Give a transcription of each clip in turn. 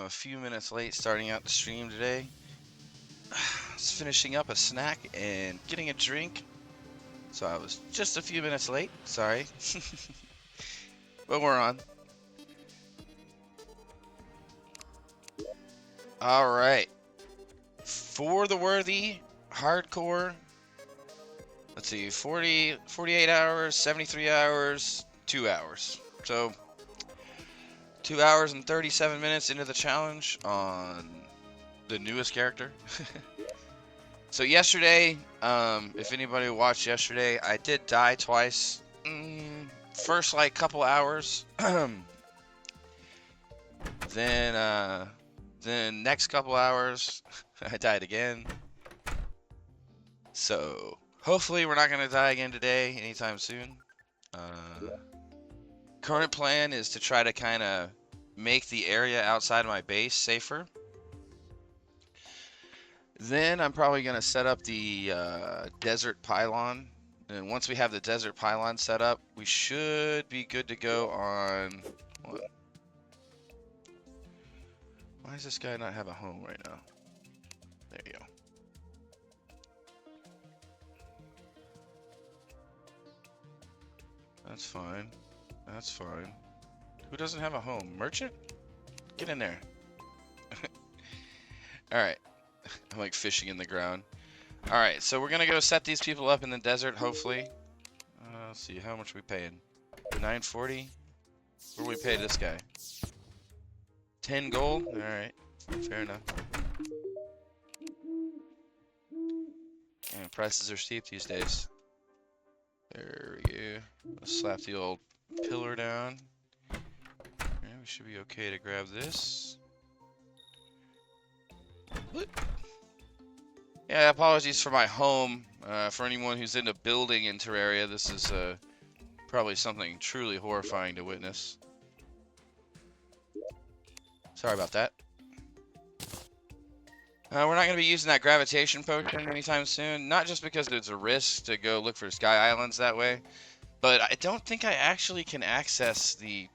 a few minutes late starting out the stream today. Just finishing up a snack and getting a drink. So I was just a few minutes late. Sorry. But we're on. Alright. For the worthy, hardcore. Let's see, 48 hours, 73 hours, 2 hours. So 2 hours and 37 minutes into the challenge on the newest character. So yesterday, if anybody watched yesterday, I did die twice. First like couple hours, then next couple hours, I died again. So hopefully we're not gonna die again today, anytime soon. Current plan is to try to kind of make the area outside my base safer. Then I'm probably going to set up the desert pylon. And once we have the desert pylon set up, we should be good to go on... What? Why does this guy not have a home right now? There you go. That's fine. That's fine. Who doesn't have a home? Merchant? Get in there. Alright. I'm like fishing in the ground. Alright, so we're gonna go set these people up in the desert, hopefully. Let's see, how much are we paying? 940? What do we pay this guy? 10 gold? Alright, fair enough. And prices are steep these days. There we go. Let's slap the old pillar down. Yeah, we should be okay to grab this. What? Yeah, apologies for my home. For anyone who's into building in Terraria, this is probably something truly horrifying to witness. Sorry about that. We're not going to be using that gravitation potion anytime soon. Not just because it's a risk to go look for sky islands that way, but I don't think I actually can access the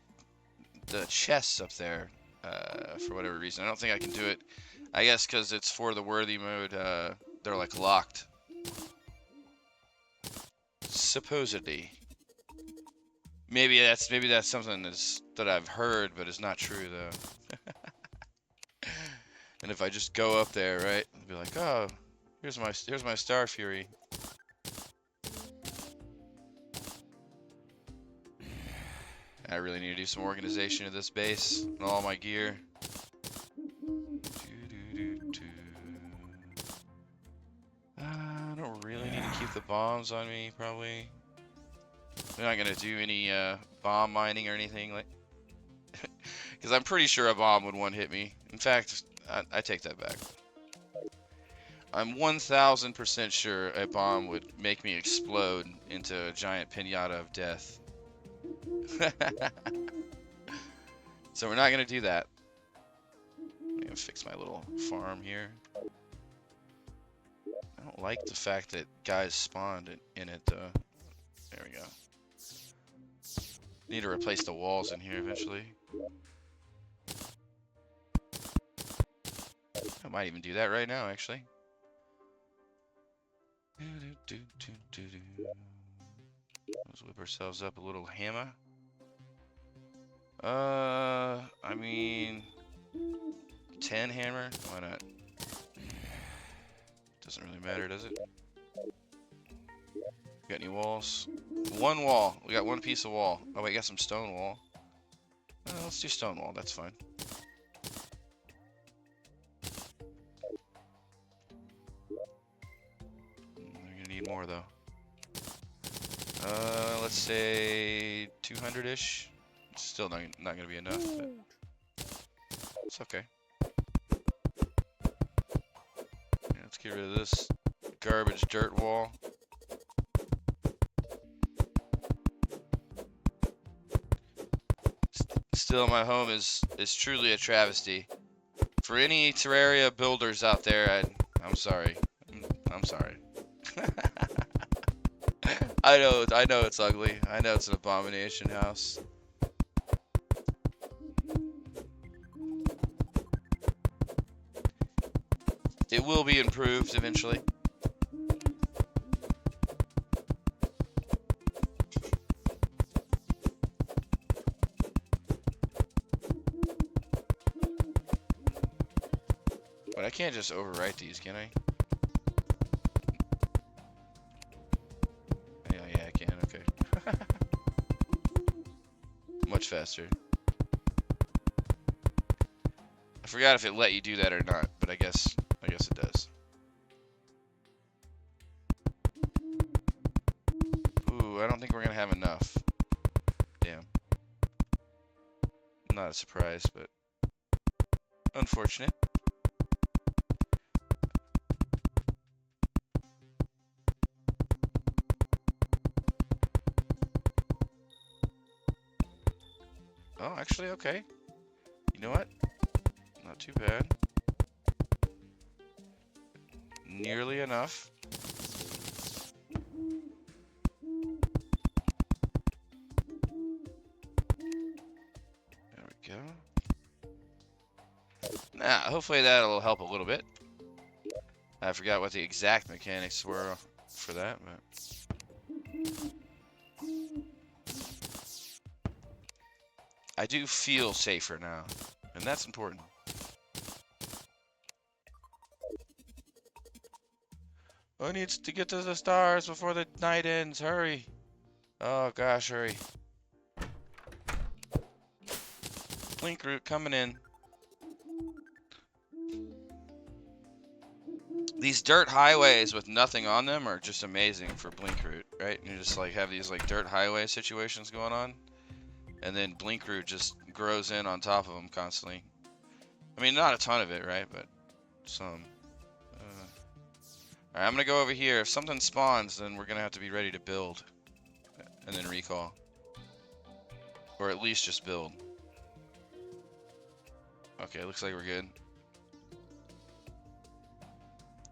chests up there for whatever reason. I don't think I can do it. I guess because it's for the worthy mode, they're like locked. Supposedly. Maybe that's something that I've heard, but it's not true though. And if I just go up there, right, and be like, oh, here's my Star Fury. I really need to do some organization of this base and all my gear. I don't really need to keep the bombs on me, probably. I'm not gonna do any bomb mining or anything, like, because I'm pretty sure a bomb would one-hit me. In fact, I take that back. I'm 1000% sure a bomb would make me explode into a giant pinata of death. So we're not gonna do that. I'm gonna fix my little farm here. I don't like the fact that guys spawned in it though. There we go. Need to replace the walls in here eventually. I might even do that right now, actually. Let's whip ourselves up a little hammer. I mean, 10 hammer? Why not? Doesn't really matter, does it? Got any walls? One wall. We got one piece of wall. Oh, wait, got some stone wall. Let's do stone wall. That's fine. We're gonna need more though. Let's say 200-ish. Still not gonna be enough, but it's okay. Yeah, let's get rid of this garbage dirt wall. Still, my home is truly a travesty. For any Terraria builders out there, I'm sorry. I'm sorry. I know it's ugly. I know it's an abomination house. It will be improved eventually. But I can't just overwrite these, can I? Yeah, I can. Okay. Much faster. I forgot if it let you do that or not, but I guess it does. Ooh, I don't think we're gonna have enough. Damn. Not a surprise, but unfortunate. Oh, actually, okay. You know what? Not too bad. Nearly enough. There we go. Now, hopefully that'll help a little bit. I forgot what the exact mechanics were for that, but... I do feel safer now, and that's important. I need to get to the stars before the night ends. Hurry. Oh gosh, hurry. Blink route coming in. These dirt highways with nothing on them are just amazing for blink route, right? You just like have these like dirt highway situations going on, and then blink route just grows in on top of them constantly. I mean, not a ton of it, right? But some. Alright, I'm gonna go over here. If something spawns, then we're gonna have to be ready to build. And then recall. Or at least just build. Okay, looks like we're good.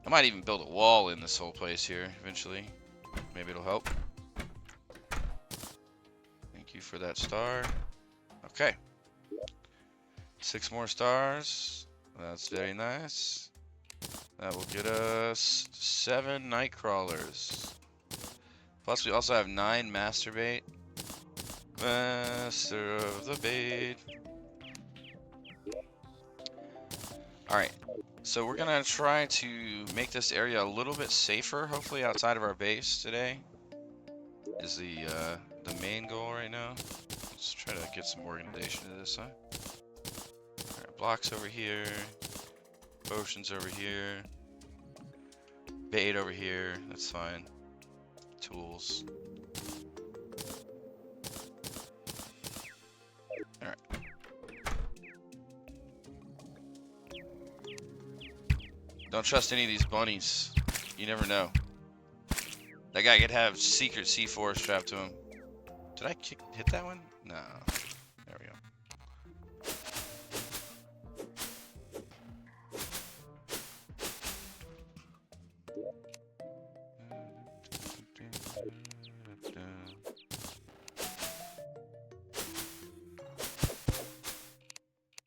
I might even build a wall in this whole place here, eventually. Maybe it'll help. Thank you for that star. Okay. 6 more stars. That's very nice. That will get us 7 night crawlers. Plus we also have 9 master bait. Master of the bait. Alright. So we're gonna try to make this area a little bit safer, hopefully outside of our base today. Is the main goal right now. Let's try to get some organization to this side. Alright, blocks over here. Potions over here. Bait over here. That's fine. Tools. Alright. Don't trust any of these bunnies. You never know. That guy could have secret C4 strapped to him. Did I hit that one? No. There we go.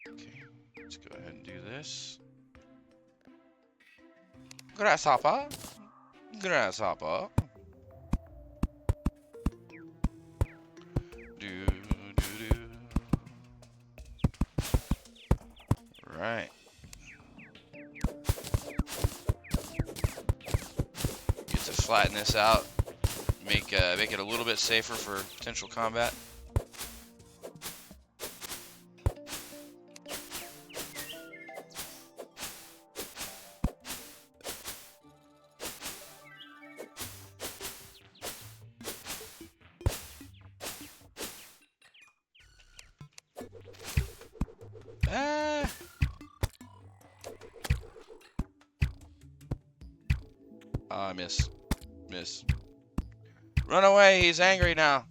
Okay, let's go ahead and do this. Grasshopper. Grasshopper. Right. Get to flatten this out. Make it a little bit safer for potential combat. Oh, I miss. Miss. Run away, he's angry now.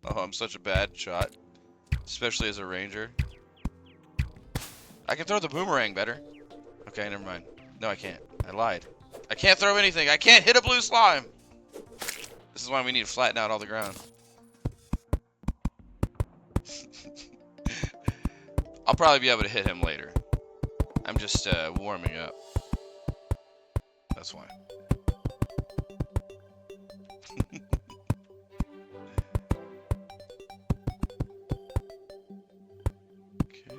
Oh, I'm such a bad shot. Especially as a ranger. I can throw the boomerang better. Okay, never mind. No, I can't. I lied. I can't throw anything. I can't hit a blue slime. This is why we need to flatten out all the ground. I'll probably be able to hit him later. I'm just warming up. That's why. Okay.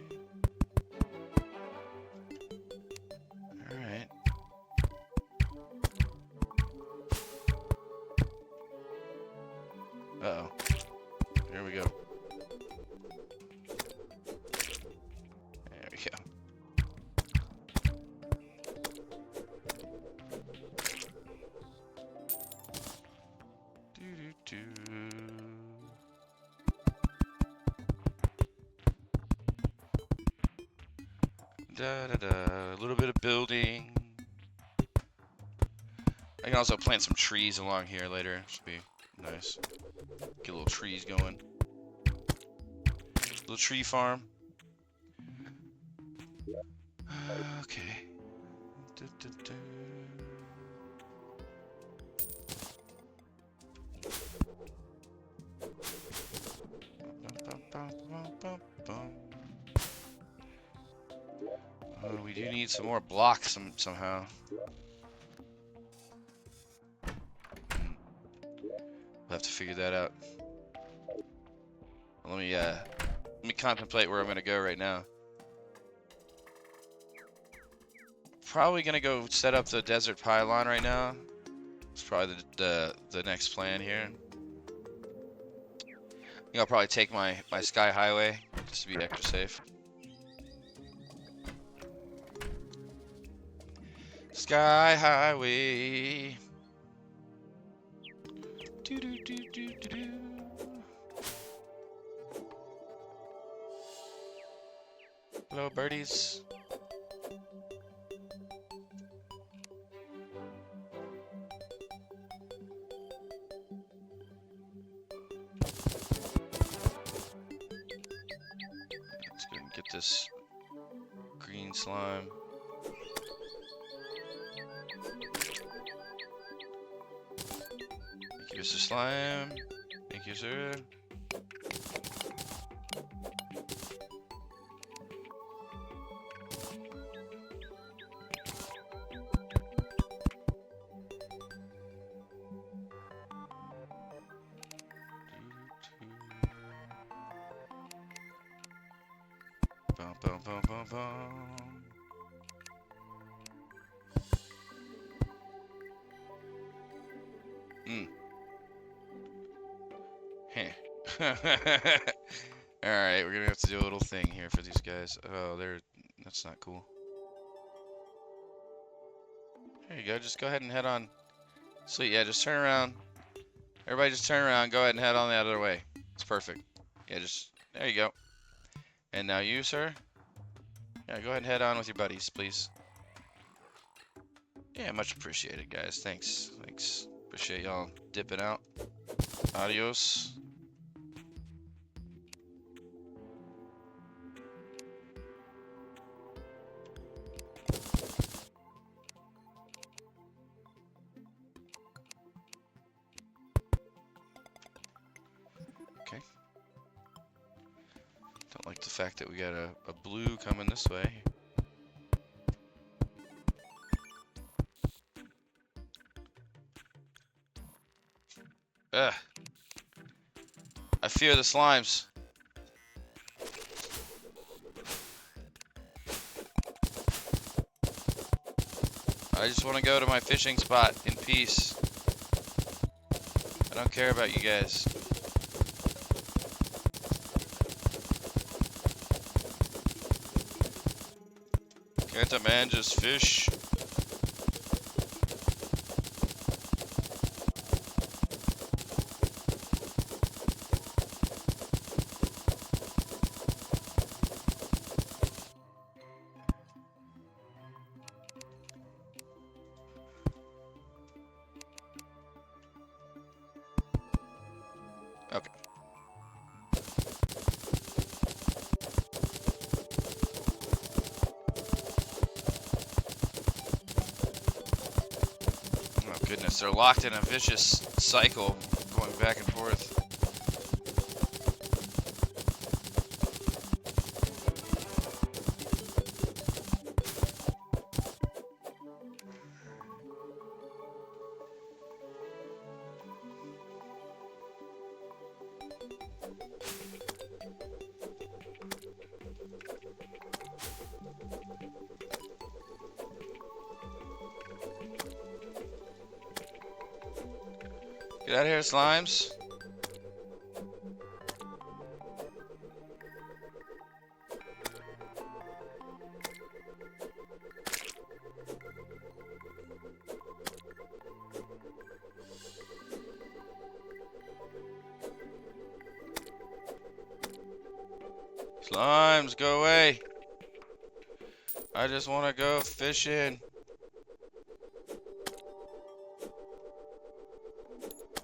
All right. Uh-oh. Here we go. There we go. Da da da. A little bit of building. I can also plant some trees along here later. Should be nice. Get little trees going. Little tree farm. Okay. We do need some more blocks somehow. We'll have to figure that out. Let me contemplate where I'm gonna go right now. Probably gonna go set up the desert pylon right now. It's probably the next plan here. I think I'll probably take my sky highway just to be extra safe. Sky highway. Do do do do do do. Hello, birdies. Let's go and get this green slime. Thank you, Mr. Slime. Thank you, sir. Bum, bum, bum, bum, bum. Alright, we're gonna have to do a little thing here for these guys. Oh, that's not cool. There you go, just go ahead and head on. Sweet, yeah, just turn around. Everybody just turn around, go ahead and head on the other way. It's perfect. Yeah, there you go. And now you, sir? Yeah, go ahead and head on with your buddies, please. Yeah, much appreciated, guys. Thanks. Thanks. Appreciate y'all dipping out. Adios. Okay. Don't like the fact that we got a blue coming this way. Ugh. I fear the slimes. I just want to go to my fishing spot in peace. I don't care about you guys. Can't a man just fish? Okay. Oh goodness, they're locked in a vicious cycle going back and forth. Get out of here, slimes. Slimes, go away. I just want to go fishing.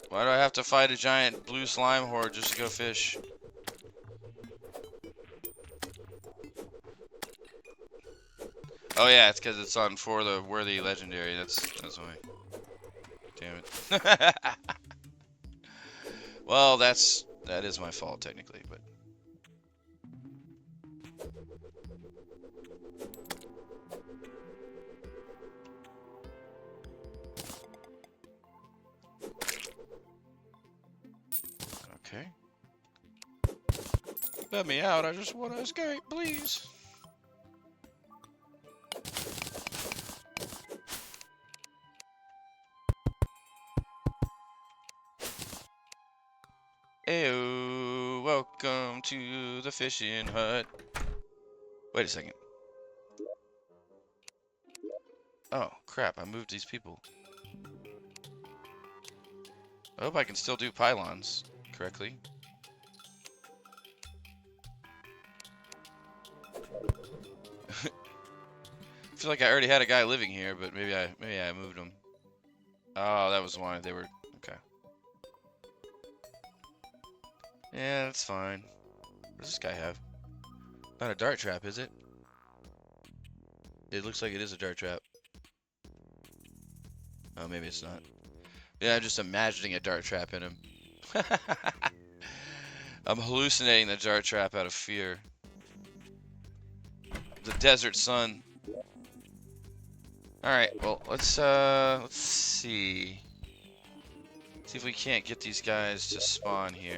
Why do I have to fight a giant blue slime horde just to go fish? Oh yeah, it's because it's on for the worthy legendary. That's why. Damn it. Well, that is my fault technically, but. Okay. Let me out. I just want to escape, please. Ew, welcome to the fishing hut. Wait a second. Oh, crap, I moved these people. I hope I can still do pylons correctly. I feel like I already had a guy living here, but maybe I moved him. Oh, that was why they were okay. Yeah, that's fine. What does this guy have? Not a dart trap, is it? It looks like it is a dart trap. Oh, maybe it's not. Yeah, I'm just imagining a dart trap in him. I'm hallucinating the dart trap out of fear. The desert sun. Alright, well, let's see. See if we can't get these guys to spawn here.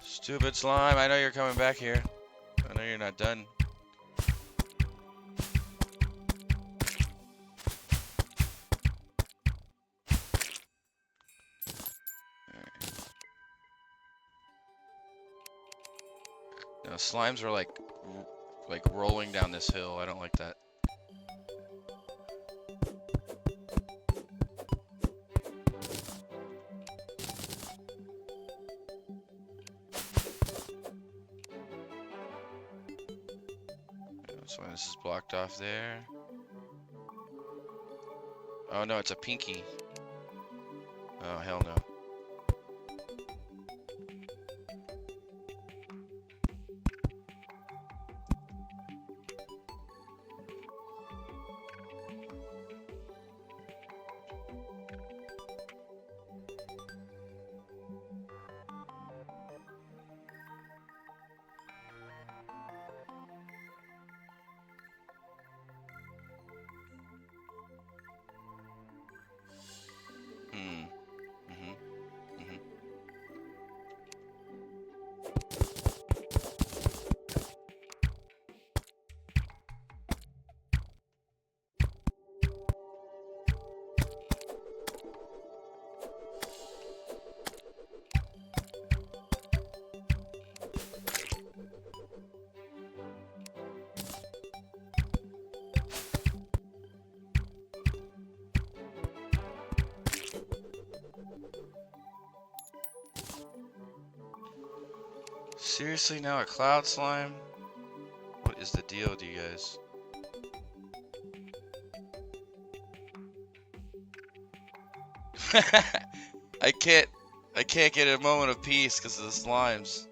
Stupid slime, I know you're coming back here. I know you're not done. No, slimes are like rolling down this hill. I don't like that. That's why this is blocked off there. Oh no, it's a pinky. Oh hell no. Seriously now, a cloud slime? What is the deal with you guys? I can't get a moment of peace because of the slimes.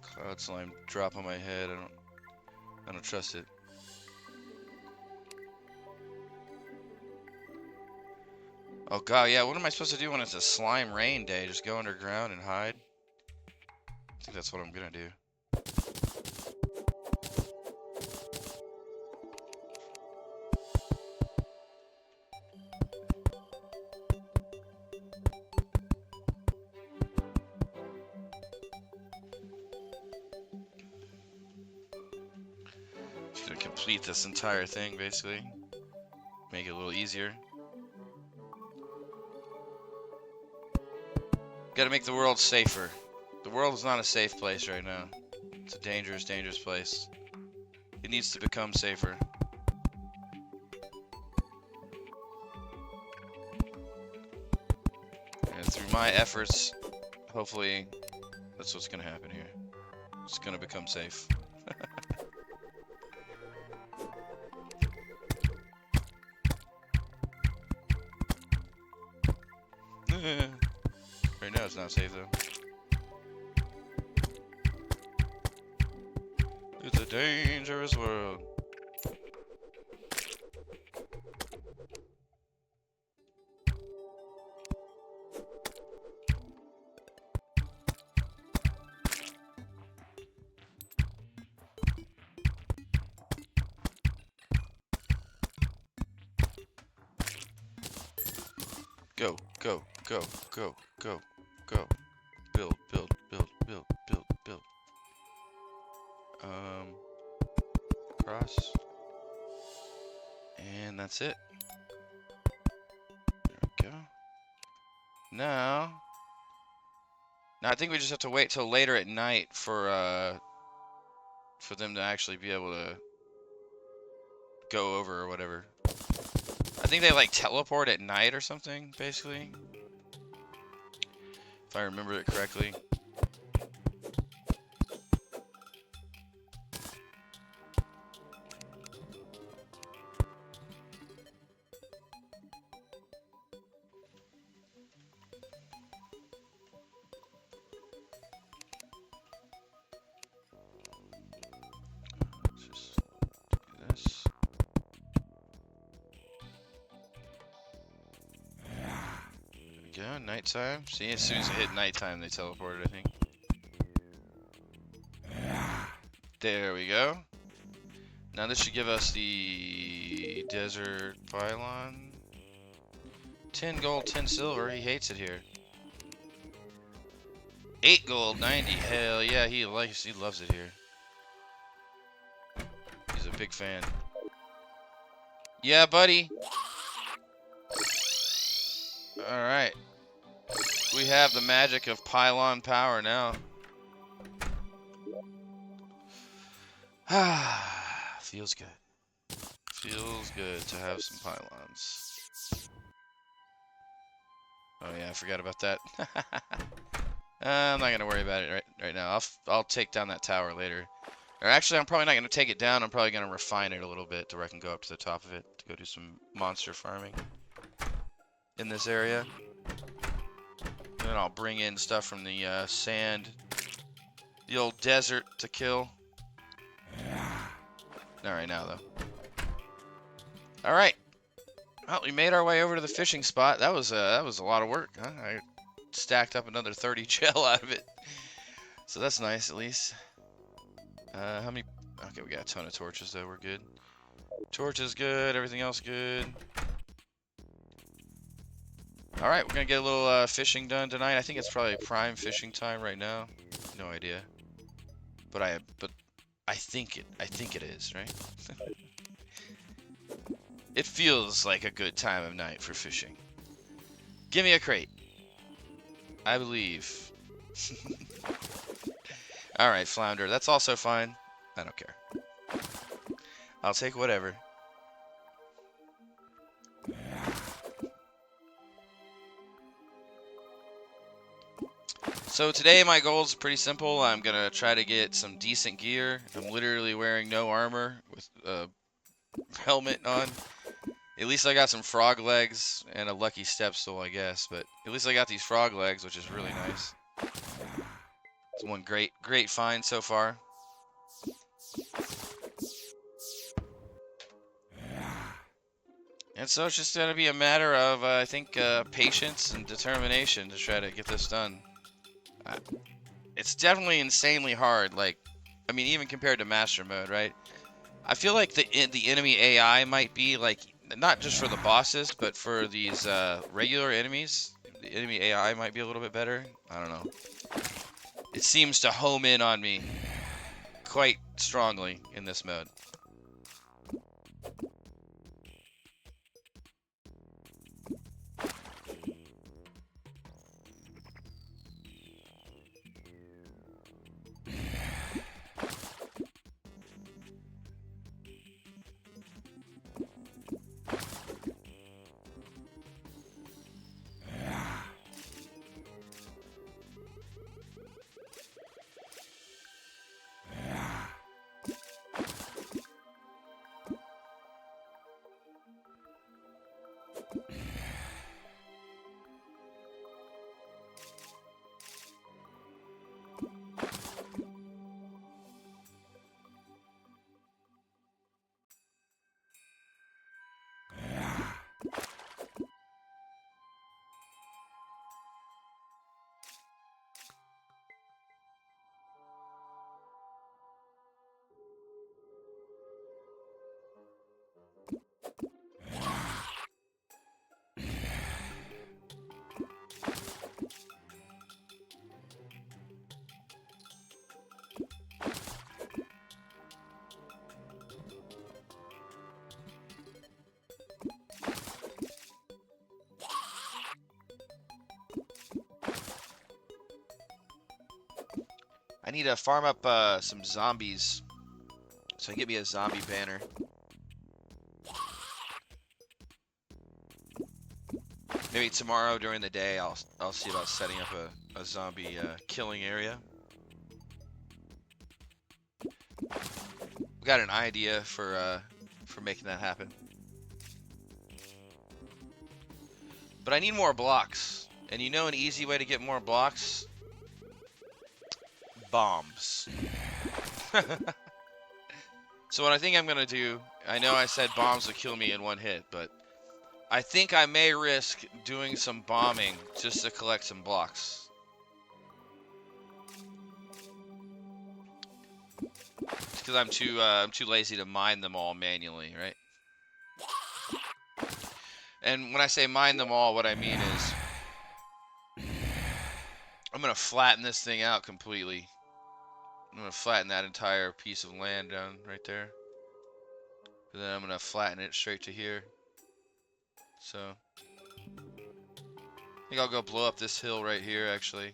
Cloud slime drop on my head. I don't trust it. Oh god, yeah, what am I supposed to do when it's a slime rain day? Just go underground and hide? I think that's what I'm gonna do. gonna complete this entire thing, basically. Make it a little easier. Gotta make the world safer. The world is not a safe place right now. It's a dangerous, dangerous place. It needs to become safer. And through my efforts, hopefully, that's what's gonna happen here. It's gonna become safe. Right now it's not safe though. It's a dangerous world. Go, go, go, go, go, go. Build, build, build, build, build, build. Cross. And that's it. There we go. Now, I think we just have to wait till later at night for them to actually be able to go over or whatever. I think they like teleport at night or something, basically. If I remember it correctly. Let's just do this. Go, nighttime. See, as soon as it hit nighttime, they teleported, I think. There we go. Now this should give us the desert pylon. 10 gold, 10 silver. He hates it here. 8 gold, 90. Hell yeah, he loves it here. He's a big fan. Yeah, buddy. Alright. We have the magic of pylon power now. Feels good. Feels good to have some pylons. Oh yeah, I forgot about that. I'm not gonna worry about it right now. I'll take down that tower later. Or actually, I'm probably not gonna take it down. I'm probably gonna refine it a little bit to where I can go up to the top of it to go do some monster farming in this area. And then I'll bring in stuff from the sand, the old desert to kill. Not right now, though. All right. Well, we made our way over to the fishing spot. That was a lot of work, huh? I stacked up another 30 gel out of it, so that's nice at least. How many? Okay, we got a ton of torches though. We're good. Torches good. Everything else good. All right, we're gonna get a little fishing done tonight. I think it's probably prime fishing time right now. No idea, but I think it is, right? It feels like a good time of night for fishing. Give me a crate. I believe. Alright, flounder. That's also fine. I don't care. I'll take whatever. So today my goal is pretty simple. I'm going to try to get some decent gear. I'm literally wearing no armor with a helmet on. At least I got some frog legs and a lucky step stool, I guess. But at least I got these frog legs, which is really nice. It's one great find so far. And so it's just going to be a matter of, I think, patience and determination to try to get this done. It's definitely insanely hard. Like, I mean, even compared to Master Mode, right? I feel like the enemy AI might be like, not just for the bosses, but for these regular enemies, the enemy AI might be a little bit better. I don't know. It seems to home in on me quite strongly in this mode. I need to farm up some zombies. So I get me a zombie banner. Maybe tomorrow during the day I'll see about setting up a zombie killing area. We got an idea for making that happen. But I need more blocks. And you know an easy way to get more blocks? Bombs. So what I think I'm gonna do, I know I said bombs would kill me in one hit, but I think I may risk doing some bombing just to collect some blocks. Because I'm too lazy to mine them all manually, right? And when I say mine them all, what I mean is I'm gonna flatten this thing out completely. I'm gonna flatten that entire piece of land down right there. And then I'm gonna flatten it straight to here. So I think I'll go blow up this hill right here actually.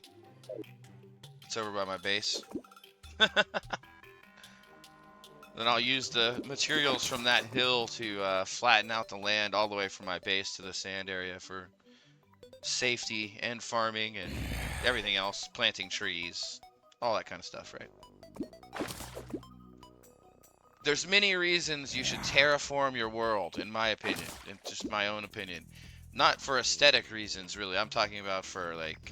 It's over by my base. Then I'll use the materials from that hill to flatten out the land all the way from my base to the sand area for safety and farming and everything else, planting trees, all that kind of stuff, right? There's many reasons you should terraform your world, in my opinion, and just my own opinion. Not for aesthetic reasons, really. I'm talking about for, like,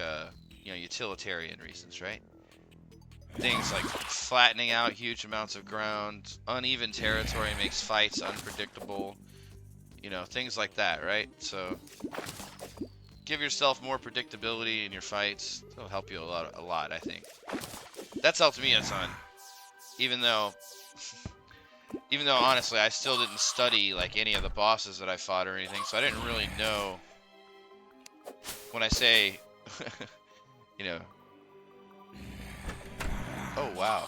you know, utilitarian reasons, right? Things like flattening out huge amounts of ground, uneven territory makes fights unpredictable, you know, things like that, right? So give yourself more predictability in your fights. It'll help you a lot, I think. That's helped me a ton. Even though honestly I still didn't study like any of the bosses that I fought or anything, so I didn't really know. When I say you know, oh wow.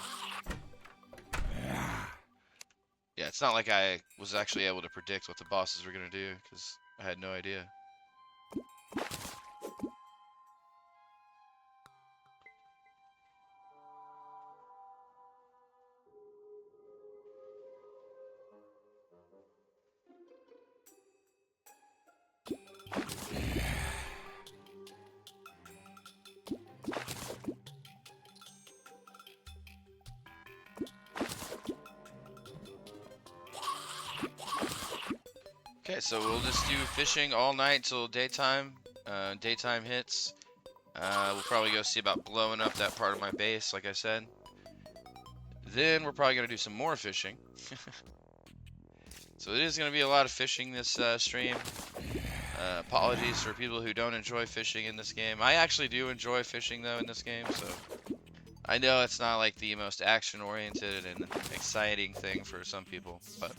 Yeah, it's not like I was actually able to predict what the bosses were gonna do, because I had no idea. Okay, so we'll just do fishing all night till daytime. Daytime hits. We'll probably go see about blowing up that part of my base, like I said. Then we're probably gonna do some more fishing. So it is gonna be a lot of fishing this stream. Apologies for people who don't enjoy fishing in this game. I actually do enjoy fishing though in this game, so I know it's not like the most action-oriented and exciting thing for some people, but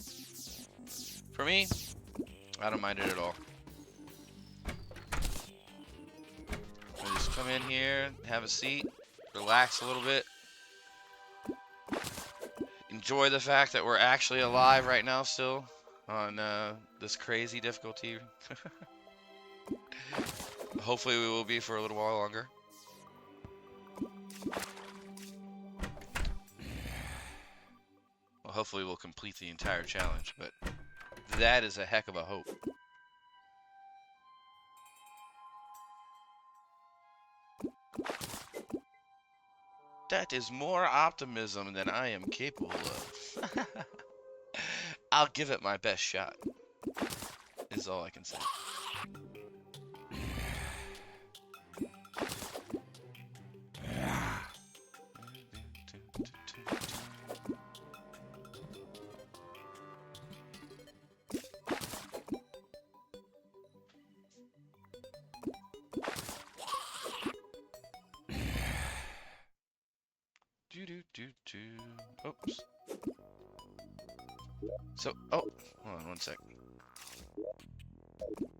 for me, I don't mind it at all. I just come in here, have a seat, relax a little bit, enjoy the fact that we're actually alive right now still on this crazy difficulty. Hopefully we will be for a little while longer. Well, hopefully we'll complete the entire challenge, but that is a heck of a hope. That is more optimism than I am capable of. I'll give it my best shot, is all I can say. Oops. So, oh, hold on one sec.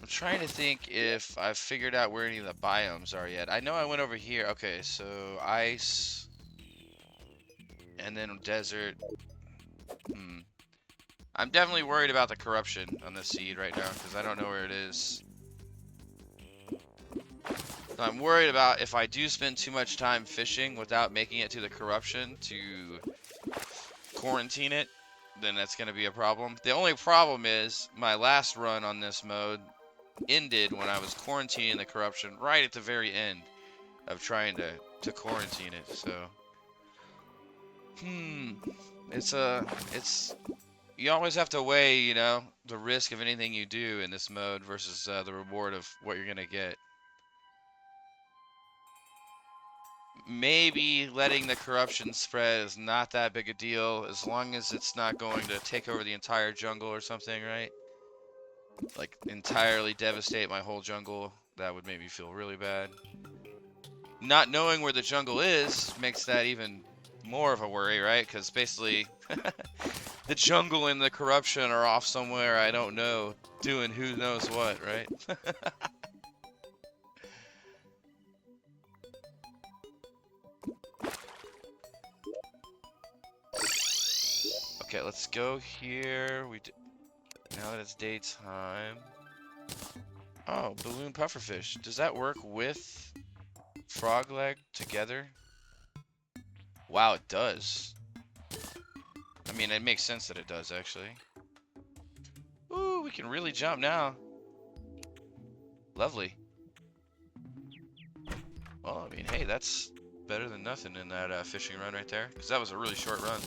I'm trying to think if I've figured out where any of the biomes are yet. I know I went over here. Okay, so ice, and then desert. I'm definitely worried about the corruption on this seed right now, because I don't know where it is. I'm worried about if I do spend too much time fishing without making it to the corruption to quarantine it, then that's going to be a problem. The only problem is my last run on this mode ended when I was quarantining the corruption right at the very end of trying to quarantine it. So, it's you always have to weigh, you know, the risk of anything you do in this mode versus the reward of what you're gonna get. Maybe letting the corruption spread is not that big a deal as long as it's not going to take over the entire jungle or something, right? Like entirely devastate my whole jungle. That would make me feel really bad. Not knowing where the jungle is makes that even more of a worry, right? Because basically the jungle and the corruption are off somewhere I don't know, doing who knows what, right? Okay, let's go here. Now that it's daytime. Oh, balloon pufferfish. Does that work with frog leg together? Wow, it does. I mean, it makes sense that it does, actually. Ooh, we can really jump now. Lovely. Well, I mean, hey, that's better than nothing in that fishing run right there. Because that was a really short run.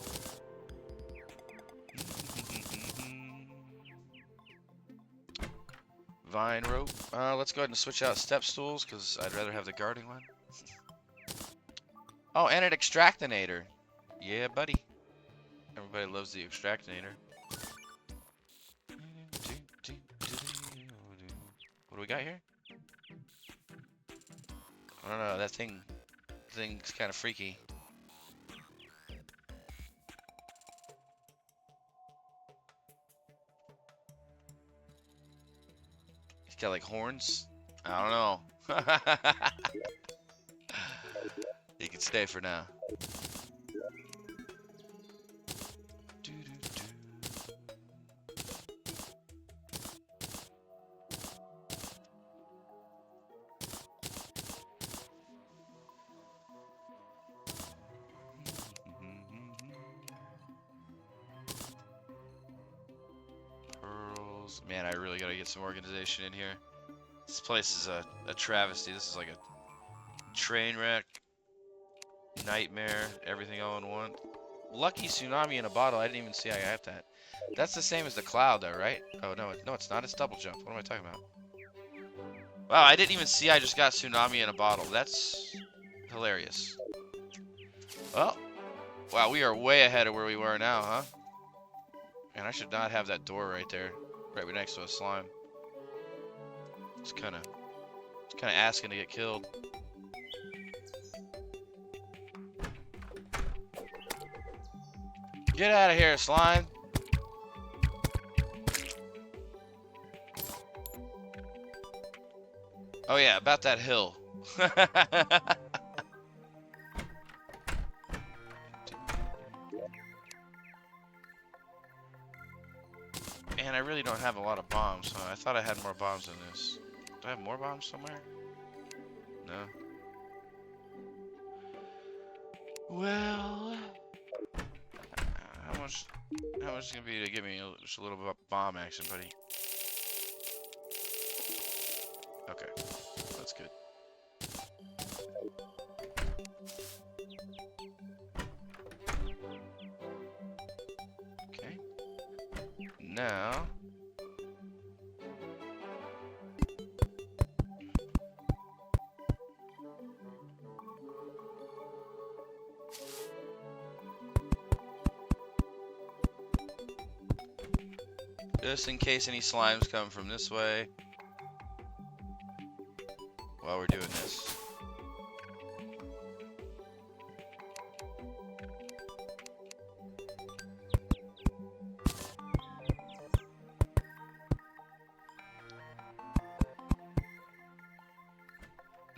Vine rope. Let's go ahead and switch out step stools because I'd rather have the guarding one. Oh, and an extractinator. Yeah, buddy. Everybody loves the extractinator. What do we got here? I don't know. That thing's kind of freaky. He's got like horns. I don't know. He can stay for now. Pearls. Man, I really gotta get some organization in here. This place is a travesty. This is like a train wreck. Nightmare, everything all in one. Lucky tsunami in a bottle. I didn't even see I got that. That's the same as the cloud, though, right? Oh no, no, it's not. It's double jump. What am I talking about? Wow, I didn't even see I just got tsunami in a bottle. That's hilarious. Well, wow, we are way ahead of where we were now, huh? And I should not have that door right there, right next to a slime. It's kind of asking to get killed. Get out of here, slime. Oh yeah, about that hill. Man, I really don't have a lot of bombs, huh? I thought I had more bombs than this. Do I have more bombs somewhere? No. Well, how much is it gonna be to give me just a little bit of bomb action, buddy? Okay, that's good. Okay. Now. Just in case any slimes come from this way while we're doing this.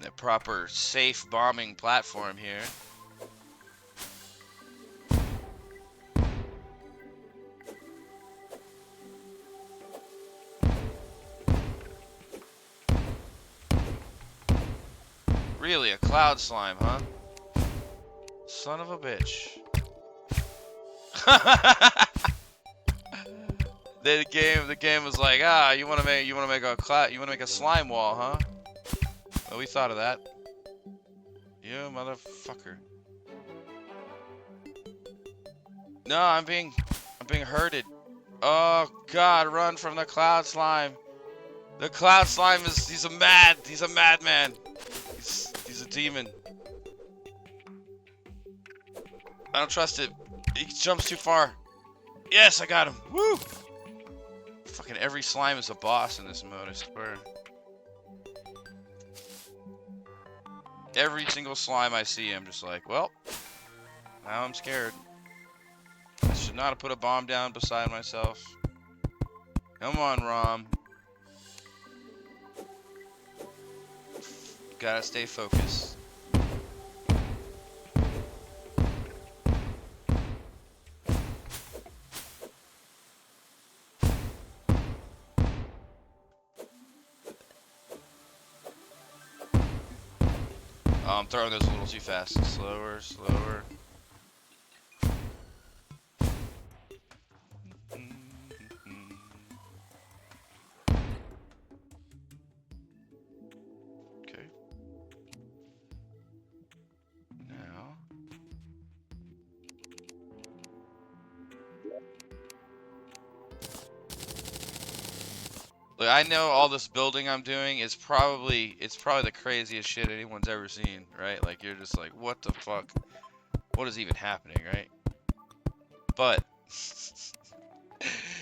The proper safe bombing platform here. Really, a cloud slime, huh? Son of a bitch. The game was like, ah, you wanna make a slime wall, huh? Well, we thought of that. You motherfucker. No, I'm being herded. Oh God, run from the cloud slime. The cloud slime he's a madman. He's a demon. I don't trust it. He jumps too far. Yes, I got him. Woo! Fucking every slime is a boss in this mode, I swear. Every single slime I see, I'm just like, well, now I'm scared. I should not have put a bomb down beside myself. Come on, Rom. Gotta stay focused. Oh, I'm throwing those a little too fast. Slower, slower. Okay. Now. Look, I know all this building I'm doing is probably the craziest shit anyone's ever seen, right? Like you're just like, what the fuck? What is even happening, right? But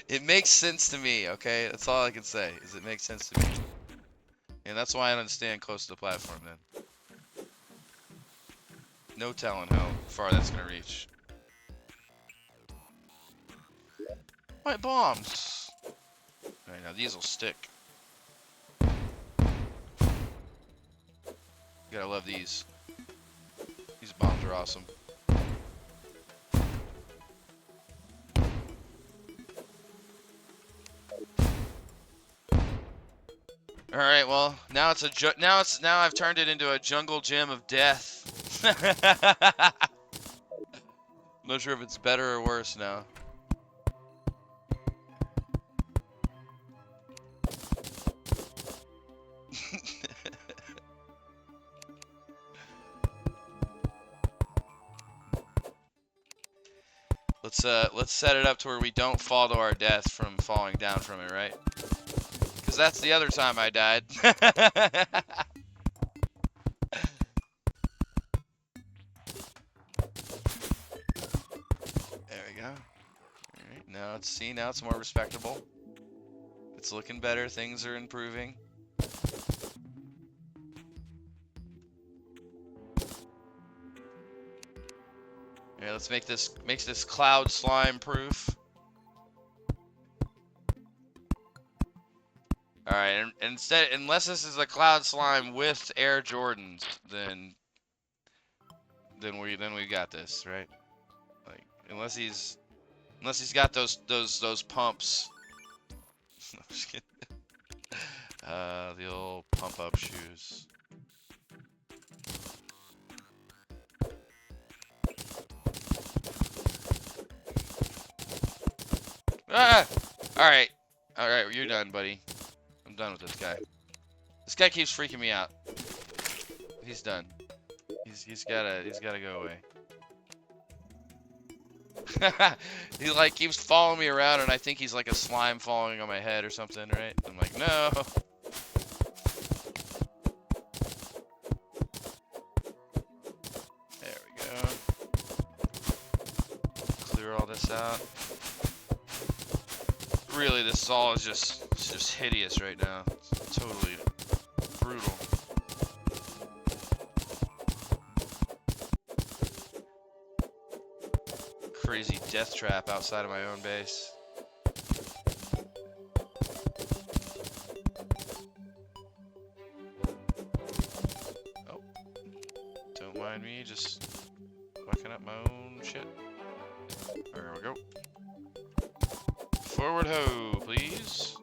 it makes sense to me, okay? That's all I can say, is it makes sense to me. And that's why I don't stand close to the platform then. No telling how far that's gonna reach. My bombs! Alright, now these will stick. You gotta love these. These bombs are awesome. All right, well, now I've turned it into a jungle gym of death. I'm not sure if it's better or worse now. Let's set it up to where we don't fall to our death from falling down from it, right? Because that's the other time I died. There we go. Alright, now it's more respectable. It's looking better, things are improving. Yeah, let's make this cloud slime proof. All right, and unless this is a cloud slime with Air Jordans, then we got this, right? Like unless he's got those pumps. I'm just kidding. The old pump up shoes. Ah! All right, you're done, buddy. I'm done with this guy. This guy keeps freaking me out. He's done. He's gotta go away. He like keeps following me around, and I think he's like a slime falling on my head or something, right? I'm like, no. There we go. Clear all this out. Really, this saw is just hideous right now. It's totally brutal. Crazy death trap outside of my own base. Oh, don't mind me, just fucking up my own shit. There we go. Forward ho, please.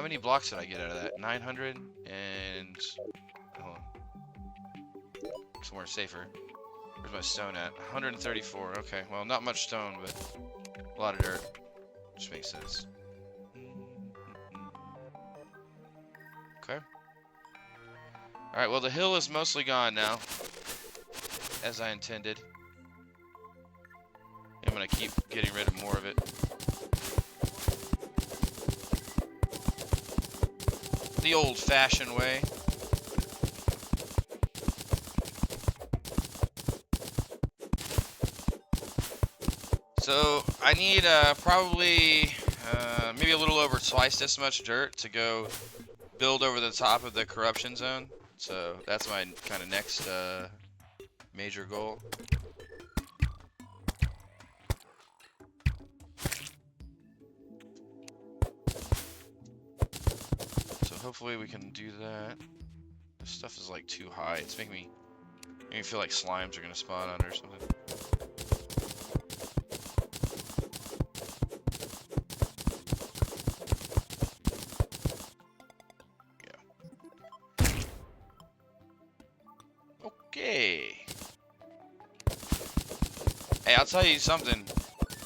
how many blocks did I get out of that? 900 and... Hold on. Somewhere safer. Where's my stone at? 134. Okay, well, not much stone, but a lot of dirt. Which makes sense. Okay. Alright, well, the hill is mostly gone now. As I intended. I'm gonna keep getting rid of more of it. The old-fashioned way. So I need probably maybe a little over twice this much dirt to go build over the top of the corruption zone. So that's my kind of next major goal. So hopefully we can do that. This stuff is like too high. It's making me feel like slimes are gonna spawn on it or something. Okay. Hey, I'll tell you something.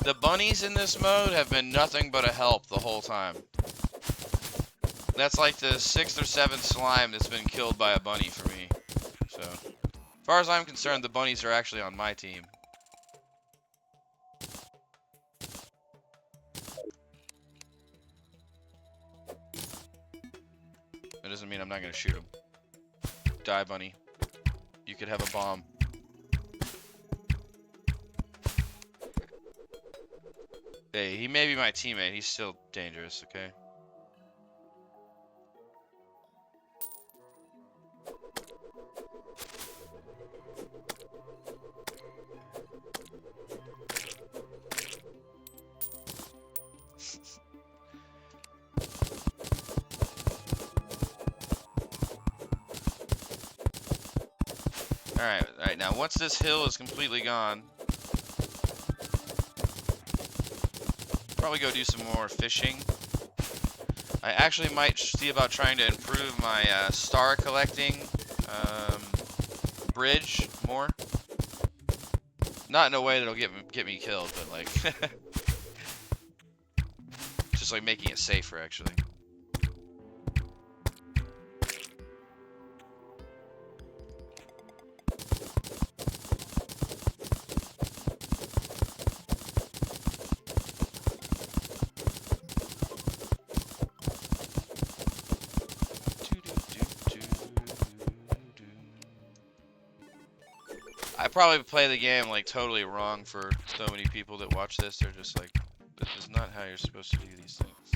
The bunnies in this mode have been nothing but a help the whole time. That's like the 6th or 7th slime that's been killed by a bunny for me. So, as far as I'm concerned, the bunnies are actually on my team. That doesn't mean I'm not going to shoot him. Die, bunny. You could have a bomb. Hey, he may be my teammate. He's still dangerous, okay? Alright, now once this hill is completely gone, probably go do some more fishing. I actually might see about trying to improve my star collecting bridge more. Not in a way that'll get me killed, but like just like making it safer actually. I probably play the game like totally wrong for so many people that watch this. They're just like, this is not how you're supposed to do these things.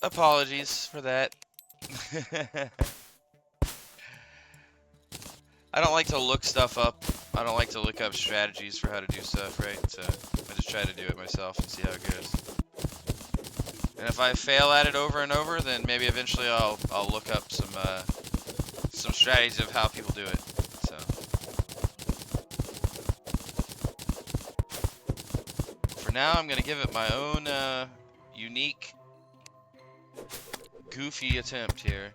Apologies for that. I don't like to look stuff up. I don't like to look up strategies for how to do stuff, right? So I just try to do it myself and see how it goes. And if I fail at it over and over, then maybe eventually I'll look up some strategies of how people do it. So for now, I'm gonna give it my own unique, goofy attempt here.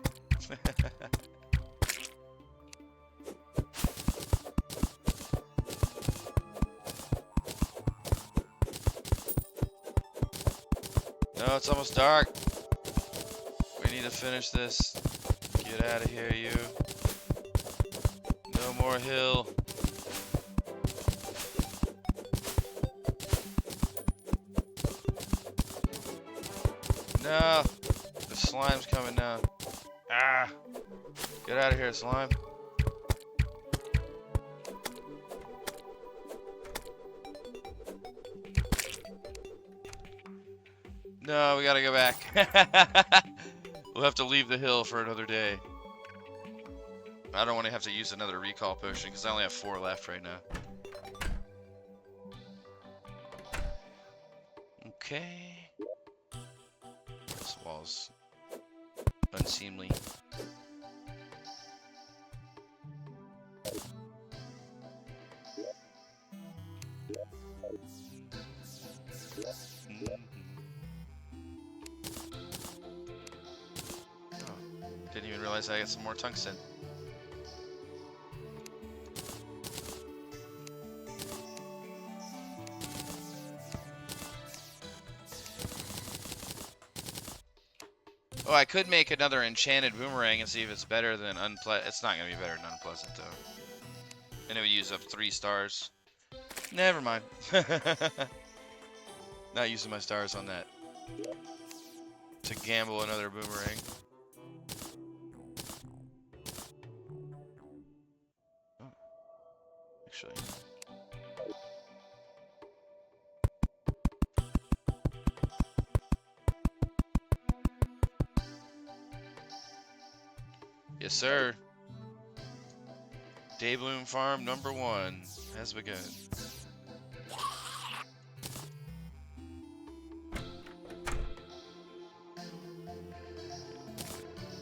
No, it's almost dark. We need to finish this. Get out of here, you. No more hill. No. The slime's coming now. Ah. Get out of here, slime. No, we gotta go back. We'll have to leave the hill for another day. I don't want to have to use another recall potion because I only have 4 left right now. Okay. This wall's unseemly. didn't even realize I got some more tungsten. Oh, I could make another enchanted boomerang and see if it's better than unpleasant. It's not going to be better than unpleasant, though. And it would use up 3 stars. Never mind. Not using my stars on that. To gamble another boomerang. Oh, actually. Yes, sir. Daybloom Farm number 1 has begun.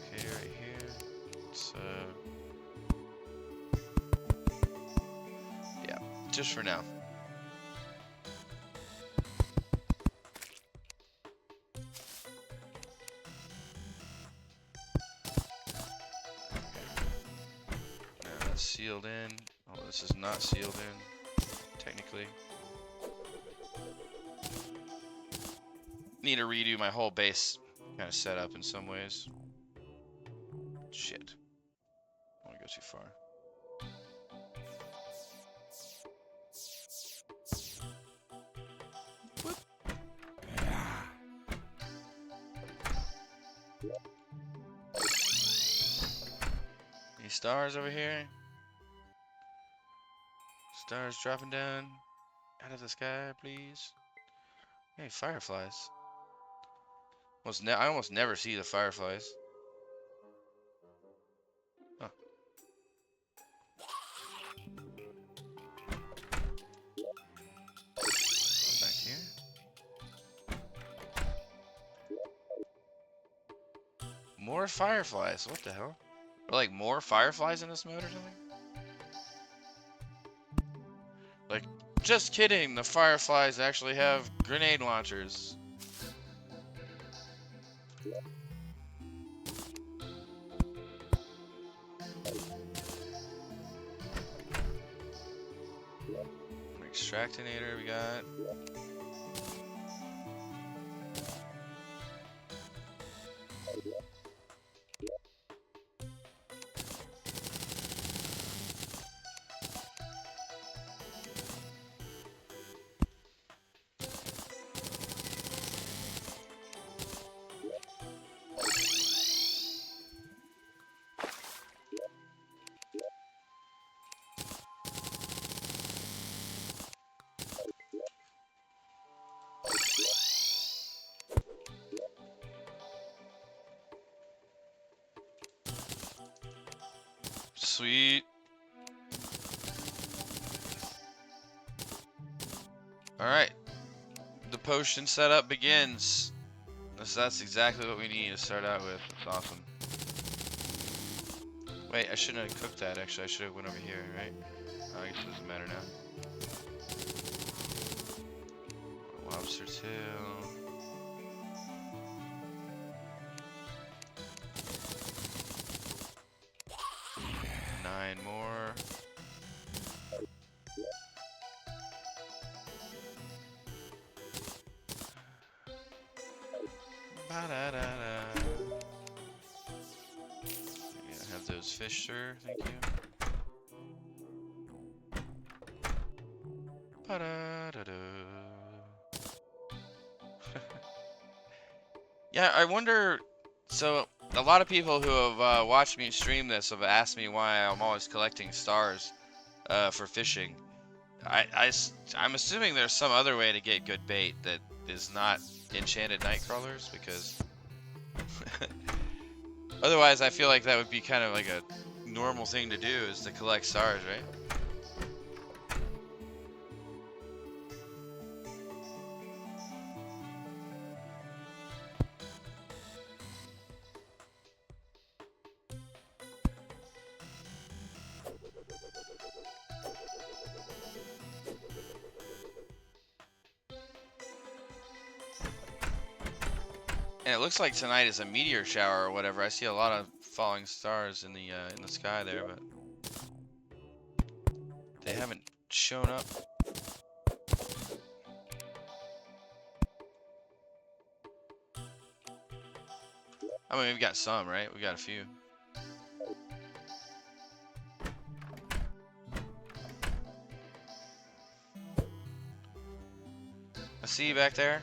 Okay, right here. It's, yeah, just for now. Sealed in. Oh, this is not sealed in, technically. Need to redo my whole base kind of setup in some ways. Shit. I don't want to go too far. Whoop. Any stars over here? Stars dropping down out of the sky, please. Hey, fireflies. I almost never see the fireflies. Huh. Back here. More fireflies. What the hell? Are like more fireflies in this mode or something? Like, just kidding, the fireflies actually have grenade launchers. Extractinator we got. Sweet. Alright. The potion setup begins. That's exactly what we need to start out with. That's awesome. Wait, I shouldn't have cooked that actually. I should have went over here, right? Oh, I guess it doesn't matter now. Lobster tail. More. Ba-da-da-da. Yeah, have those fish, sir. Thank you. Ba-da-da-da. Yeah, I wonder. So, a lot of people who have watched me stream this have asked me why I'm always collecting stars for fishing. I'm assuming there's some other way to get good bait that is not enchanted nightcrawlers, because otherwise I feel like that would be kind of like a normal thing to do, is to collect stars, right? And it looks like tonight is a meteor shower or whatever. I see a lot of falling stars in the sky there, but they haven't shown up. I mean, we've got some, right? We got a few. I see you back there.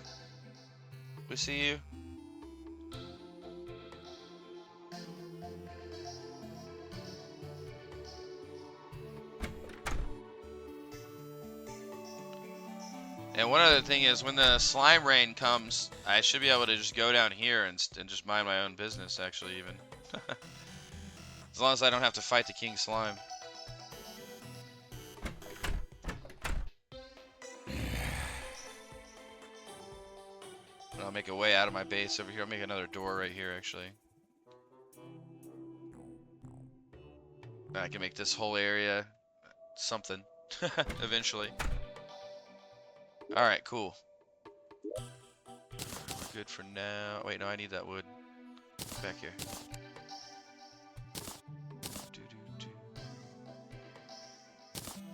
We see you. And one other thing is, when the slime rain comes, I should be able to just go down here and just mind my own business, actually, even. As long as I don't have to fight the king slime. And I'll make a way out of my base over here. I'll make another door right here, actually. I can make this whole area something eventually. Alright, cool. Good for now. Wait, no, I need that wood. Back here.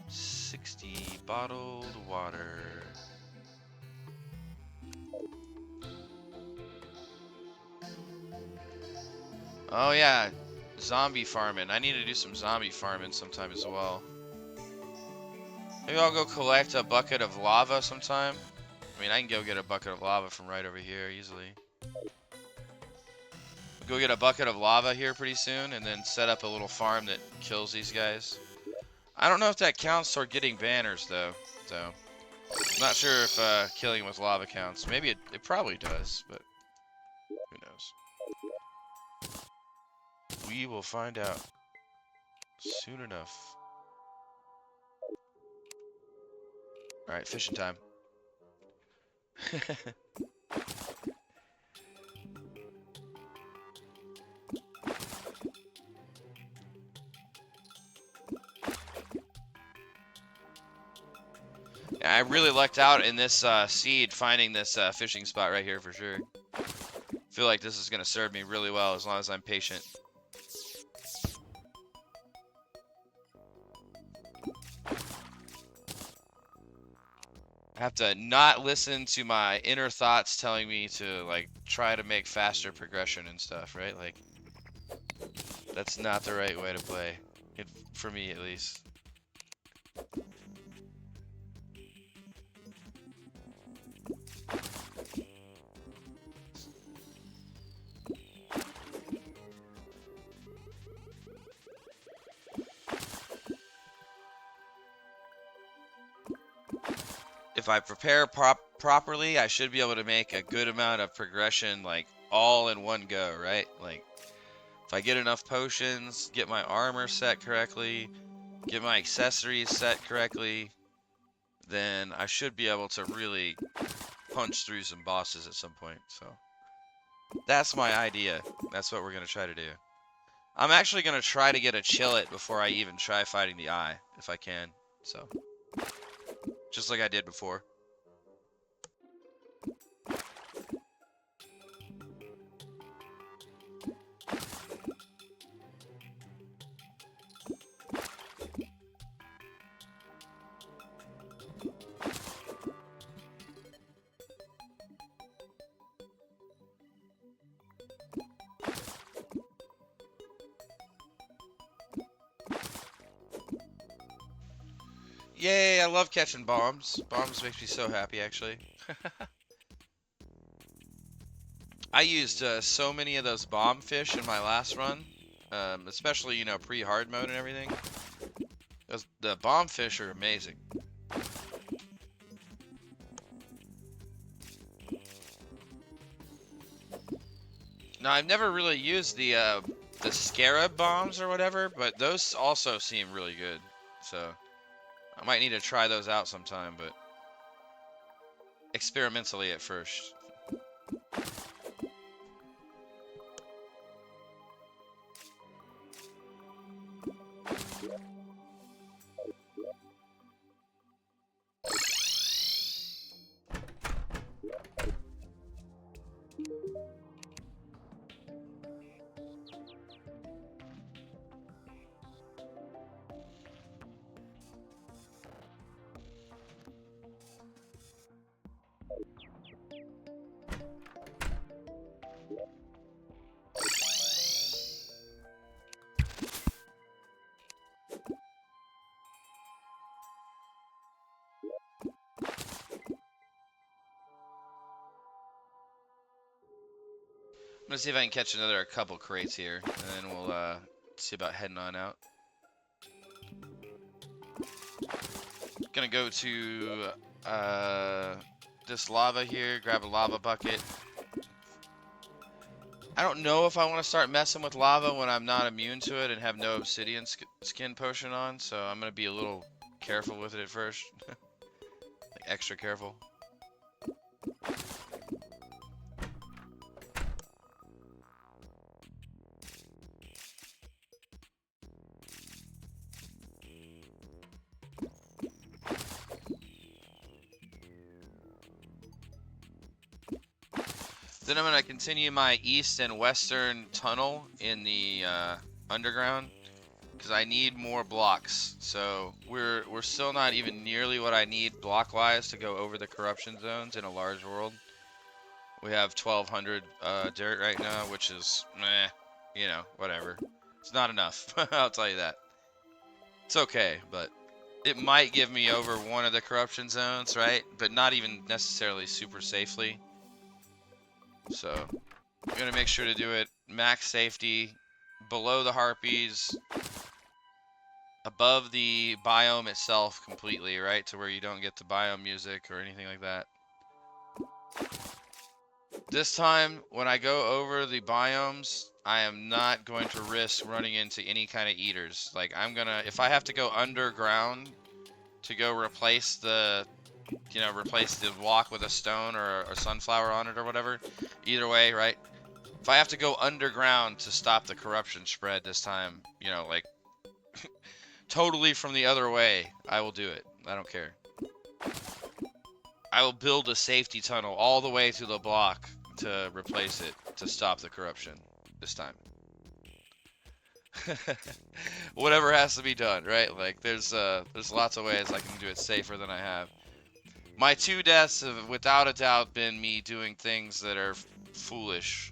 60 bottled water. Oh yeah, zombie farming. I need to do some zombie farming sometime as well. Maybe I'll go collect a bucket of lava sometime. I mean, I can go get a bucket of lava from right over here easily. Go get a bucket of lava here pretty soon, and then set up a little farm that kills these guys. I don't know if that counts toward getting banners though, so I'm not sure if killing with lava counts. Maybe it probably does, but who knows? We will find out soon enough. All right, fishing time. I really lucked out in this seed, finding this fishing spot right here for sure. Feel like this is going to serve me really well as long as I'm patient. I have to not listen to my inner thoughts telling me to like try to make faster progression and stuff, right? Like, that's not the right way to play, for me at least. If I prepare properly, I should be able to make a good amount of progression, like, all in one go, right? Like, if I get enough potions, get my armor set correctly, get my accessories set correctly, then I should be able to really punch through some bosses at some point. So that's my idea. That's what we're going to try to do. I'm actually going to try to get a chillet before I even try fighting the eye, if I can. So, just like I did before. Yay, I love catching bombs. Bombs makes me so happy, actually. I used so many of those bomb fish in my last run, especially, you know, pre-hard mode and everything. The bomb fish are amazing. Now, I've never really used the scarab bombs or whatever, but those also seem really good. So I might need to try those out sometime, but experimentally at first. gonna see if I can catch another couple crates here, and then we'll see about heading on out. Gonna go to this lava here, grab a lava bucket. I don't know if I want to start messing with lava when I'm not immune to it and have no obsidian skin potion on, so I'm gonna be a little careful with it at first. Like extra careful. Then I'm going to continue my east and western tunnel in the underground because I need more blocks. So we're still not even nearly what I need block-wise to go over the corruption zones in a large world. We have 1,200 dirt right now, which is meh, you know, whatever. It's not enough. I'll tell you that. It's okay, but it might give me over one of the corruption zones, right? But not even necessarily super safely. So I'm gonna make sure to do it max safety, below the harpies, above the biome itself completely, right? To where you don't get the biome music or anything like that. This time, when I go over the biomes, I am not going to risk running into any kind of eaters. Like, I'm gonna, if I have to go underground to go replace the, you know, replace the block with a stone or a sunflower on it or whatever, either way, right? If I have to go underground to stop the corruption spread this time, you know, like, totally from the other way, I will do it. I don't care. I will build a safety tunnel all the way to the block to replace it, to stop the corruption this time. Whatever has to be done, right? Like, there's lots of ways I can do it safer than I have. My 2 deaths have, without a doubt, been me doing things that are foolish.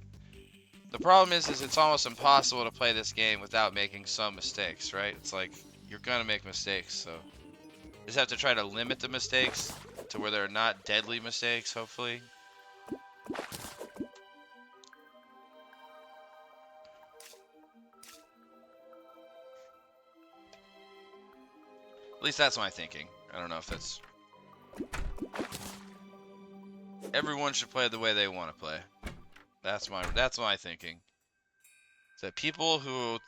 The problem is it's almost impossible to play this game without making some mistakes, right? It's like, you're gonna make mistakes, so you just have to try to limit the mistakes to where they're not deadly mistakes, hopefully. At least that's my thinking. I don't know if that's... Everyone should play the way they want to play. That's my thinking. That people who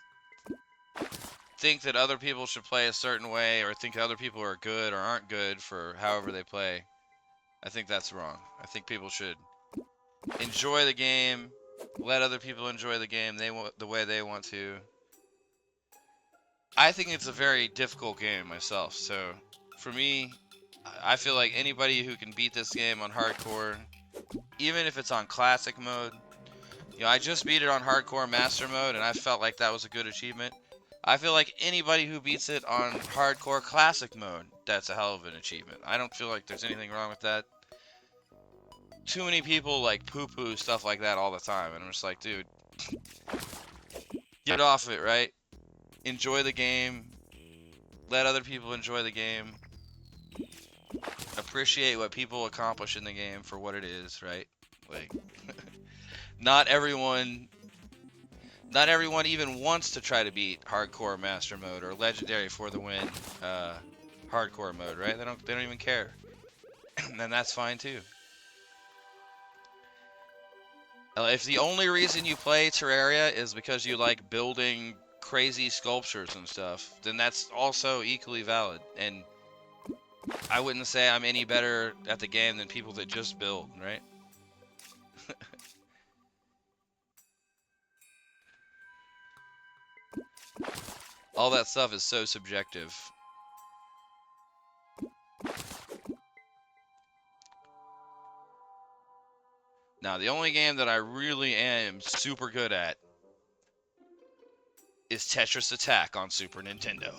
think that other people should play a certain way or think other people are good or aren't good for however they play, I think that's wrong. I think people should enjoy the game, let other people enjoy the game the way they want to. I think it's a very difficult game myself, so for me, I feel like anybody who can beat this game on hardcore, even if it's on classic mode, you know, I just beat it on hardcore master mode and I felt like that was a good achievement. I feel like anybody who beats it on hardcore classic mode, that's a hell of an achievement. I don't feel like there's anything wrong with that. Too many people like poo-poo stuff like that all the time, and I'm just like, dude, get off it, right? Enjoy the game. Let other people enjoy the game. Appreciate what people accomplish in the game for what it is, right? Like, not everyone even wants to try to beat hardcore master mode or legendary for the win hardcore mode, right? They don't even care. And that's fine too. If the only reason you play Terraria is because you like building crazy sculptures and stuff, then that's also equally valid. And I wouldn't say I'm any better at the game than people that just build, right? All that stuff is so subjective. Now, the only game that I really am super good at is Tetris Attack on Super Nintendo.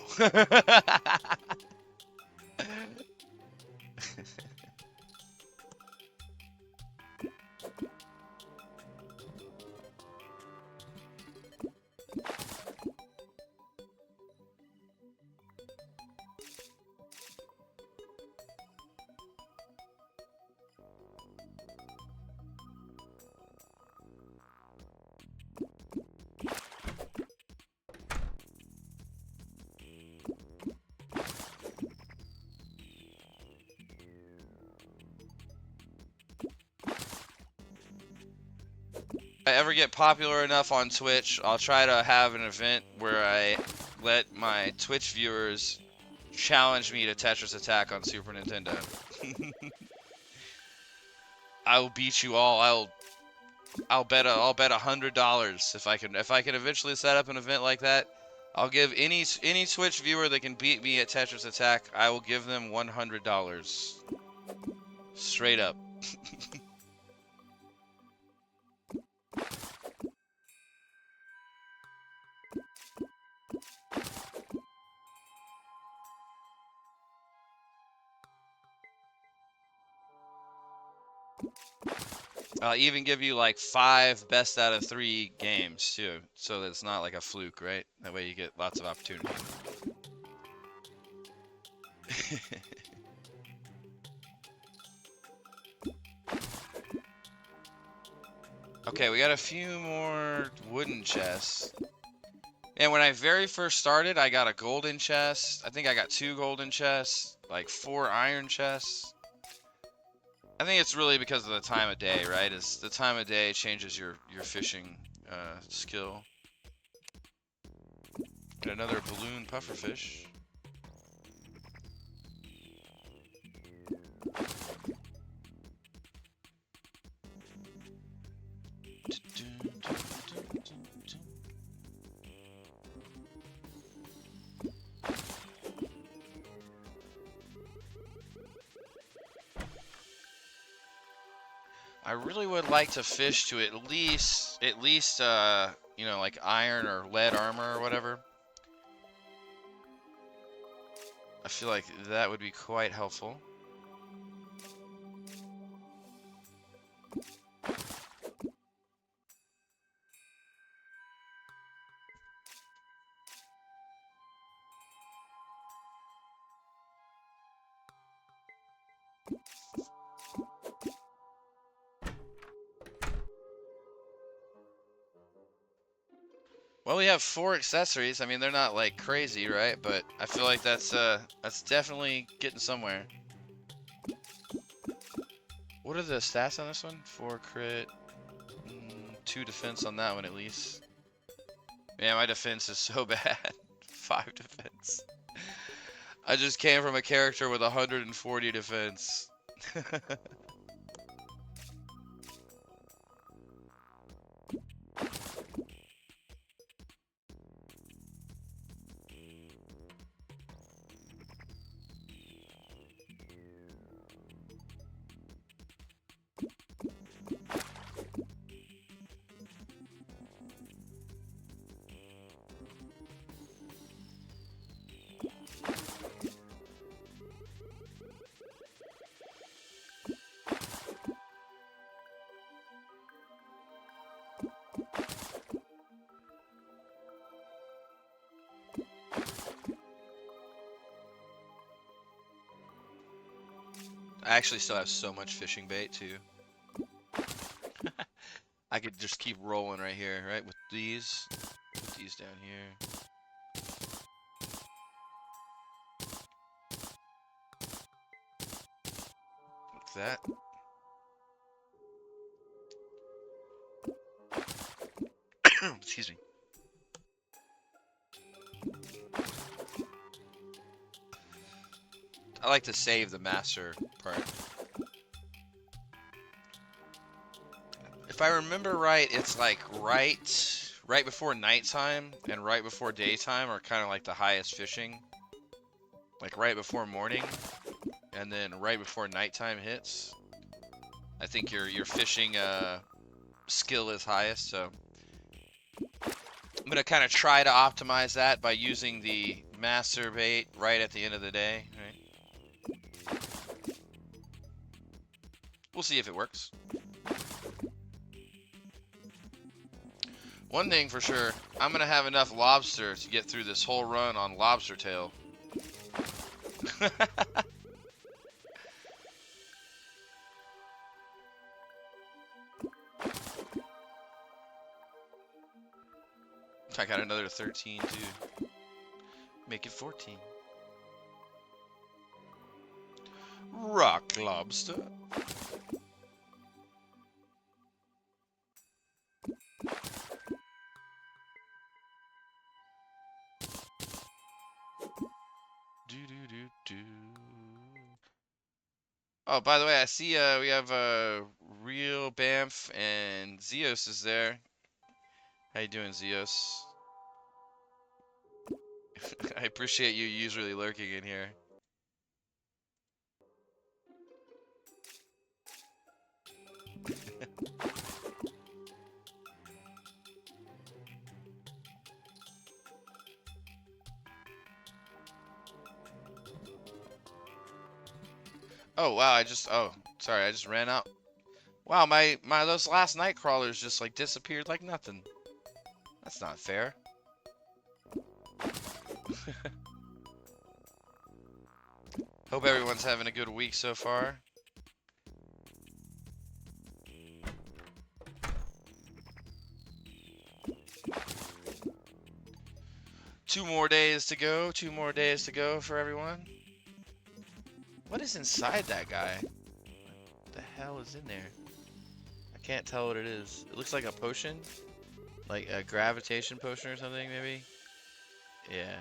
I ever get popular enough on Twitch, I'll try to have an event where I let my Twitch viewers challenge me to Tetris Attack on Super Nintendo. I will beat you all. I'll bet $100 if I can eventually set up an event like that. I'll give any Twitch viewer that can beat me at Tetris Attack, I will give them $100. Straight up. I'll even give you like 5 best out of 3 games too, so that it's not like a fluke, right? That way you get lots of opportunity. Okay, we got a few more wooden chests. And when I very first started, I got a golden chest. I think I got 2 golden chests, like 4 iron chests. I think it's really because of the time of day, right? It's the time of day changes your fishing skill. And another balloon pufferfish. I really would like to fish to at least you know, like iron or lead armor or whatever. I feel like that would be quite helpful. Well, we have 4 accessories. I mean, they're not like crazy, right? But I feel like that's definitely getting somewhere. What are the stats on this one? 4 crit, 2 defense on that one at least. Man, my defense is so bad. 5 defense. I just came from a character with 140 defense. I actually still have so much fishing bait too. I could just keep rolling right here, right? With these. Put these down here. Like that. Excuse me. I like to save the master part. If I remember right, it's like right before nighttime and right before daytime are kind of like the highest fishing. Like right before morning and then right before nighttime hits. I think your fishing skill is highest, so I'm gonna kind of try to optimize that by using the master bait right at the end of the day, right? We'll see if it works. One thing for sure, I'm gonna have enough lobster to get through this whole run on lobster tail. I got another 13 too. Make it 14. Rock lobster. Oh, by the way, I see we have Real Bamf and Zeos is there. How you doing, Zeos? I appreciate you usually lurking in here. Oh wow, sorry, I just ran out. Wow, my those last night crawlers just like disappeared like nothing. That's not fair. Hope everyone's having a good week so far. Two more days to go. 2 more days to go for everyone. What is inside that guy? What the hell is in there? I can't tell what it is. It looks like a potion. Like a gravitation potion or something, maybe? Yeah.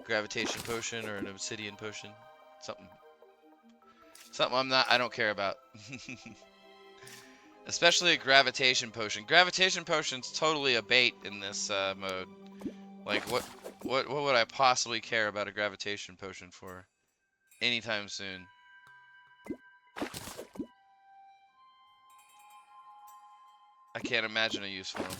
Gravitation potion or an obsidian potion. Something. Something I don't care about. Especially a gravitation potion. Gravitation potion's totally a bait in this mode. Like, what would I possibly care about a gravitation potion for anytime soon? I can't imagine a use for them.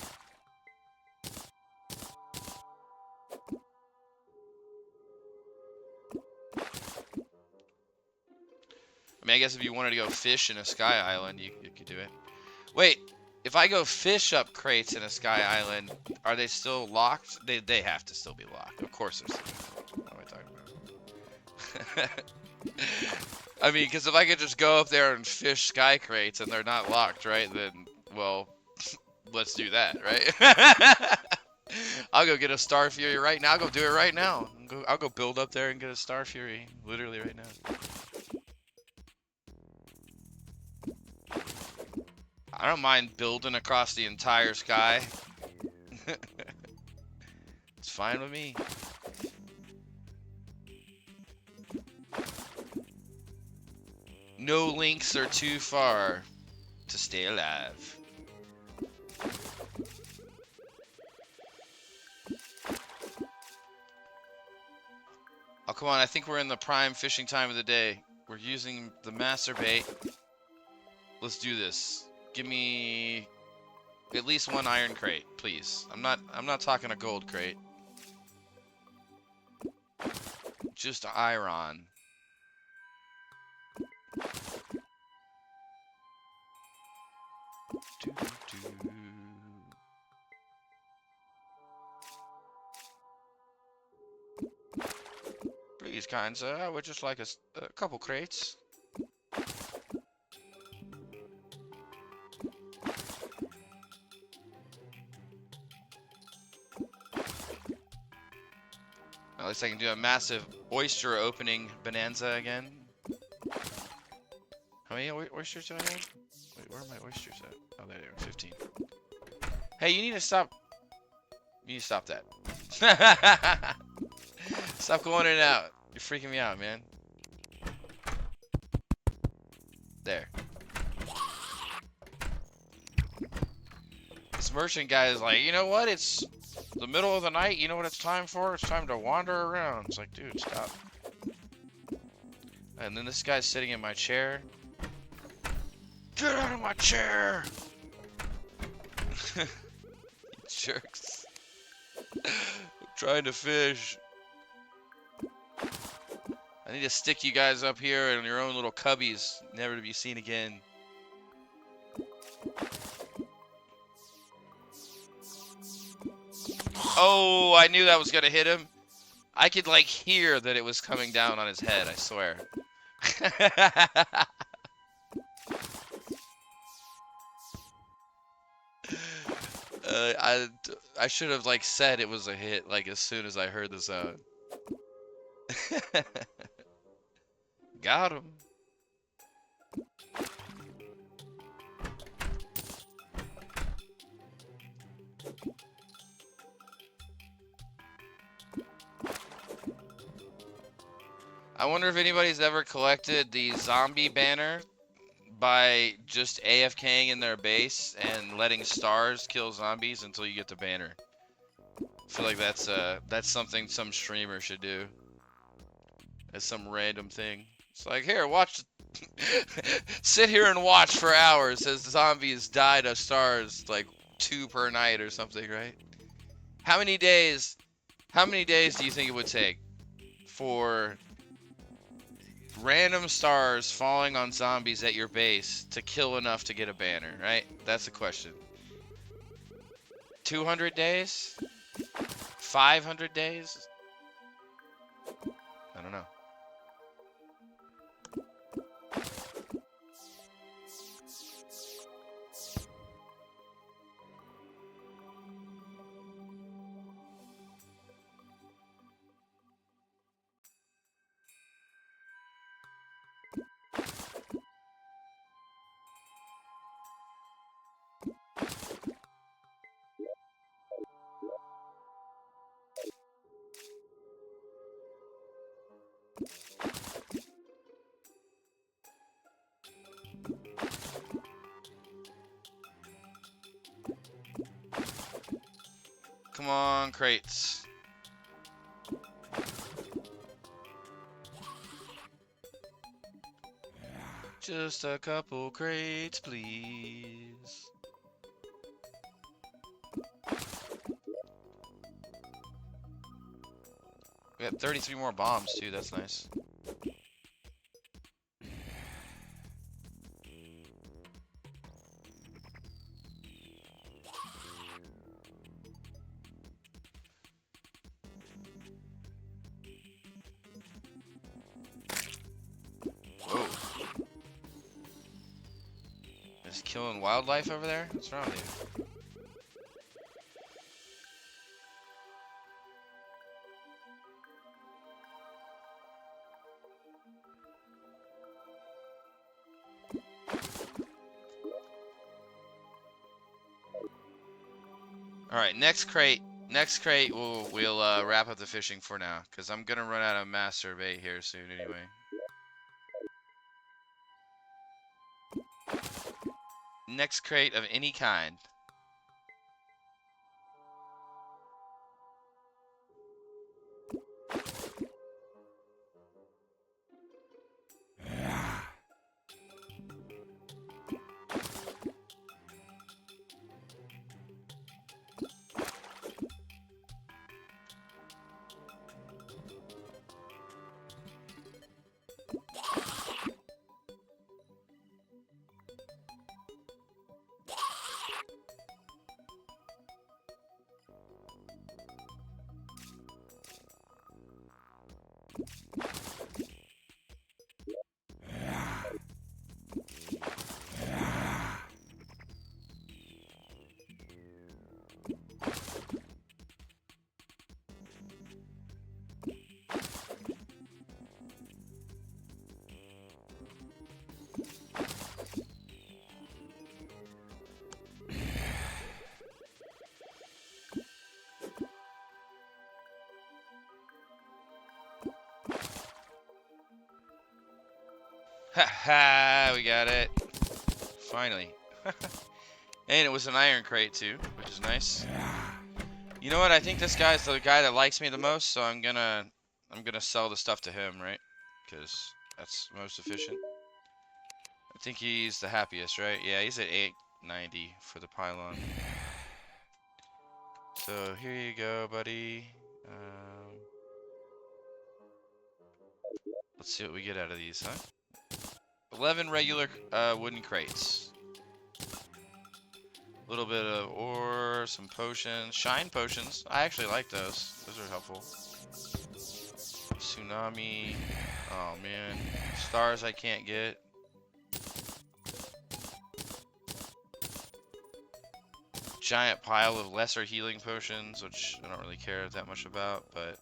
I mean, I guess if you wanted to go fish in a sky island, you could do it. Wait, if I go fish up crates in a sky island, are they still locked? They have to still be locked. Of course they're still locked. What am I talking about? I mean, because if I could just go up there and fish sky crates and they're not locked, right, then, well, let's do that, right? I'll go get a Star Fury right now. I'll go do it right now. I'll go build up there and get a Star Fury, literally right now. I don't mind building across the entire sky. It's fine with me. No links are too far to stay alive. Oh, come on. I think we're in the prime fishing time of the day. We're using the master bait. Let's do this. Give me at least one iron crate, please. I'm not talking a gold crate. Just iron. Please, kind sir, I would just like a couple crates. At least I can do a massive oyster opening bonanza again. How many oysters do I have? Wait, where are my oysters at? Oh, there they are, 15. Hey, you need to stop. You need to stop that. Stop going in and out. You're freaking me out, man. There. This merchant guy is like, you know what? It's the middle of the night. You know what it's time for? It's time to wander around. It's like, dude, stop. And then this guy's sitting in my chair. Get out of my chair! You jerks. I'm trying to fish. I need to stick you guys up here in your own little cubbies, never to be seen again. Oh, I knew that was gonna hit him. I could like hear that it was coming down on his head, I swear. I should have like said it was a hit like as soon as I heard the sound. Got him. I wonder if anybody's ever collected the zombie banner by just AFKing in their base and letting stars kill zombies until you get the banner. I feel like that's something some streamer should do. As some random thing. It's like, here, watch. Sit here and watch for hours as zombies die to stars, like 2 per night or something, right? How many days? How many days do you think it would take for random stars falling on zombies at your base to kill enough to get a banner, right? That's the question. 200 days? 500 days? I don't know. Come on, crates. Just a couple crates, please. We got 33 more bombs, too. That's nice. Whoa. Just killing wildlife over there? What's wrong with you? All right, next crate. Next crate, we'll wrap up the fishing for now, because I'm gonna run out of master bait here soon anyway. Next crate of any kind. Ha ha, we got it. Finally. And it was an iron crate too, which is nice. You know what? I think this guy's the guy that likes me the most, so I'm gonna sell the stuff to him, right? Because that's most efficient. I think he's the happiest, right? Yeah, he's at 890 for the pylon. So here you go, buddy. Let's see what we get out of these, huh? 11 regular wooden crates. A little bit of ore, some potions, shine potions. I actually like those. Those are helpful. Tsunami. Oh man, stars I can't get. Giant pile of lesser healing potions, which I don't really care that much about, but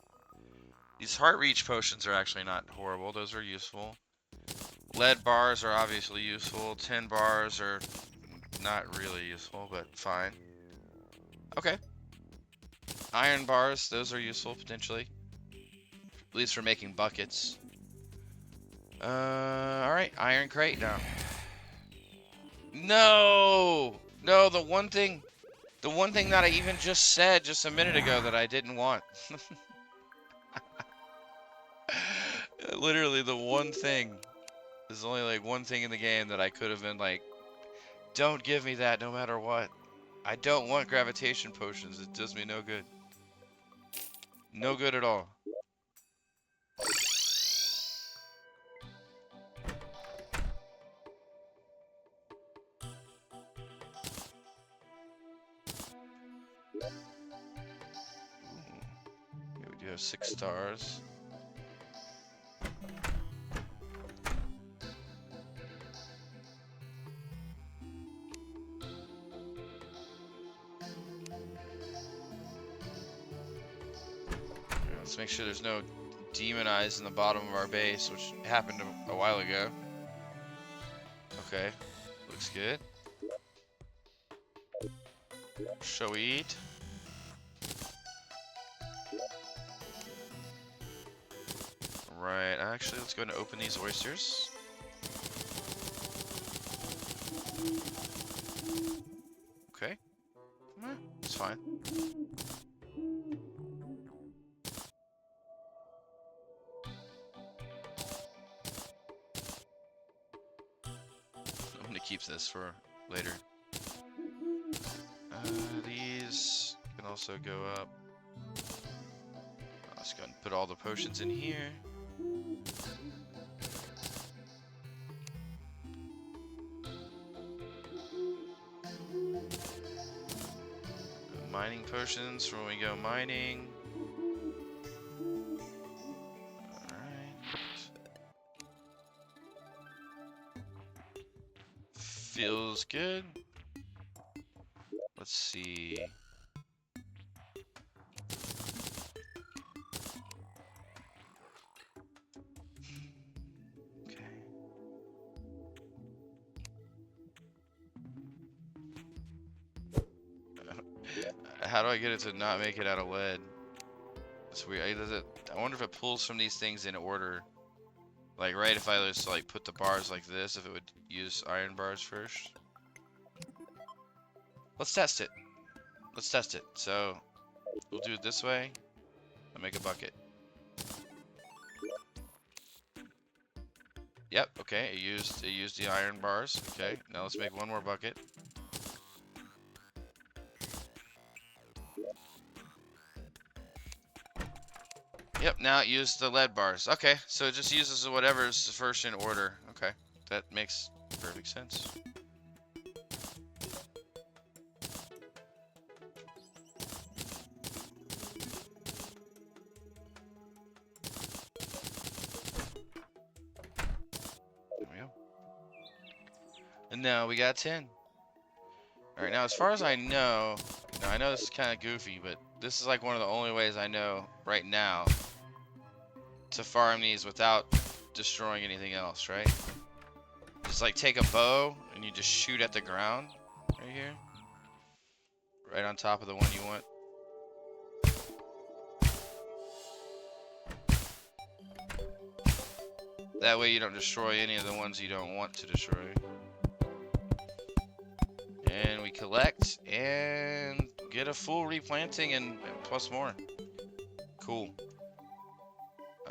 these heart reach potions are actually not horrible. Those are useful. Lead bars are obviously useful. 10 bars are not really useful, but fine. Okay. Iron bars, those are useful potentially. At least for making buckets. Alright, iron crate now. No! No, the one thing that I even just said just a minute ago that I didn't want. Literally the one thing. There's only like one thing in the game that I could have been like, don't give me that no matter what. I don't want gravitation potions. It does me no good. No good at all. Okay, we do have 6 stars. Let's make sure there's no demon eyes in the bottom of our base, which happened a while ago. Okay, looks good. Shall we eat? Right, actually, let's go and open these oysters. Okay, it's fine. I'm gonna keep this for later. These can also go up. Let's go and put all the potions in here. Mining potions for when we go mining. Alright. Feels good. Let's see. Okay. How do I get it to not make it out of lead? It's weird. I wonder if it pulls from these things in order. Like, right, if I just like put the bars like this, if it would use iron bars first. Let's test it. Let's test it. So, we'll do it this way. I'll make a bucket. Yep, okay, it used the iron bars. Okay, now let's make one more bucket. Yep, now it used the lead bars. Okay, so it just uses whatever's first in order. Okay, that makes perfect sense. There we go. And now we got 10. Alright, now as far as I know, now I know this is kind of goofy, but this is like one of the only ways I know right now to farm these without destroying anything else, right? Just like take a bow and you just shoot at the ground right here. Right on top of the one you want. That way you don't destroy any of the ones you don't want to destroy. And we collect and get a full replanting and plus more. Cool.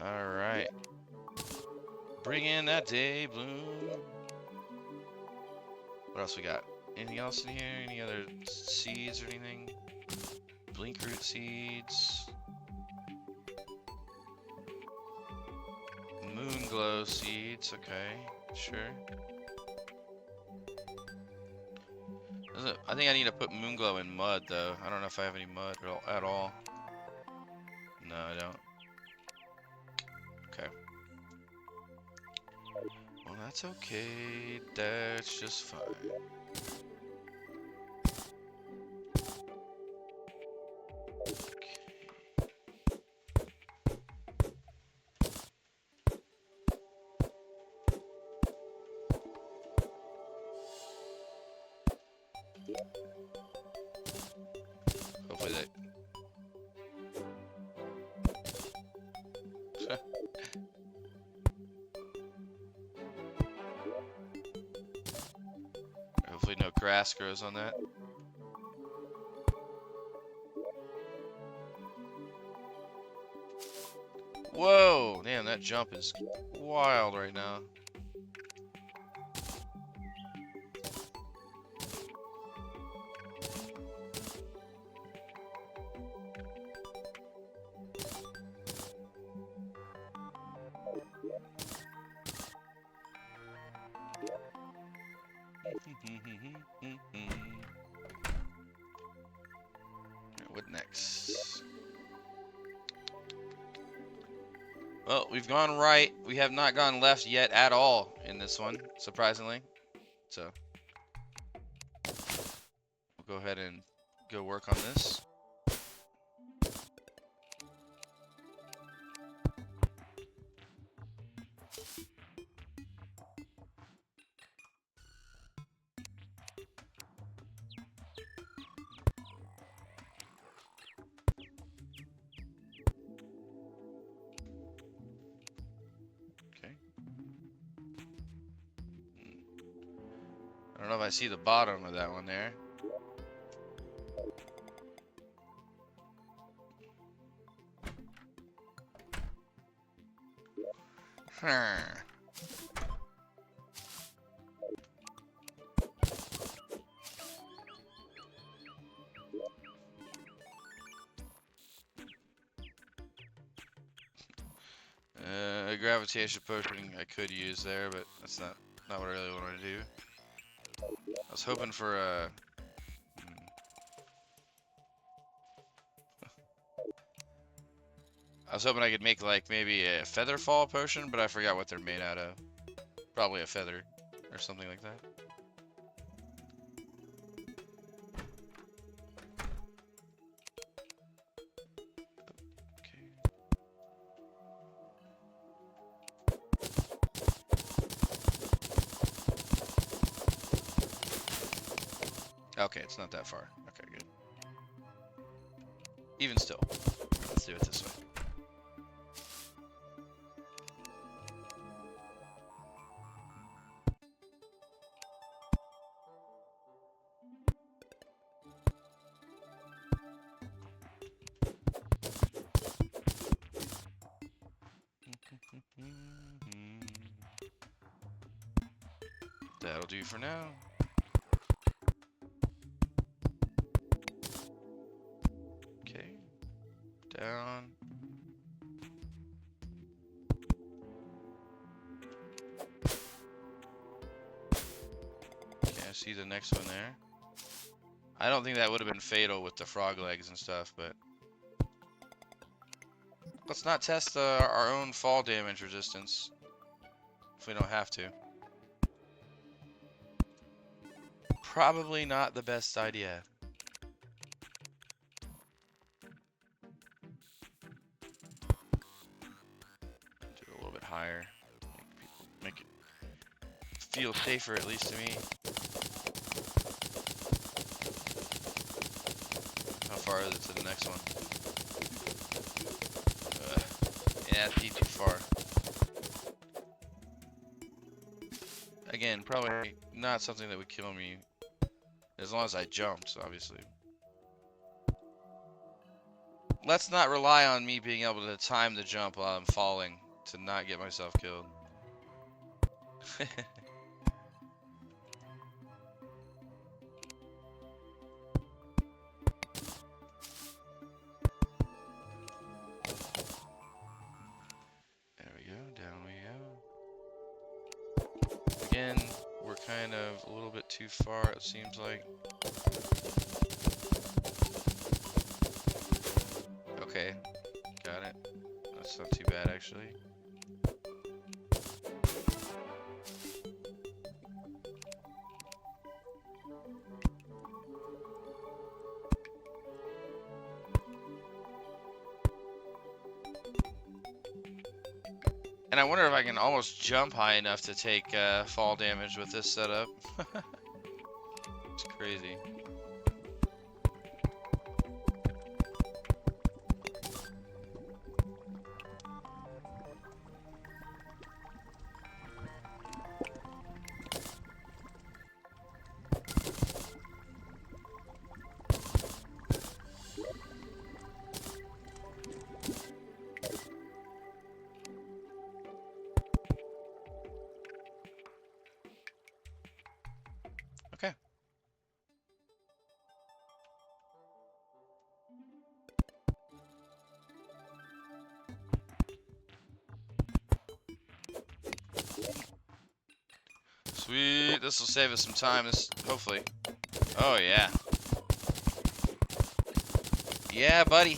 Alright. Bring in that day bloom. What else we got? Anything else in here? Any other seeds or anything? Blink root seeds. Moon glow seeds. Okay, sure. I think I need to put moon glow in mud though. I don't know if I have any mud at all. No, I don't. Okay. Well, that's okay. That's just fine. Hopefully that. grass grows on that. Whoa! Damn, that jump is wild right now. What next? Well, we've gone right. We have not gone left yet at all in this one, surprisingly. So, we'll go ahead and go work on this. I don't know if I see the bottom of that one there. A gravitation potion I could use there, but that's not what I really wanted to do. I was hoping for a... I was hoping I could make like maybe a feather fall potion, but I forgot what they're made out of. Probably a feather or something like that. Okay, it's not that far. Okay, good. Even still, let's do it this way. That'll do for now. Okay, down. Okay, I see the next one there. I don't think that would have been fatal with the frog legs and stuff, but let's not test our own fall damage resistance if we don't have to. Probably not the best idea. Do it a little bit higher. Make it feel safer, at least to me. How far is it to the next one? Yeah, it's too far. Again, probably not something that would kill me. As long as I jumped, obviously. Let's not rely on me being able to time the jump while I'm falling to not get myself killed. There we go, down we go. Again, we're kind of a little bit too far, it seems like. Okay, got it. That's not too bad, actually. And I wonder if I can almost jump high enough to take fall damage with this setup. It's crazy. Alright, this will save us some time, hopefully. Oh, yeah. Yeah, buddy.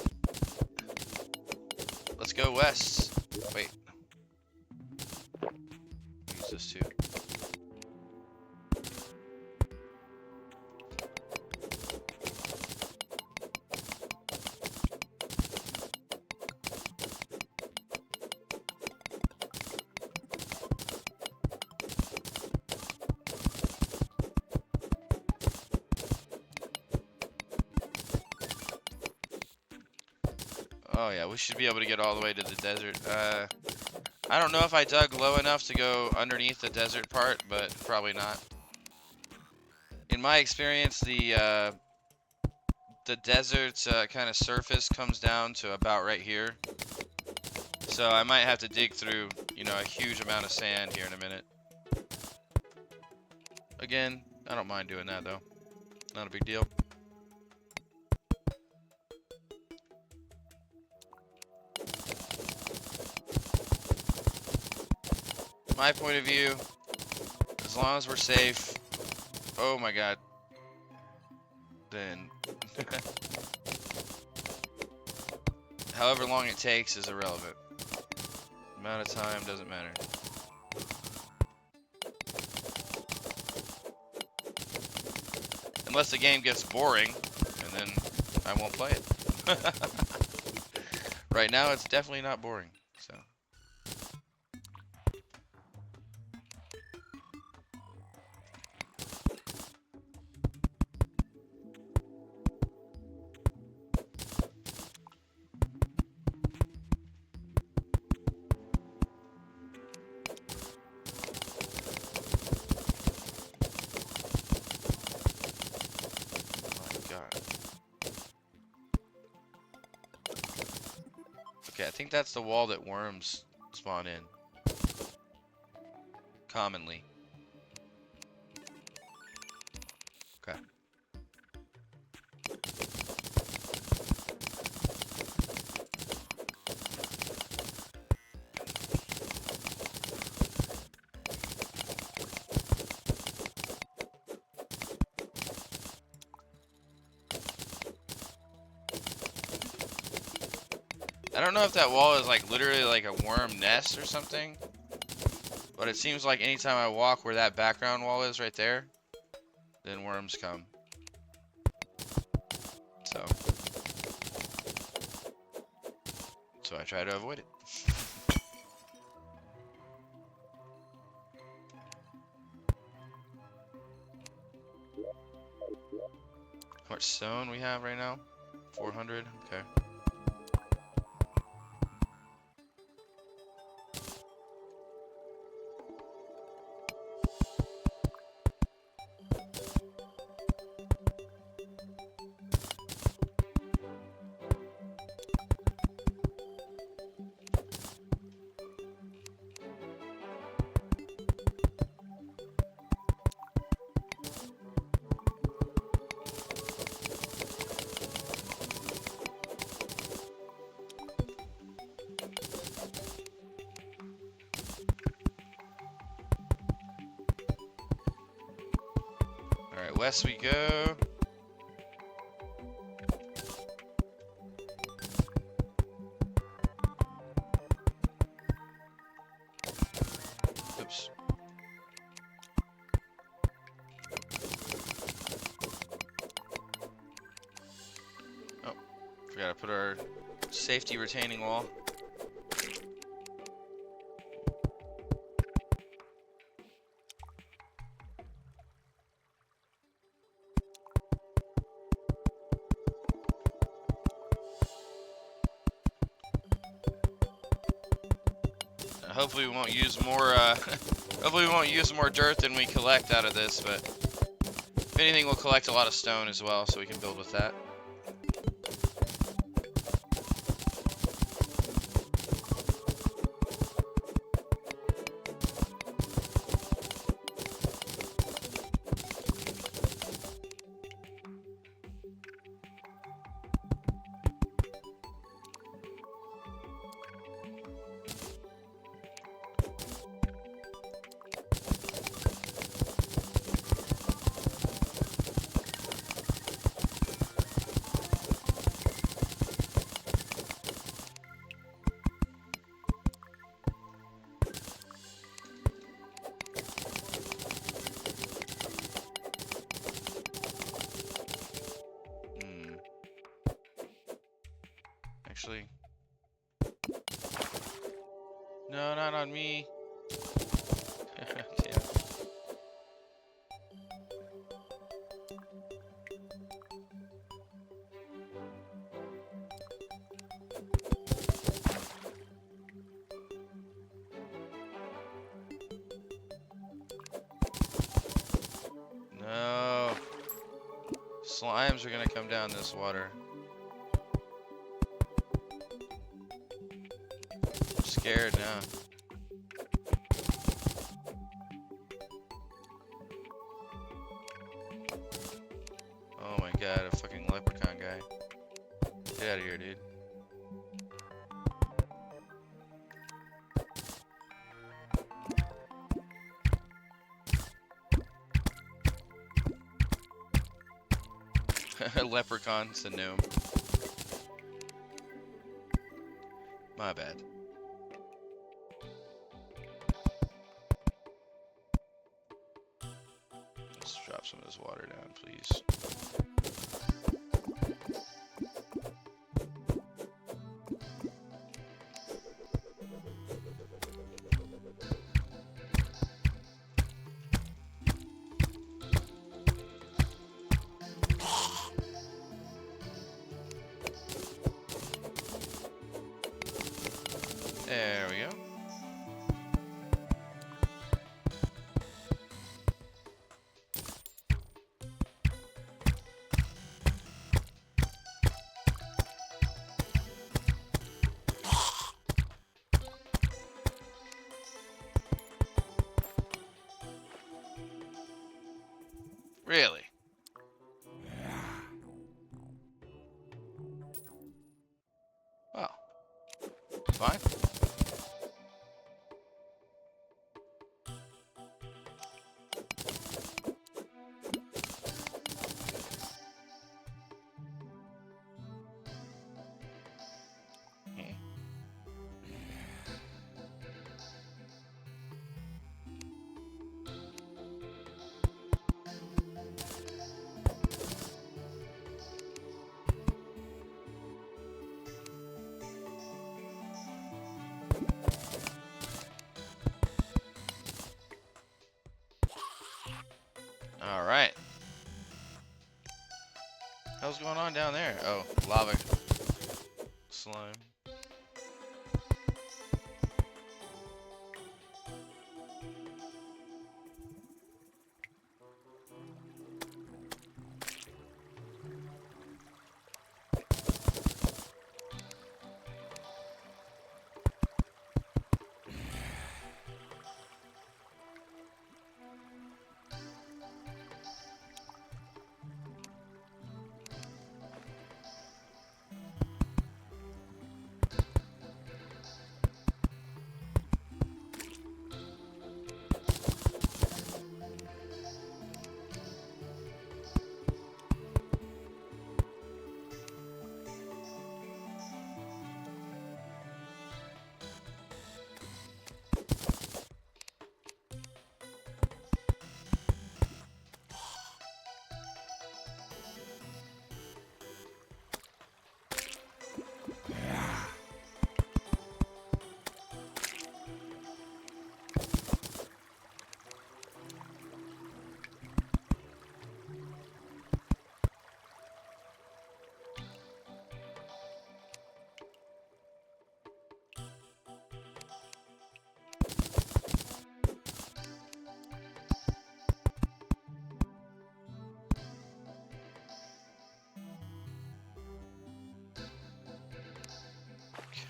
Let's go west. Wait. Use this too. Oh yeah, we should be able to get all the way to the desert. I don't know if I dug low enough to go underneath the desert part, but probably not. In my experience, the desert's kind of surface comes down to about right here. So I might have to dig through, you know, a huge amount of sand here in a minute. Again, I don't mind doing that though. Not a big deal. My point of view, as long as we're safe, oh my god, then however long it takes is irrelevant. The amount of time doesn't matter. Unless the game gets boring, and then I won't play it. Right now, it's definitely not boring, so. Okay, I think that's the wall that worms spawn in. Commonly. Okay. I don't know if that wall is like literally like a worm nest or something, but it seems like anytime I walk where that background wall is right there, then worms come. So I try to avoid it. How much stone we have right now? 400, okay. Alright, west we go. Oops. Oh, forgot to put our safety retaining wall. Hopefully we won't use more. Hopefully we won't use more dirt than we collect out of this. But if anything, we'll collect a lot of stone as well, so we can build with that. Actually. No, not on me. Okay. No. Slimes are gonna come down this water. I'm scared now. Oh my god, a fucking leprechaun guy. Get out of here, dude. Leprechaun's a gnome. My bad. Let's drop some of this water down, please. There we go. Really? Oh. Fine. All right. Hell's going on down there? Oh, lava slime.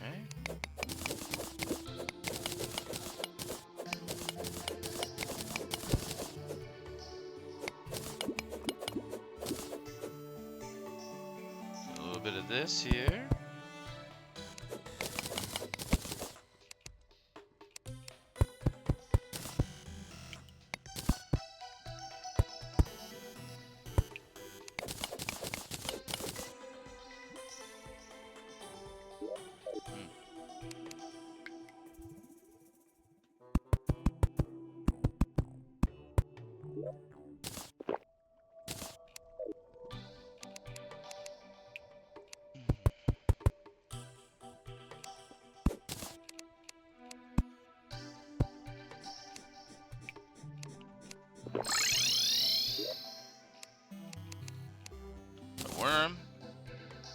Okay. A little bit of this here.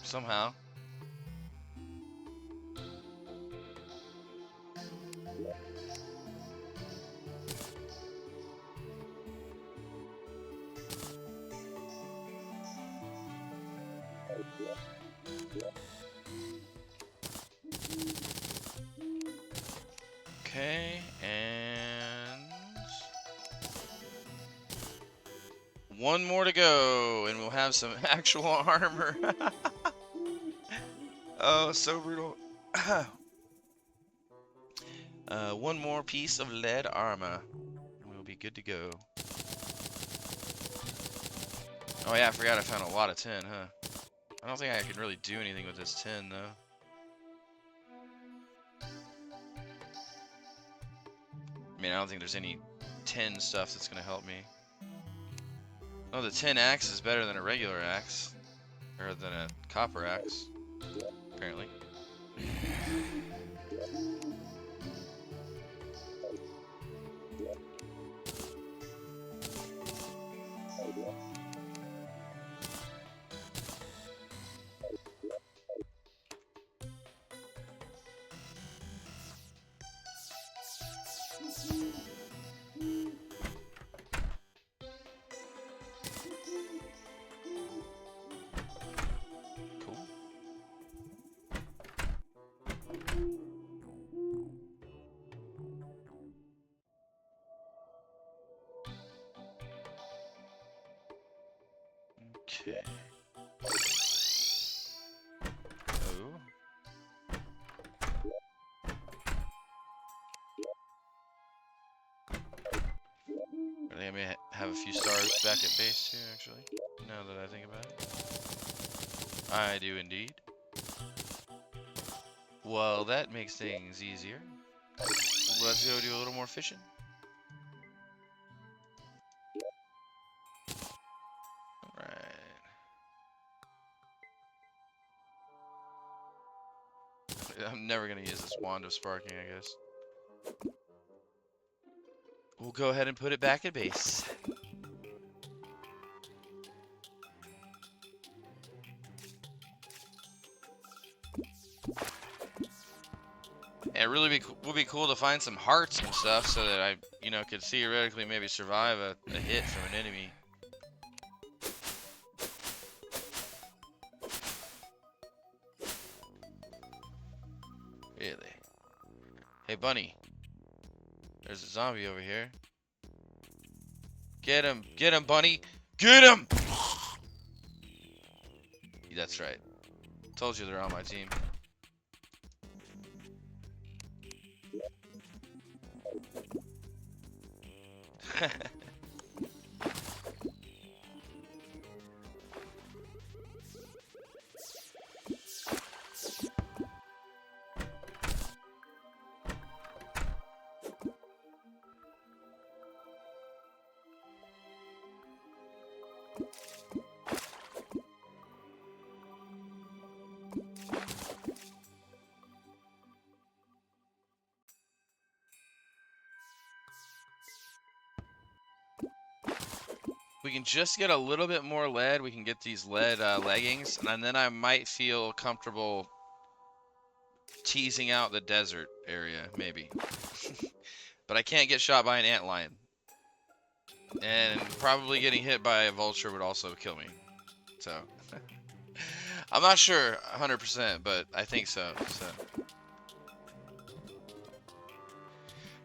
somehow. Okay, and one more to go, and we'll have some actual armor. Oh, so brutal. One more piece of lead armor. We'll be good to go. Oh yeah, I forgot I found a lot of tin, huh? I don't think I can really do anything with this tin, though. I mean, I don't think there's any tin stuff that's gonna help me. Oh, the tin axe is better than a regular axe. Or than a copper axe, apparently. Cool. Okay. Oh. I think I may have a few stars back at base too, actually. Now that I think about it. I do indeed. Well, that makes things easier. Let's go do a little more fishing. Alright. I'm never going to use this wand of sparking, I guess. We'll go ahead and put it back at base. And it really would be cool to find some hearts and stuff so that I, you know, could theoretically maybe survive a hit from an enemy. Really? Hey, bunny. There's a zombie over here. Get him, bunny. Get him! That's right. Told you they're on my team. We can just get a little bit more lead. We can get these lead leggings, and then I might feel comfortable teasing out the desert area, maybe. But I can't get shot by an antlion. And probably getting hit by a vulture would also kill me. So, I'm not sure 100%, but I think so.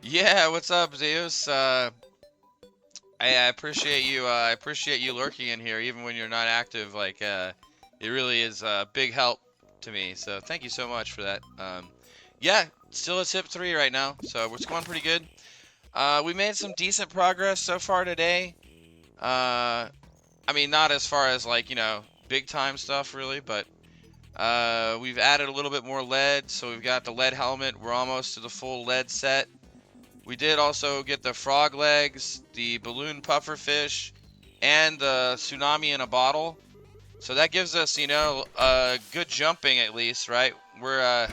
Yeah, what's up, Zeus? I appreciate you. I appreciate you lurking in here, even when you're not active. Like, it really is a big help to me. So thank you so much for that. Yeah, still at tip 3 right now, so it's going pretty good. We made some decent progress so far today. I mean, not as far as like, you know, big time stuff really, but we've added a little bit more lead. So we've got the lead helmet. We're almost to the full lead set. We did also get the frog legs, the balloon puffer fish, and the tsunami in a bottle. So that gives us, you know, good jumping at least, right? We're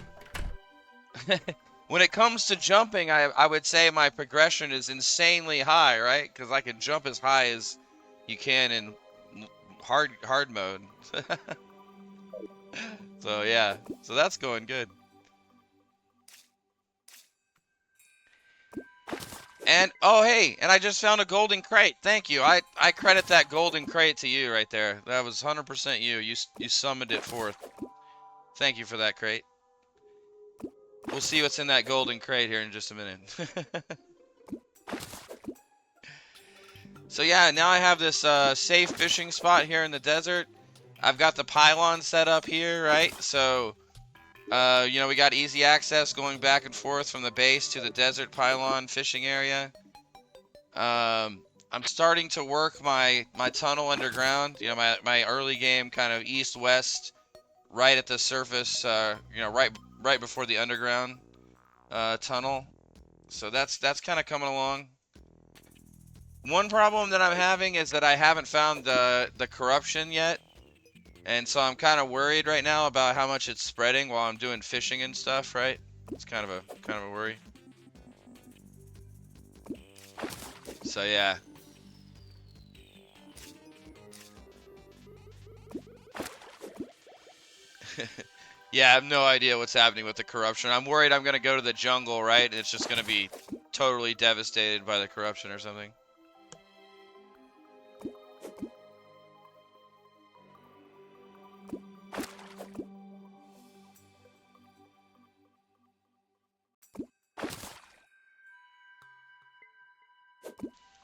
when it comes to jumping, I would say my progression is insanely high, right? Because I can jump as high as you can in hard mode. So yeah, so that's going good. And oh hey, and I just found a golden crate. Thank you. I credit that golden crate to you right there. That was 100% you. You summoned it forth. Thank you for that crate. We'll see what's in that golden crate here in just a minute. So yeah, now I have this safe fishing spot here in the desert. I've got the pylon set up here, right? So, you know, we got easy access going back and forth from the base to the desert pylon fishing area. I'm starting to work my tunnel underground. You know, my early game kind of east-west, right at the surface. You know, right before the underground tunnel. So that's kind of coming along. One problem that I'm having is that I haven't found the corruption yet, and so I'm kind of worried right now about how much it's spreading while I'm doing fishing and stuff. Right? It's kind of a worry. So yeah. Yeah, I have no idea what's happening with the corruption. I'm worried I'm gonna go to the jungle, right? And it's just gonna be totally devastated by the corruption or something.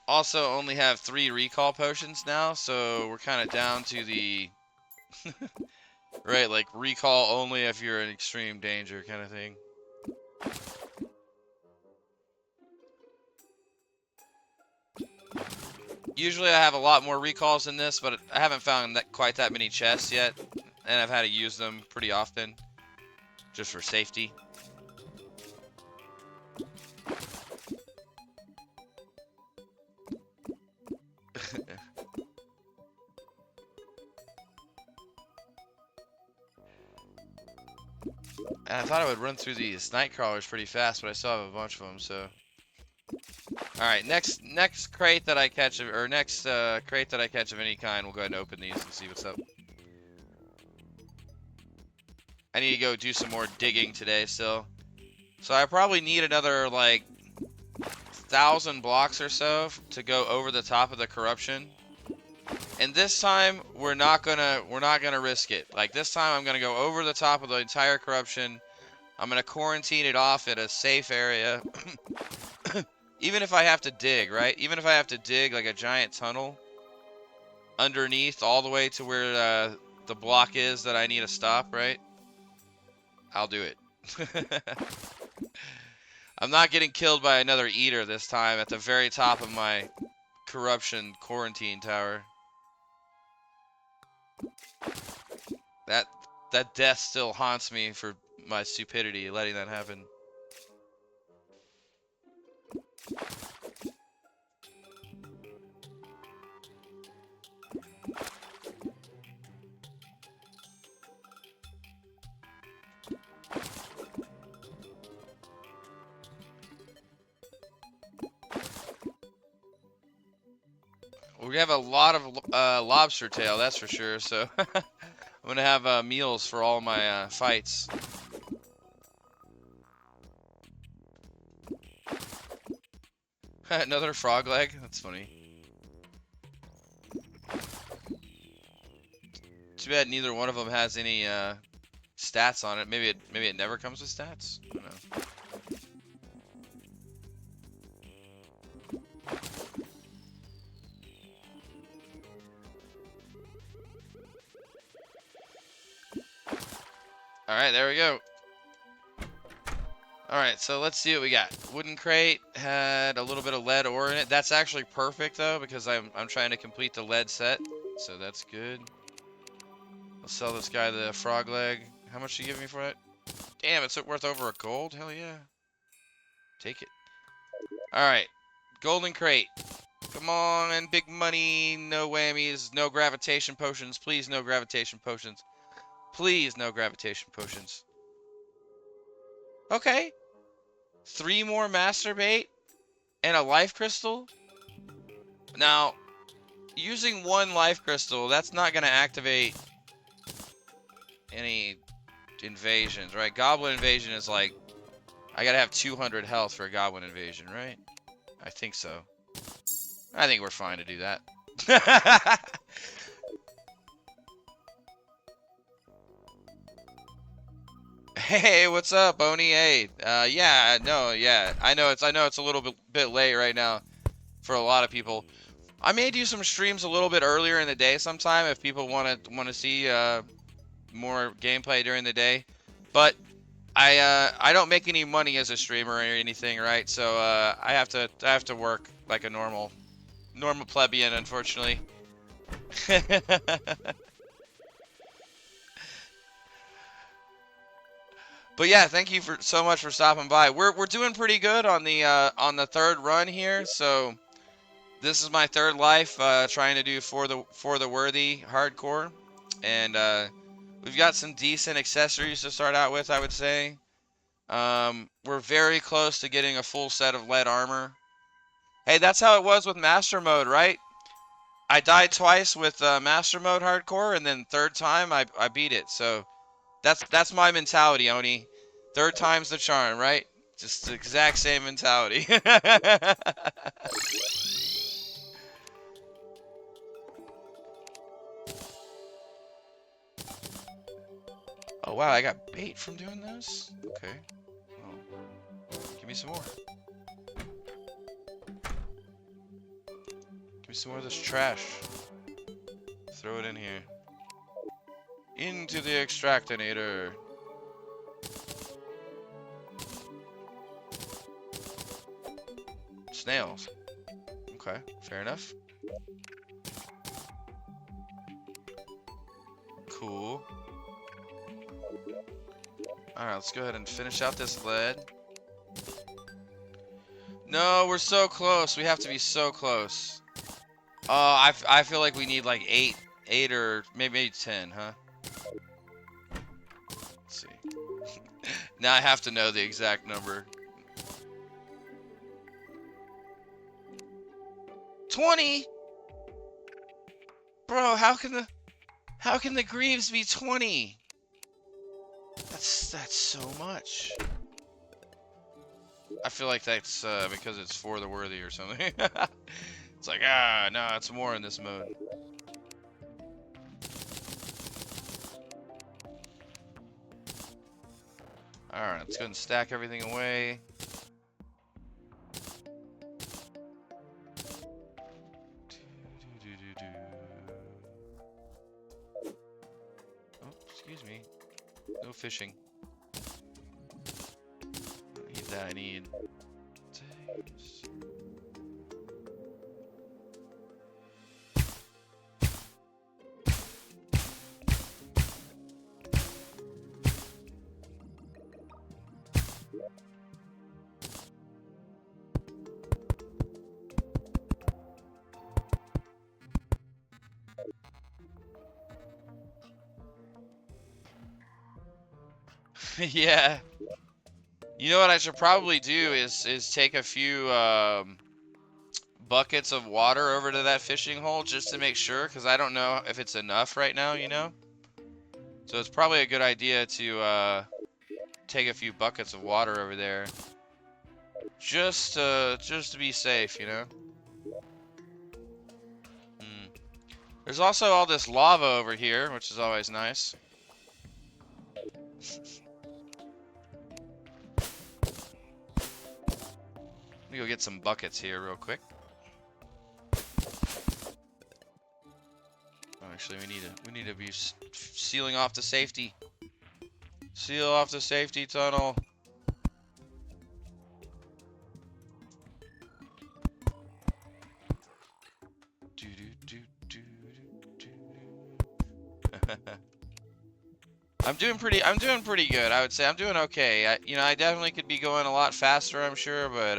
Also, only have 3 recall potions now, so we're kind of down to the right, like recall only if you're in extreme danger kind of thing. Usually I have a lot more recalls than this, but I haven't found quite that many chests yet, and I've had to use them pretty often, just for safety. And I thought I would run through these night crawlers pretty fast, but I still have a bunch of them, so. Alright, next crate that I catch, or next crate that I catch of any kind, we'll go ahead and open these and see what's up. I need to go do some more digging today still. So I probably need another, like, 1,000 blocks or so to go over the top of the corruption. And this time, we're not gonna risk it. Like, this time I'm gonna go over the top of the entire corruption. I'm gonna quarantine it off at a safe area. Even if I have to dig, right? Even if I have to dig like a giant tunnel underneath all the way to where the block is that I need to stop, right? I'll do it. I'm not getting killed by another eater this time at the very top of my corruption quarantine tower. That death still haunts me for my stupidity letting that happen. We have a lot of lobster tail, that's for sure, so I'm gonna have meals for all my fights. Another frog leg? That's funny. Too bad neither one of them has any stats on it. Maybe it never comes with stats? I don't know. Alright, there we go. Alright, so let's see what we got. Wooden crate had a little bit of lead ore in it. That's actually perfect though, because I'm trying to complete the lead set. So that's good. I'll sell this guy the frog leg. How much did you give me for it? Damn, it's worth over a gold? Hell yeah. Take it. Alright. Golden crate. Come on, big money, no whammies, no gravitation potions. Please, no gravitation potions. Please, no gravitation potions. Okay. 3 more masturbate and a life crystal. Now, using 1 life crystal, that's not going to activate any invasions, right? Goblin invasion is like, I gotta have 200 health for a goblin invasion, right? I think so. I think we're fine to do that. Hey, what's up, Boney? Hey, yeah, no, yeah, I know it's a little bit late right now for a lot of people. I may do some streams a little bit earlier in the day sometime if people want to see more gameplay during the day, but I don't make any money as a streamer or anything, right? So I have to work like a normal plebeian, unfortunately. But yeah, thank you for so much for stopping by. We're doing pretty good on the third run here. So this is my third life trying to do for the worthy hardcore, and we've got some decent accessories to start out with, I would say. We're very close to getting a full set of lead armor. Hey, that's how it was with Master Mode, right? I died twice with Master Mode hardcore, and then third time I beat it. So that's my mentality, Oni. Third time's the charm, right? Just the exact same mentality. Oh wow, I got bait from doing this? Okay. Oh. Give me some more. Give me some more of this trash. Throw it in here. Into the extractinator. Snails. Okay, fair enough. Cool. Alright, let's go ahead and finish out this lead. No, we're so close. We have to be so close. Oh, I feel like we need like 8 or maybe 10, huh? Let's see. Now I have to know the exact number. 20? Bro, how can the Greaves be 20? That's so much. I feel like that's because it's for the worthy or something. It's like, no, it's more in this mode. Alright, let's go ahead and stack everything away. Oh, excuse me. No fishing. I need that, I need... Yeah. You know what I should probably do is take a few buckets of water over to that fishing hole just to make sure, because I don't know if it's enough right now, you know? So it's probably a good idea to take a few buckets of water over there just to be safe, you know? There's also all this lava over here, which is always nice. Let me go get some buckets here real quick. Oh, actually, we need to be sealing off the safety. Seal off the safety tunnel. I'm doing pretty good. I would say I'm doing okay. I definitely could be going a lot faster, I'm sure, but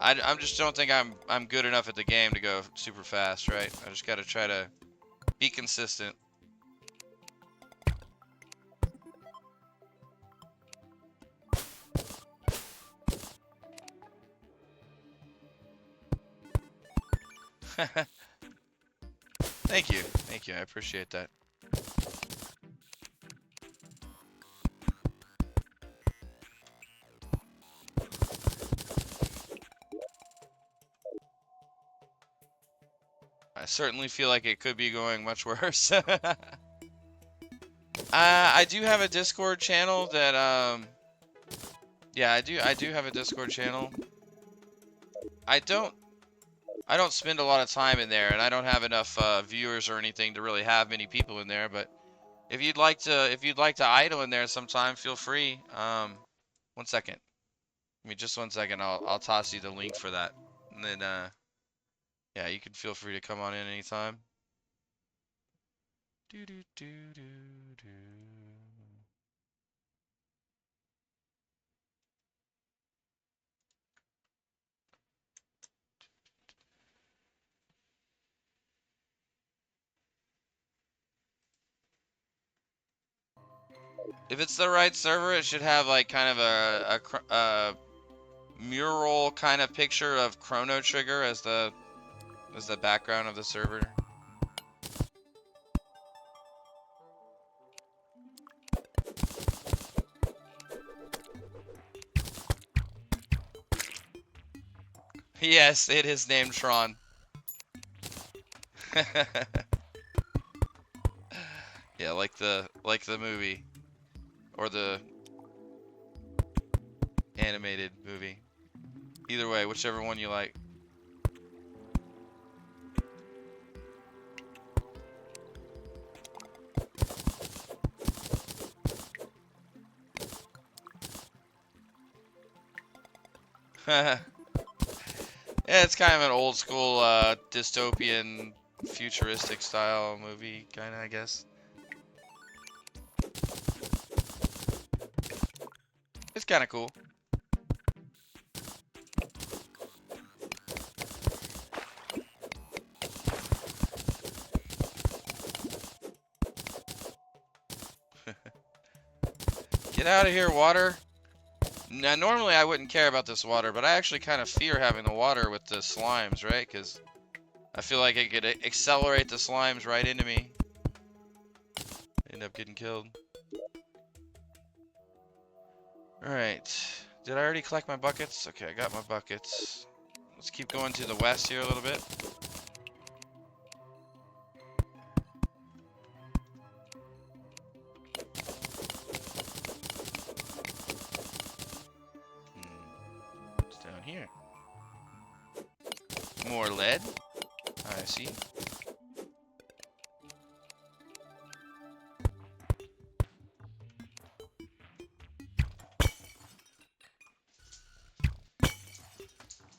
I just don't think I'm good enough at the game to go super fast, right? I just got to try to be consistent. Thank you. I appreciate that. certainly feel like it could be going much worse. I do have a Discord channel that yeah, I do have a Discord channel. I don't spend a lot of time in there, and I don't have enough viewers or anything to really have many people in there, but if you'd like to idle in there sometime, feel free. 1 second. Give me just 1 second. I'll toss you the link for that. And then yeah, you can feel free to come on in anytime. Do do do do do. If it's the right server, it should have like kind of a mural kind of picture of Chrono Trigger as the background of the server. Yes, it is named Tron. Yeah, like the movie or the animated movie. Either way, whichever one you like. Yeah, it's kind of an old school dystopian futuristic style movie, kind of, I guess. It's kind of cool. Get out of here, water. Now, normally I wouldn't care about this water, but I actually kind of fear having the water with the slimes, right? Because I feel like it could accelerate the slimes right into me. End up getting killed. Alright. Did I already collect my buckets? Okay, I got my buckets. Let's keep going to the west here a little bit. It's down here. More lead. I see.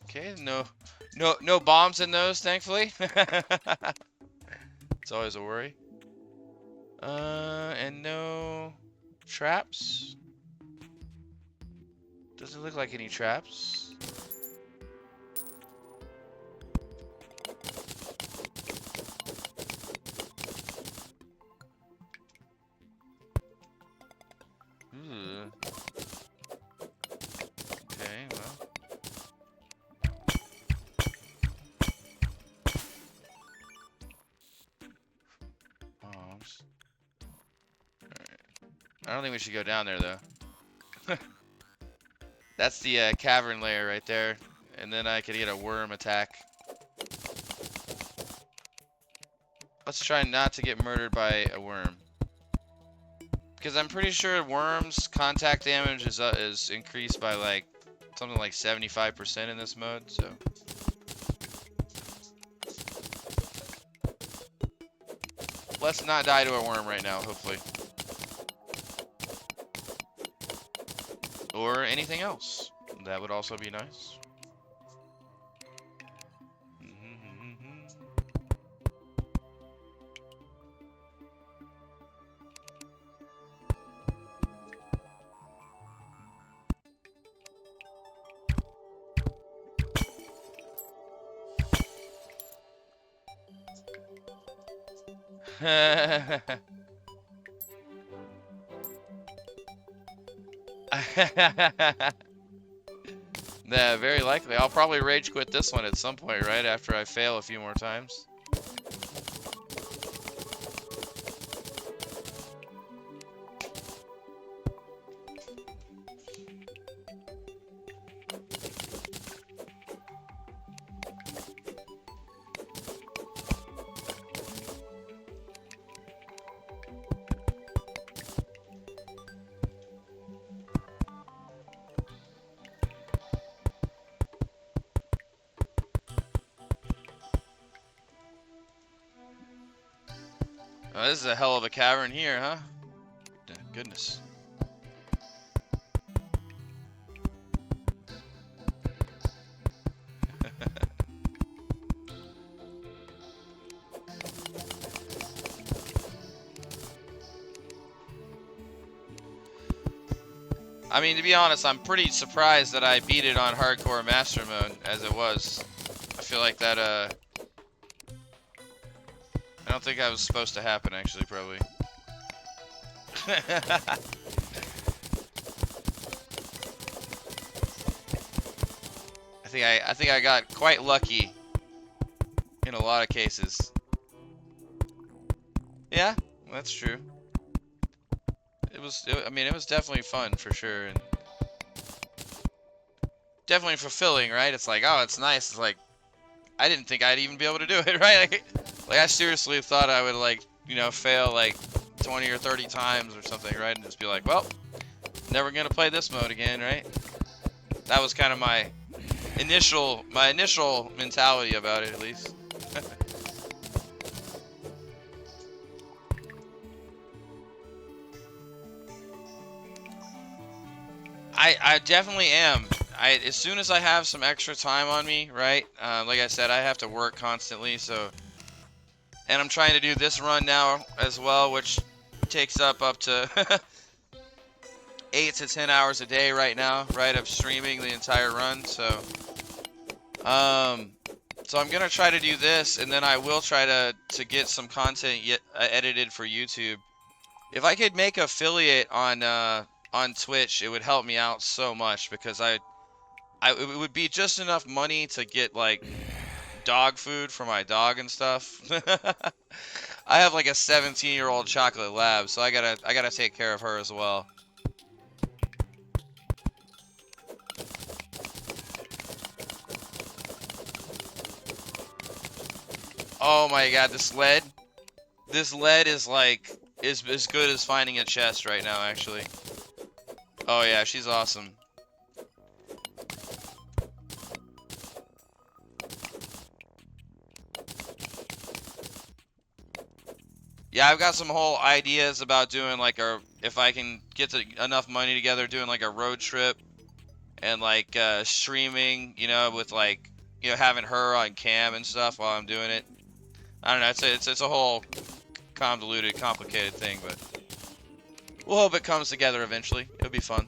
Okay, no bombs in those, thankfully. It's always a worry. And no traps. Doesn't look like any traps. Ooh. Okay, well. Bombs. Alright. I don't think we should go down there, though. That's the cavern layer right there. And then I could get a worm attack. Let's try not to get murdered by a worm. Because I'm pretty sure worms' contact damage is increased by like something like 75% in this mode, so. Let's not die to a worm right now, hopefully. Or anything else. That would also be nice. Yeah, very likely. I'll probably rage quit this one at some point, right? After I fail a few more times. Oh, this is a hell of a cavern here, huh? Goodness. I mean, to be honest, I'm pretty surprised that I beat it on hardcore master mode as it was. I feel like that, I don't think that was supposed to happen, actually, probably. I think I got quite lucky in a lot of cases. Yeah, that's true. I mean, it was definitely fun for sure, and definitely fulfilling, right? It's like, oh, it's nice. It's like, I didn't think I'd even be able to do it, right? Like I seriously thought I would, like, you know, fail like 20 or 30 times or something, right? And just be like, well, never gonna play this mode again, right? That was kind of my initial mentality about it, at least. I definitely am. As soon as I have some extra time on me, right? Like I said, I have to work constantly, so. And I'm trying to do this run now as well, which takes up to 8 to 10 hours a day right now, right? Of streaming the entire run, so. So I'm gonna try to do this, and then I will try to get some content edited for YouTube. If I could make affiliate on Twitch, it would help me out so much, because it would be just enough money to get like dog food for my dog and stuff. I have like a 17-year-old chocolate lab, so I gotta take care of her as well. Oh my god, this lead is like is as good as finding a chest right now, actually. Oh yeah, she's awesome. Yeah, I've got some whole ideas about doing like if I can get enough money together, doing like a road trip and like streaming, you know, with like, you know, having her on cam and stuff while I'm doing it. I don't know, it's a whole convoluted, complicated thing, but we'll hope it comes together eventually. It'll be fun.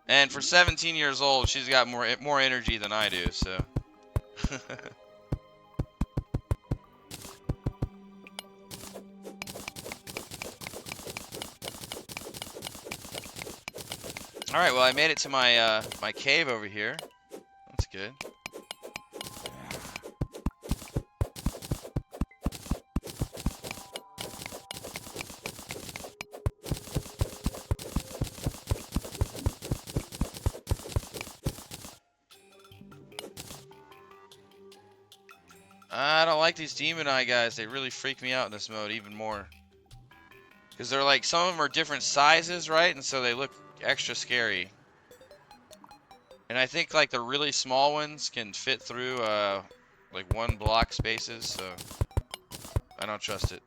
And for 17 years old, she's got more energy than I do, so. All right, well, I made it to my my cave over here. That's good. I don't like these demon eye guys. They really freak me out in this mode even more. Because they're like, some of them are different sizes, right? And so they look extra scary. And I think like the really small ones can fit through like 1 block spaces, so I don't trust it.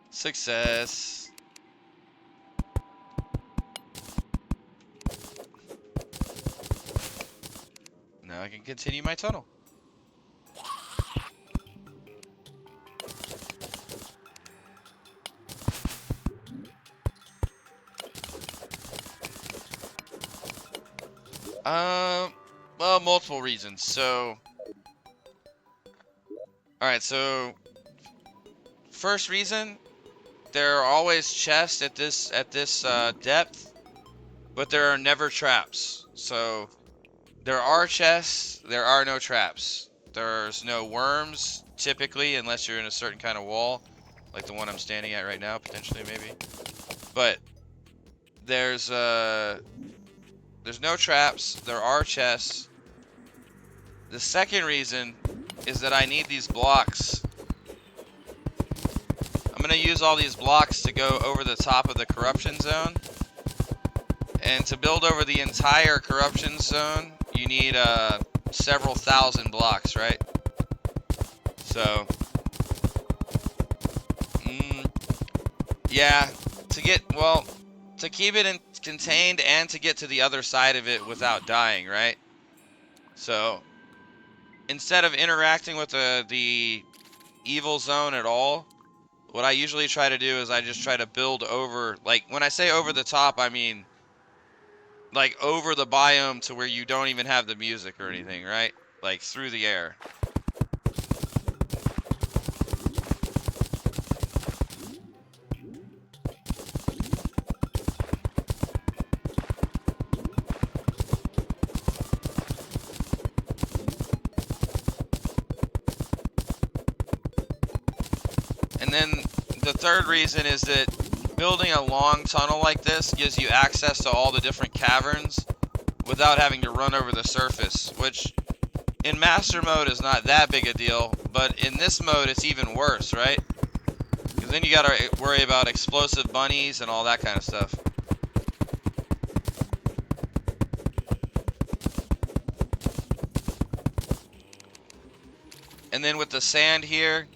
Success. Now I can continue my tunnel. Well, multiple reasons. So, all right. So, first reason, there are always chests at this depth, but there are never traps. So, there are chests, there are no traps. There's no worms typically, unless you're in a certain kind of wall, like the one I'm standing at right now, potentially maybe. But there's no traps. There are chests. The second reason is that I need these blocks. I'm going to use all these blocks to go over the top of the corruption zone. And to build over the entire corruption zone, you need several thousand blocks, right? So, yeah, to keep it contained and to get to the other side of it without dying, right? So, instead of interacting with the evil zone at all, what I usually try to do is I just try to build over, like, when I say over the top, I mean, like, over the biome to where you don't even have the music or anything, right? Like, through the air. And then the third reason is that building a long tunnel like this gives you access to all the different caverns without having to run over the surface, which in master mode is not that big a deal, but in this mode it's even worse, right? Because then you gotta worry about explosive bunnies and all that kind of stuff. And then with the sand here,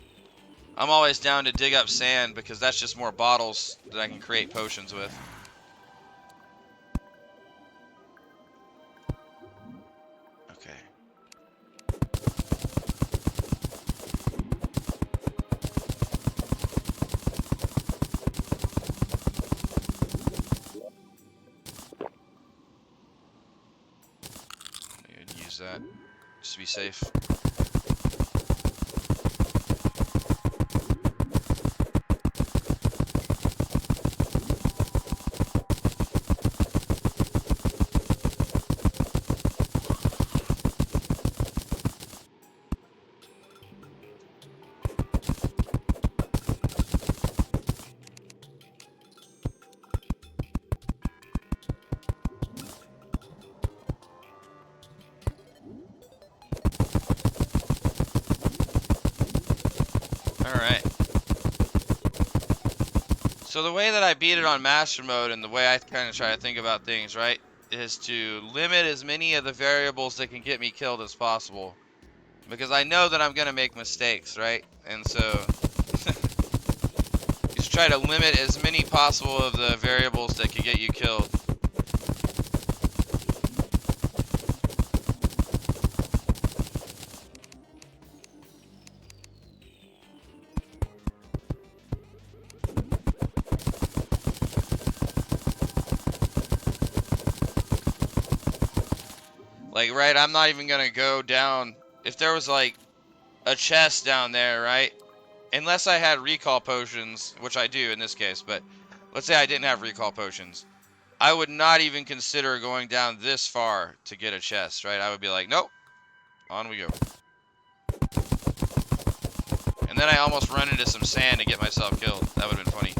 I'm always down to dig up sand because that's just more bottles that I can create potions with. Okay. I'm gonna use that just to be safe. Alright. So the way that I beat it on Master Mode and the way I kind of try to think about things, right, is to limit as many of the variables that can get me killed as possible. Because I know that I'm going to make mistakes, right? And so, just try to limit as many possible of the variables that can get you killed. Like, right, I'm not even gonna go down. If there was, like, a chest down there, right? Unless I had recall potions, which I do in this case, but let's say I didn't have recall potions. I would not even consider going down this far to get a chest, right? I would be like, nope, on we go. And then I almost run into some sand to get myself killed. That would have been funny.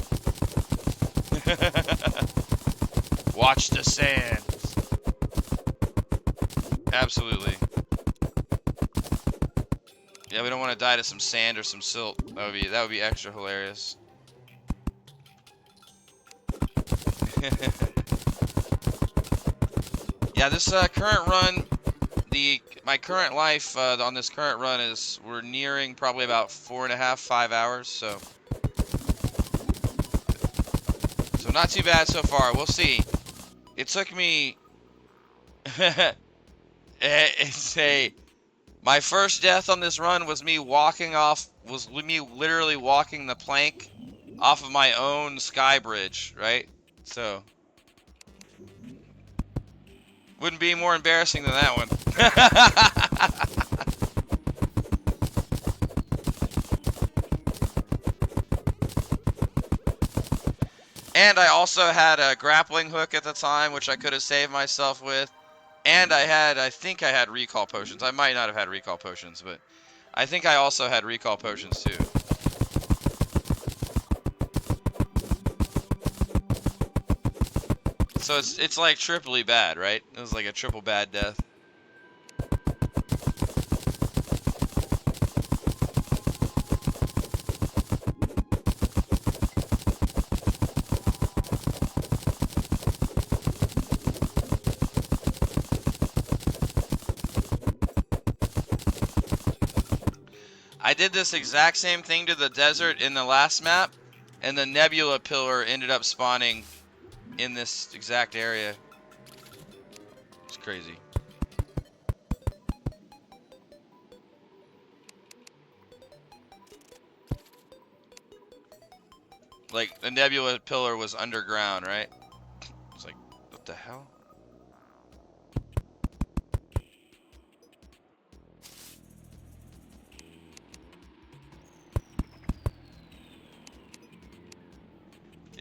Watch the sand. Absolutely. Yeah, we don't want to die to some sand or some silt. That would be extra hilarious. Yeah, this current run, my current life on this current run is we're nearing probably about 4.5, 5 hours. So not too bad so far. We'll see. It took me. My first death on this run was me literally walking the plank off of my own sky bridge, right? So Wouldn't be more embarrassing than that one. And I also had a grappling hook at the time, which I could have saved myself with. And I think I had recall potions. I might not have had recall potions, but I think I also had recall potions too. So it's like triply bad, right? It was like a triple bad death. I did this exact same thing to the desert in the last map, and the nebula pillar ended up spawning in this exact area. It's crazy. Like, the nebula pillar was underground, right? It's like, what the hell?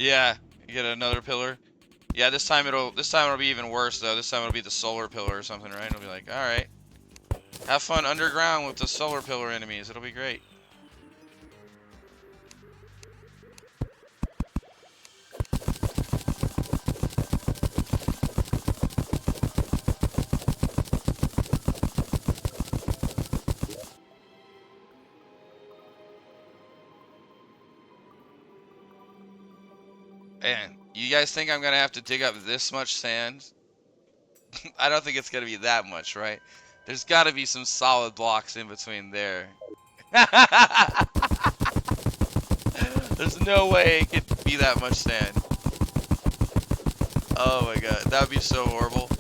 Yeah, you get another pillar. Yeah, this time it'll be even worse though. This time it'll be the solar pillar or something, right? It'll be like, all right, have fun underground with the solar pillar enemies. It'll be great. And you guys think I'm gonna have to dig up this much sand? I don't think it's gonna be that much, right? There's gotta be some solid blocks in between there. There's no way it could be that much sand. Oh my god, that would be so horrible.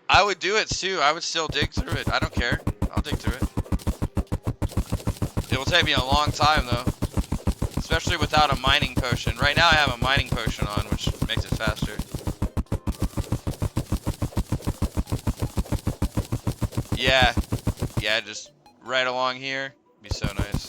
I would do it too. I would still dig through it. I don't care. I'll dig through it. It will take me a long time though. Especially without a mining potion. Right now I have a mining potion on, which makes it faster. Yeah. Yeah, just right along here. Be so nice.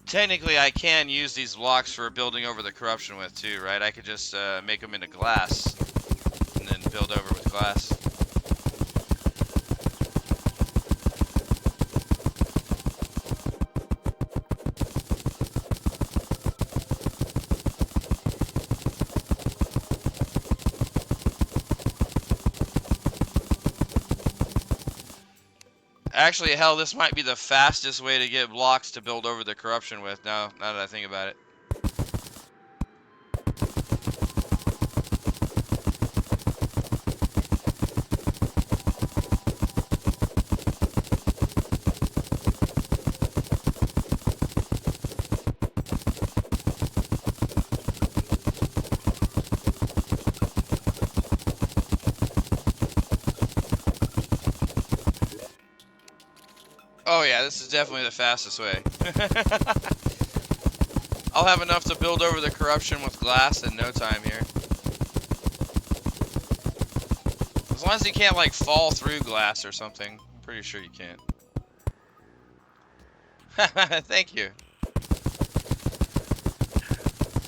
Technically, I can use these blocks for building over the corruption with too, right? I could just make them into glass and then build over with glass. Actually, hell, this might be the fastest way to get blocks to build over the corruption with, now that I think about it. Oh yeah, this is definitely the fastest way. I'll have enough to build over the corruption with glass in no time here. As long as you can't like fall through glass or something. I'm pretty sure you can't. Thank you.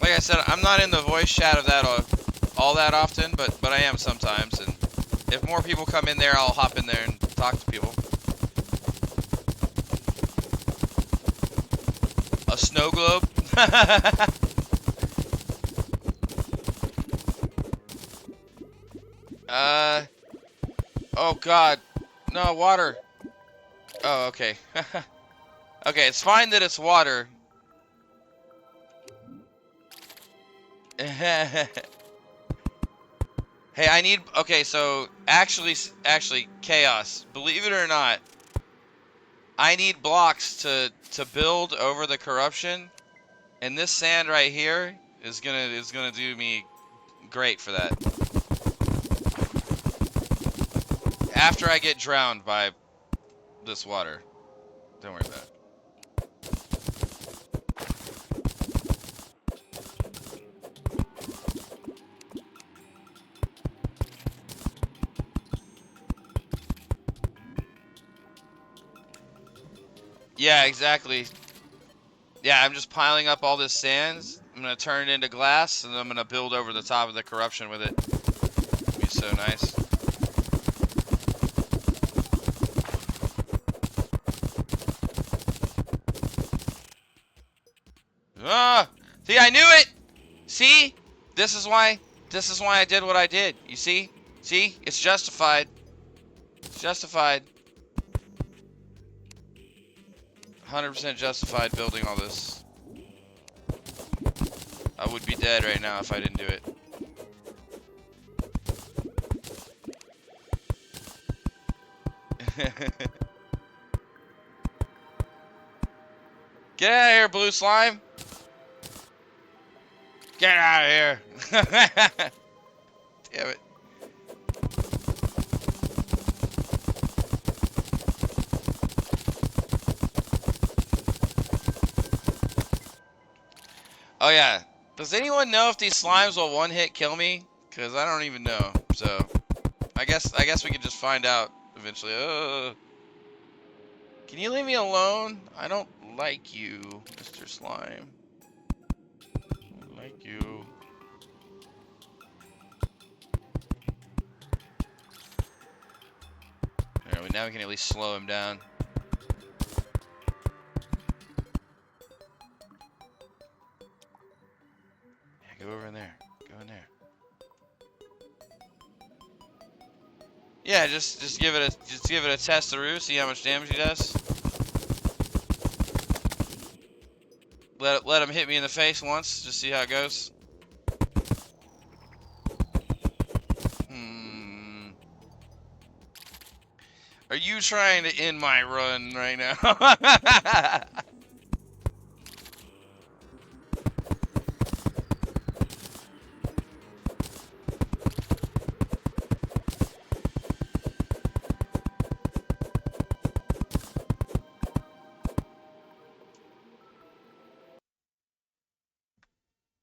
Like I said, I'm not in the voice chat of that all that often, but I am sometimes, and if more people come in there, I'll hop in there and talk to people. A snow globe? Oh god. No, water. Oh, okay. Okay, it's fine that it's water. Hey, I need... Okay, so, actually, Chaos, believe it or not, I need blocks to build over the corruption, and this sand right here is gonna do me great for that. After I get drowned by this water. Don't worry about it. Yeah, exactly. Yeah, I'm just piling up all this sands. I'm gonna turn it into glass, and I'm gonna build over the top of the corruption with it. It'll be so nice. Ah! See, I knew it! See? This is why I did what I did. You see? See? It's justified. It's justified. 100% justified building all this. I would be dead right now if I didn't do it. Get out of here, blue slime! Get out of here! Damn it. Oh yeah. Does anyone know if these slimes will one-hit kill me? Cause I don't even know. So I guess we could just find out eventually. Can you leave me alone? I don't like you, Mr. Slime. I don't like you. Alright, now we can at least slow him down. Yeah, go over in there. Go in there. Yeah, just give it a test-a-roo, see how much damage he does. Let him hit me in the face once, just see how it goes. Are you trying to end my run right now?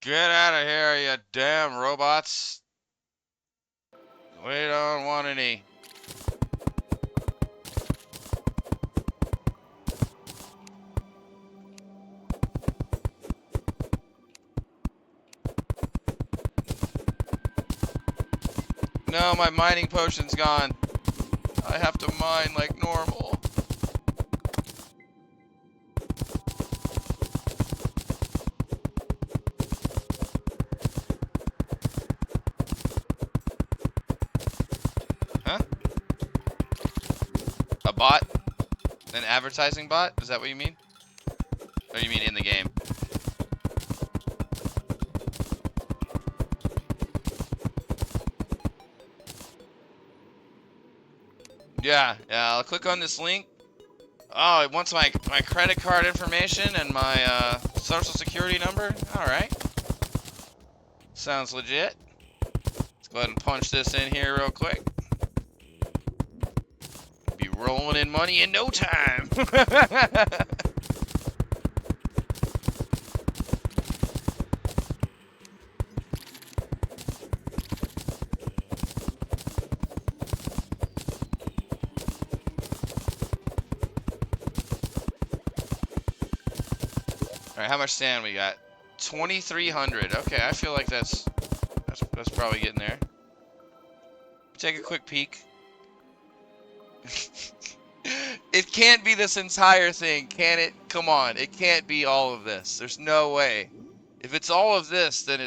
Get out of here, you damn robots. We don't want any. No, my mining potion's gone. I have to mine like normal. Huh? A bot? An advertising bot? Is that what you mean? Or you mean in the game? Yeah, I'll click on this link. Oh, it wants my credit card information and my social security number. Alright. Sounds legit. Let's go ahead and punch this in here real quick. Be rolling in money in no time. Alright, how much sand we got? 2,300. Okay, I feel like that's probably getting there. Take a quick peek. It can't be this entire thing, can it? Come on, it can't be all of this. There's no way. If it's all of this, then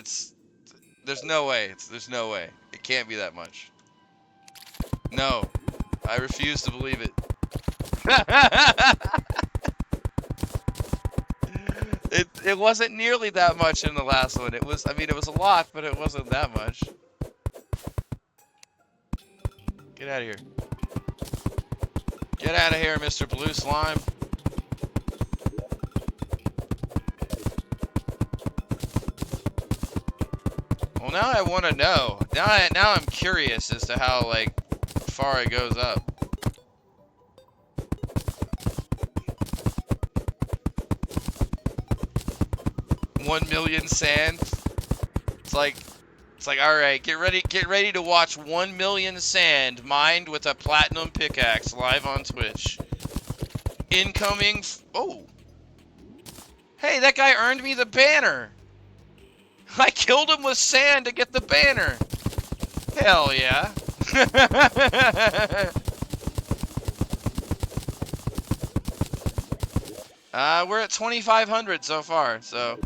there's no way. There's no way. It can't be that much. No. I refuse to believe it. It wasn't nearly that much in the last one. It was, I mean, it was a lot, but it wasn't that much. Get out of here. Get out of here, Mr. Blue Slime. Well, now I want to know. Now I'm curious as to how, like, far it goes up. $1 million sand. It's like, all right, get ready to watch 1 million sand mined with a platinum pickaxe live on Twitch. Incoming. Oh, hey, that guy earned me the banner. I killed him with sand to get the banner. Hell yeah. We're at 2,500 so far, so.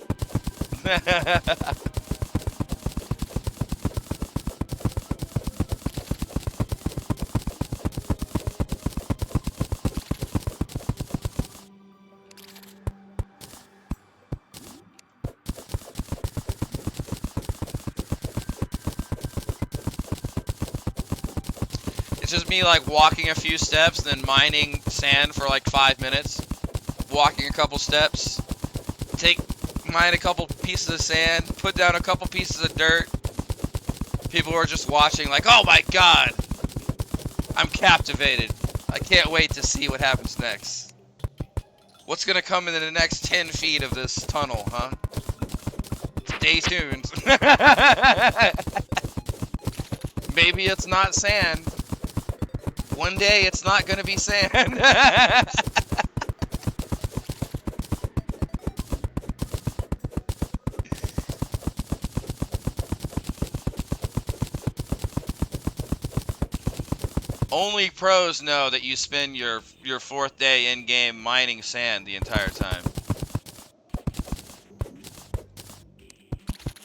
It's just me like walking a few steps, then mining sand for like 5 minutes. Walking a couple steps, mine a couple pieces of sand, put down a couple pieces of dirt. People are just watching like, oh my god, I'm captivated. I can't wait to see what happens next. What's gonna come in the next 10 feet of this tunnel, huh? Stay tuned. Maybe it's not sand. One day it's not gonna be sand. Only pros know that you spend your 4th day in game mining sand the entire time.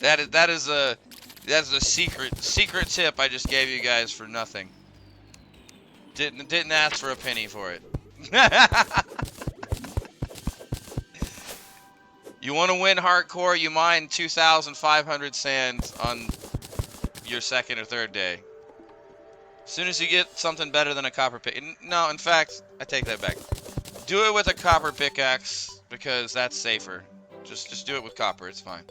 That is a secret tip I just gave you guys for nothing. Didn't ask for a penny for it. You want to win hardcore, you mine 2,500 sand on your 2nd or 3rd day. As soon as you get something better than a copper pick. No, in fact, I take that back. Do it with a copper pickaxe because that's safer. Just do it with copper, it's fine.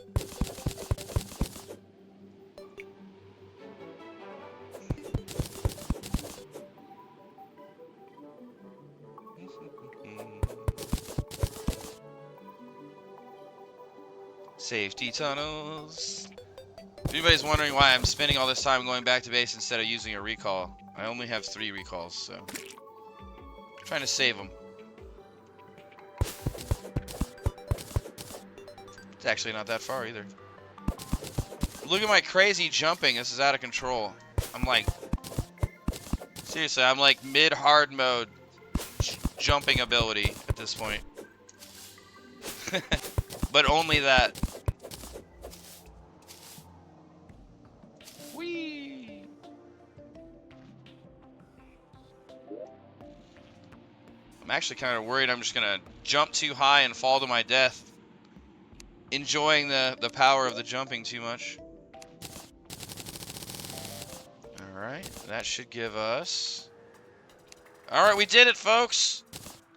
Safety tunnels. If anybody's wondering why I'm spending all this time going back to base instead of using a recall, I only have 3 recalls, so I'm trying to save them. It's actually not that far either. Look at my crazy jumping. This is out of control. I'm like, seriously, I'm like mid-hard mode jumping ability at this point. But only that. Whee! I'm actually kind of worried I'm just gonna jump too high and fall to my death. Enjoying the power of the jumping too much. Alright, that should give us... Alright, we did it, folks!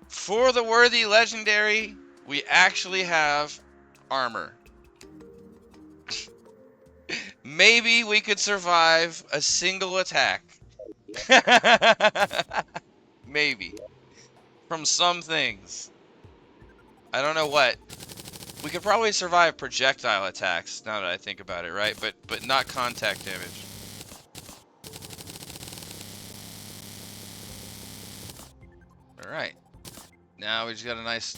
For the worthy legendary, we actually have armor. Maybe we could survive a single attack. Maybe. From some things. I don't know what. We could probably survive projectile attacks, now that I think about it, right? But not contact damage. Alright. Now we just got a nice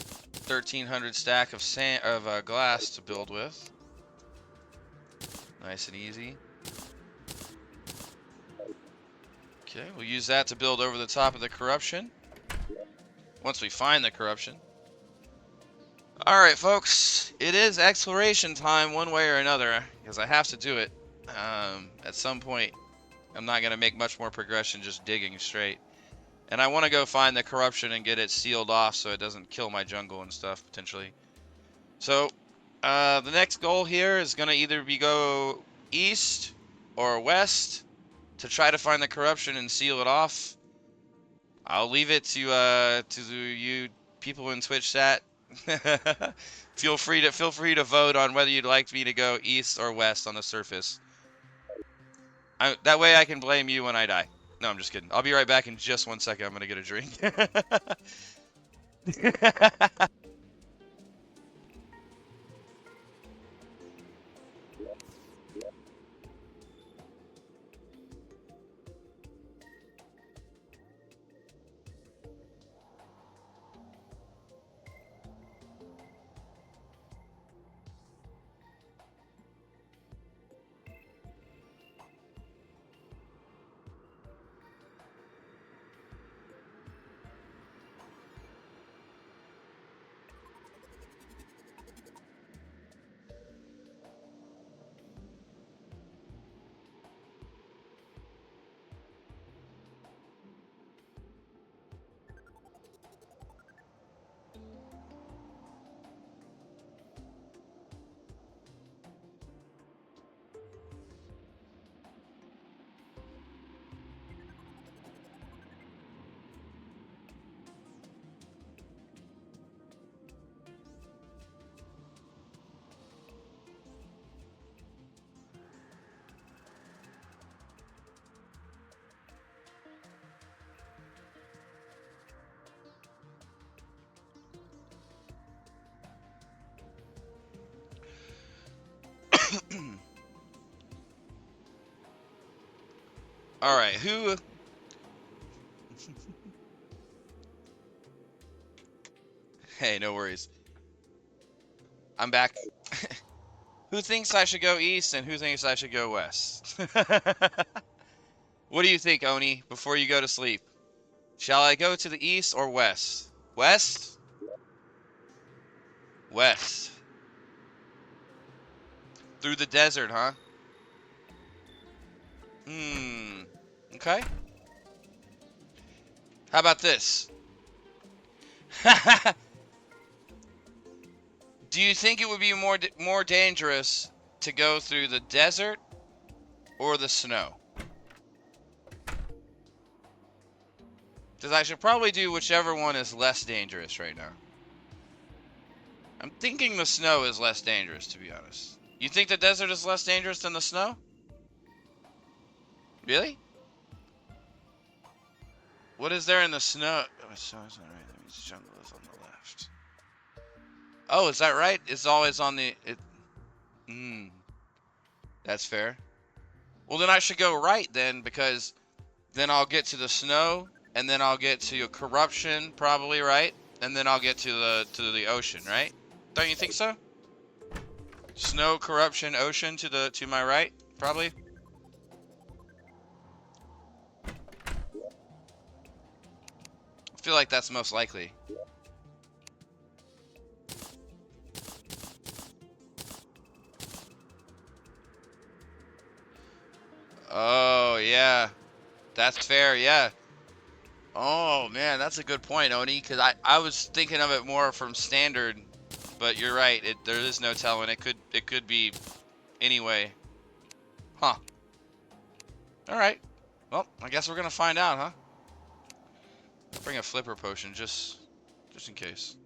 1,300 stack of sand glass to build with. Nice and easy. Okay, we'll use that to build over the top of the corruption. Once we find the corruption. Alright, folks. It is exploration time one way or another, because I have to do it. At some point, I'm not going to make much more progression just digging straight. And I want to go find the corruption and get it sealed off so it doesn't kill my jungle and stuff, potentially. So, the next goal here is going to either be go east or west to try to find the corruption and seal it off. I'll leave it to you people in Twitch chat. Feel free to vote on whether you'd like me to go east or west on the surface. That way I can blame you when I die. No, I'm just kidding. I'll be right back in just 1 second. I'm gonna get a drink. All right, who? Hey, no worries. I'm back. Who thinks I should go east and who thinks I should go west? What do you think, Oni, before you go to sleep? Shall I go to the east or west? West? West. Through the desert, huh? Hmm. Okay. How about this? Do you think it would be more dangerous to go through the desert or the snow? Because I should probably do whichever one is less dangerous right now. I'm thinking the snow is less dangerous, to be honest. You think the desert is less dangerous than the snow? Really? What is there in the snow? Oh, the snow is on the right. That means jungle is on the left. Oh, is that right? It's always on the... That's fair. Well, then I should go right then, because then I'll get to the snow, and then I'll get to corruption, probably, right? And then I'll get to the ocean, right? Don't you think so? Snow, corruption, ocean to my right, probably. I feel like that's most likely. Oh, yeah. That's fair, yeah. Oh, man, that's a good point, Oni, because I was thinking of it more from standard, but you're right. There is no telling. It could be anyway. Huh. All right. Well, I guess we're going to find out, huh? I'll bring a flipper potion just in case.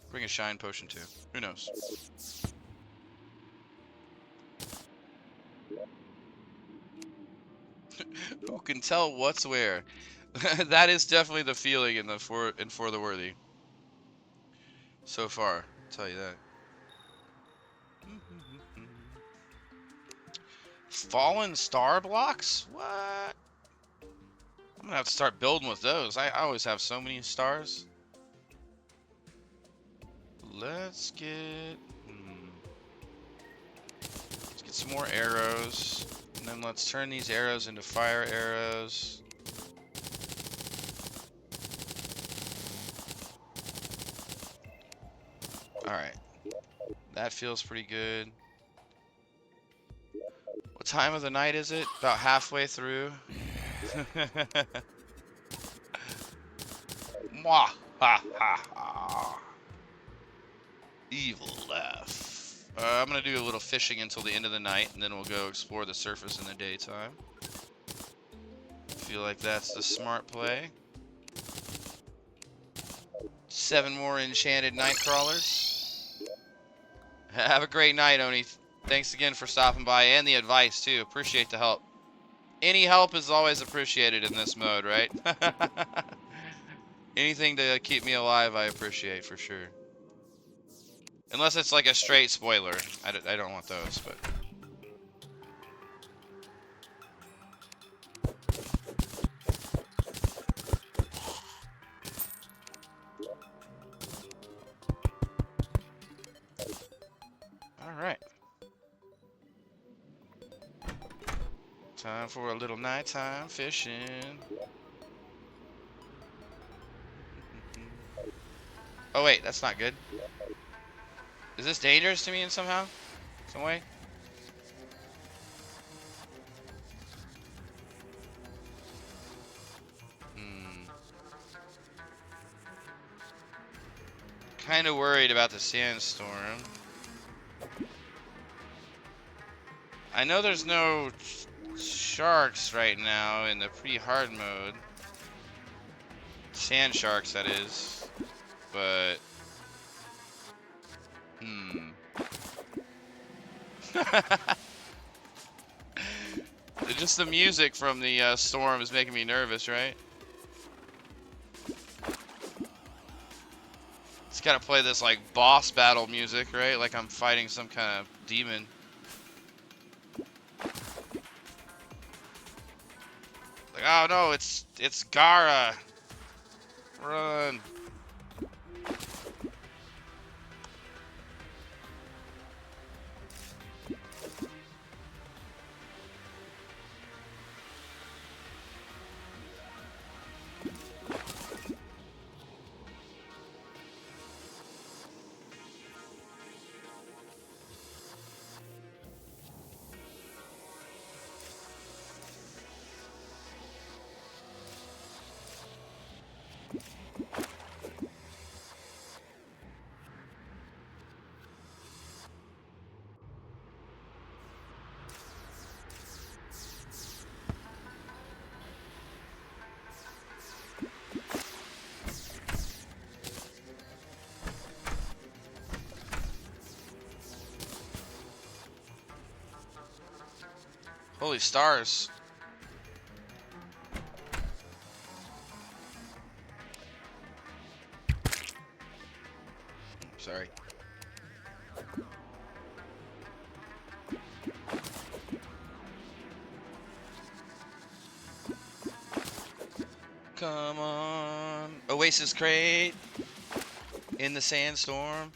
Bring a shine potion too. Who knows? Who can tell what's where? That is definitely the feeling in For the Worthy. So far, I'll tell you that. Fallen star blocks? What? I'm gonna have to start building with those. I always have so many stars. Let's get some more arrows, and then let's turn these arrows into fire arrows. All right, that feels pretty good. What time of the night is it? About halfway through. Mwah! Ha ha ha! Evil laugh. I'm gonna do a little fishing until the end of the night, and then we'll go explore the surface in the daytime. Feel like that's the smart play. 7 more enchanted night crawlers. Have a great night, Oni. Thanks again for stopping by and the advice too. Appreciate the help. Any help is always appreciated in this mode, right? Anything to keep me alive, I appreciate for sure. Unless it's like a straight spoiler. I don't want those, but... Alright. Time for a little nighttime fishing. Oh wait, that's not good. Is this dangerous to me in somehow? Some way? Kind of worried about the sandstorm. I know there's no sharks right now in the pre-hard mode. Sand sharks, that is. But... Just the music from the storm is making me nervous, right? It's gotta play this like boss battle music, right? Like I'm fighting some kind of demon. Like, oh no, it's Gara. Run. Holy stars. Sorry. Come on. Oasis crate. In the sandstorm.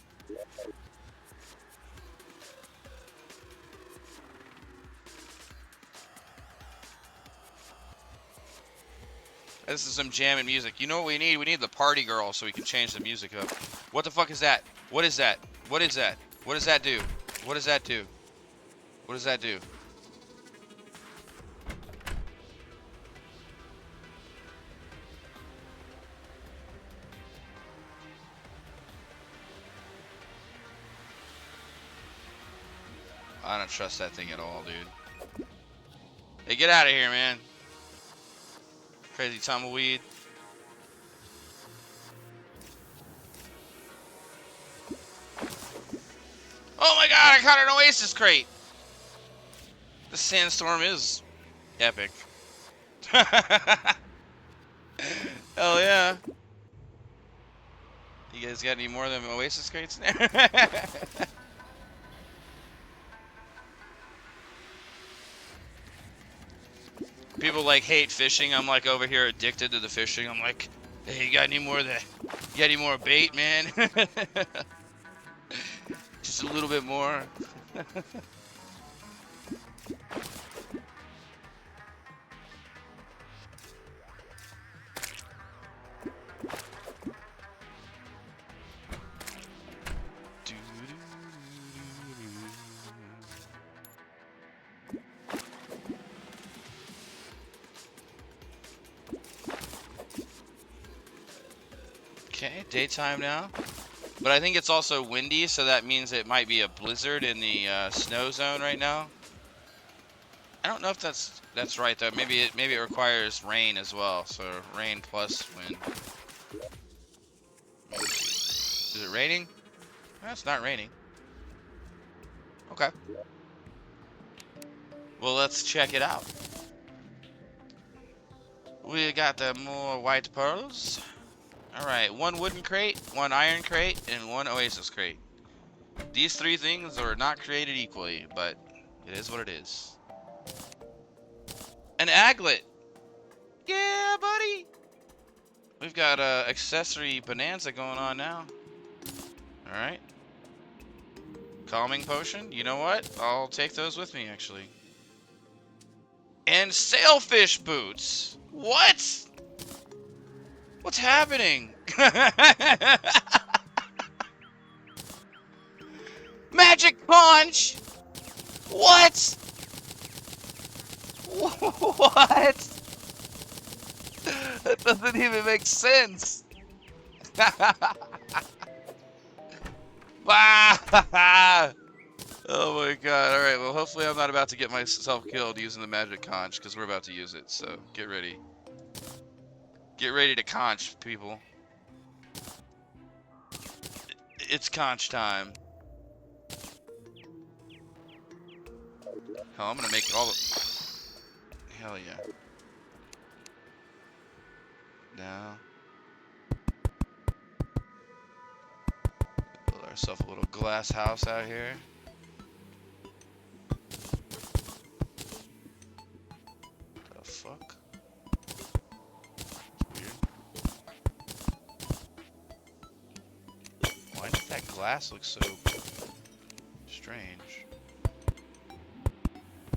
This is some jamming music. You know what we need? We need the party girl so we can change the music up. What the fuck is that? What is that? What is that? What does that do? What does that do? What does that do? I don't trust that thing at all, dude. Hey, get out of here, man. Crazy tumbleweed. Oh my god, I caught an Oasis crate! The sandstorm is epic. Hell yeah. You guys got any more of them Oasis crates in there? People like hate fishing. I'm like over here addicted to the fishing. I'm like, hey, you got any more of that? You got any more bait, man? Just a little bit more. Okay, daytime now. But I think it's also windy, so that means it might be a blizzard in the snow zone right now. I don't know if that's right though. Maybe it requires rain as well. So rain plus wind. Is it raining? No, it's not raining. Okay. Well, let's check it out. We got the more white pearls. Alright, one wooden crate, one iron crate, and one oasis crate. These three things are not created equally, but it is what it is. An aglet! Yeah, buddy! We've got a accessory bonanza going on now. Alright. Calming potion. You know what? I'll take those with me, actually. And sailfish boots! What? What's happening? Magic punch! What? What? That doesn't even make sense. Oh my god. Alright, well hopefully I'm not about to get myself killed using the magic conch, because we're about to use it, so get ready. Get ready to conch, people. It's conch time. Hell, I'm gonna make all the... Hell yeah. Now... Build ourselves a little glass house out here. The fuck? Weird. Why does that glass look so strange?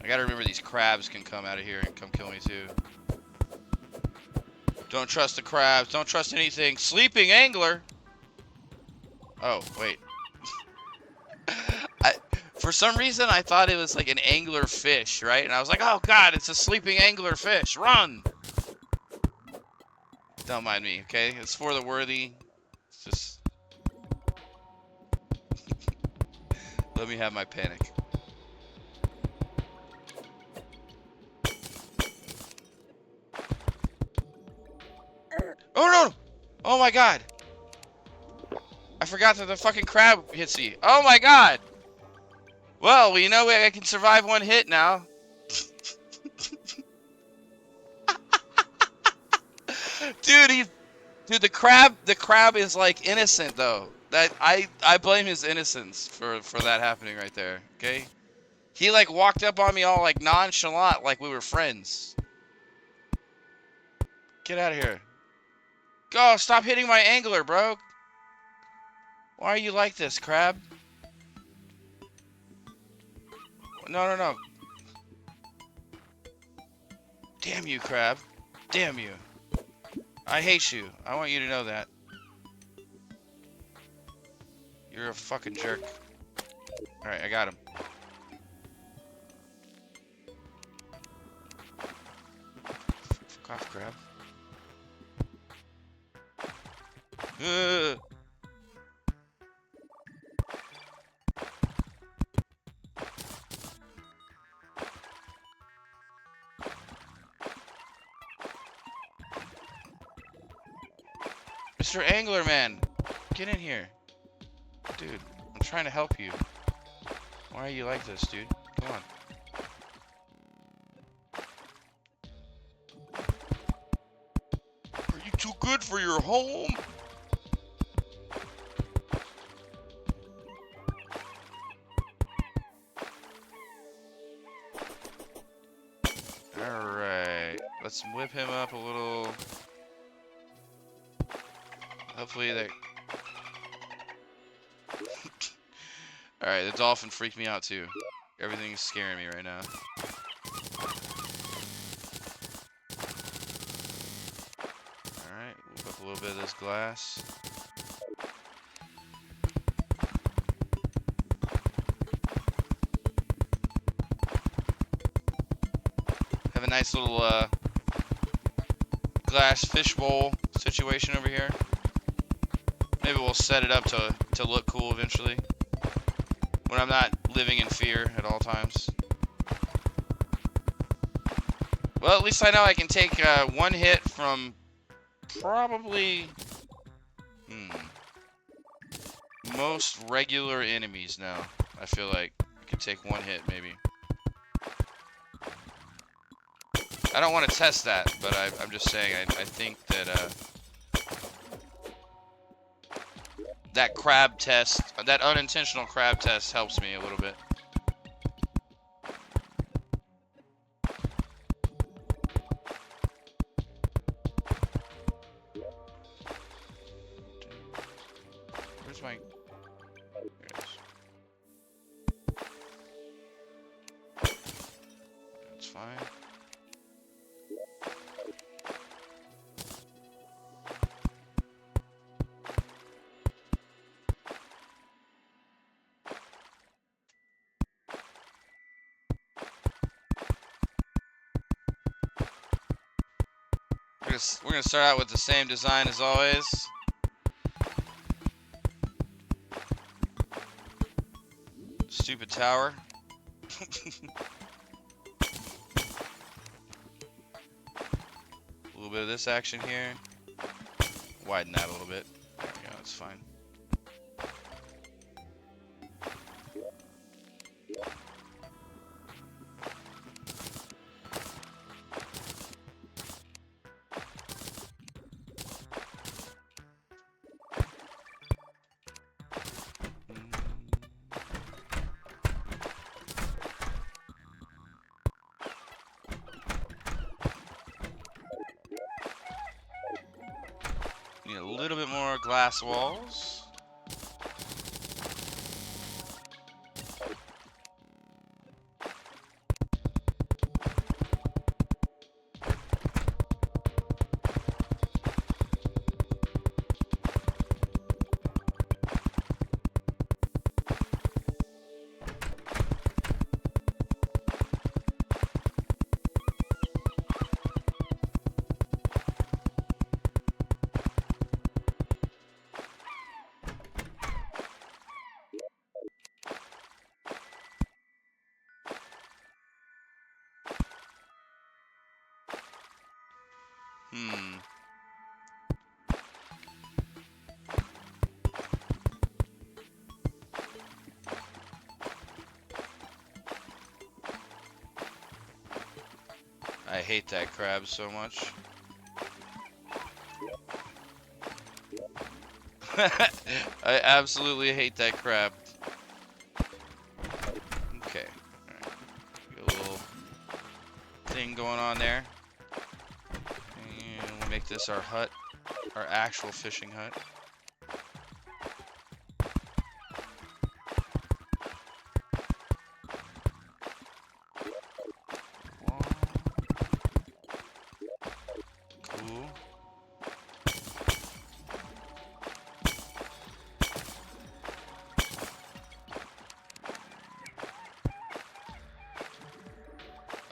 I gotta remember these crabs can come out of here and come kill me too. Don't trust the crabs. Don't trust anything. Sleeping angler. Oh, wait. For some reason, I thought it was like an angler fish, right? And I was like, oh god, it's a sleeping angler fish. Run! Don't mind me, okay? It's for the worthy. It's just... Let me have my panic. Oh no! Oh my god! I forgot that the fucking crab hits me. Oh my god! Well, you know I can survive one hit now. Dude, the crab is like innocent though. That I blame his innocence for that happening right there. Okay? He like walked up on me all like nonchalant, like we were friends. Get out of here. Go, stop hitting my angler, bro. Why are you like this, crab? No, no, no. Damn you, crab. Damn you. I hate you. I want you to know that. You're a fucking jerk. Alright, I got him. Fuck off, crab. Mr. Angler Man, get in here. Dude, I'm trying to help you. Why are you like this, dude? Come on. Are you too good for your home? Alright, let's whip him up a little. Hopefully they... Alright, the dolphin freaked me out too. Everything's scaring me right now. Alright, whip up a little bit of this glass. Have a nice little glass fishbowl situation over here. Maybe we'll set it up to look cool eventually. When I'm not living in fear at all times. Well, at least I know I can take one hit from probably most regular enemies now. I feel like I can take one hit maybe. I don't want to test that, but I'm just saying I think that that crab test, that unintentional crab test helps me a little bit. Where's my... There it is. That's fine. We're gonna start out with the same design as always. Stupid tower. A little bit of this action here. Widen that a little bit. There we go, that's fine. Need a little bit more glass walls. I hate that crab so much. I absolutely hate that crab. Okay. Alright. Got a little thing going on there. And we'll make this our hut. Our actual fishing hut. Cool.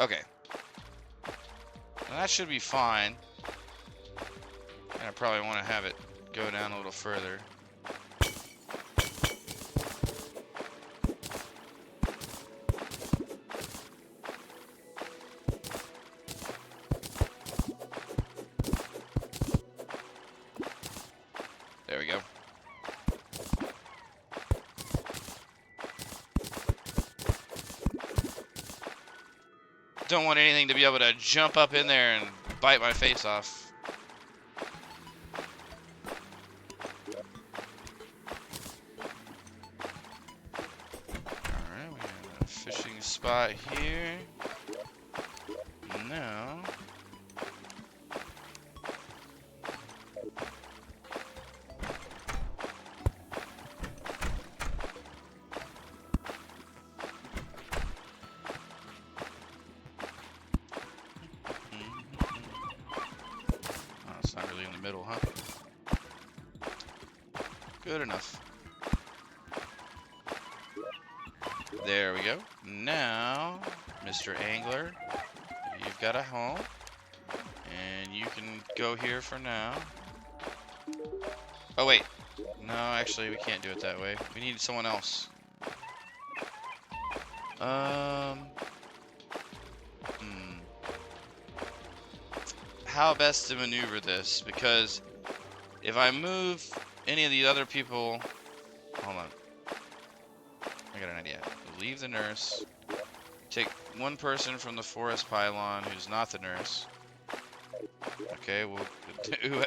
Okay. Now that should be fine. And I probably want to have it go down a little further. There we go. Don't want anything to be able to jump up in there and bite my face off. Alright, we have a fishing spot here. Now... not really in the middle, huh? Good enough. There we go. Now, Mr. Angler, you've got a home. And you can go here for now. Oh, wait. No, actually, we can't do it that way. We need someone else. How best to maneuver this, because if I move any of the other people, hold on, I got an idea. Leave the nurse, Take one person from the forest pylon who's not the nurse. Okay, well,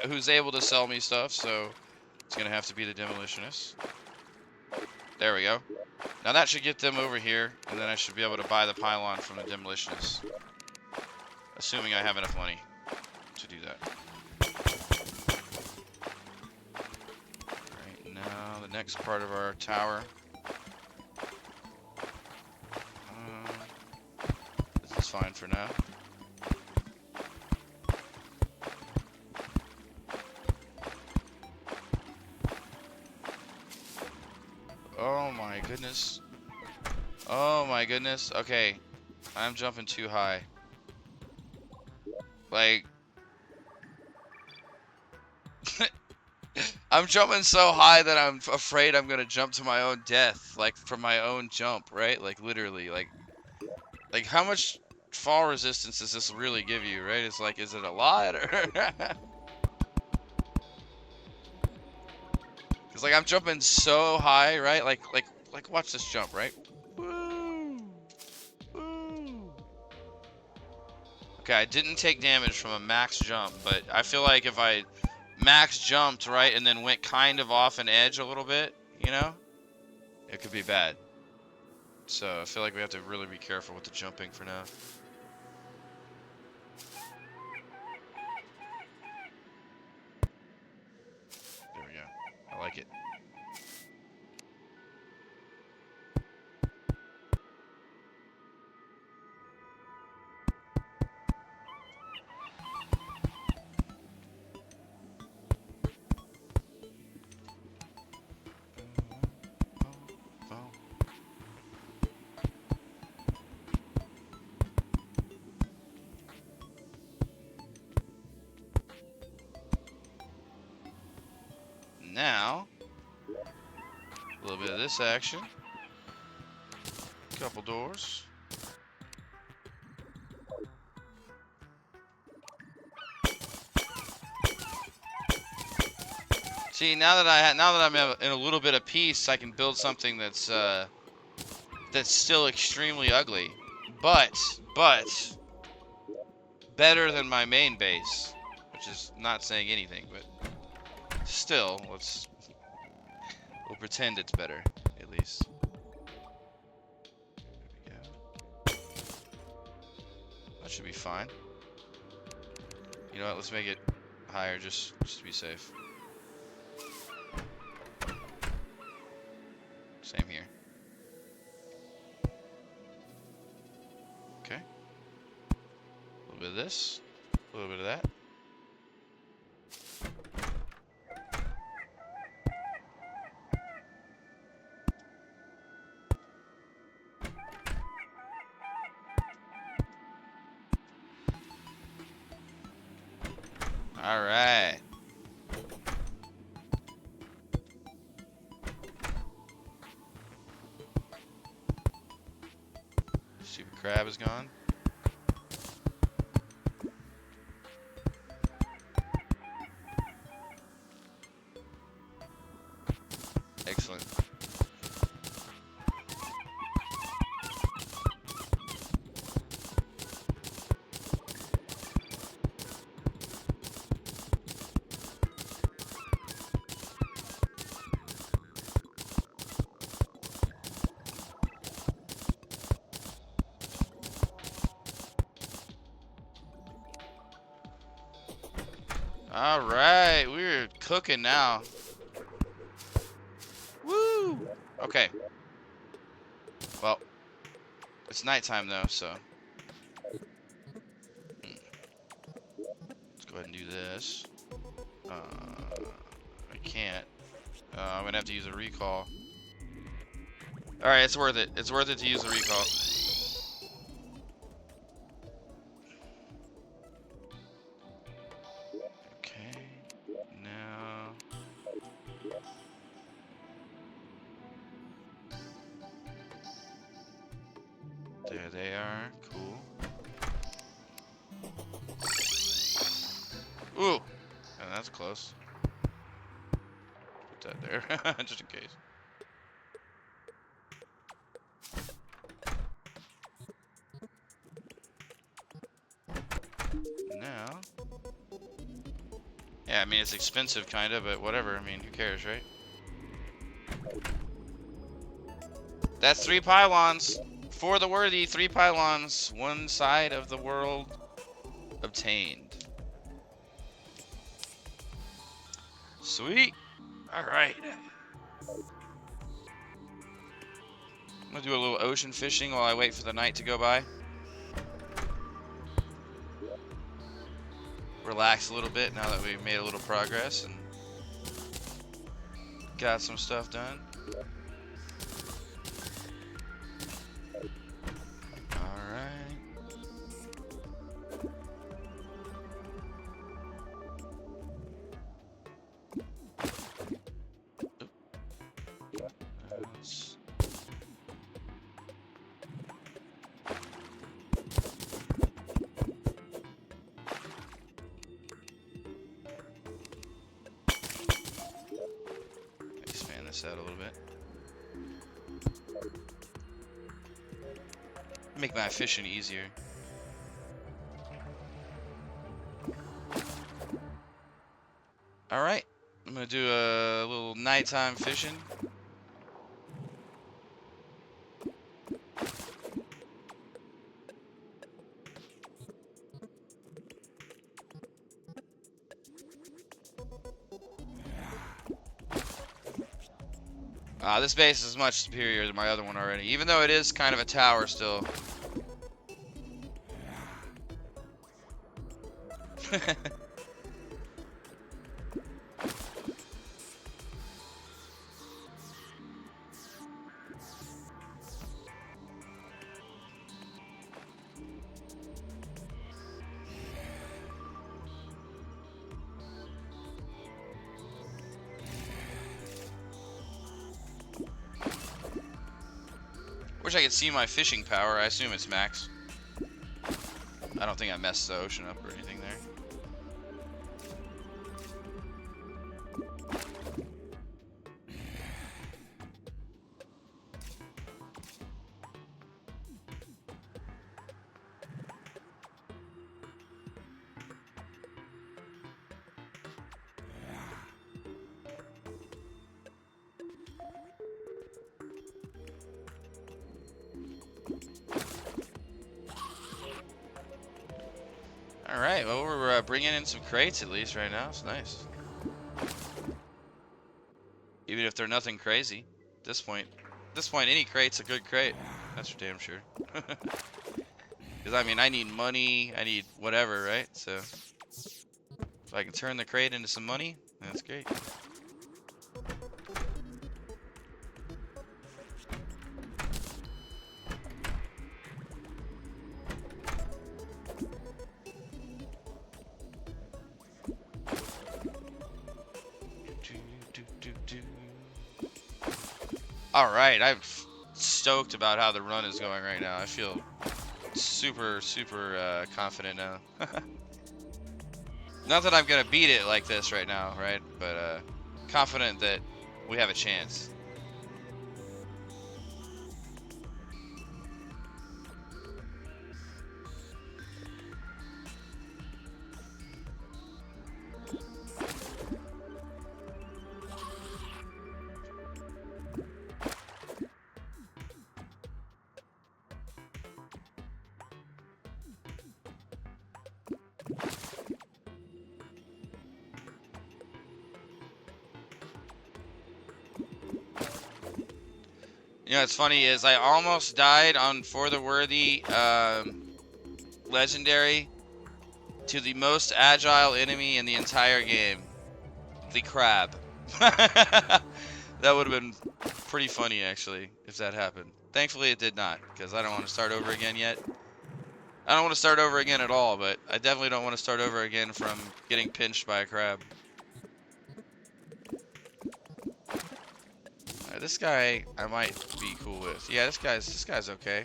who's able to sell me stuff, so it's gonna have to be the demolitionist. There we go. Now that should get them over here, and then I should be able to buy the pylon from the demolitionist. Assuming I have enough money to do that. Alright, now the next part of our tower. This is fine for now. Oh my goodness. Oh my goodness. Okay. I'm jumping too high. Like... I'm jumping so high that I'm afraid I'm gonna jump to my own death. Like, from my own jump, right? Like, literally. Like how much fall resistance does this really give you, right? It's like, is it a lot, or... Cause like I'm jumping so high, right? Like watch this jump, right? Woo! Woo! Okay, I didn't take damage from a max jump, but I feel like if I max jumped, right, and then went kind of off an edge a little bit, you know, it could be bad. So I feel like we have to really be careful with the jumping for now. There we go. I like it. Now, a little bit of this action. Couple doors. See, now that I'm in a little bit of peace, I can build something that's still extremely ugly, but better than my main base, which is not saying anything, but still, we'll pretend it's better, at least. There we go. That should be fine. You know what? Let's make it higher, just to be safe. Same here. Okay. A little bit of this, a little bit of that. All right. Stupid crab is gone. Excellent. All right, we're cooking now. Woo! Okay. Well, it's nighttime though, so let's go ahead and do this. I can't. I'm gonna have to use a recall. All right, it's worth it. It's worth it to use a recall. There they are. Cool. Ooh! Oh, that's close. Put that there, just in case. Yeah, I mean, it's expensive, kind of, but whatever. I mean, who cares, right? That's 3 pylons. For the worthy, 3 pylons. One side of the world obtained. Sweet. All right. I'm going to do a little ocean fishing while I wait for the night to go by. Relax a little bit now that we've made a little progress and got some stuff done. Alright. Expand this out a little bit. Make my fishing easier. Alright. I'm gonna do a little nighttime fishing. This base is much superior to my other one already, even though it is kind of a tower still. Wish I could see my fishing power. I assume it's max. I don't think I messed the ocean up or anything there. Alright, well, we're bringing in some crates at least right now. It's nice. Even if they're nothing crazy. At this point, any crate's a good crate. That's for damn sure. Because, I mean, I need money, I need whatever, right? So, if I can turn the crate into some money, that's great. Alright, I'm stoked about how the run is going right now. I feel super confident now. Not that I'm gonna beat it like this right now, right? But confident that we have a chance. You know, what's funny is I almost died on For the Worthy Legendary to the most agile enemy in the entire game, the crab. That would have been pretty funny, actually, if that happened. Thankfully, it did not, because I don't want to start over again yet. I don't want to start over again at all, but I definitely don't want to start over again from getting pinched by a crab. This guy I might be cool with. Yeah, this guy's okay.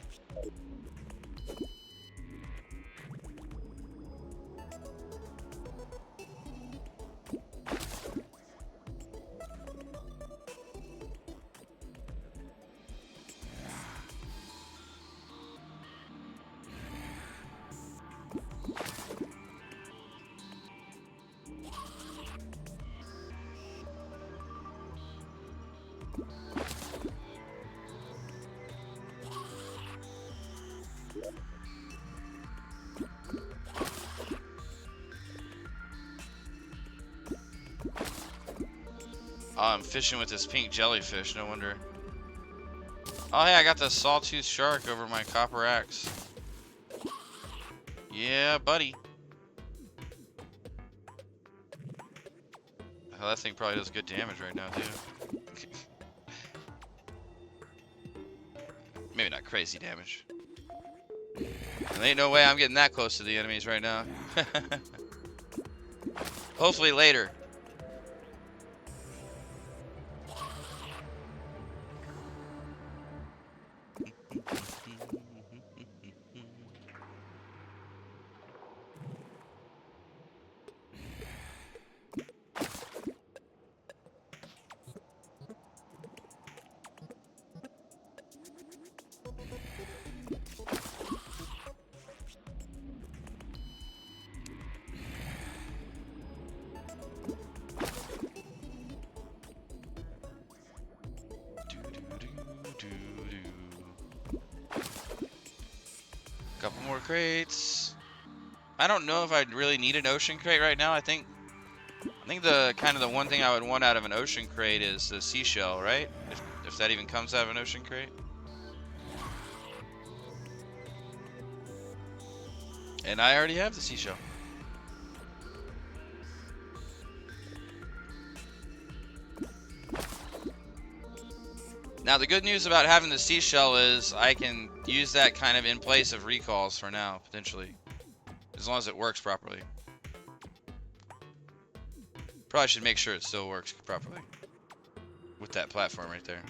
Oh, I'm fishing with this pink jellyfish, no wonder. Oh, hey, I got the sawtooth shark over my copper axe. Yeah, buddy. Oh, that thing probably does good damage right now, too. Maybe not crazy damage. There ain't no way I'm getting that close to the enemies right now. Hopefully later. Couple more crates. I don't know if I'd really need an ocean crate right now. I think the kind of the one thing I would want out of an ocean crate is the seashell, right? If that even comes out of an ocean crate. And I already have the seashell. Now the good news about having the seashell is I can use that kind of in place of recalls for now, potentially. As long as it works properly. Probably should make sure it still works properly. With that platform right there.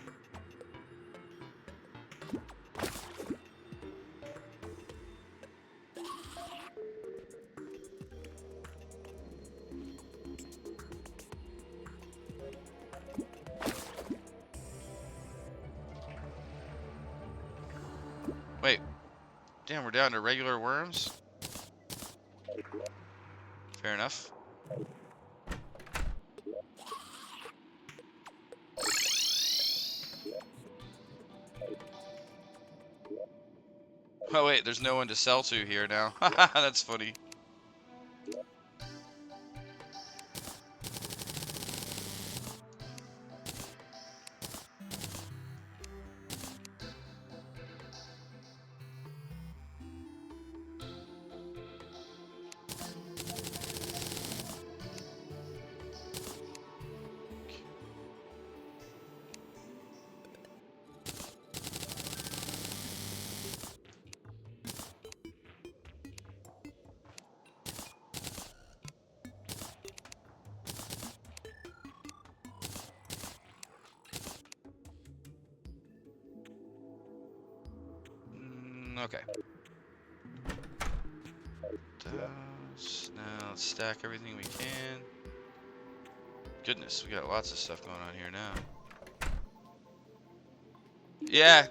Wait. Damn, we're down to regular worms? Fair enough. Oh wait, there's no one to sell to here now. That's funny. Okay. Now let's stack everything we can. Goodness, we got lots of stuff going on here now. Yeah,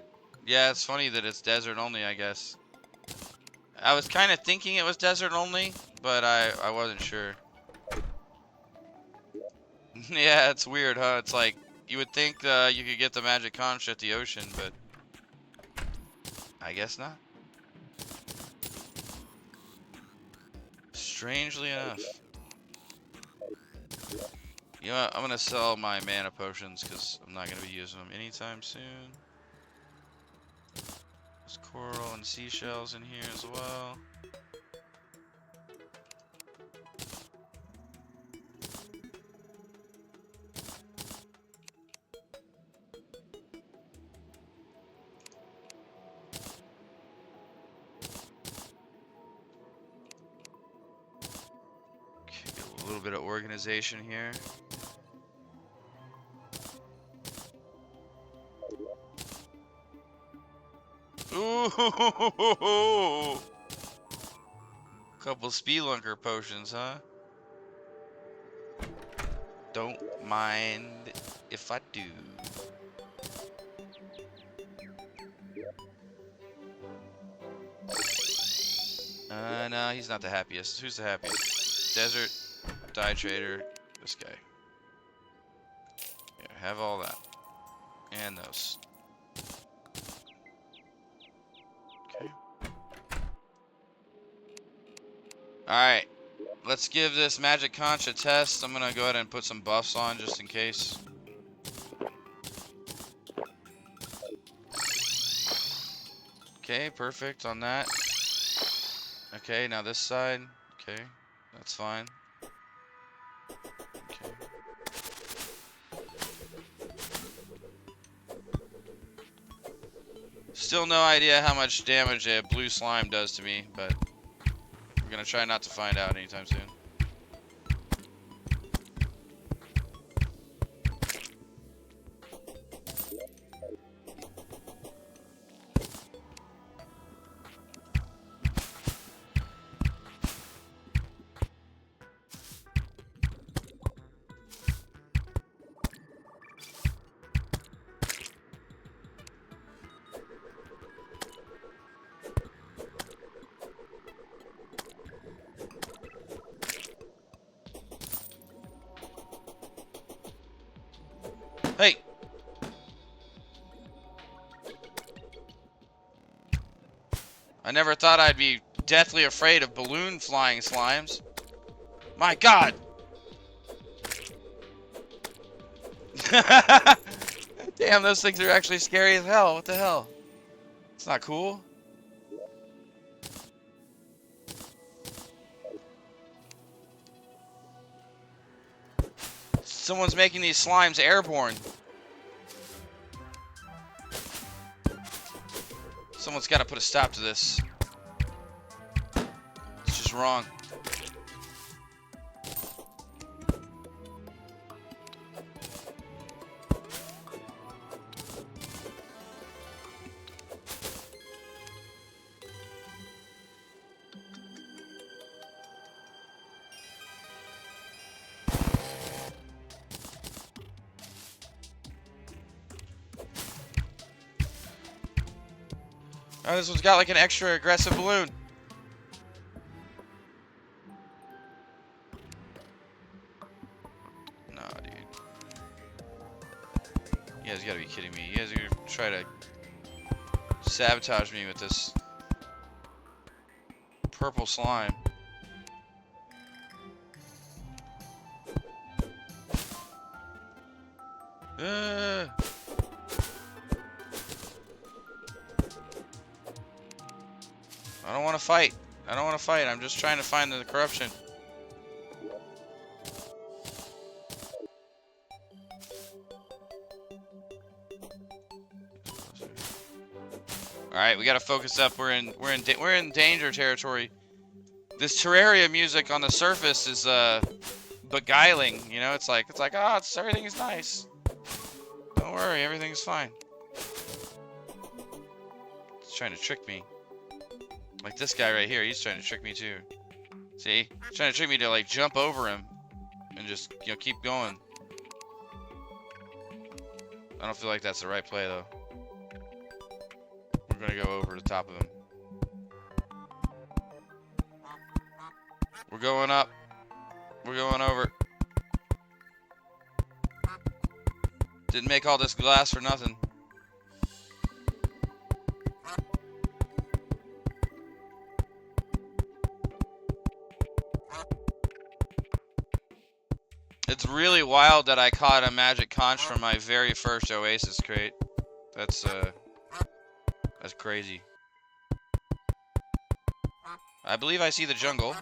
it's funny that it's desert only, I guess. I was kind of thinking it was desert only, but I wasn't sure. Yeah, it's weird, huh? It's like, you would think you could get the magic conch at the ocean, but I guess not. Strangely enough. You know what? I'm gonna sell my mana potions because I'm not gonna be using them anytime soon. There's coral and seashells in here as well. Okay, get a little bit of organization here. Ooh, couple spelunker potions, huh? Don't mind if I do. No, he's not the happiest. Who's the happiest? Desert, dye trader, this guy. Yeah, have all that. And those. Okay. Alright. Let's give this magic conch a test. I'm gonna go ahead and put some buffs on just in case. Okay, perfect on that. Okay, now this side. Okay, that's fine. Okay. Still no idea how much damage a blue slime does to me, but we're gonna try not to find out anytime soon. Hey! I never thought I'd be deathly afraid of balloon flying slimes. My God! Damn, those things are actually scary as hell. What the hell? It's not cool. Someone's making these slimes airborne. Someone's got to put a stop to this. It's just wrong. Oh, this one's got like an extra aggressive balloon. No, dude. You guys gotta be kidding me. You guys are gonna try to sabotage me with this purple slime. I don't want to fight. I don't want to fight. I'm just trying to find the corruption. All right, we got to focus up. We're in danger territory. This Terraria music on the surface is beguiling. You know, it's like oh, everything is nice. Don't worry, everything's fine. It's trying to trick me. Like this guy right here, he's trying to trick me too. See? He's trying to trick me to like jump over him and just, you know, keep going. I don't feel like that's the right play though. We're gonna go over the top of him. We're going up. We're going over. Didn't make all this glass for nothing. It's really wild that I caught a magic conch from my very first Oasis crate. That's crazy. I believe I see the jungle.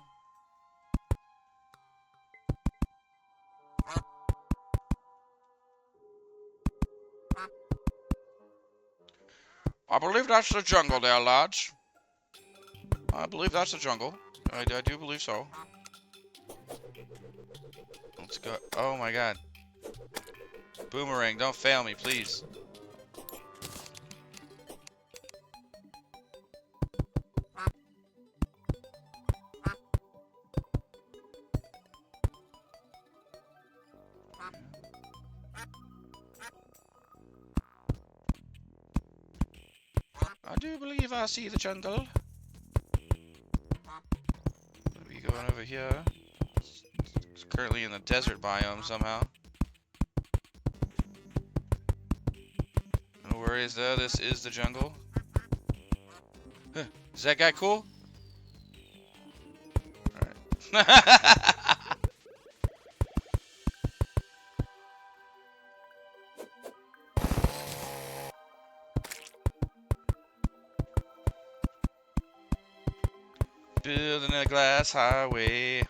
I believe that's the jungle there, lads. I believe that's the jungle. I do believe so. Let's go. Oh my God. Boomerang, don't fail me, please. I do believe I see the jungle. Maybe going over here. It's currently in the desert biome somehow. No worries though, this is the jungle. Huh. Is that guy cool? Alright. Building a glass highway.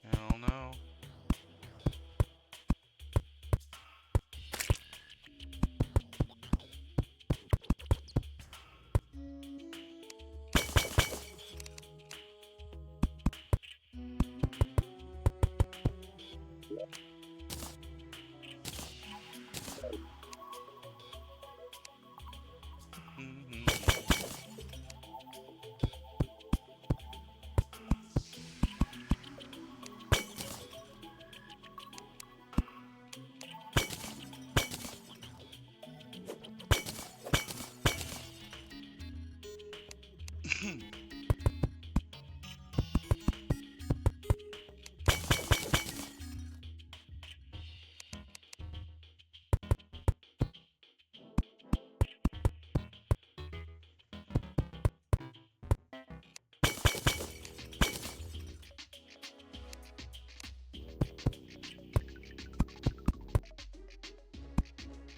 Hell no.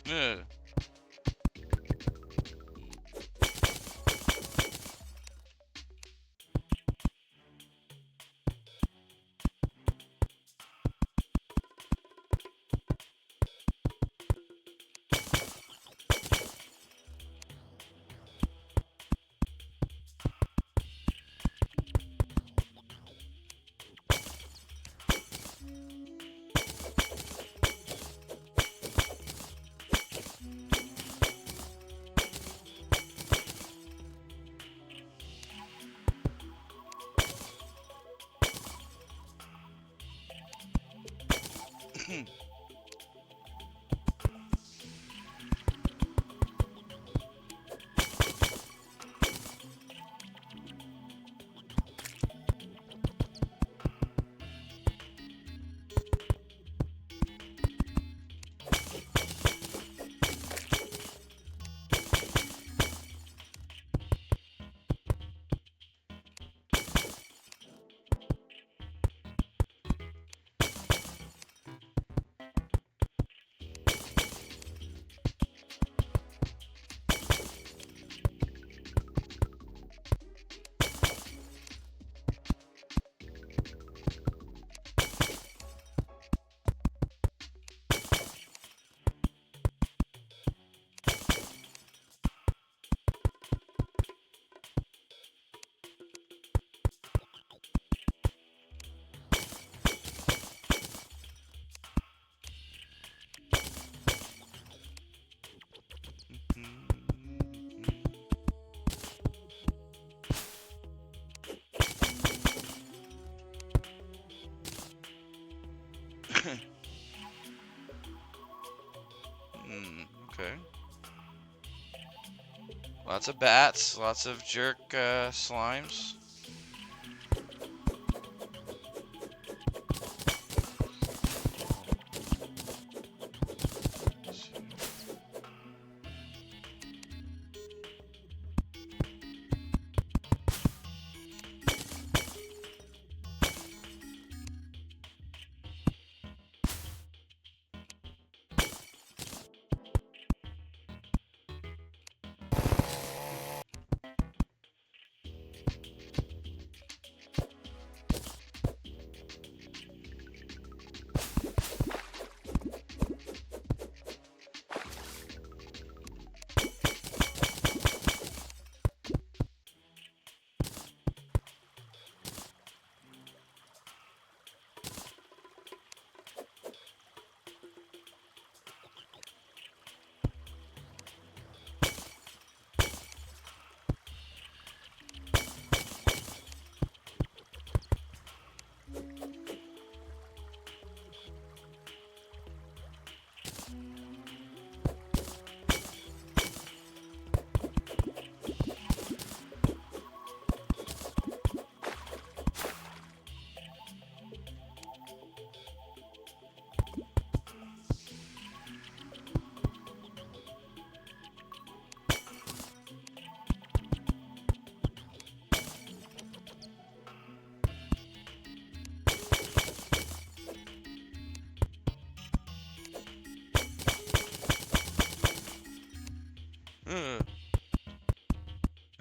Yeah. Okay. Lots of bats, lots of jerk slimes.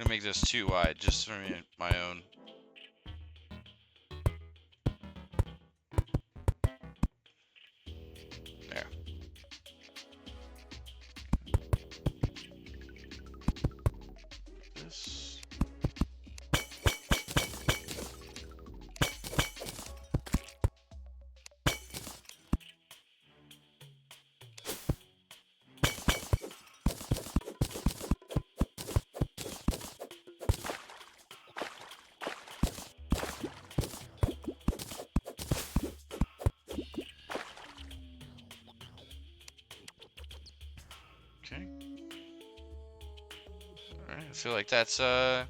gonna make this too wide, just for me, my own. There. This. Okay. Alright, I feel like that's I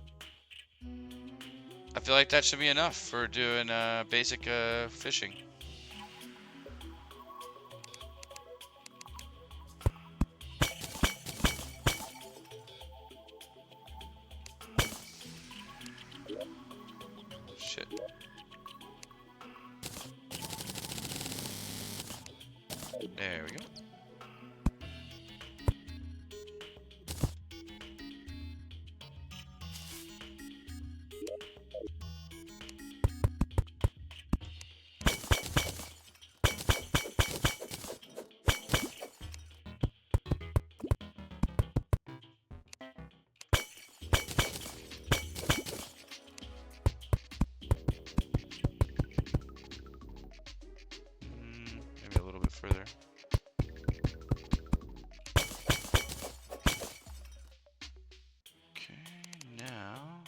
feel like that should be enough for doing basic fishing. Shit. There we go. Maybe a little bit further. Okay, now.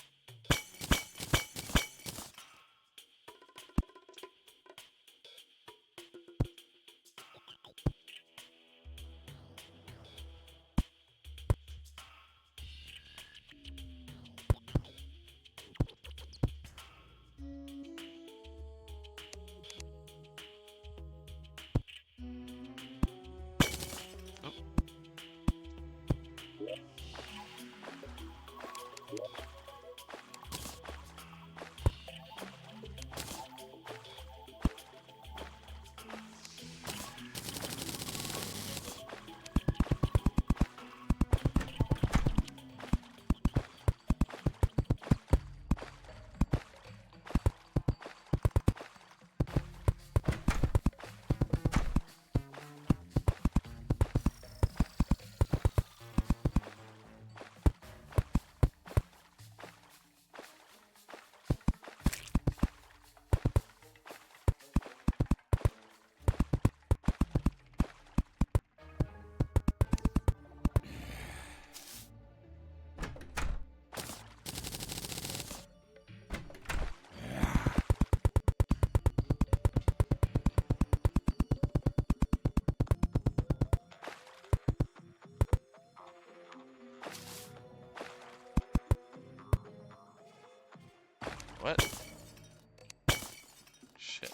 What? Shit.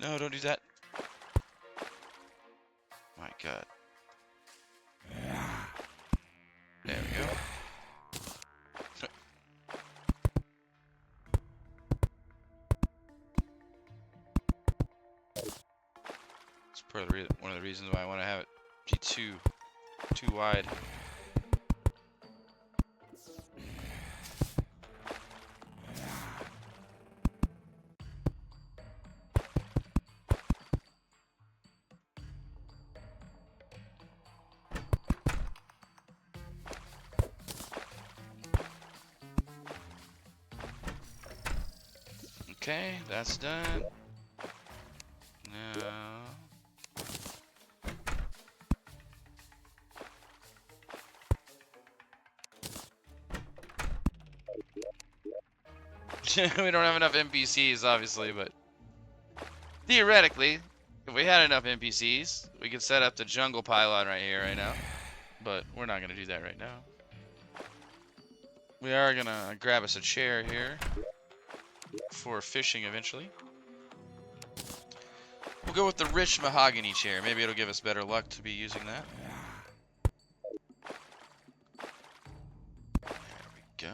No, don't do that. My God. There we go. It's part of the one of the reasons why I want to have it be too wide. Okay, that's done. Now, we don't have enough NPCs, obviously, but theoretically, if we had enough NPCs, we could set up the jungle pylon right here, right now. But we're not gonna do that right now. We are gonna grab us a chair here for fishing eventually. We'll go with the rich mahogany chair. Maybe it'll give us better luck to be using that. There we go.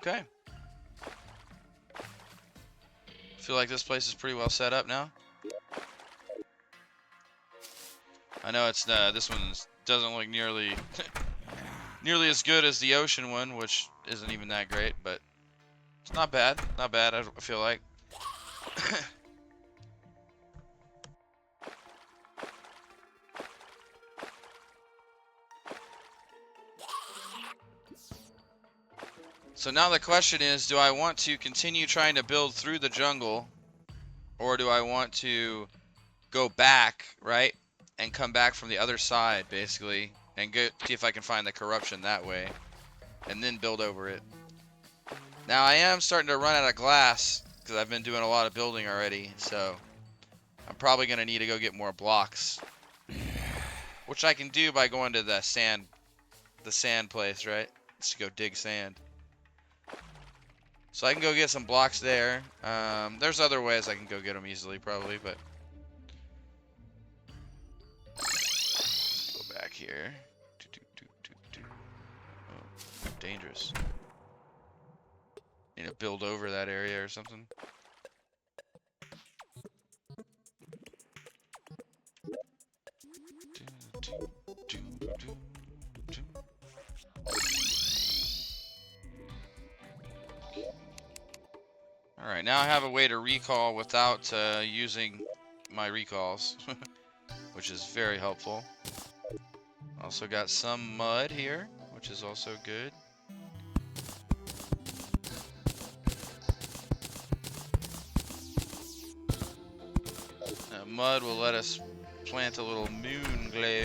Okay. Feel like this place is pretty well set up now. I know it's this one doesn't look nearly nearly as good as the ocean one, which isn't even that great, but it's not bad. Not bad, I feel like. So now the question is, do I want to continue trying to build through the jungle, or do I want to go back, right, and come back from the other side, basically, and go see if I can find the corruption that way, and then build over it. Now I am starting to run out of glass, because I've been doing a lot of building already, so I'm probably going to need to go get more blocks, which I can do by going to the sand place, right? Just to go dig sand. So I can go get some blocks there. There's other ways I can go get them easily, probably, but go back here. Oh, dangerous. Need to build over that area or something. Alright, now I have a way to recall without using my recalls, which is very helpful. Also got some mud here, which is also good. Mud will let us plant a little moon glow.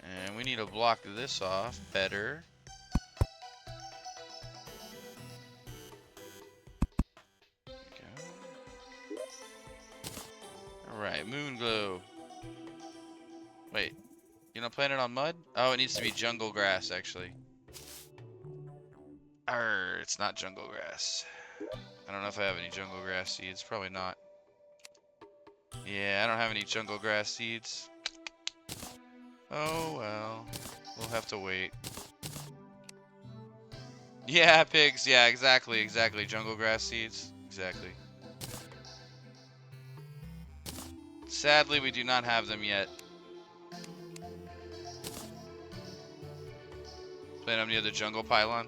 And we need to block this off better. Alright, moon glow. Wait, you're not planting on mud? Oh, it needs to be jungle grass, actually. It's not jungle grass. I don't know if I have any jungle grass seeds. Probably not. Yeah, I don't have any jungle grass seeds. Oh, well. We'll have to wait. Yeah, pigs. Yeah, exactly. Exactly. Jungle grass seeds. Exactly. Sadly, we do not have them yet. Plant them near the jungle pylon.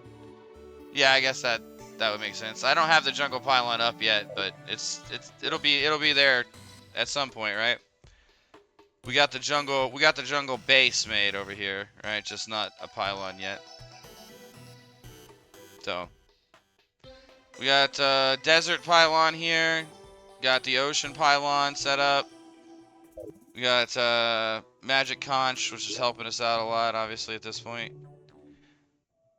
Yeah, I guess that would make sense. I don't have the jungle pylon up yet, but it'll be there at some point, right? We got the jungle base made over here, right? Just not a pylon yet. So we got desert pylon here. Got the ocean pylon set up. We got magic conch, which is helping us out a lot, obviously at this point.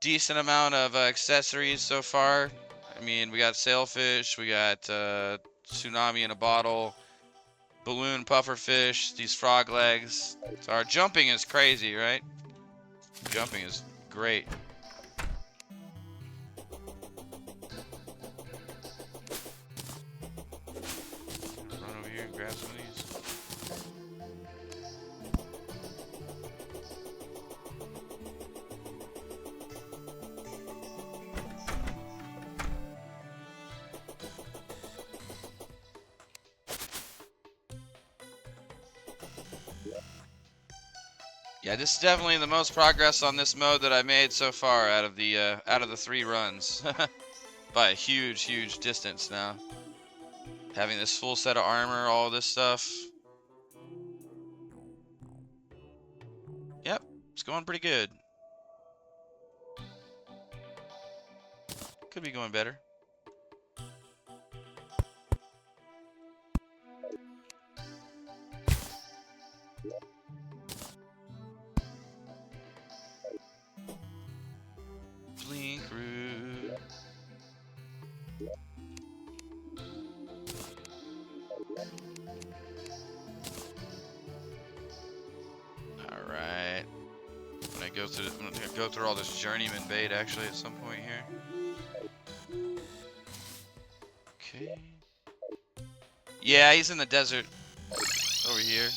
Decent amount of accessories so far. I mean, we got sailfish, we got tsunami in a bottle, balloon pufferfish, these frog legs. So our jumping is crazy, right? Jumping is great. Run over here and grab some of these. Yeah, this is definitely the most progress on this mode that I made so far out of the 3 runs. By a huge distance now. Having this full set of armor, all this stuff. Yep, it's going pretty good. Could be going better. Blink root. Alright. I'm gonna go through all this journeyman bait actually at some point here. Okay. Yeah, he's in the desert over here.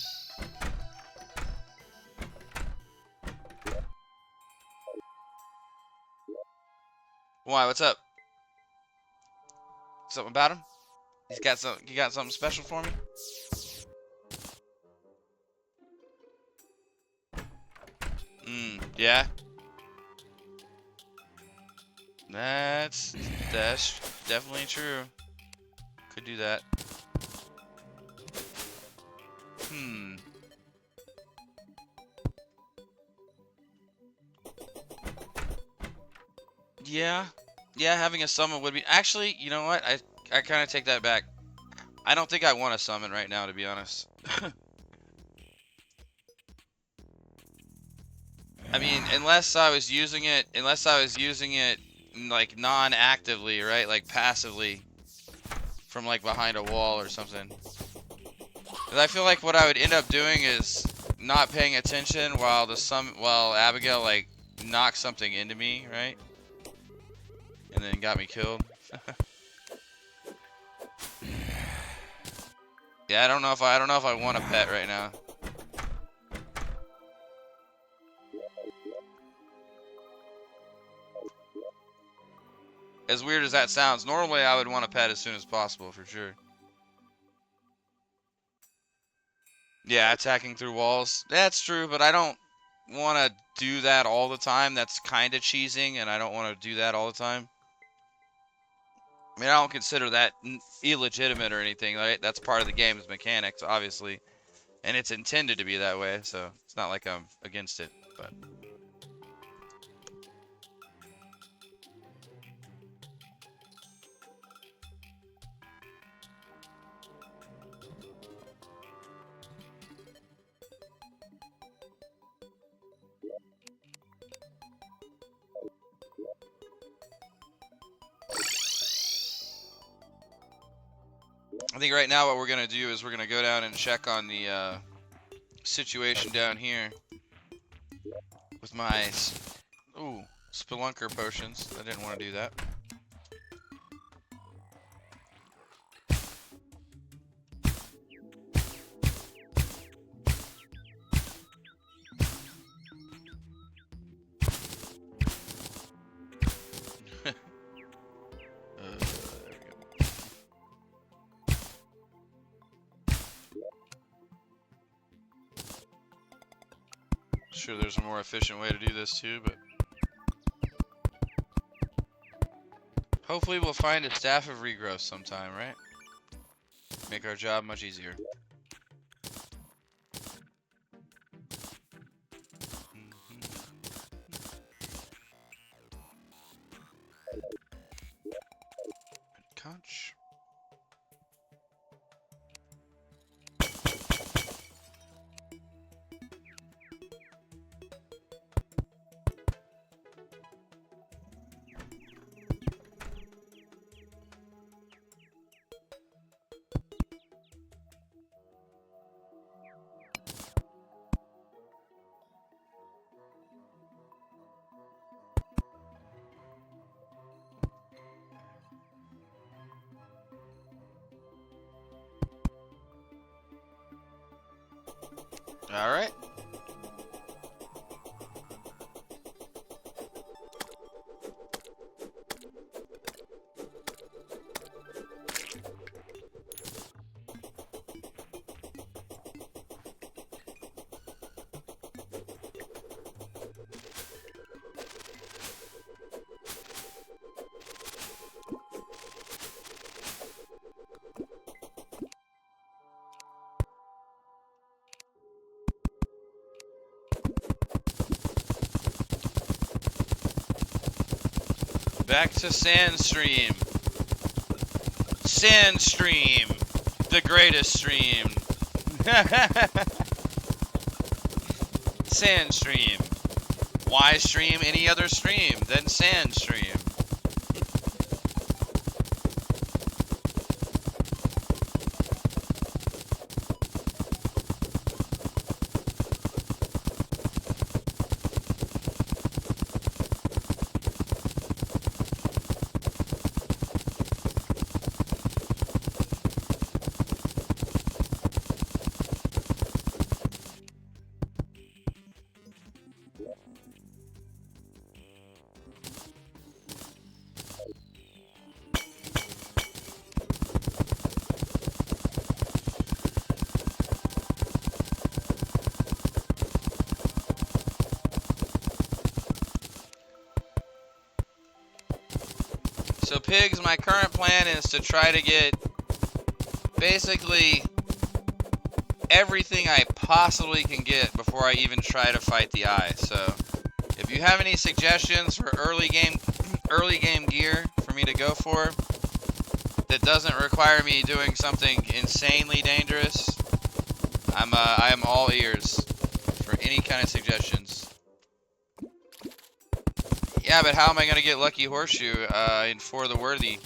Why? What's up? Something about him? He's got some. You got something special for me? Yeah. That's definitely true. Could do that. Yeah. Yeah, having a summon would be... Actually, you know what? I kind of take that back. I don't think I want a summon right now, to be honest. I mean, unless I was using it like non-actively, right? Like passively from like behind a wall or something. 'Cause I feel like what I would end up doing is not paying attention while Abigail like knocked something into me, right? And then got me killed. Yeah, I don't know if I want a pet right now. As weird as that sounds, normally I would want a pet as soon as possible, for sure. Yeah, attacking through walls. That's true, but I don't want to do that all the time. That's kind of cheesing, and I don't want to do that all the time. I mean, I don't consider that illegitimate or anything, right? That's part of the game's mechanics, obviously. And it's intended to be that way, so it's not like I'm against it, but... I think right now what we're going to do is we're going to go down and check on the situation down here with my spelunker potions. I didn't want to do that. Sure, there's a more efficient way to do this too, but hopefully we'll find a staff of regrowth sometime, right? Make our job much easier. Conch. All right. Back to Sandstream. Sandstream, the greatest stream. Sandstream. Why stream any other stream than Sandstream? So pigs, my current plan is to try to get basically everything I possibly can get before I even try to fight the eye. So if you have any suggestions for early game gear for me to go for that doesn't require me doing something insanely dangerous, I am all ears for any kind of suggestions. Yeah, but how am I gonna get Lucky Horseshoe in For the Worthy?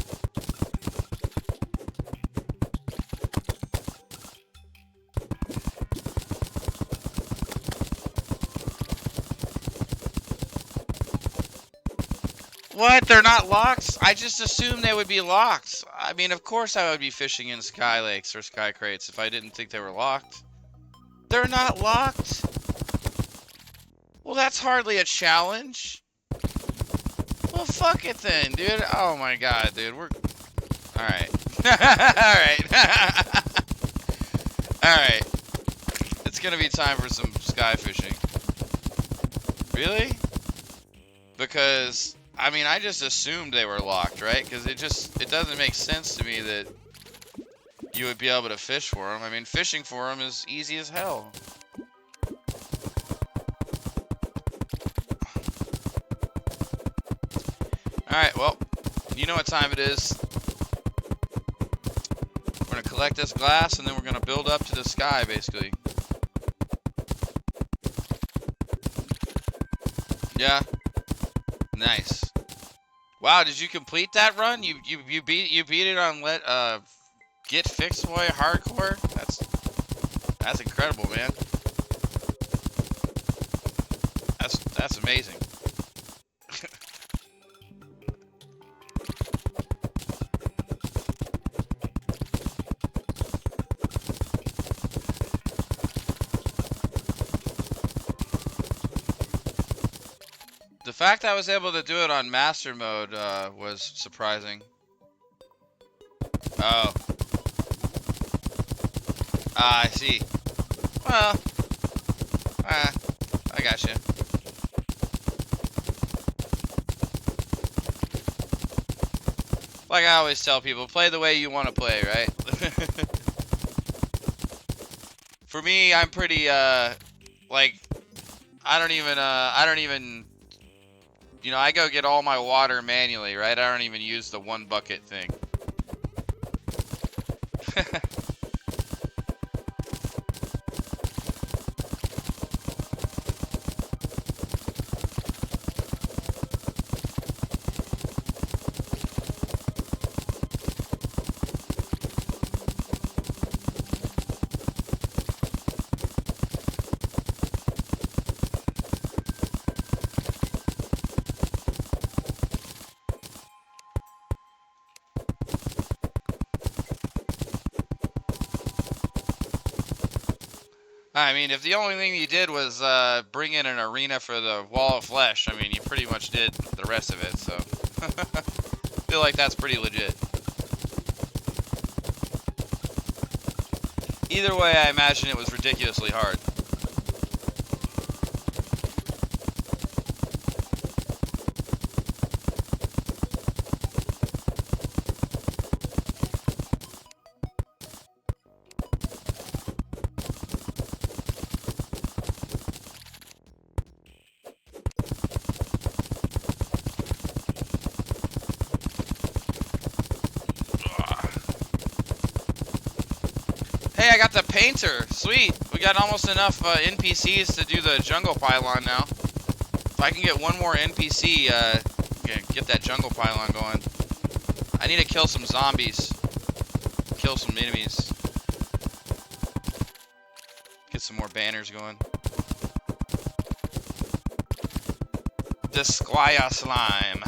What? They're not locked? I just assumed they would be locked. I mean, of course I would be fishing in Sky Lakes or Sky Crates if I didn't think they were locked. They're not locked? Well, that's hardly a challenge. Well, fuck it then, dude. Oh my god, dude. We're... Alright. Alright. Alright. It's gonna be time for some sky fishing. Really? Because... I mean, I just assumed they were locked, right? Because it doesn't make sense to me that you would be able to fish for them. I mean, fishing for them is easy as hell. Alright, well, you know what time it is. We're going to collect this glass, and then we're going to build up to the sky, basically. Yeah? Nice. Wow, did you complete that run? You beat it on Get Fixed Boy Hardcore? That's incredible, man. That's amazing. The fact I was able to do it on master mode was surprising. Oh. Ah, I see. Well, I gotcha. Like I always tell people, play the way you want to play, right? For me, I'm pretty, like, I don't even, you know, I go get all my water manually, right? I don't even use the one bucket thing. I mean, if the only thing you did was bring in an arena for the Wall of Flesh, I mean, you pretty much did the rest of it, so... I feel like that's pretty legit. Either way, I imagine it was ridiculously hard. Hey, I got the painter. Sweet. We got almost enough NPCs to do the jungle pylon now. If I can get one more NPC, get that jungle pylon going. I need to kill some zombies. Kill some enemies. Get some more banners going. The Squire Slime.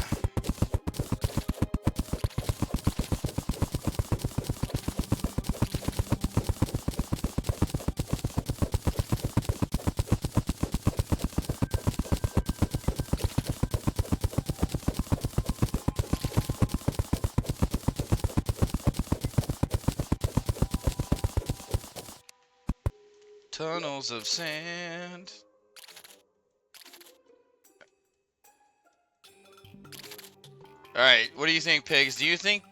Tunnels of sand. All right, what do you think, Pigs? Do you think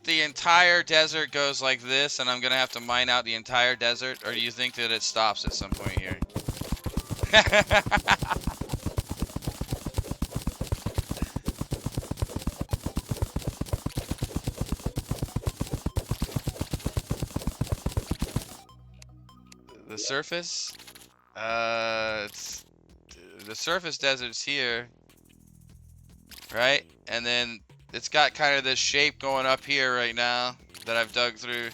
the entire desert goes like this, and I'm gonna have to mine out the entire desert, or do you think that it stops at some point here? The surface? It's the surface desert's here, right? And then it's got kind of this shape going up here right now that I've dug through.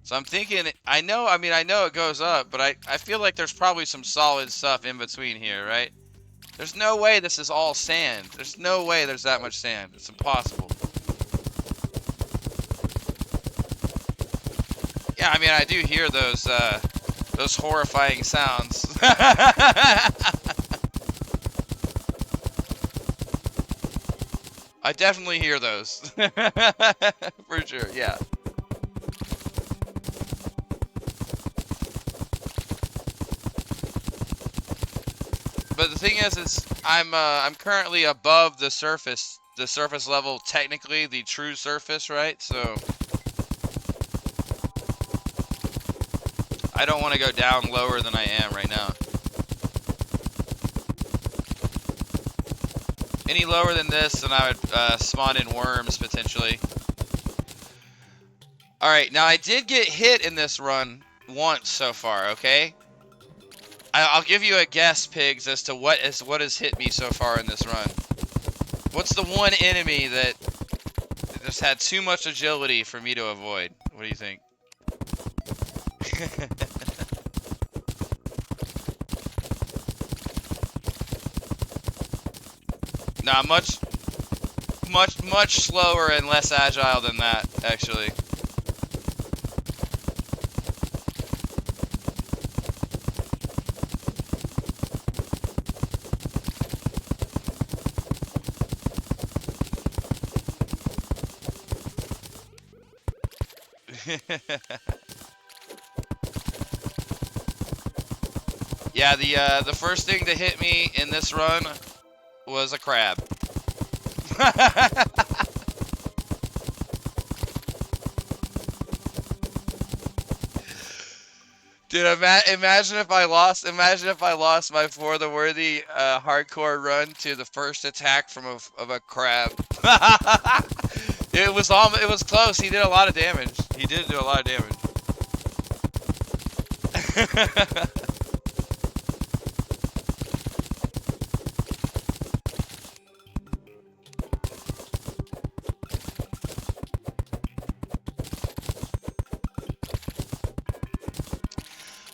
So I'm thinking, I know it goes up, but I feel like there's probably some solid stuff in between here, right? There's no way this is all sand. There's no way there's that much sand. It's impossible. Yeah, I mean, I do hear those horrifying sounds. I definitely hear those. For sure, yeah. But the thing is I'm currently above the surface level, technically the true surface, right? So I don't want to go down lower than I am right now. Any lower than this, and I would spawn in worms potentially. All right, now I did get hit in this run once so far. Okay. I'll give you a guess, Pigs, as to what has hit me so far in this run. What's the one enemy that just had too much agility for me to avoid? What do you think? Nah, much slower and less agile than that, actually. Yeah, the first thing to hit me in this run was a crab. Dude, imagine if I lost my For the Worthy hardcore run to the first attack from a crab. It was close. He did a lot of damage. He did do a lot of damage.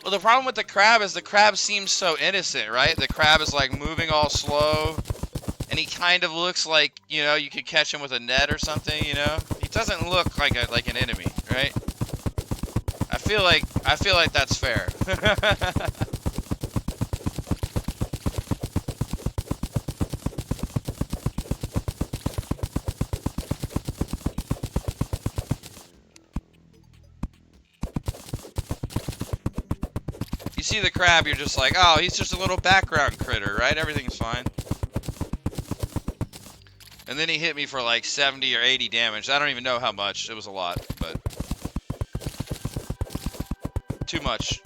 Well, the problem with the crab is the crab seems so innocent, right? The crab is like moving all slow, and he kind of looks like, you know, you could catch him with a net or something, you know? He doesn't look like an enemy, right? I feel like that's fair. You see the crab, you're just like, oh, he's just a little background critter, right? Everything's fine. And then he hit me for like 70 or 80 damage. I don't even know how much. It was a lot, but too much.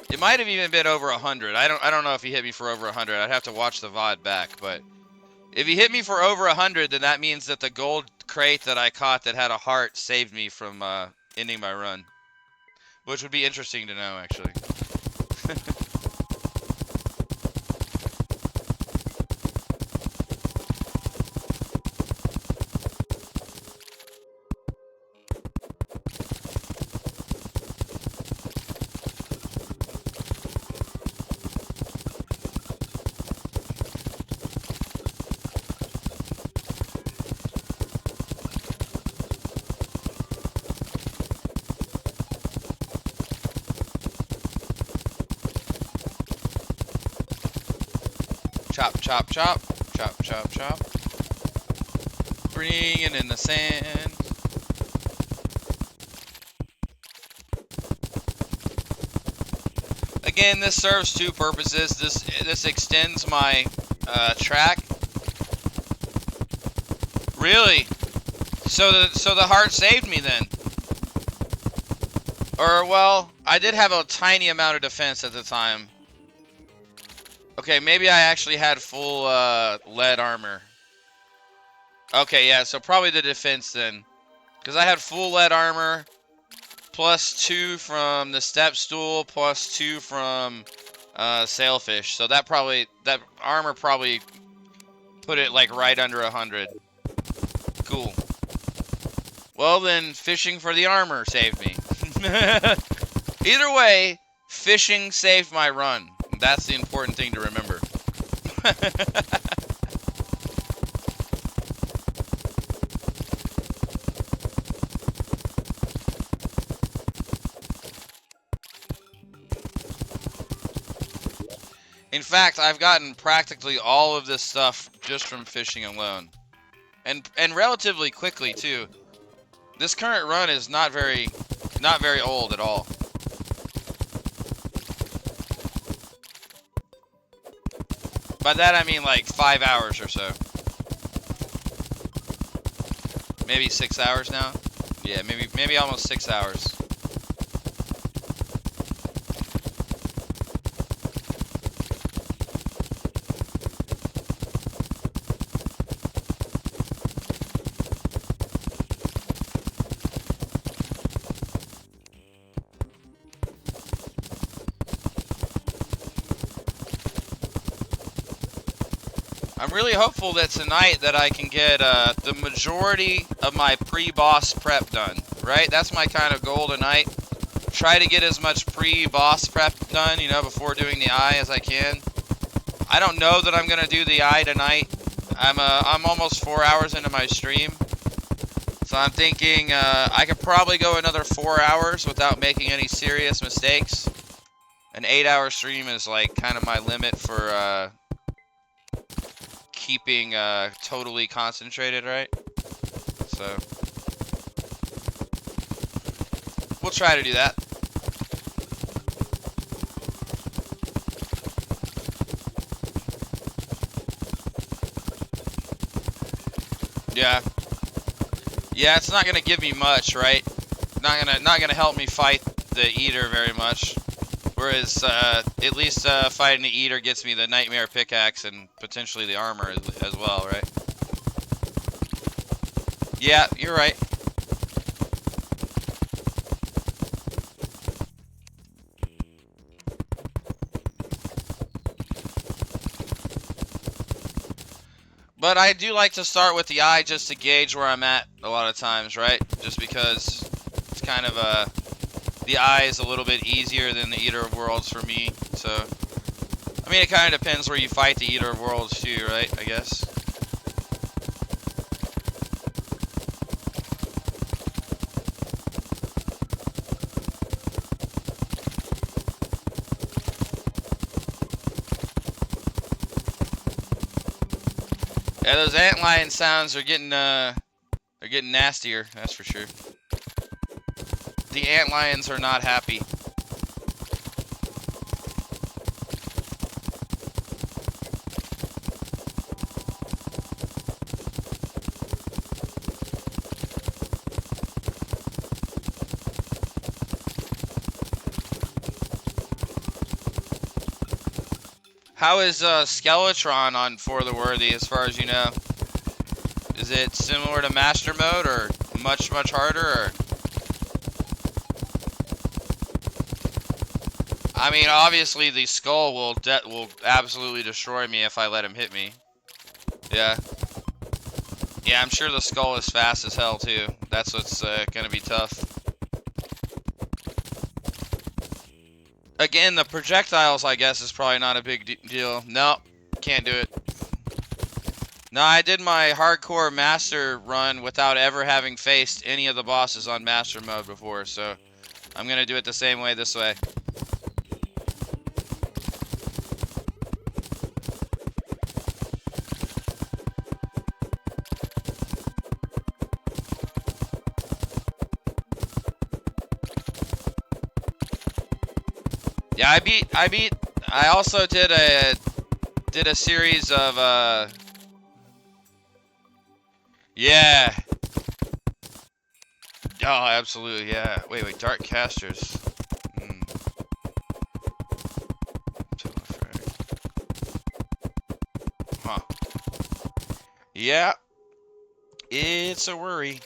It might have even been over 100. I don't know if he hit me for over 100. I'd have to watch the VOD back, but if he hit me for over 100, then that means that the gold crate that I caught that had a heart saved me from ending my run, which would be interesting to know, actually. Chop, chop, chop. Chop, chop, chop. Bringing in the sand. again, this serves two purposes. This extends my track. Really? So the heart saved me then. Or, well, I did have a tiny amount of defense at the time. Okay, maybe I actually had full lead armor. Okay, yeah, so probably the defense then. Because I had full lead armor, +2 from the step stool, +2 from sailfish. So that armor probably put it like right under 100. Cool. Well then, fishing for the armor saved me. Either way, fishing saved my run. That's the important thing to remember. In fact, I've gotten practically all of this stuff just from fishing alone. And relatively quickly too. This current run is not very old at all. By that I mean like 5 hours or so. Maybe 6 hours now? Yeah, maybe almost 6 hours. I'm really hopeful that tonight that I can get the majority of my pre-boss prep done, right? That's my kind of goal tonight. Try to get as much pre-boss prep done, you know, before doing the eye as I can. I don't know that I'm going to do the eye tonight. I'm almost 4 hours into my stream. So I'm thinking I could probably go another 4 hours without making any serious mistakes. An 8-hour stream is like kind of my limit for keeping totally concentrated, right? So we'll try to do that. Yeah. Yeah, it's not gonna give me much, right? Not gonna help me fight the eater very much. Whereas, at least fighting the eater gets me the nightmare pickaxe and potentially the armor as well, right? Yeah, you're right. But I do like to start with the eye just to gauge where I'm at a lot of times, right? Just because it's kind of the eye is a little bit easier than the Eater of Worlds for me, so I mean it kind of depends where you fight the Eater of Worlds too, right? I guess. Yeah, those antlion sounds are getting nastier, that's for sure. The antlions are not happy. How is Skeletron on For the Worthy, as far as you know? Is it similar to Master Mode, or much harder? Or? I mean, obviously the skull will absolutely destroy me if I let him hit me. Yeah. Yeah, I'm sure the skull is fast as hell too. That's what's gonna be tough. Again, the projectiles, I guess, is probably not a big deal. No, can't do it. No, I did my hardcore master run without ever having faced any of the bosses on master mode before, so I'm gonna do it the same way this way. Yeah, I also did a series of yeah. Oh, absolutely, yeah. Wait, Dark Casters. Hmm. Huh. Yeah, it's a worry.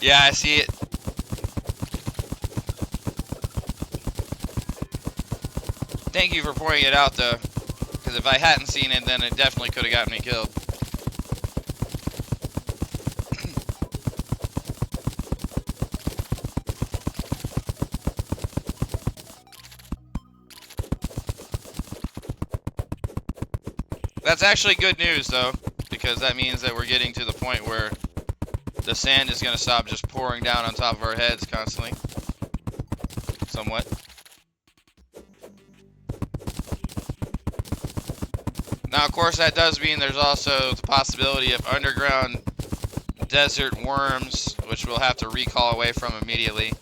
Yeah, I see it. Thank you for pointing it out, though. Because if I hadn't seen it, then it definitely could have gotten me killed. That's actually good news, though, because that means that we're getting to the point where the sand is going to stop just pouring down on top of our heads constantly. Somewhat. Now, of course, that does mean there's also the possibility of underground desert worms, which we'll have to recall away from immediately.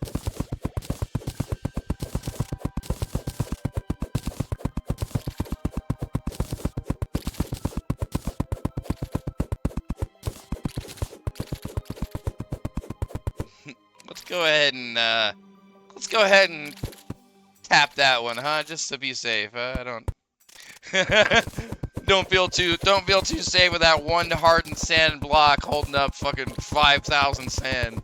Let's go ahead and tap that one, huh? Just to be safe. I don't don't feel too safe with that one hardened sand block holding up fucking 5,000 sand.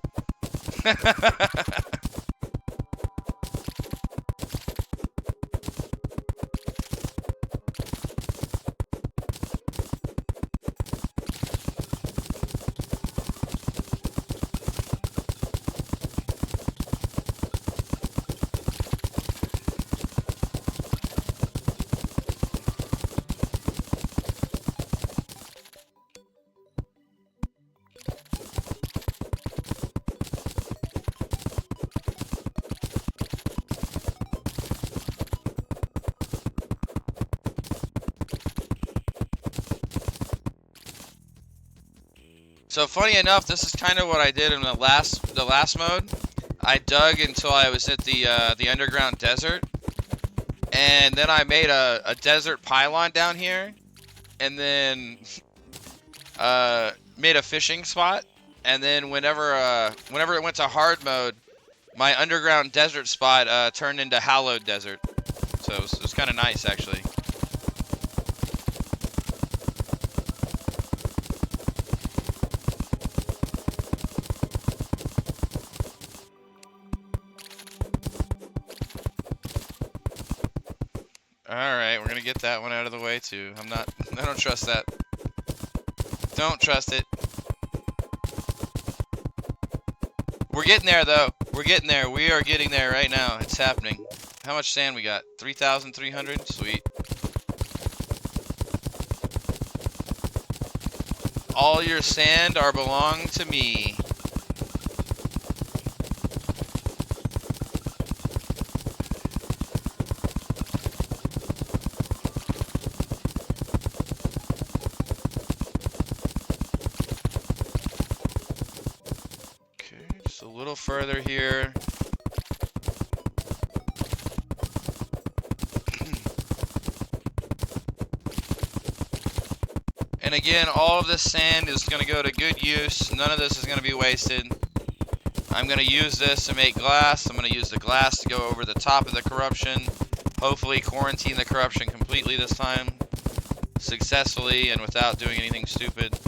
So funny enough, this is kind of what I did in the last mode. I dug until I was at the underground desert, and then I made a desert pylon down here, and then made a fishing spot. And then whenever it went to hard mode, my underground desert spot turned into hallowed desert. So it was kind of nice, actually. Alright, we're gonna get that one out of the way too. I don't trust that. Don't trust it. We're getting there though. We're getting there. We are getting there right now. It's happening. How much sand we got? 3,300? Sweet. All your sand are belong to me. A little further here. And again, all of this sand is going to go to good use. None of this is going to be wasted. I'm going to use this to make glass. I'm going to use the glass to go over the top of the corruption. Hopefully quarantine the corruption completely this time. Successfully and without doing anything stupid.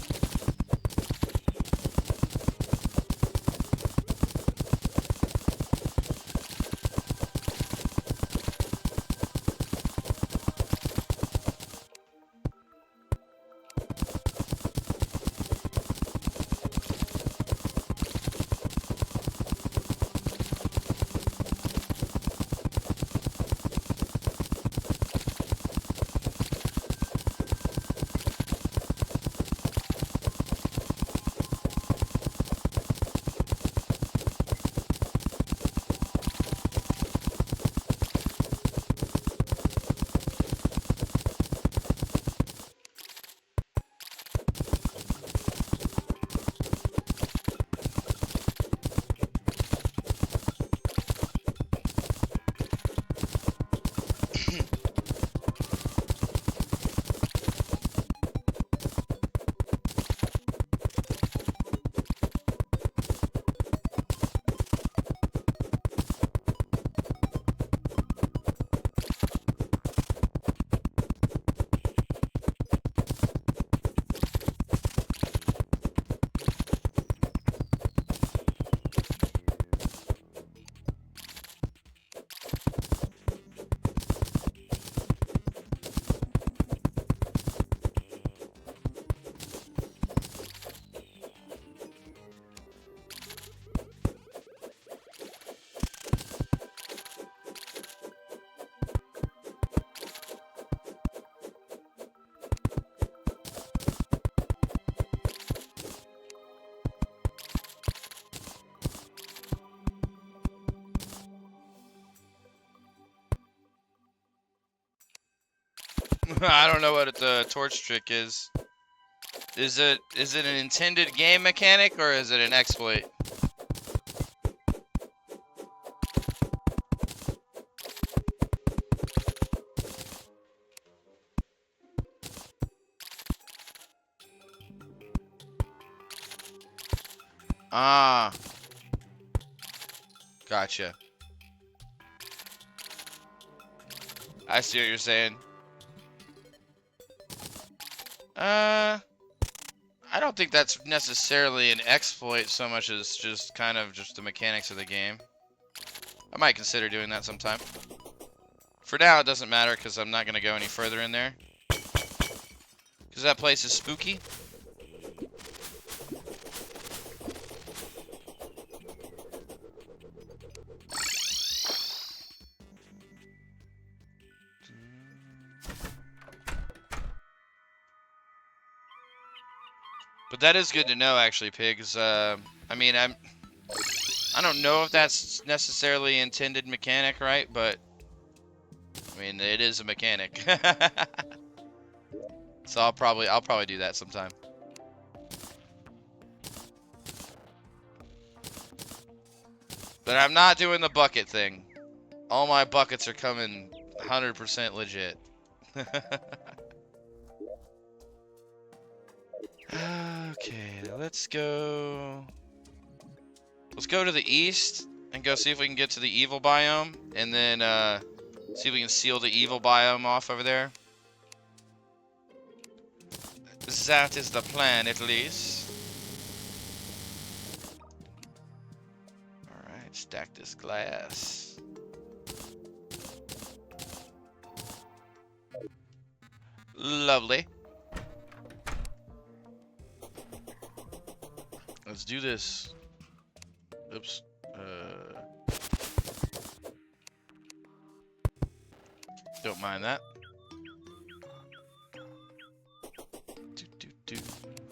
I don't know what the torch trick is. Is it an intended game mechanic or is it an exploit? Ah, gotcha. I see what you're saying. I don't think that's necessarily an exploit so much as just kind of just the mechanics of the game. I might consider doing that sometime. For now, it doesn't matter because I'm not going to go any further in there. Because that place is spooky. But that is good to know, actually, Pigs. I mean, I don't know if that's necessarily intended mechanic, right? But I mean, it is a mechanic. So I'll probably do that sometime. But I'm not doing the bucket thing. All my buckets are coming 100% legit. Okay, let's go to the east and go see if we can get to the evil biome, and then see if we can seal the evil biome off over there. That is the plan, at least. Alright, stack this glass. Lovely. Let's do this. Oops. Don't mind that.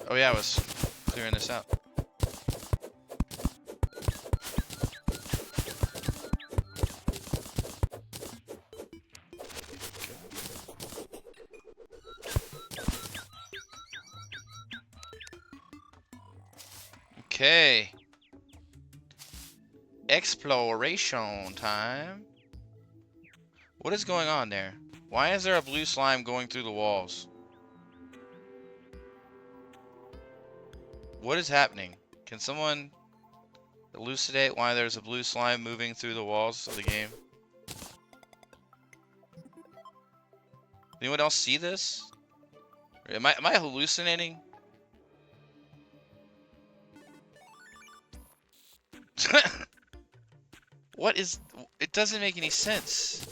Oh yeah, I was clearing this out. Okay. Exploration time. What is going on there? Why is there a blue slime going through the walls? What is happening? Can someone elucidate why there's a blue slime moving through the walls of the game? Anyone else see this? Am I hallucinating? What is... It doesn't make any sense.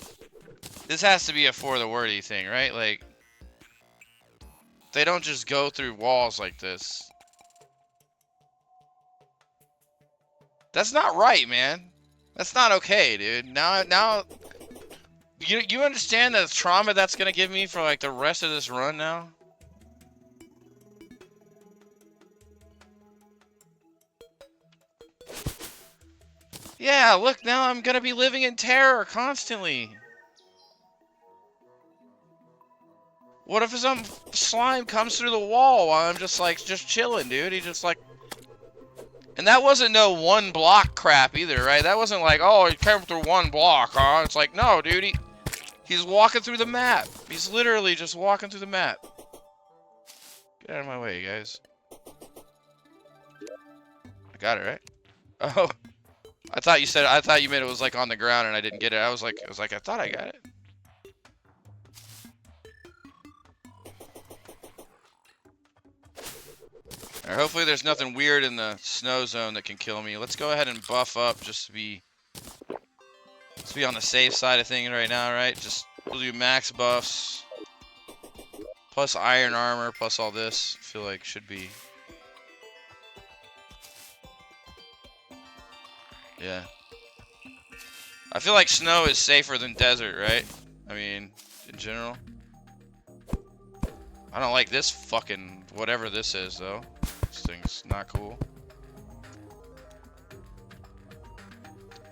This has to be a for the wordy thing, right? Like, they don't just go through walls like this. That's not right, man. That's not okay, dude. Now, you understand the trauma that's gonna give me for like the rest of this run now? Yeah, look, now I'm gonna be living in terror constantly. What if some slime comes through the wall while I'm just chilling, dude? He just like... And that wasn't no one block crap either, right? That wasn't like, oh, he came through one block, huh? It's like, no, dude, he's walking through the map. He's literally just walking through the map. Get out of my way, guys. I got it, right? Oh. I thought you meant it was like on the ground and I didn't get it. I was like, I thought I got it. Alright, hopefully there's nothing weird in the snow zone that can kill me. Let's go ahead and buff up just to be... Let's be on the safe side of things right now, right? We'll do max buffs. Plus iron armor, plus all this. I feel like should be... Yeah. I feel like snow is safer than desert, right? I mean, in general. I don't like this fucking... whatever this is, though. This thing's not cool.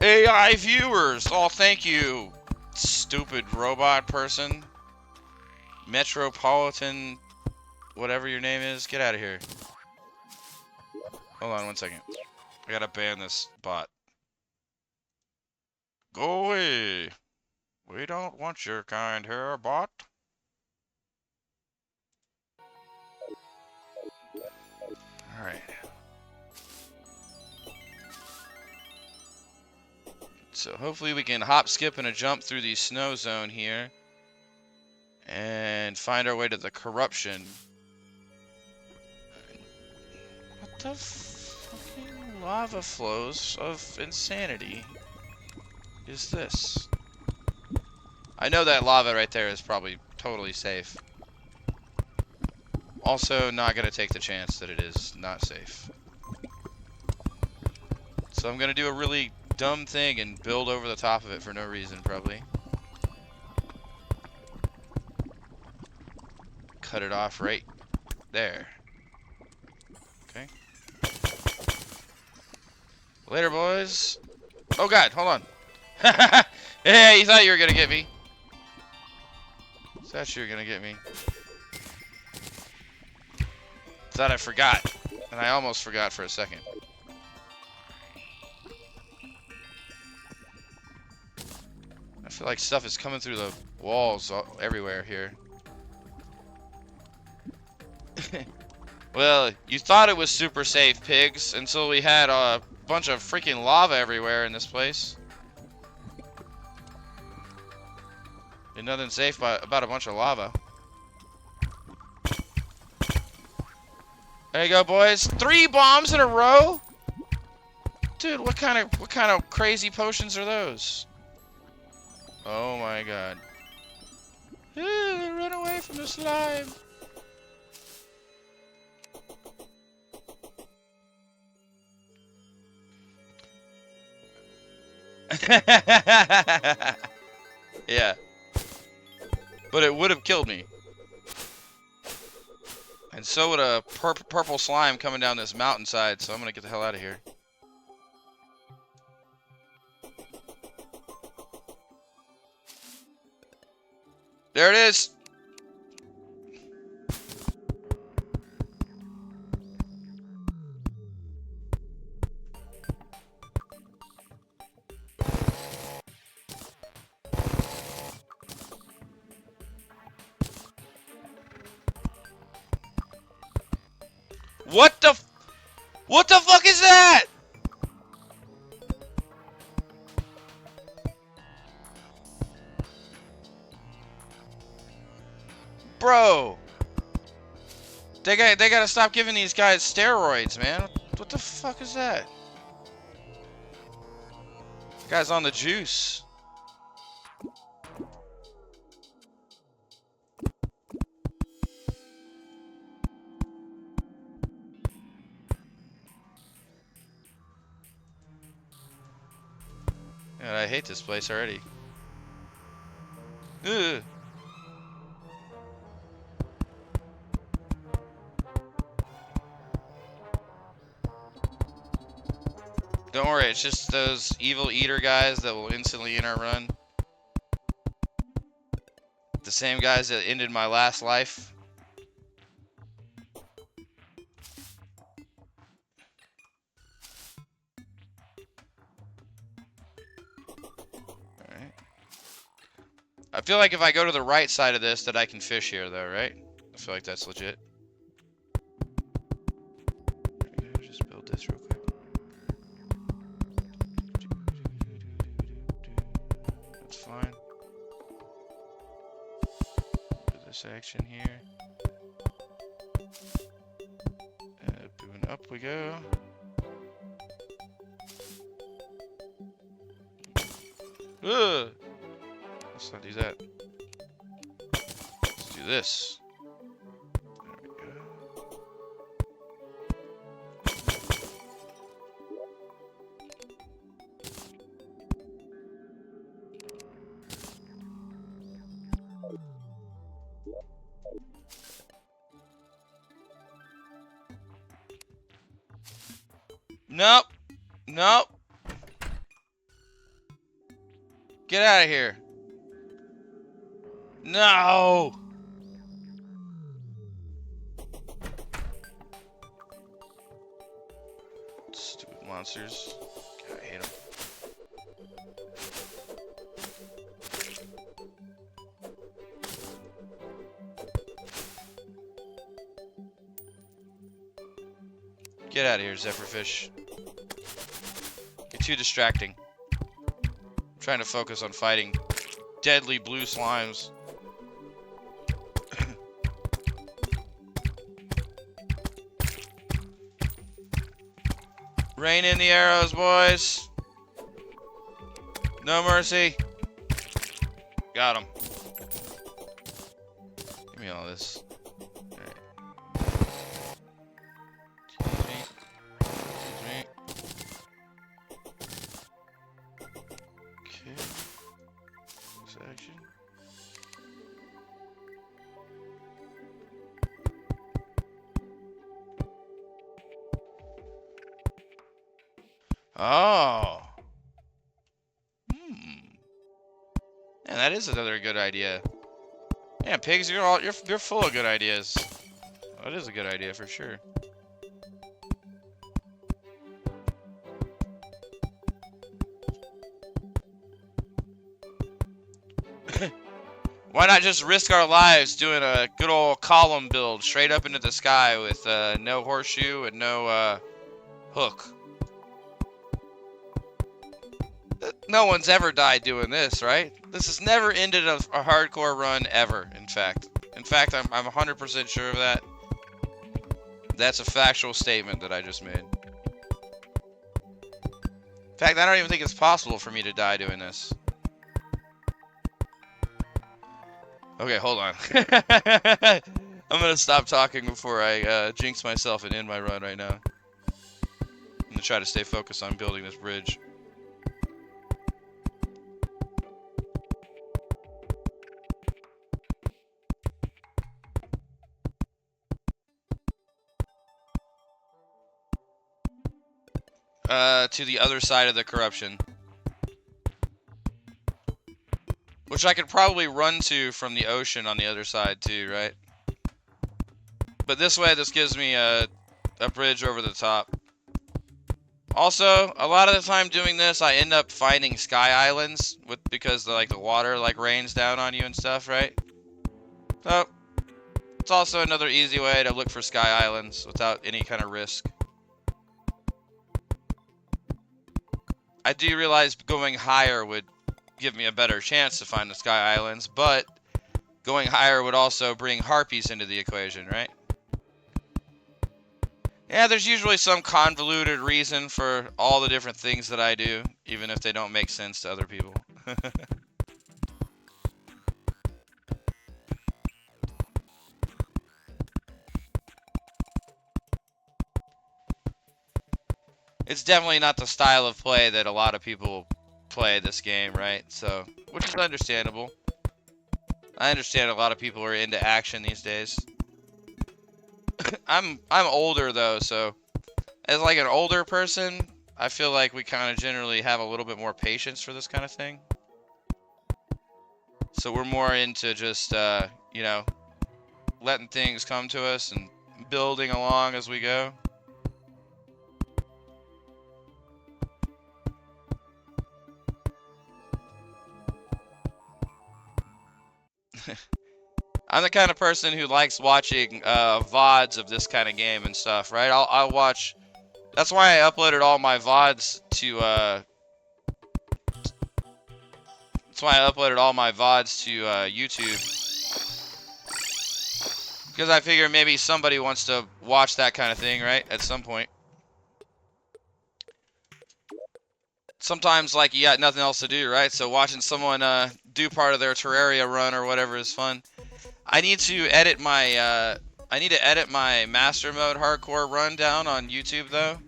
AI viewers! Oh, thank you, stupid robot person. Metropolitan, whatever your name is, get out of here. Hold on 1 second. I gotta ban this bot. Go away. We don't want your kind here, bot. Alright. So hopefully we can hop, skip, and a jump through the snow zone here. And find our way to the corruption. What the fucking lava flows of insanity is this? I know that lava right there is probably totally safe. Also, not gonna take the chance that it is not safe. So I'm gonna do a really dumb thing and build over the top of it for no reason, probably. Cut it off right there. Okay. Later, boys. Oh god, hold on. Hey, you thought you were gonna get me. Thought you were gonna get me. Thought I forgot. And I almost forgot for a second. I feel like stuff is coming through the walls everywhere here. Well, you thought it was super safe, pigs, until we had a bunch of freaking lava everywhere in this place. Ain't nothing safe about a bunch of lava. There you go, boys. 3 bombs in a row? Dude, what kind of crazy potions are those? Oh my god. Run away from the slime. Yeah. But it would have killed me. And so would a purple slime coming down this mountainside, so I'm gonna get the hell out of here. There it is! What the fuck is that? Bro. They gotta stop giving these guys steroids, man. What the fuck is that? The guy's on the juice. God, I hate this place already. Ugh. Don't worry, it's just those evil eater guys that will instantly end our run. The same guys that ended my last life. Alright. I feel like if I go to the right side of this that I can fish here though, right? I feel like that's legit. Just build this real quick. That's fine. Do this action here. Boom, up we go. Ugh. Let's not do that. Let's do this. There we go. Nope. Nope. Get out of here. No. Stupid monsters. God, I hate them. Get out of here, Zephyrfish. You're too distracting. I'm trying to focus on fighting deadly blue slimes. Rain in the arrows, boys. No mercy. Got him. Give me all this. Action. Oh. Man, that is another good idea. Yeah, pigs, you're full of good ideas. That is a good idea for sure. Why not just risk our lives doing a good old column build straight up into the sky with no horseshoe and no hook? No one's ever died doing this, right? This has never ended a hardcore run ever, in fact. I'm 100% sure of that. That's a factual statement that I just made. In fact, I don't even think it's possible for me to die doing this. Okay, hold on. I'm gonna stop talking before I jinx myself and end my run right now. I'm gonna try to stay focused on building this bridge. To the other side of the corruption. Which I could probably run to from the ocean on the other side too, right? But this way, this gives me a bridge over the top. Also, a lot of the time doing this, I end up finding sky islands because the water rains down on you and stuff, right? So it's also another easy way to look for sky islands without any kind of risk. I do realize going higher would give me a better chance to find the sky islands, but going higher would also bring harpies into the equation, right? Yeah, there's usually some convoluted reason for all the different things that I do, even if they don't make sense to other people. It's definitely not the style of play that a lot of people play this game, right? So, which is understandable. I understand a lot of people are into action these days. I'm older though, so as an older person, I feel like we kind of generally have a little bit more patience for this kind of thing. So we're more into just you know, letting things come to us and building along as we go. I'm the kind of person who likes watching VODs of this kind of game and stuff, right? I'll watch. That's why I uploaded all my VODs to. That's why I uploaded all my VODs to YouTube. Because I figure maybe somebody wants to watch that kind of thing, right? At some point. Sometimes, you got nothing else to do, right? So watching someone do part of their Terraria run or whatever is fun. I need to edit my Master Mode Hardcore run down on YouTube though,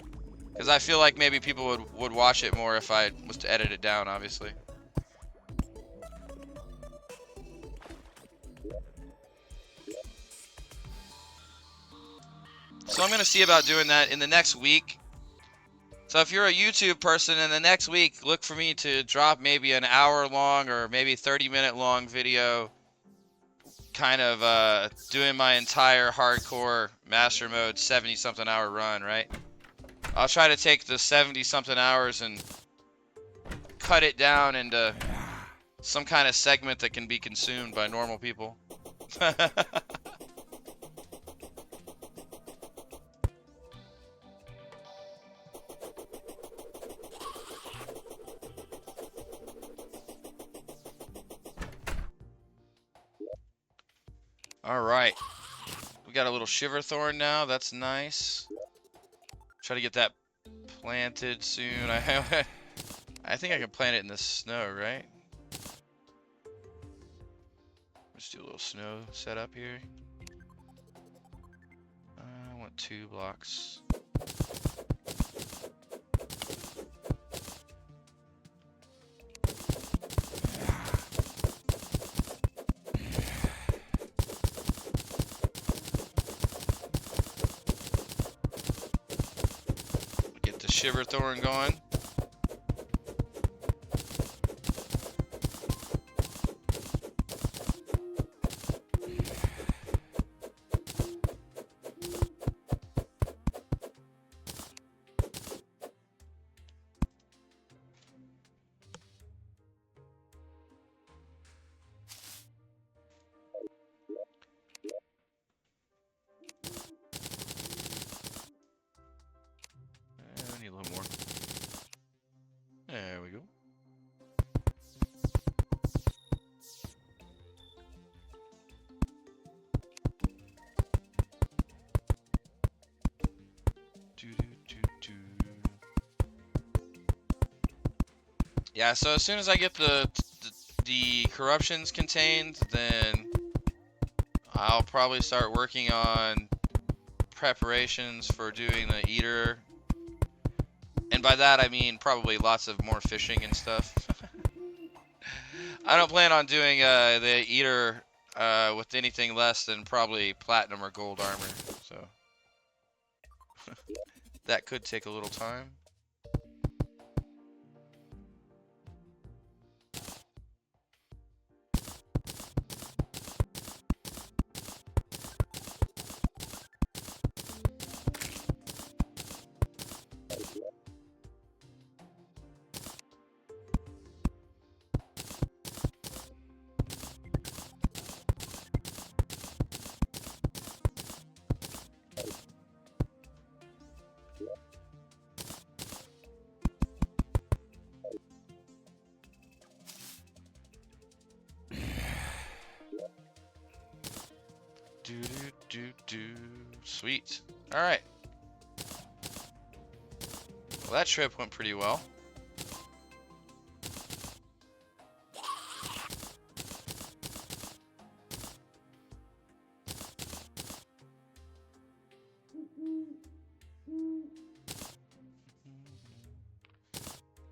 because I feel like maybe people would watch it more if I was to edit it down, obviously. So I'm gonna see about doing that in the next week. So if you're a YouTube person, in the next week, look for me to drop maybe an hour-long or maybe 30-minute long video, kind of doing my entire hardcore master mode 70-something hour run, right? I'll try to take the 70-something hours and cut it down into some kind of segment that can be consumed by normal people. All right. We got a little shiver thorn now. That's nice. Try to get that planted soon. I think I can plant it in the snow, right? Let's do a little snow setup here. I want 2 blocks. Get the shiver thorn going. I need a little more. There we go. Yeah, so as soon as I get the corruptions contained, then I'll probably start working on preparations for doing the eater. And by that I mean probably lots of more fishing and stuff. I don't plan on doing the eater with anything less than probably platinum or gold armor, so that could take a little time. Sweet. All right. Well, that trip went pretty well.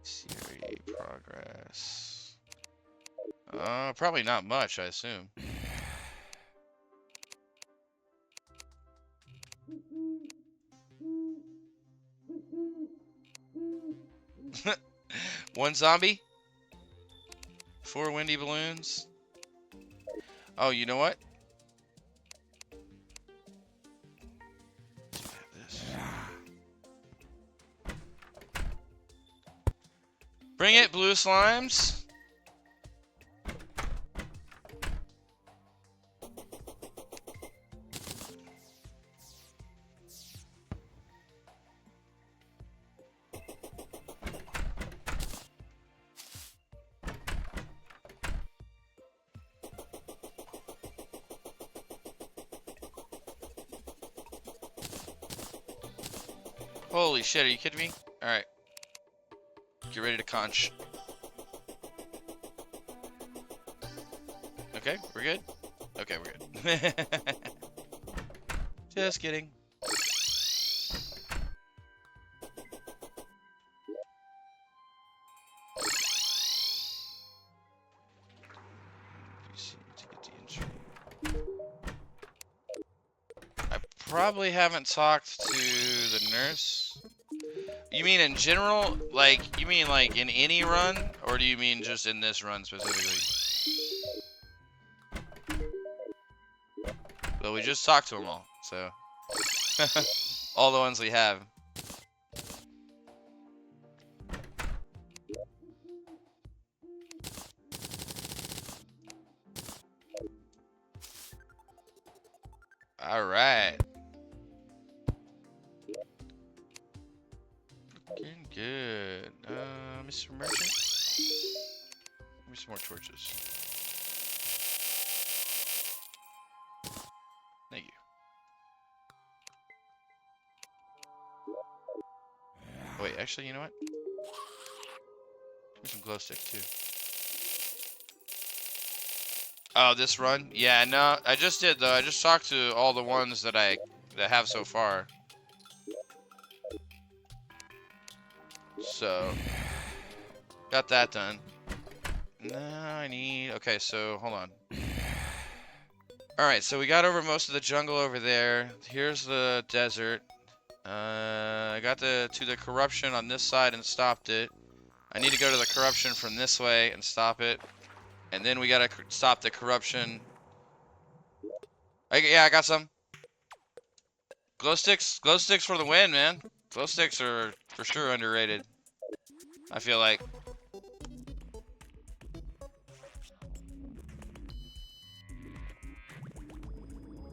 Siri progress. Probably not much, I assume. One zombie? 4 windy balloons? Oh, you know what? Bring it, blue slimes. Holy shit, are you kidding me? Alright. Get ready to conch. Okay, we're good? Okay, we're good. Just kidding. I probably haven't talked to the nurse. You mean in general? Like, you mean like in any run? Or do you mean just in this run specifically? Well, we just talked to them all, so. All the ones we have. All right. Looking good. Mr. Merchant. Give me some more torches. Thank you. Oh, wait, actually, you know what? Give me some glow stick too. Oh, this run? Yeah, no, I just did though. I just talked to all the ones that I have so far. So, got that done. Now I need. Okay, so hold on. All right, so we got over most of the jungle over there. Here's the desert. I got to the corruption on this side and stopped it. I need to go to the corruption from this way and stop it. And then we gotta stop the corruption. Yeah, I got some. Glow sticks for the win, man. Glow sticks are for sure underrated. I feel like.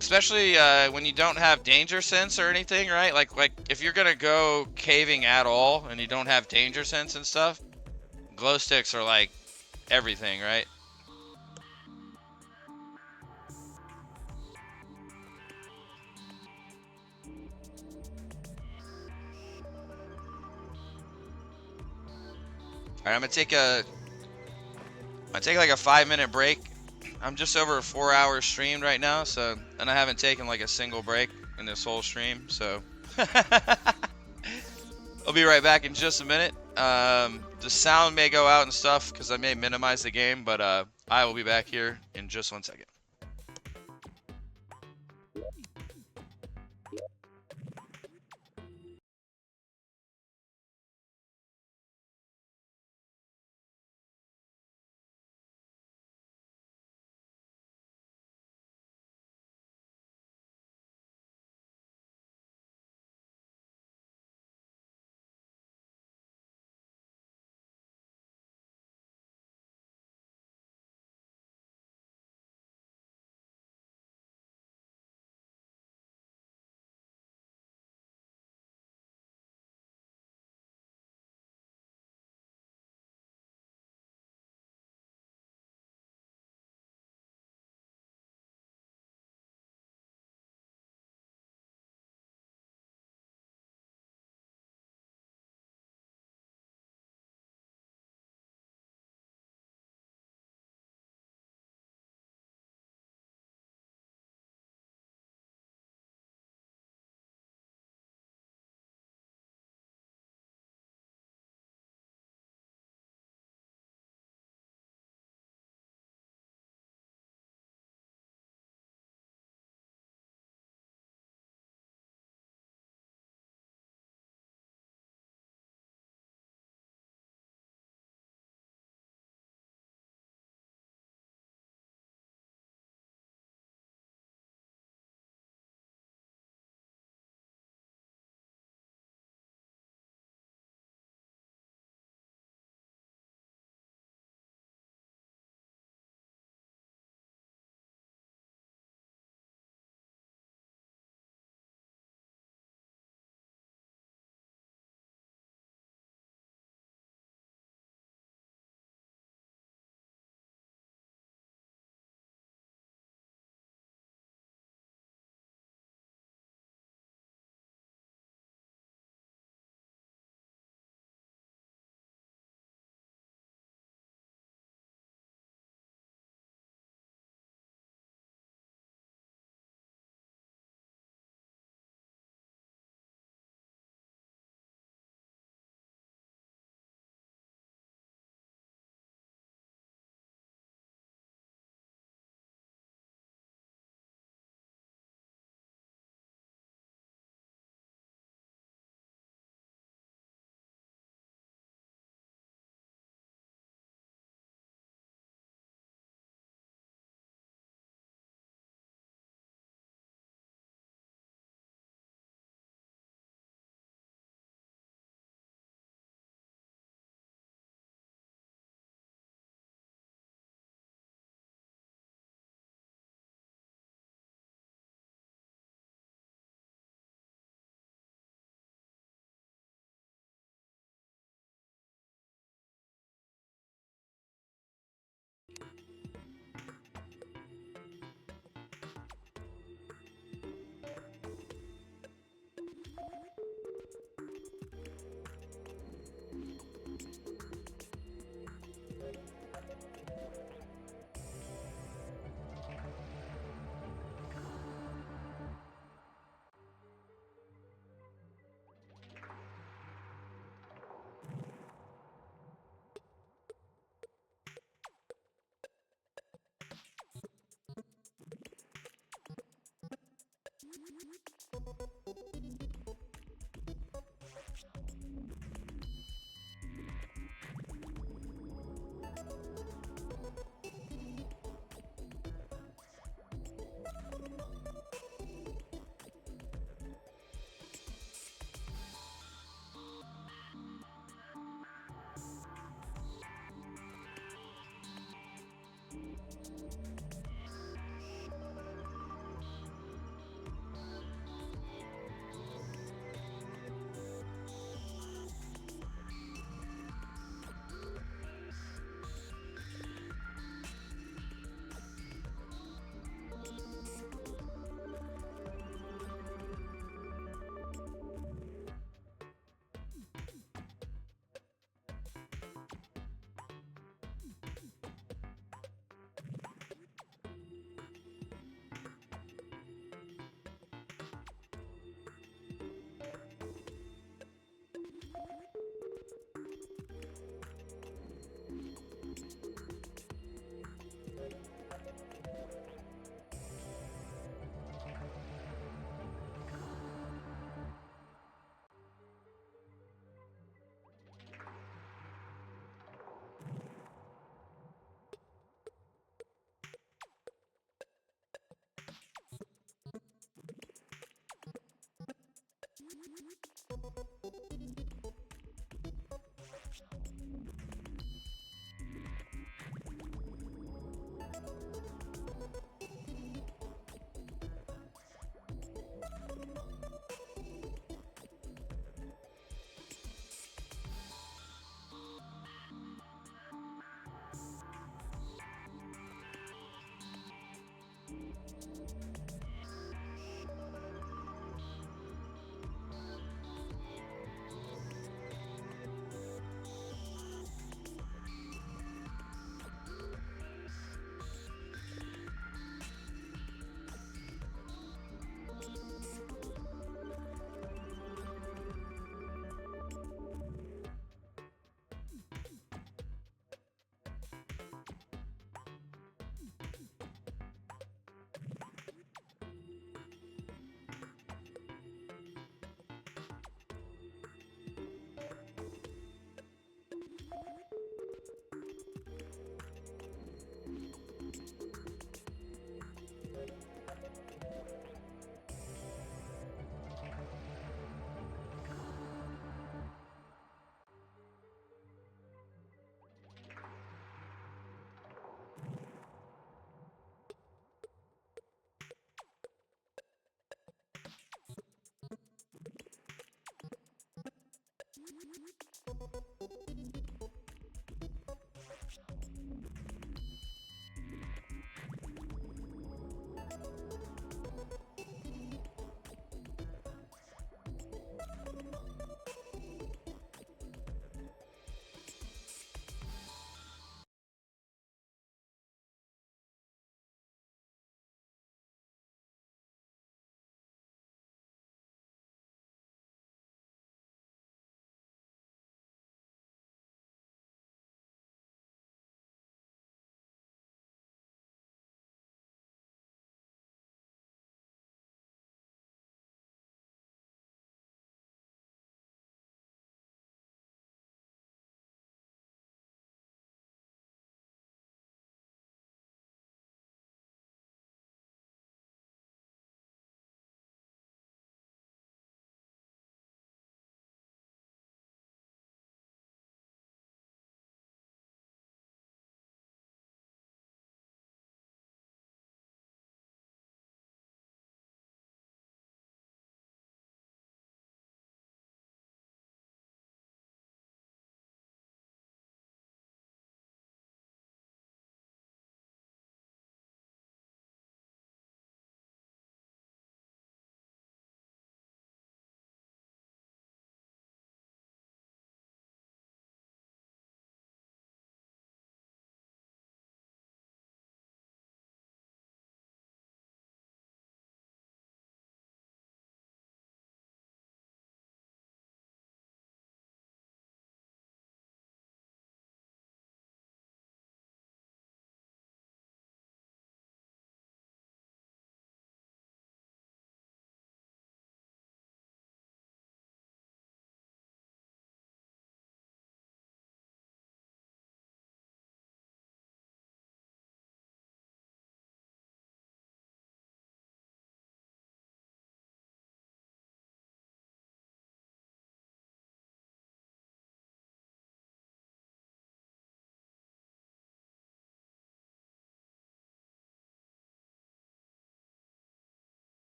Especially when you don't have danger sense or anything, right? Like if you're gonna go caving at all and you don't have danger sense and stuff, glow sticks are like everything, right? Alright, I'm gonna take like a 5-minute break. I'm just over 4 hours streamed right now, so, and I haven't taken like a single break in this whole stream, so. I'll be right back in just a minute. The sound may go out and stuff because I may minimize the game, but I will be back here in just 1 second.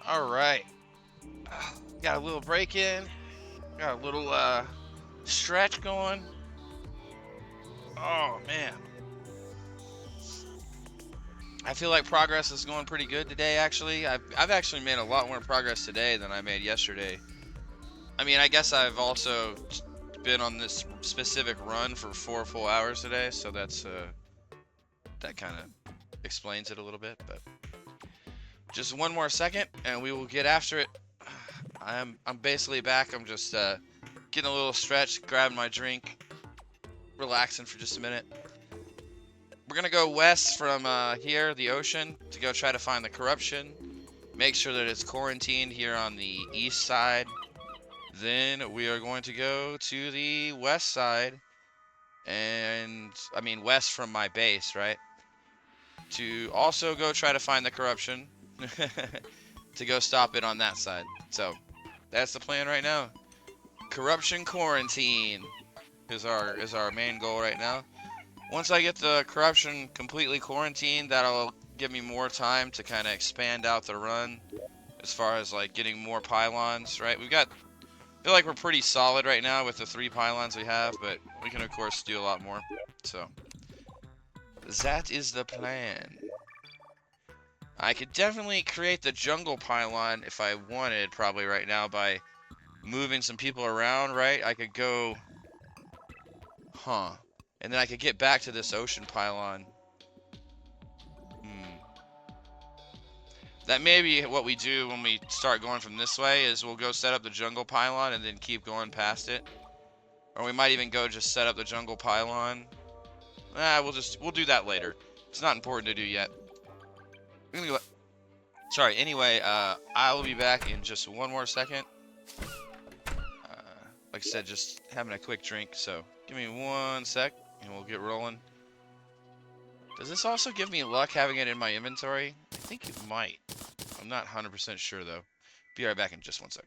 All right. Got a little break in. Got a little stretch going. Oh man. I feel like progress is going pretty good today, actually. I've actually made a lot more progress today than I made yesterday. I mean, I guess I've also been on this specific run for 4 full hours today, so that kind of explains it a little bit. But just one more second, and we will get after it. I'm basically back. I'm just getting a little stretch, grabbing my drink, relaxing for just a minute. We're gonna go west from here, the ocean, to go try to find the corruption. Make sure that it's quarantined here on the east side. Then we are going to go to the west side, and I mean west from my base, right? To also go try to find the corruption, to go stop it on that side. So that's the plan right now. Corruption quarantine is our main goal right now. Once I get the corruption completely quarantined, that'll give me more time to kind of expand out the run as far as like getting more pylons, right? I feel like we're pretty solid right now with the 3 pylons we have, but we can of course do a lot more. So that is the plan. I could definitely create the jungle pylon if I wanted, probably right now, by moving some people around, right? I could go, and then I could get back to this ocean pylon. That may be what we do when we start going from this way, is we'll go set up the jungle pylon and then keep going past it. Or we might even go just set up the jungle pylon. We'll do that later. It's not important to do yet. Sorry, anyway, I will be back in just one more second. Like I said, just having a quick drink, so give me 1 sec and we'll get rolling. Does this also give me luck having it in my inventory? I think it might. I'm not 100% sure though. Be right back in just 1 sec.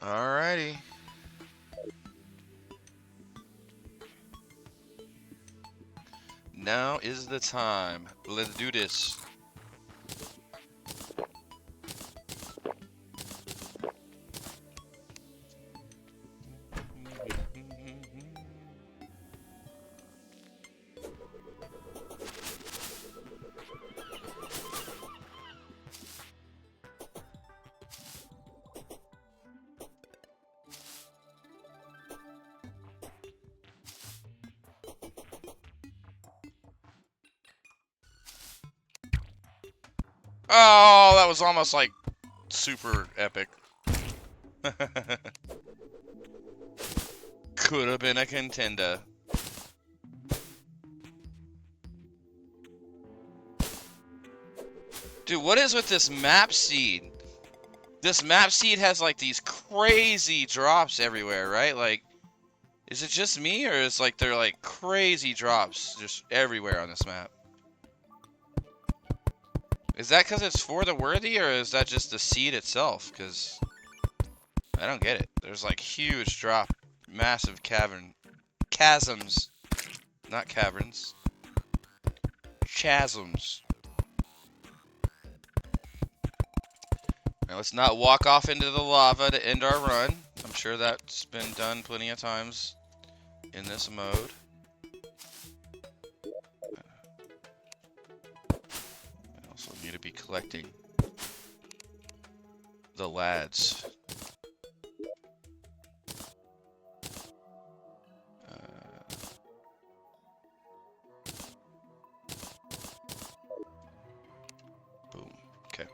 Alrighty. Now is the time. Let's do this. Oh, that was almost like super epic. Could have been a contender. Dude, what is with this map seed? This map seed has like these crazy drops everywhere, right? Like, is it just me, or is like they're like crazy drops just everywhere on this map? Is that because it's for the worthy, or is that just the seed itself? Because I don't get it. There's like huge drop, massive chasms, not caverns, chasms. Now let's not walk off into the lava to end our run. I'm sure that's been done plenty of times in this mode. I also need to be collecting the lads. Boom. Okay.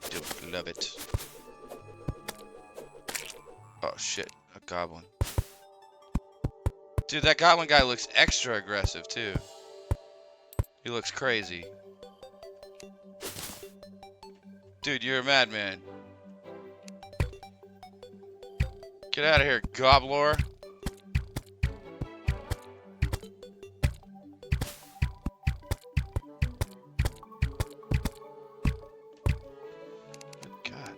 Don't love it. Oh shit, a goblin. Dude, that goblin guy looks extra aggressive too. He looks crazy. Dude, you're a madman. Get out of here, goblor. God.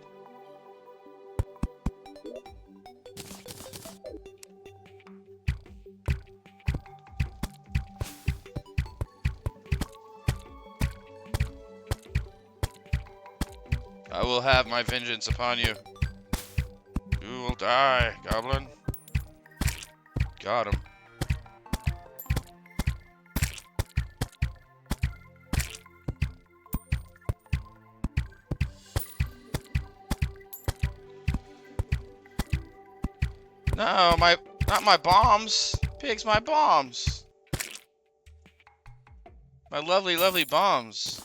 I will have my vengeance upon you. You will die, goblin. Got him. No, not my bombs. Pigs, my bombs. My lovely, lovely bombs.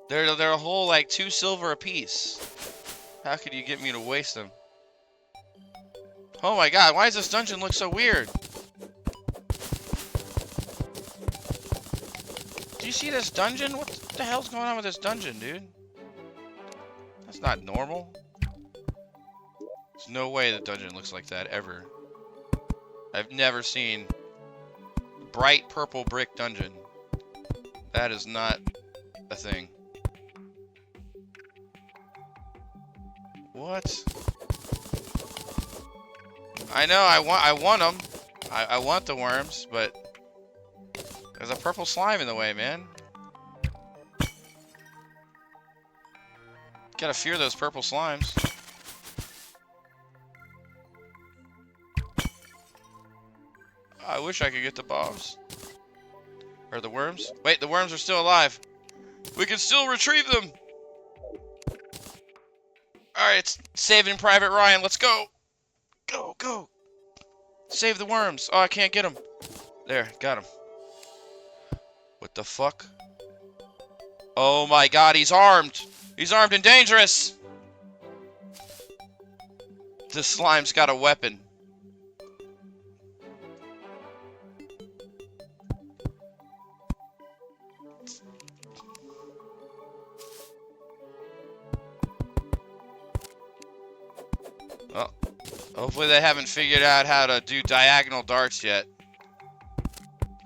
They're a whole like 2 silver apiece. How could you get me to waste them? Oh my god, why does this dungeon look so weird? Do you see this dungeon? What the hell's going on with this dungeon, dude? That's not normal. There's no way the dungeon looks like that, ever. I've never seen bright purple brick dungeon. That is not a thing. What? I know, I want them. I want the worms, but there's a purple slime in the way, man. Gotta fear those purple slimes. I wish I could get the bombs. Or the worms. Wait, the worms are still alive. We can still retrieve them. Alright, it's Saving Private Ryan. Let's go. Go, go. Save the worms. Oh, I can't get them. There, got him. What the fuck? Oh my god, he's armed. He's armed and dangerous. This slime's got a weapon. Well, hopefully they haven't figured out how to do diagonal darts yet.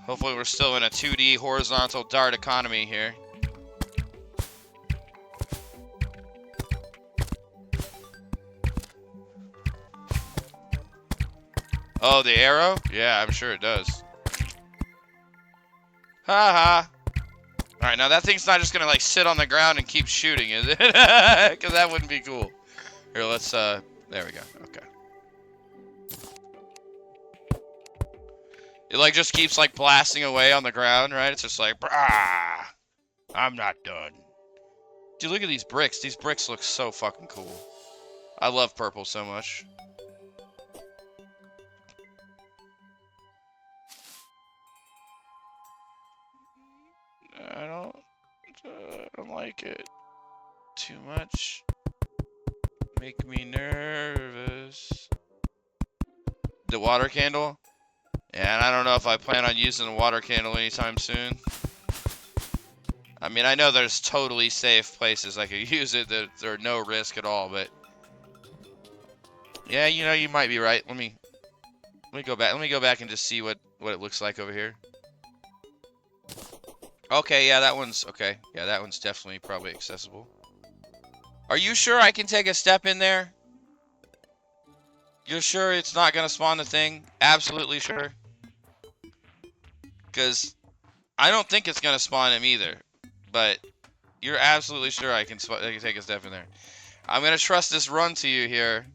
Hopefully we're still in a 2D horizontal dart economy here. Oh, the arrow? Yeah, I'm sure it does. Ha ha. Alright, now that thing's not just gonna like sit on the ground and keep shooting, is it? Because that wouldn't be cool. Here, let's, there we go. Okay. It like just keeps like blasting away on the ground, right? It's just like, brah, I'm not done. Dude, look at these bricks. These bricks look so fucking cool. I love purple so much. I don't like it too much. Make me nervous. The water candle? Yeah, and I don't know if I plan on using the water candle anytime soon. I mean, I know there's totally safe places I could use it that there are no risk at all, but yeah, you know, you might be right. Let me go back. Let me go back and just see what it looks like over here. Okay, yeah, that one's okay. Yeah, that one's definitely probably accessible. Are you sure I can take a step in there? You're sure it's not gonna spawn the thing? Absolutely sure? Because I don't think it's gonna spawn him either. But you're absolutely sure I can take a step in there. I'm gonna trust this run to you here.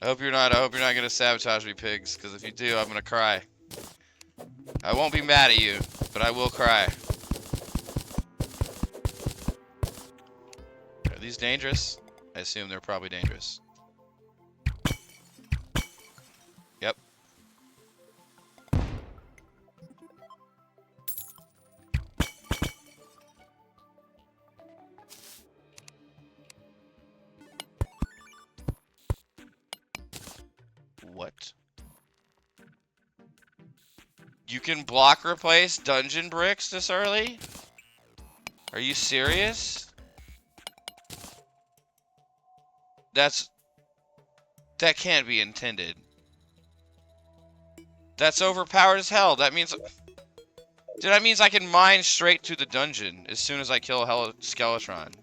I hope you're not gonna sabotage me, pigs. Because if you do, I'm gonna cry. I won't be mad at you, but I will cry. Are these dangerous? I assume they're probably dangerous. Yep. What? You can block replace dungeon bricks this early? Are you serious? That can't be intended. That's overpowered as hell. That means... Dude, that means I can mine straight to the dungeon as soon as I kill a Skeletron.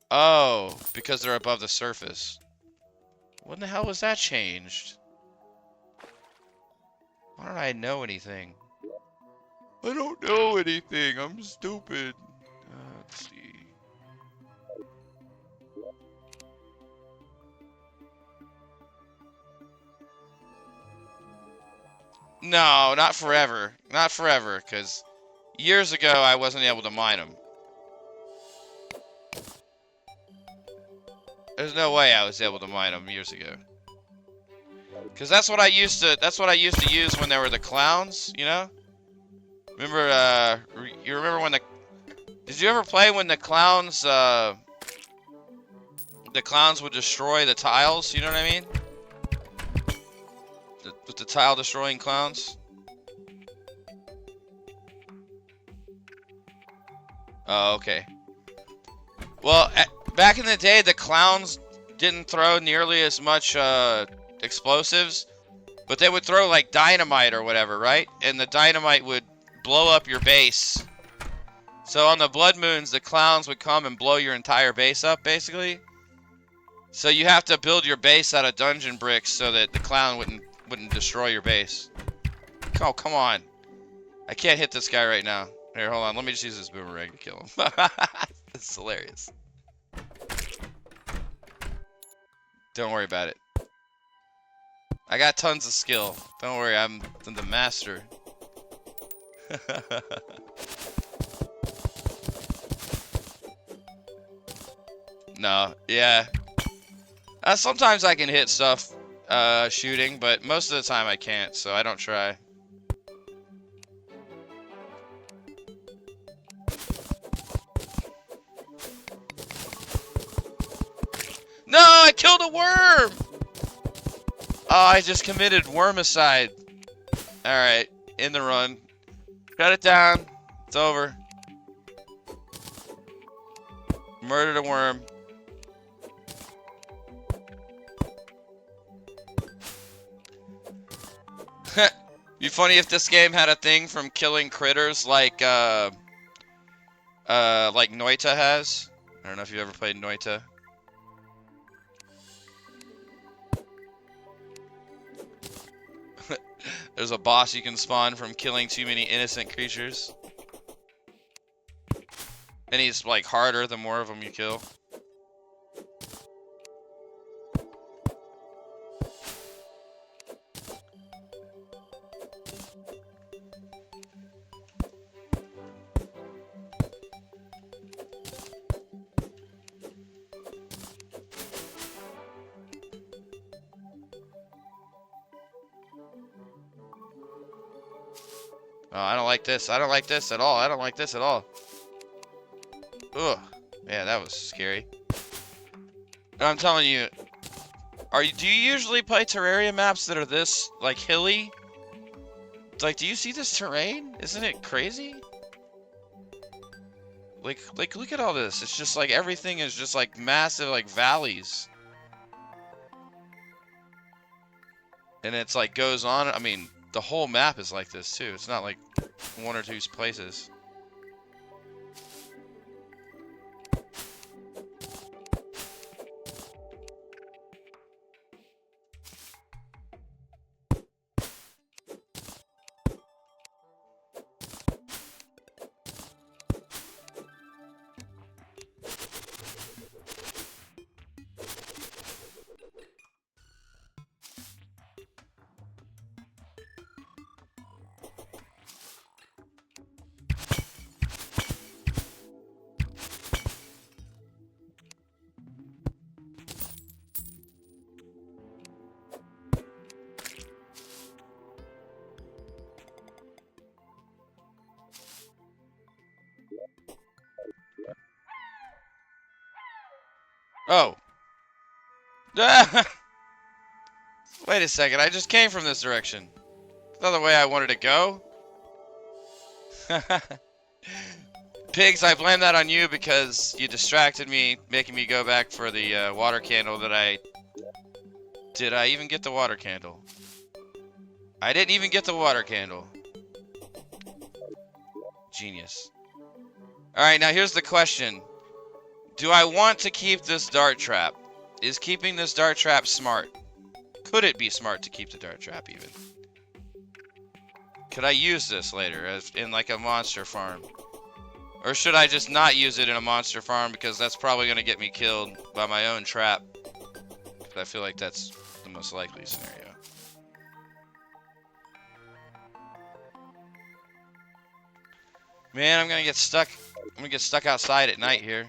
Oh, because they're above the surface. When the hell was that changed? Why don't I know anything? I don't know anything. I'm stupid. Let's see. No, not forever. Not forever, because years ago I wasn't able to mine them. There's no way I was able to mine them years ago. Because that's what I used to use when there were the clowns, you know? Remember, you remember when did you ever play when the clowns would destroy the tiles, you know what I mean? With the tile destroying clowns? Oh, okay. Well, back in the day, the clowns didn't throw nearly as much explosives, but they would throw like dynamite or whatever, right? And the dynamite would blow up your base. So on the blood moons, the clowns would come and blow your entire base up, basically. So you have to build your base out of dungeon bricks so that the clown wouldn't destroy your base. Oh, come on. I can't hit this guy right now. Here, hold on. Let me just use this boomerang to kill him. This is hilarious. Don't worry about it. I got tons of skill. Don't worry, I'm the master. No, yeah. Sometimes I can hit stuff shooting, but most of the time I can't, so I don't try. No, I killed a worm! Oh, I just committed wormicide. Alright, in the run. Cut it down. It's over. Murdered a worm. Be funny if this game had a thing from killing critters like Noita has. I don't know if you ever played Noita. There's a boss you can spawn from killing too many innocent creatures. And he's like harder the more of them you kill. Oh, I don't like this. I don't like this at all. I don't like this at all. Ugh. Yeah, that was scary. And I'm telling you, do you usually play Terraria maps that are this, like, hilly? It's like, do you see this terrain? Isn't it crazy? Like, look at all this. It's just like everything is just like massive, like valleys. And it's like goes on. I mean, the whole map is like this too. It's not like one or two places. Oh. Wait a second. I just came from this direction. Is that the way I wanted to go? Pigs, I blame that on you because you distracted me, making me go back for the water candle that I... Did I even get the water candle? I didn't even get the water candle. Genius. Alright, now here's the question. Do I want to keep this dart trap? Is keeping this dart trap smart? Could it be smart to keep the dart trap even? Could I use this later as in like a monster farm? Or should I just not use it in a monster farm because that's probably going to get me killed by my own trap? But I feel like that's the most likely scenario. Man, I'm going to get stuck. I'm going to get stuck outside at night here.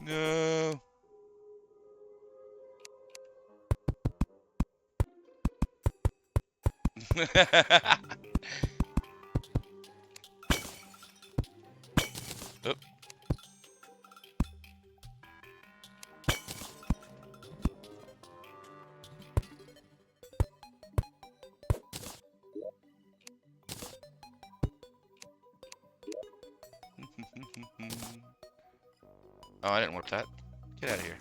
No. Oop. Oh, I didn't whip that. Get out of here.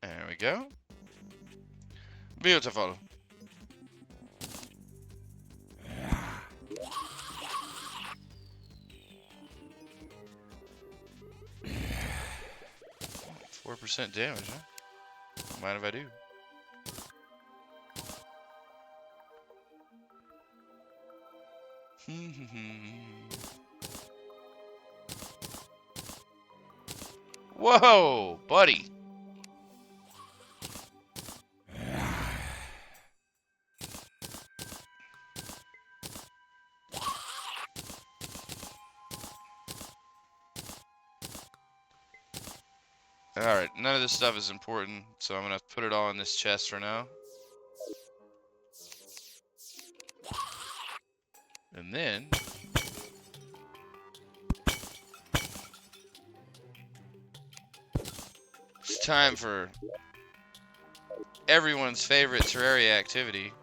There we go. Beautiful. .4% damage, huh? Don't mind if I do. Whoa, buddy. Alright, none of this stuff is important, so I'm gonna put it all in this chest for now. And then... it's time for everyone's favorite Terraria activity.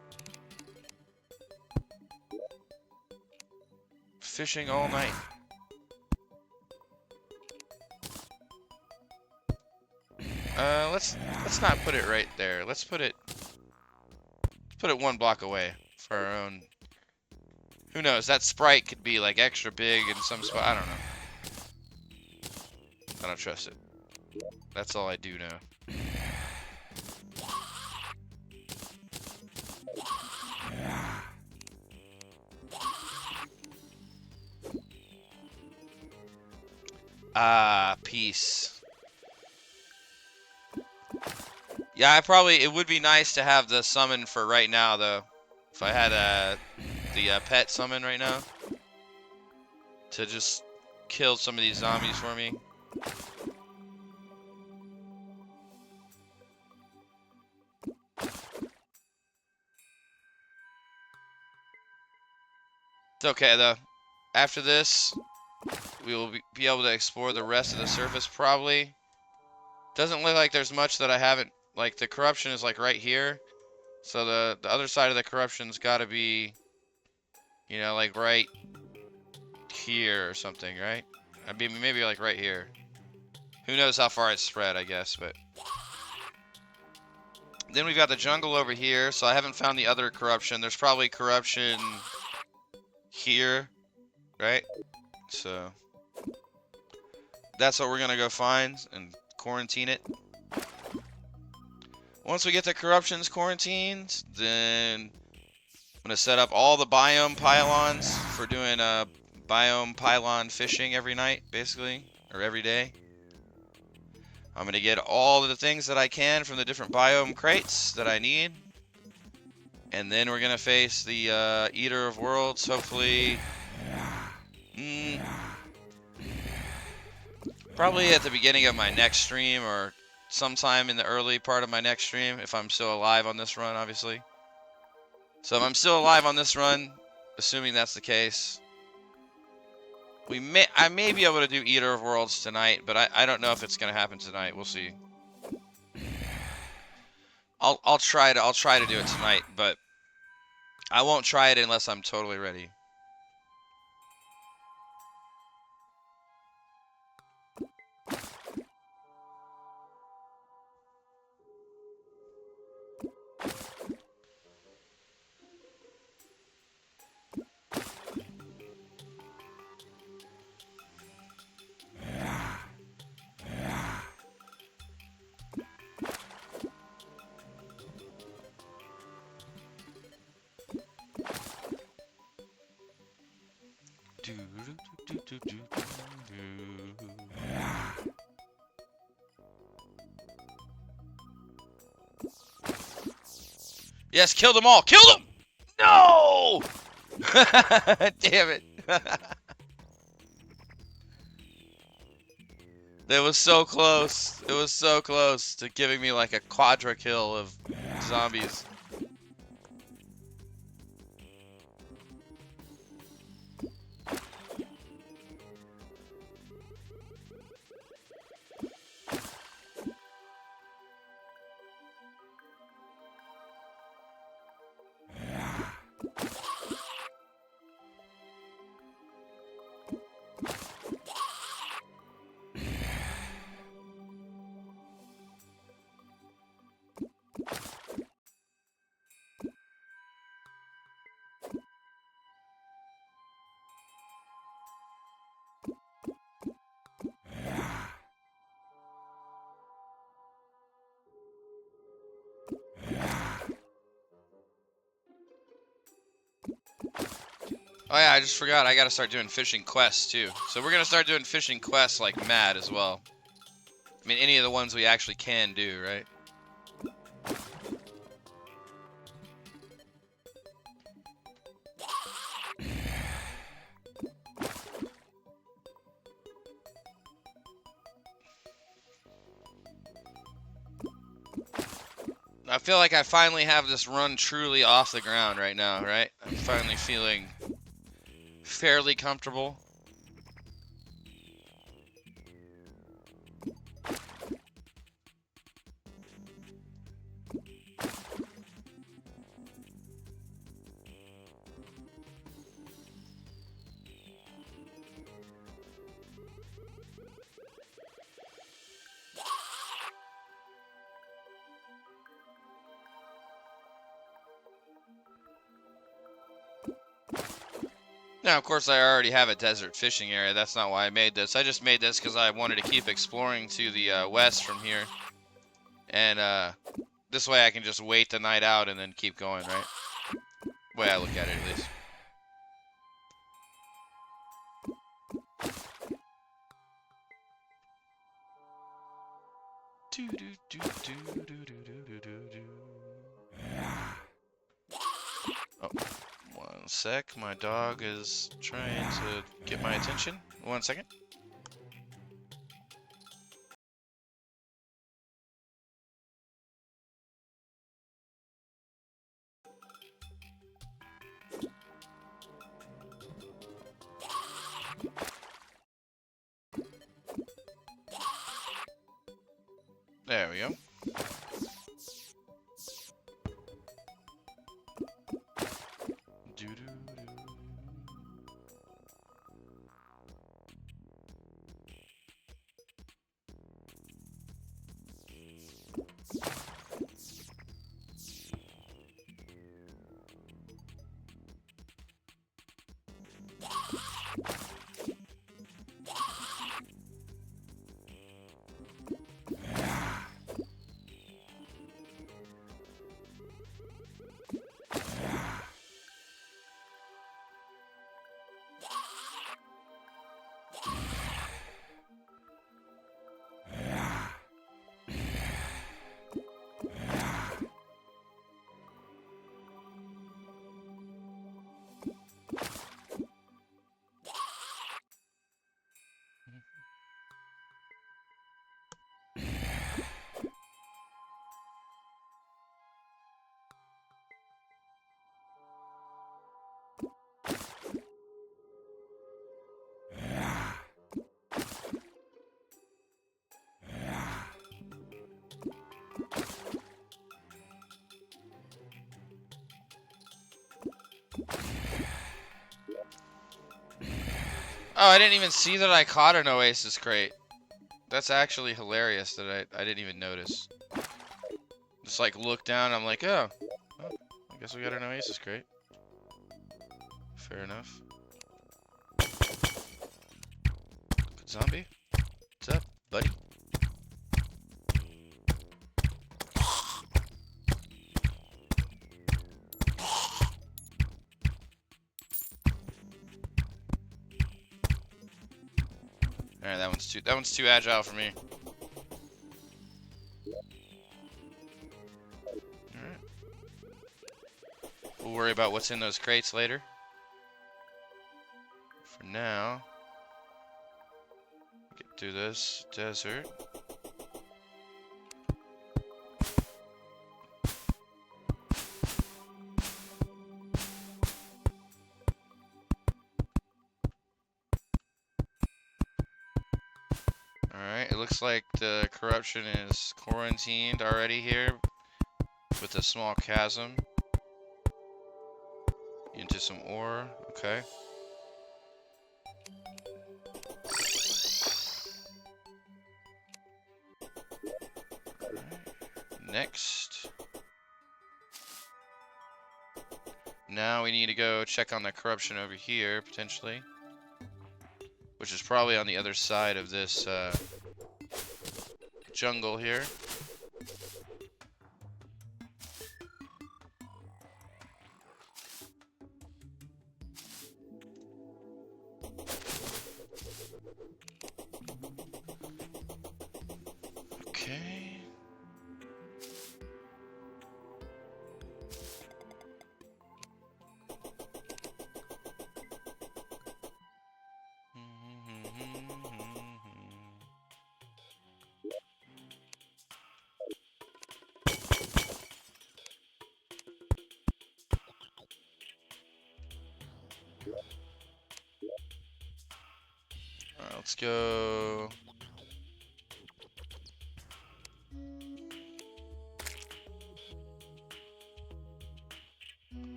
Fishing all night. Let's not put it right there. Let's put it one block away for our own. Who knows? That sprite could be like extra big in some spot. I don't know. I don't trust it. That's all I do know. Ah, peace. Yeah, it would be nice to have the summon for right now, though. If I had the pet summon right now. To just kill some of these zombies for me. It's okay though. After this, we will be able to explore the rest of the surface probably. Doesn't look like there's much that I haven't, like the corruption is like right here. So the other side of the corruption's got to be, you know, like right here or something, right? I mean, maybe like right here. Who knows how far it's spread, I guess, but. Then we've got the jungle over here, so I haven't found the other corruption. There's probably corruption here, right? So that's what we're gonna go find and quarantine it. Once we get the corruptions quarantined, then I'm gonna set up all the biome pylons for doing biome pylon fishing every night, basically, or every day. I'm gonna get all of the things that I can from the different biome crates that I need. And then we're gonna face the Eater of Worlds, hopefully. Probably at the beginning of my next stream or sometime in the early part of my next stream, if I'm still alive on this run, obviously. So if I'm still alive on this run, assuming that's the case, I may be able to do Eater of Worlds tonight, but I don't know if it's gonna happen tonight. We'll see. I'll try to do it tonight, but I won't try it unless I'm totally ready. Yes, kill them all. Kill them! No! Damn it. That was so close. It was so close to giving me like a quadra kill of zombies. Oh yeah, I just forgot. I gotta start doing fishing quests too. So we're gonna start doing fishing quests like mad as well. I mean, any of the ones we actually can do, right? I feel like I finally have this run truly off the ground right now, right? I'm finally feeling fairly comfortable. Now, of course, I already have a desert fishing area. That's not why I made this. I just made this because I wanted to keep exploring to the west from here. And this way I can just wait the night out and then keep going, right? Way I look at it, at least. Oh, one sec. My dog is trying to get my attention. 1 second. There we go. Oh, I didn't even see that I caught an Oasis crate. That's actually hilarious that I didn't even notice. Just like look down, I'm like, oh, well, I guess we got an Oasis crate. Fair enough. Good zombie. What's up, buddy? Alright, that one's too agile for me. Alright. We'll worry about what's in those crates later. For now, get through this desert. Alright, it looks like the corruption is quarantined already here with a small chasm into some ore. Okay. Alright. Next. Now we need to go check on the corruption over here, potentially. Which is probably on the other side of this jungle here. Okay. Alright, let's go.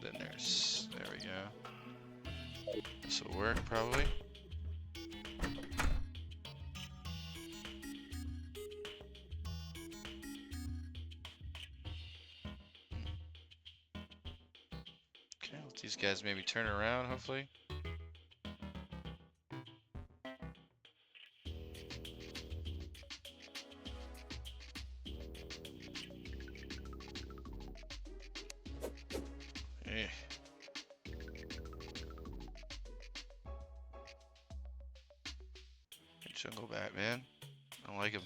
Then there we go. This will work probably. Okay, let these guys maybe turn around, hopefully. Hey. Jungle bat, man. I don't like him.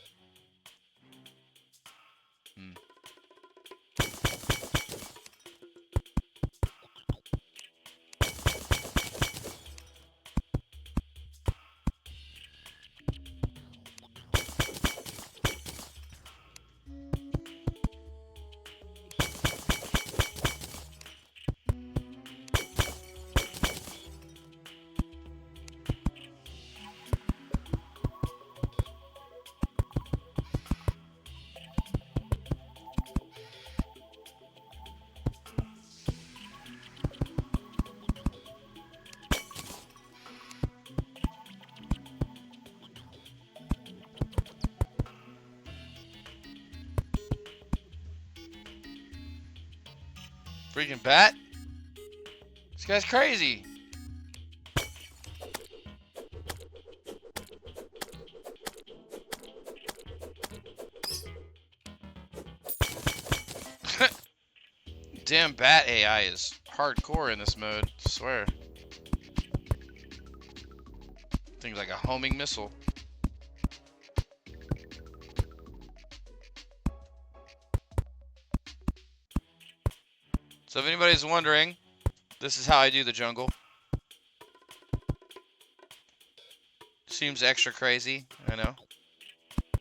Freaking bat. This guy's crazy. Damn bat AI is hardcore in this mode, I swear. Things like a homing missile. So if anybody's wondering, this is how I do the jungle. Seems extra crazy, I know.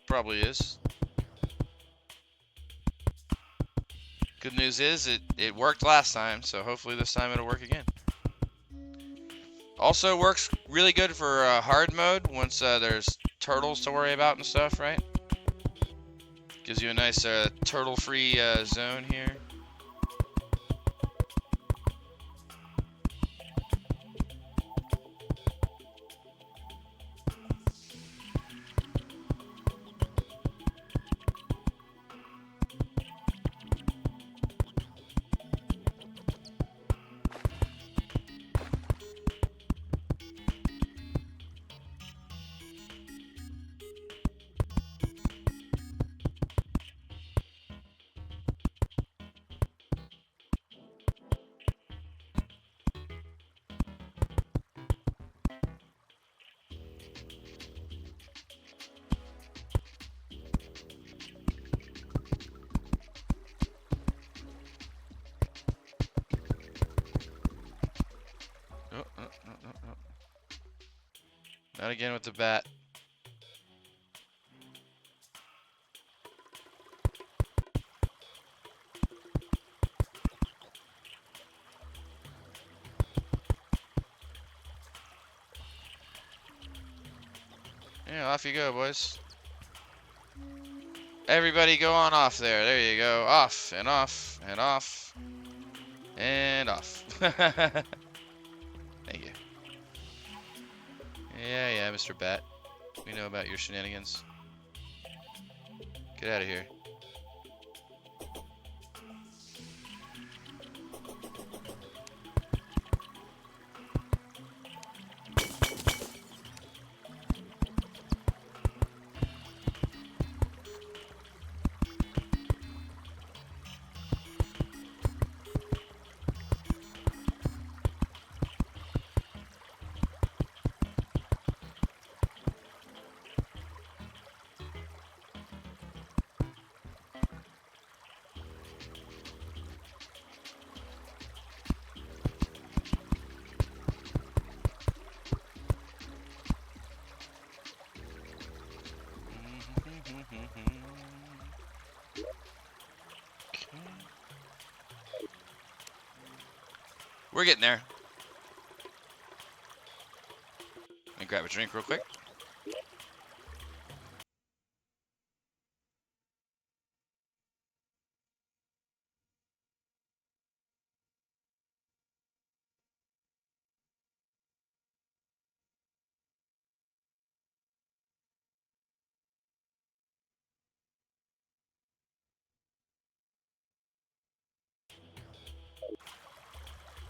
Probably is. Good news is it worked last time, so hopefully this time it'll work again. Also works really good for hard mode once there's turtles to worry about and stuff, right? Gives you a nice turtle-free zone here. Oh. Not again with the bat. Yeah, off you go, boys. Everybody go on off there. There you go. Off and off and off and off. Thank you. Yeah, Mr. Bat. We know about your shenanigans. Get out of here. We're getting there. Let me grab a drink real quick.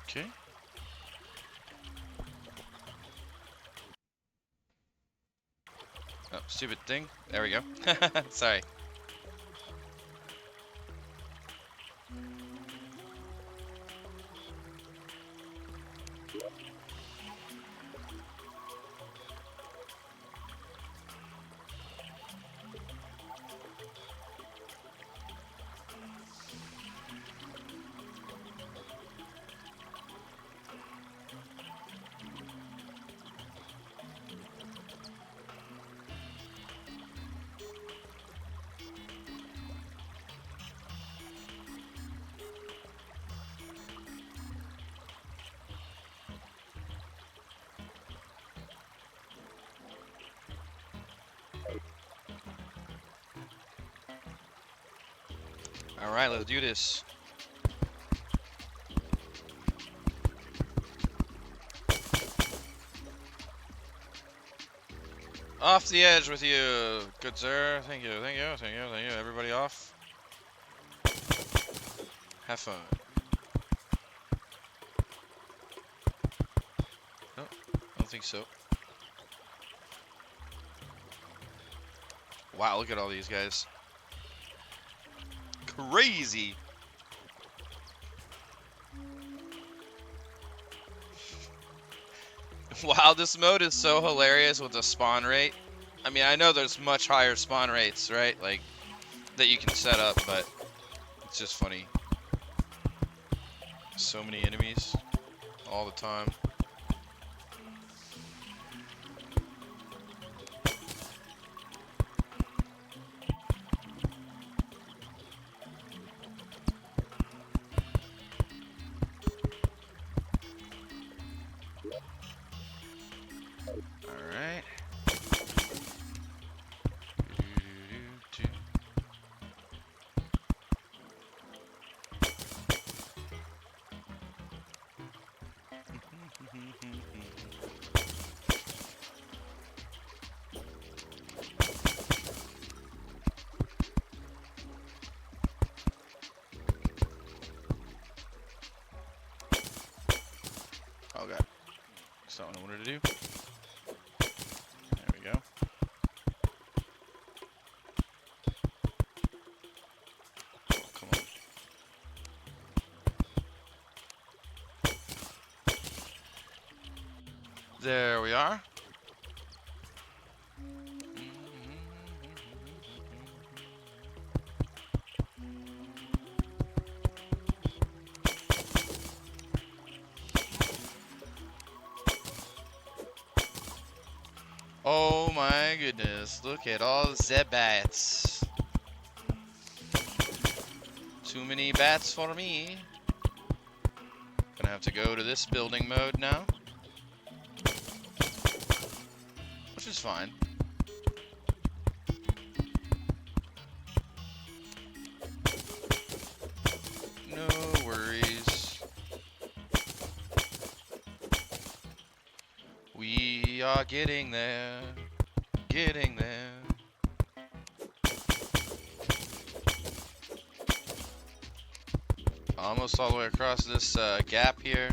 Okay. Oh, stupid thing. There we go. Sorry. All right, let's do this. Off the edge with you, good sir. Thank you. Everybody off. Have fun. think so. Wow, look at all these guys. Crazy. Wow, this mode is so hilarious with the spawn rate. I mean, I know there's much higher spawn rates, right? Like, that you can set up, but it's just funny. So many enemies all the time. Alright. Oh god. So I don't know what to do. There we go. Oh, come on. There we are. Oh my goodness, look at all the bats. Too many bats for me. Gonna have to go to this building mode now. Which is fine. No worries. We are getting there. Getting there. Almost all the way across this gap here.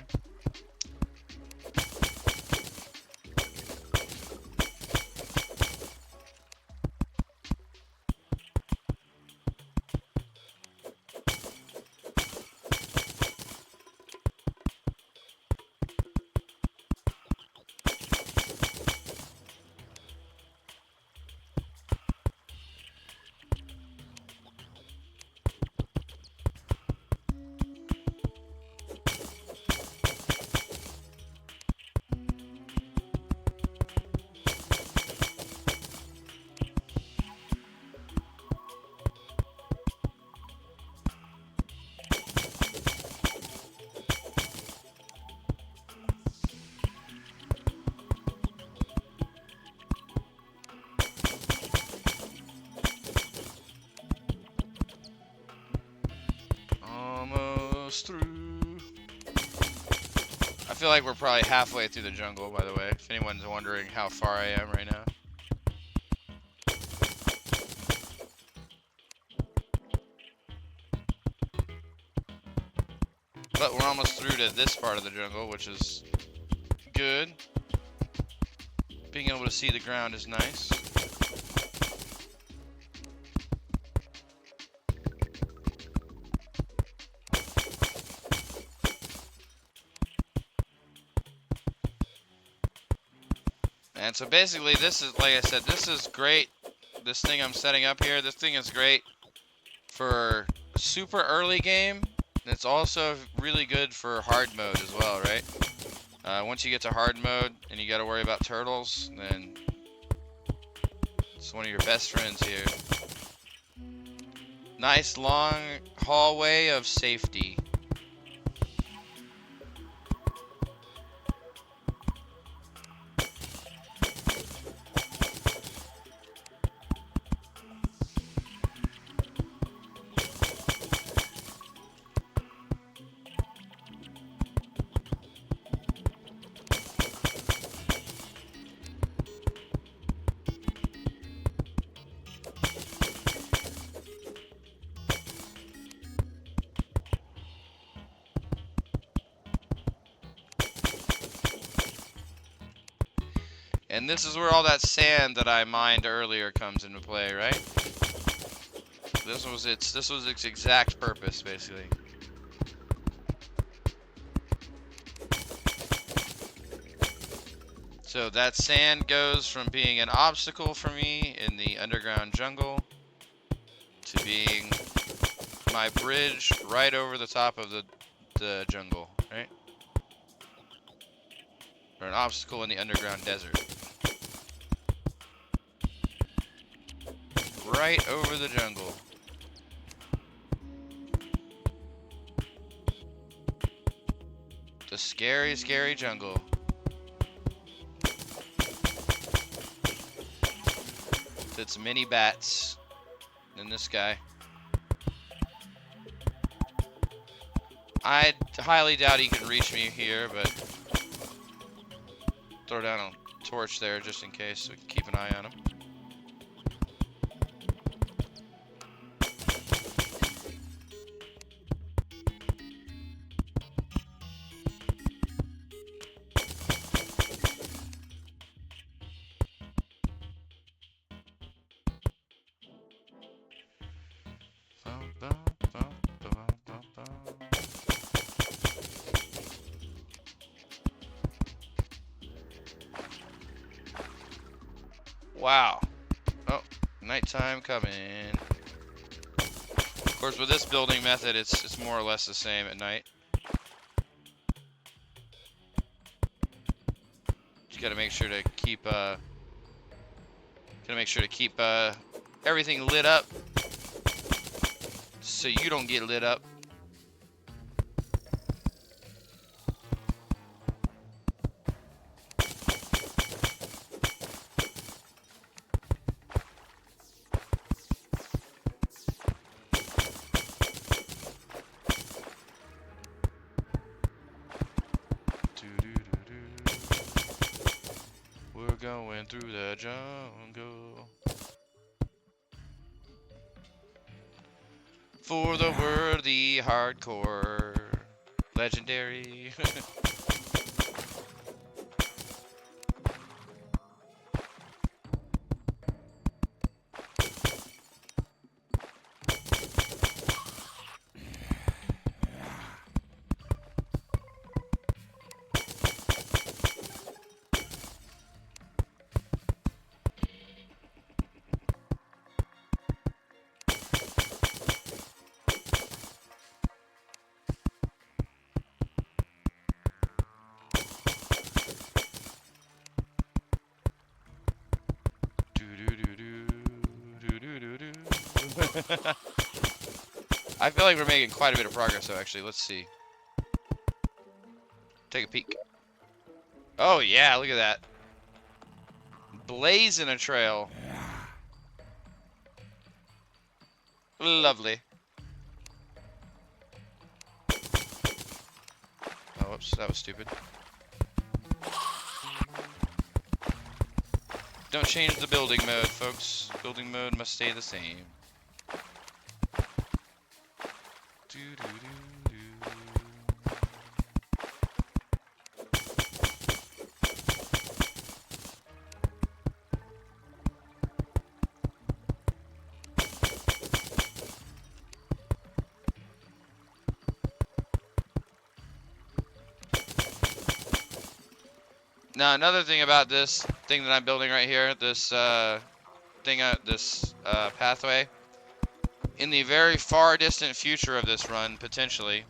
Almost through. I feel like we're probably halfway through the jungle, by the way, if anyone's wondering how far I am right now. But we're almost through to this part of the jungle, which is good. Being able to see the ground is nice. And so basically this is, like I said, this is great. This thing I'm setting up here, this thing is great for super early game. It's also really good for hard mode as well, right? Once you get to hard mode and you got to worry about turtles, then it's one of your best friends here. Nice long hallway of safety. And this is where all that sand that I mined earlier comes into play, right? This was its exact purpose, basically. So that sand goes from being an obstacle for me in the underground jungle to being my bridge right over the top of the jungle, right? Or an obstacle in the underground desert. Right over the jungle. The scary, scary jungle. With its mini bats. And this guy. I highly doubt he can reach me here, but throw down a torch there just in case so we can keep an eye on him. Wow. Oh, nighttime coming. Of course, with this building method, it's more or less the same at night. Just gotta make sure to keep everything lit up so you don't get lit up. We're going through the jungle for the worthy hardcore legendary. I feel like we're making quite a bit of progress, though, actually. Let's see. Take a peek. Oh, yeah, look at that. Blazing a trail. Lovely. Oh, whoops, that was stupid. Don't change the building mode, folks. Building mode must stay the same. Now, another thing about this thing that I'm building right here, this pathway, in the very far distant future of this run, potentially,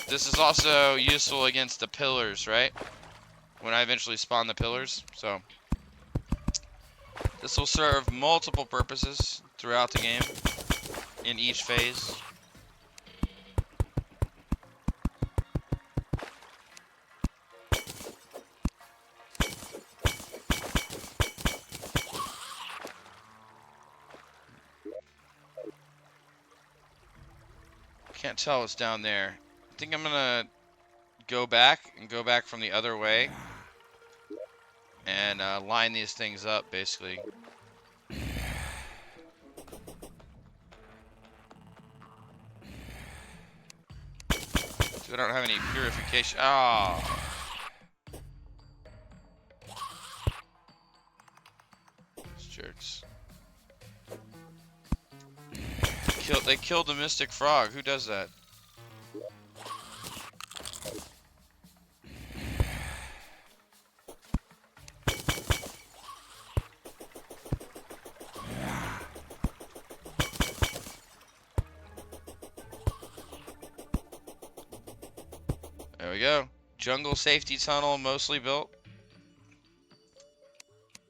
this is also useful against the pillars, right? When I eventually spawn the pillars, so this will serve multiple purposes throughout the game, in each phase. Can't tell what's down there. I think I'm gonna go back from the other way and line these things up, basically. So I don't have any purification. Oh. they killed the mystic frog. Who does that? There we go. Jungle safety tunnel mostly built.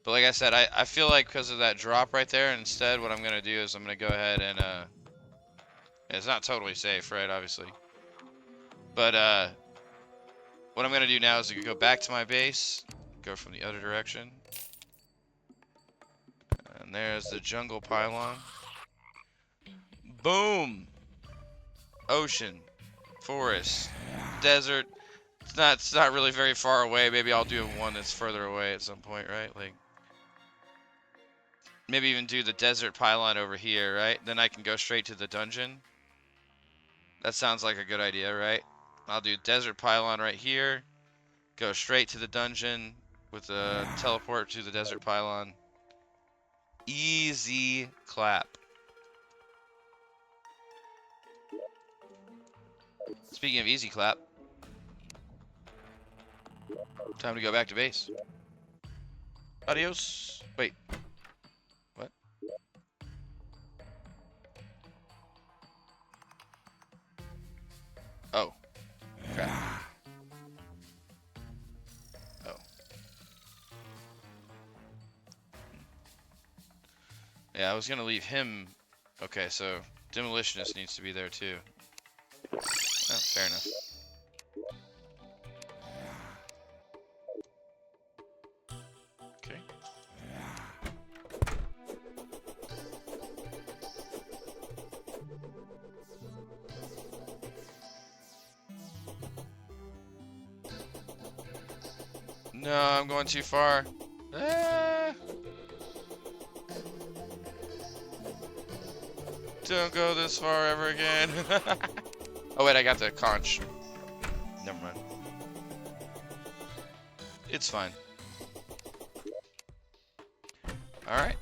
But like I said, I feel like because of that drop right there, instead what I'm going to do is I'm going to go ahead and, it's not totally safe, right, obviously. But what I'm going to do now is to go back to my base, go from the other direction. And there's the jungle pylon. Boom! Ocean, forest, desert. It's not really very far away. Maybe I'll do one that's further away at some point, right? Like maybe even do the desert pylon over here, right? Then I can go straight to the dungeon. That sounds like a good idea, right? I'll do desert pylon right here. Go straight to the dungeon with a teleport to the desert pylon. Easy clap. Speaking of easy clap, time to go back to base. Adios. Wait. What? Oh. Crap. Oh. Yeah, I was gonna leave him. Okay, so demolitionist needs to be there too. Oh, fair enough. Okay. No, I'm going too far. Ah! Don't go this far ever again. Oh wait, I got the conch. Never mind. It's fine. Alright.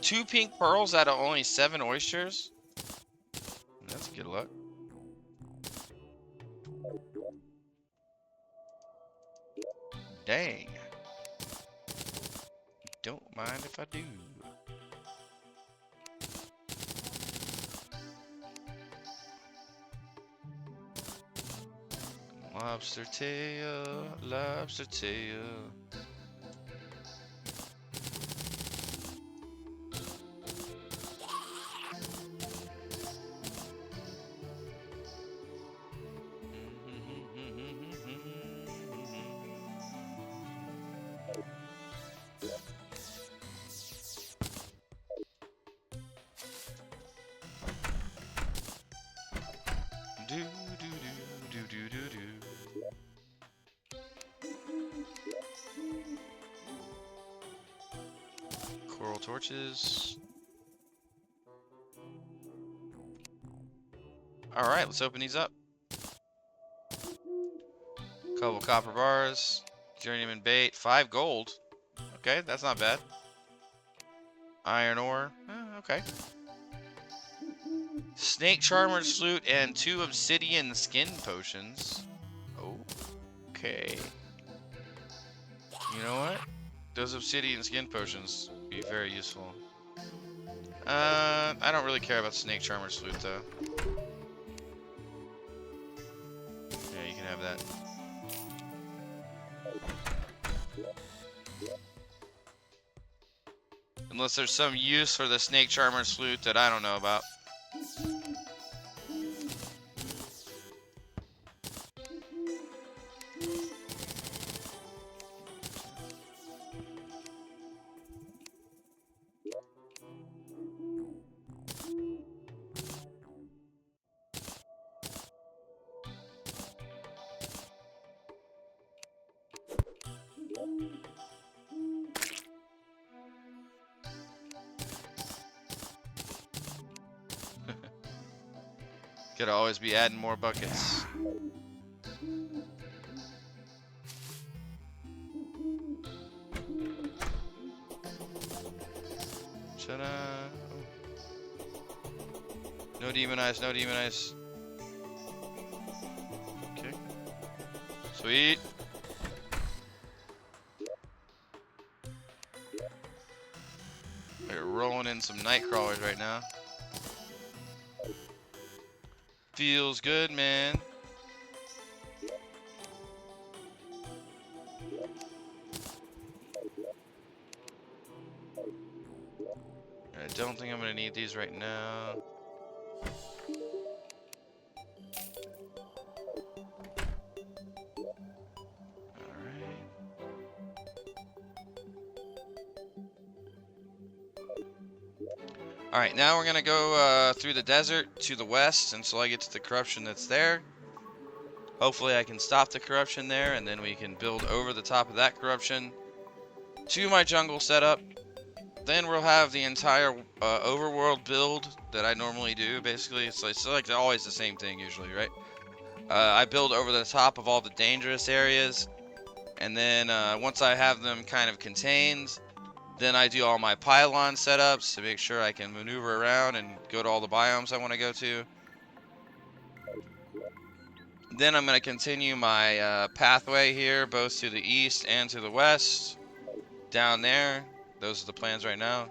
Two pink pearls out of only 7 oysters? That's good luck. Dang. Don't mind if I do. Lobster tail, lobster tail. Do do do do do do do. Coral torches. All right, let's open these up. Couple copper bars, journeyman bait, 5 gold. Okay, that's not bad. Iron ore. Okay. Snake charmer's flute and 2 obsidian skin potions. Okay. You know what? Those obsidian skin potions would be very useful. I don't really care about snake charmer's flute though. Yeah, you can have that. Unless there's some use for the snake charmer's flute that I don't know about. Gotta always be adding more buckets. Ta-da. No demonize, no demonize. Okay. Sweet. We're rolling in some night crawlers right now. Feels good, man. I don't think I'm gonna need these right now. Alright, now we're gonna go through the desert to the west until I get to the corruption that's there. Hopefully I can stop the corruption there, and then we can build over the top of that corruption to my jungle setup. Then we'll have the entire overworld build that I normally do. Basically, it's like always the same thing usually, right? I build over the top of all the dangerous areas, and then once I have them kind of contained, then I do all my pylon setups to make sure I can maneuver around and go to all the biomes I want to go to. Then I'm going to continue my pathway here, both to the east and to the west. Down there. Those are the plans right now.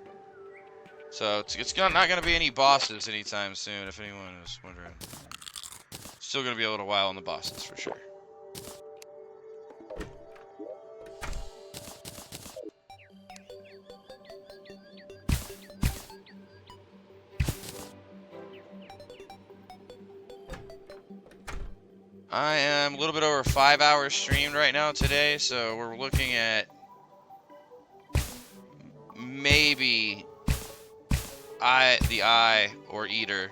So it's not going to be any bosses anytime soon, if anyone is wondering. Still going to be a little while on the bosses, for sure. I am a little bit over 5 hours streamed right now today, so we're looking at maybe the eye or eater,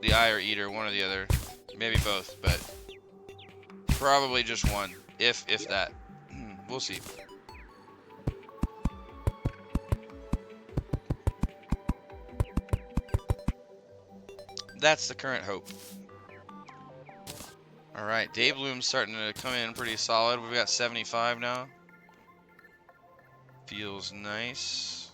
one or the other, maybe both, but probably just one, if that. We'll see. That's the current hope. Alright, Day Bloom's starting to come in pretty solid. We've got 75 now. Feels nice.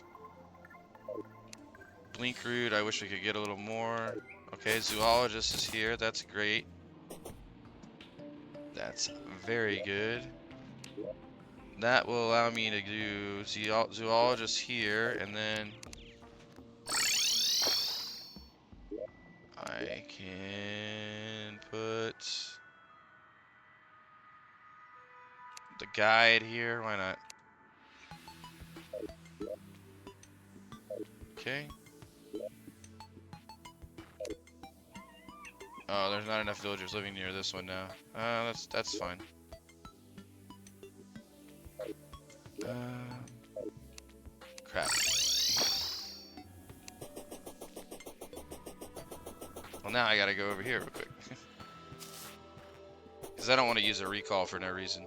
Blink Root, I wish we could get a little more. Okay, Zoologist is here. That's great. That's very good. That will allow me to do Zoologist here, and then I can put the guide here. Why not? Okay. Oh, there's not enough villagers living near this one now. That's fine. Crap. Well, now I gotta go over here real quick. Because I don't want to use a recall for no reason.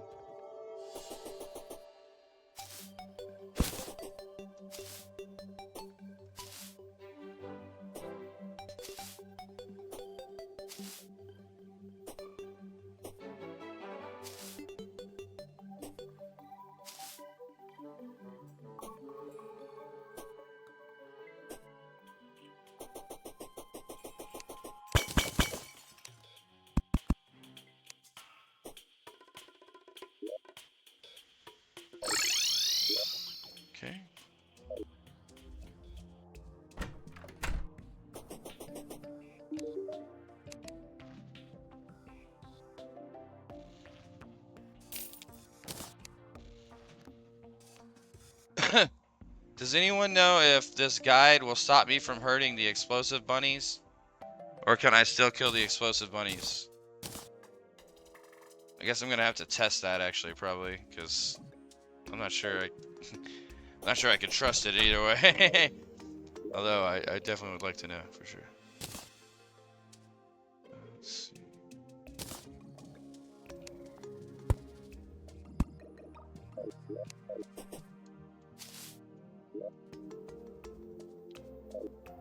Okay. Does anyone know if this guide will stop me from hurting the explosive bunnies? Or can I still kill the explosive bunnies? I guess I'm gonna have to test that actually, probably, because I'm not sure. I'm not sure I can trust it either way. Although I definitely would like to know for sure. Let's see.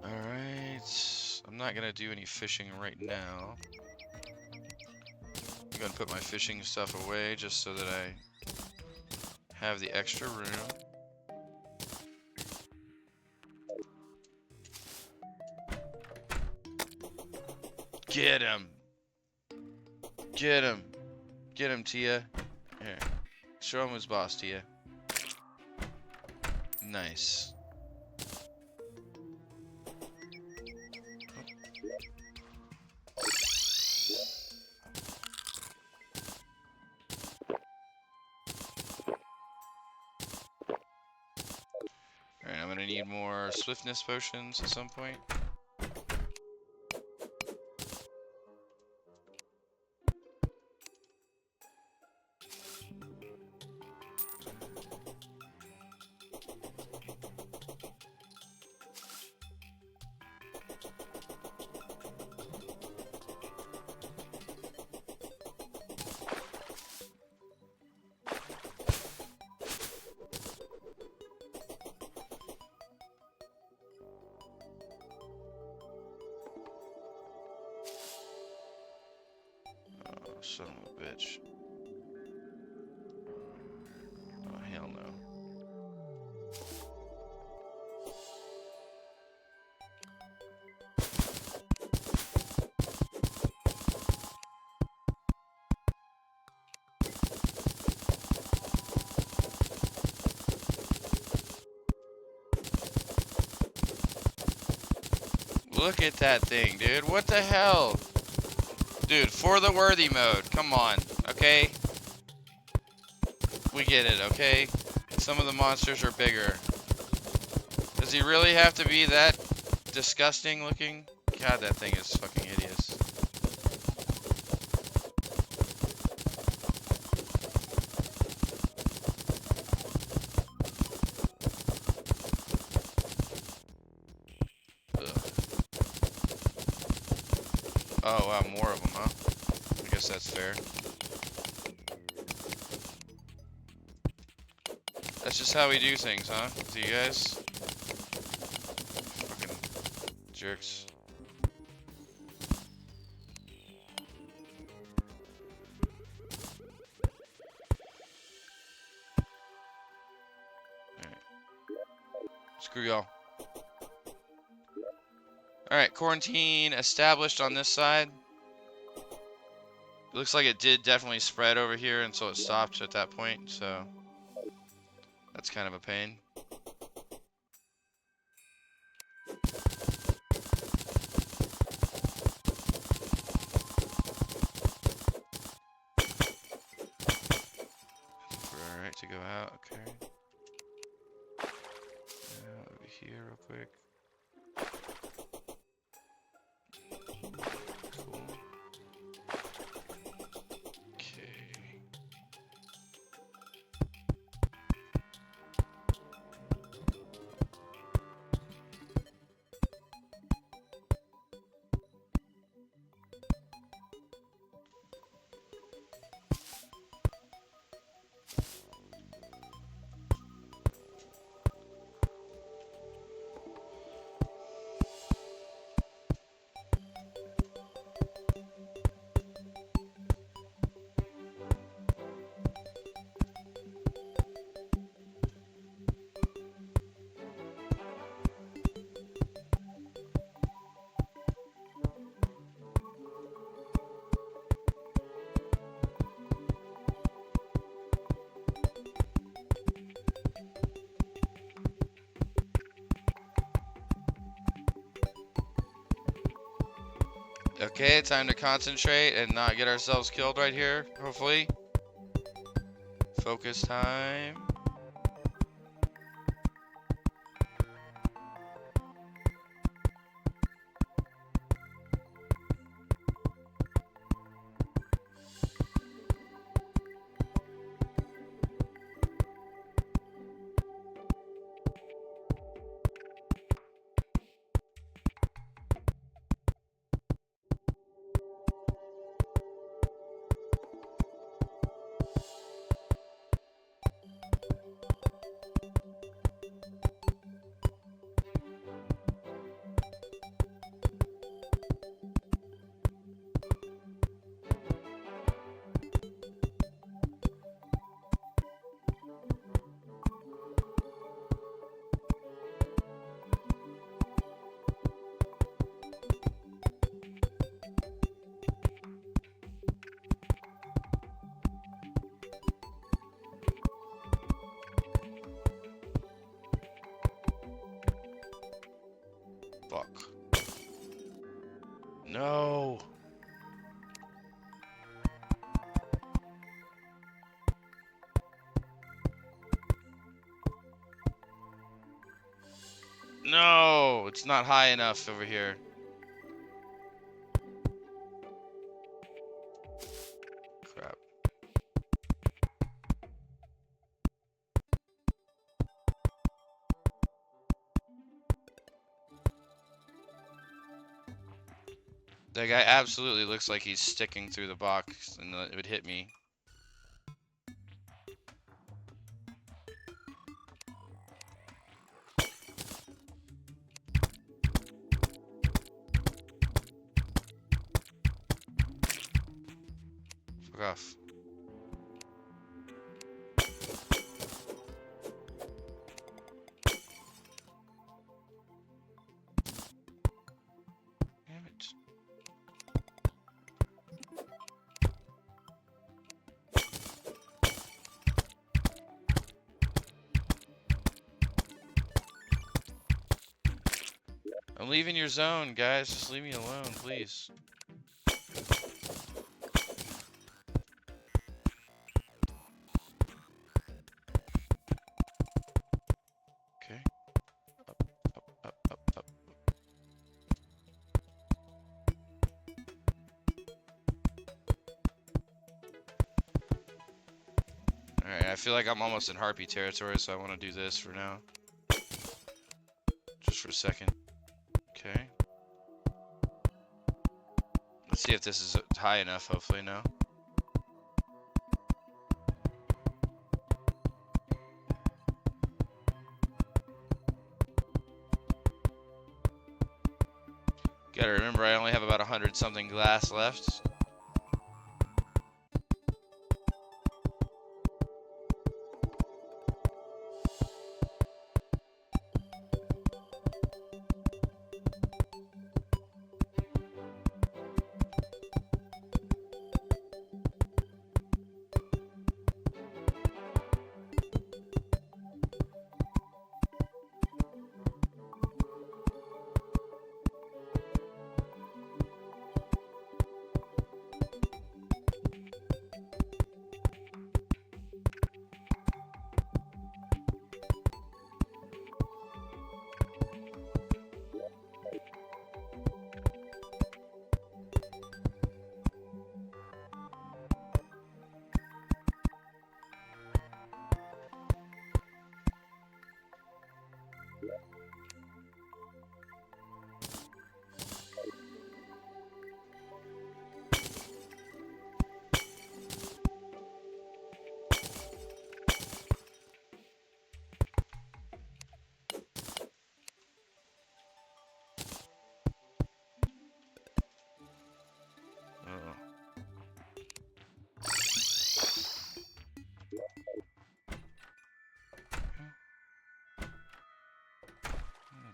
Alright. I'm not gonna do any fishing right now. I'm gonna put my fishing stuff away just so that I have the extra room. Get him. Get him. Get him, Tia. Here. Show him who's boss, Tia. Nice. Alright, I'm gonna need more swiftness potions at some point. Son of a bitch. Oh, hell no. Look at that thing, dude. What the hell? Dude, for the worthy mode. Come on, okay? We get it, okay? Some of the monsters are bigger. Does he really have to be that disgusting looking? God, that thing is fucking hideous. Oh, wow, more of them, huh? I guess that's fair. That's just how we do things, huh? With you guys? Fucking jerks. Alright. Screw y'all. Alright, quarantine established on this side. It looks like it did definitely spread over here, and so it stopped at that point, so that's kind of a pain. Alright, to go out, okay. Over here real quick. Cool. Okay. Okay, time to concentrate and not get ourselves killed right here, hopefully. Focus time. No. No, it's not high enough over here. Crap. That guy absolutely looks like he's sticking through the box and it would hit me. Fuck off. Damn it. I'm leaving your zone, guys. Just leave me alone, please. Okay. Up, up, up, up, up. Alright, I feel like I'm almost in harpy territory, so I want to do this for now. Just for a second. Okay. Let's see if this is high enough, hopefully, no. Gotta remember, I only have about 100 something glass left.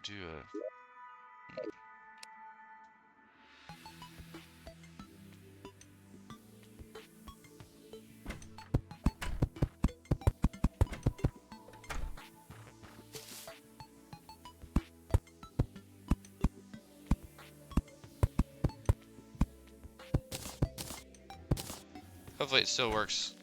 Do a... Hopefully it still works.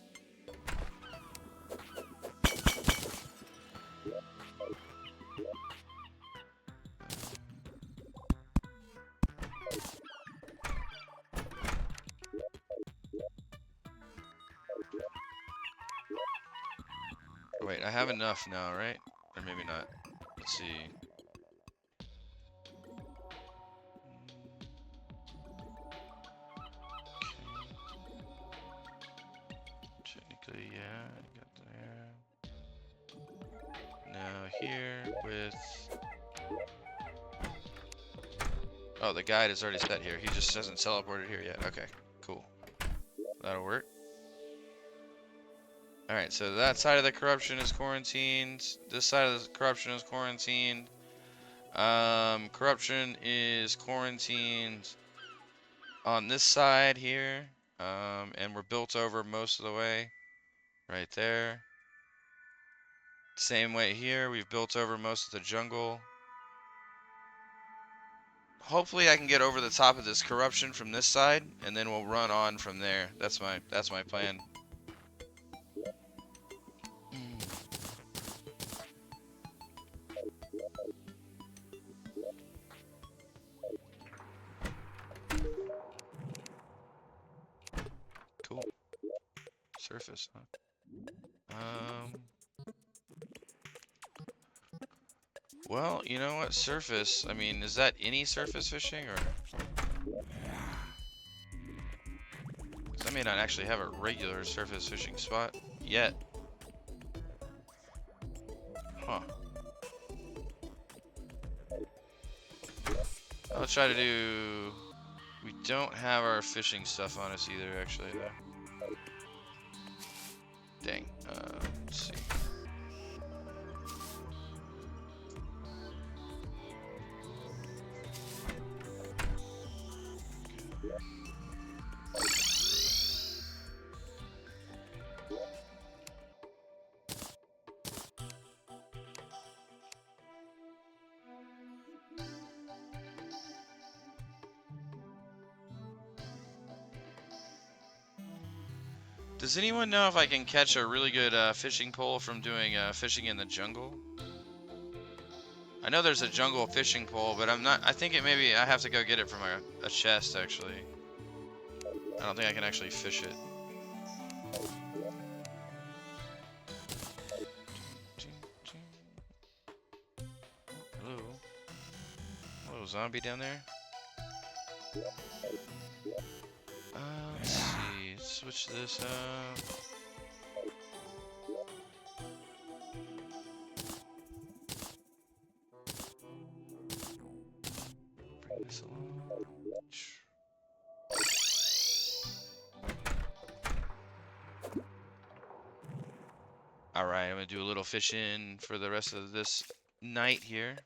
Wait, I have enough now, right? Or maybe not. Let's see. Technically, yeah, I got there. Now here with... Oh, the guide is already set here. He just hasn't teleported here yet. Okay, cool. That'll work. Alright, so that side of the corruption is quarantined. This side of the corruption is quarantined. Corruption is quarantined on this side here. And we're built over most of the way. Right there. Same way here. We've built over most of the jungle. hopefully I can get over the top of this corruption from this side, and then we'll run on from there. That's my plan. Cool. Surface, huh? Well, you know what? Surface. I mean, is that any surface fishing, or? 'Cause I may not actually have a regular surface fishing spot yet. Huh. I'll try to do... We don't have our fishing stuff on us either, actually, though. Dang. Let's see. Does anyone know if I can catch a really good fishing pole from doing fishing in the jungle? I know there's a jungle fishing pole, but I'm not. I think it maybe I have to go get it from a chest, actually. I don't think I can actually fish it. Hello? Hello, zombie down there? Let's see. Switch this up. Bring this along. Alright, I'm gonna do a little fishing for the rest of this night here.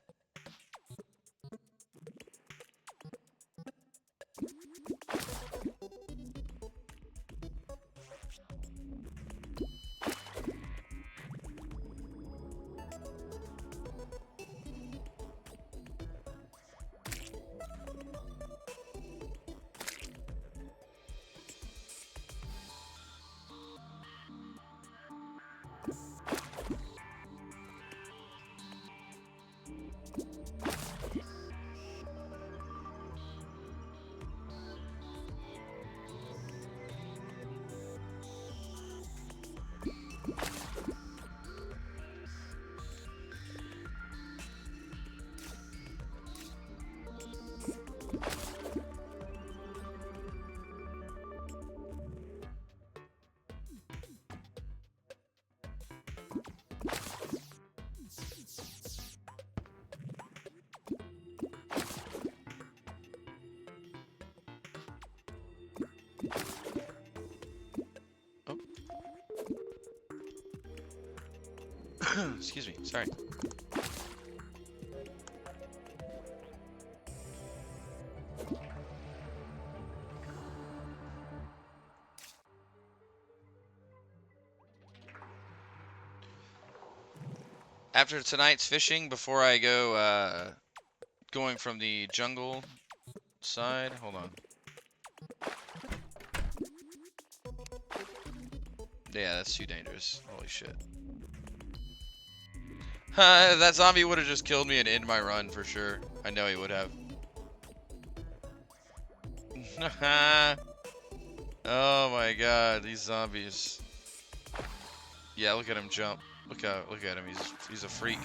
Excuse me, sorry. After tonight's fishing, before I go going from the jungle side, hold on. Yeah, that's too dangerous. Holy shit. That zombie would have just killed me and ended my run for sure. I know he would have. Oh my god, these zombies. Yeah, look at him jump. Look at him. He's a freak.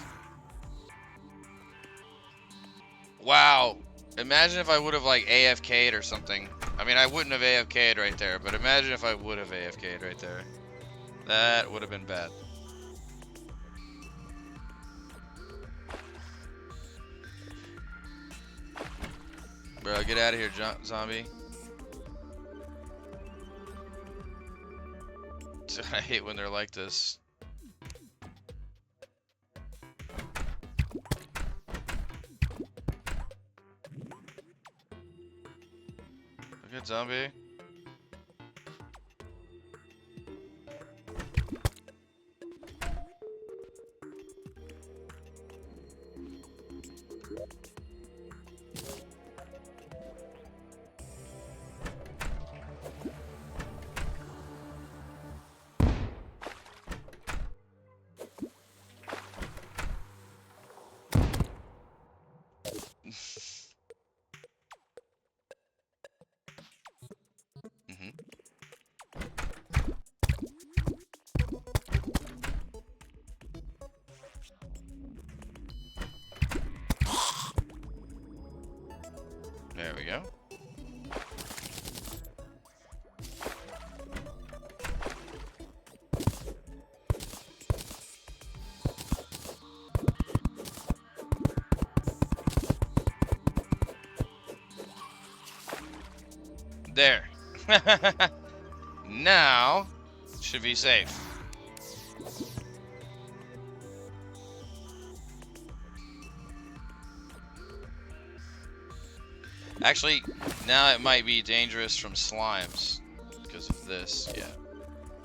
Wow. Imagine if I would have like AFK'd or something. I mean, I wouldn't have AFK'd right there, but imagine if I would have AFK'd right there. That would have been bad. Bro, get out of here, zombie. I hate when they're like this. Good zombie. There. Now, should be safe. Actually, now it might be dangerous from slimes because of this. Yeah.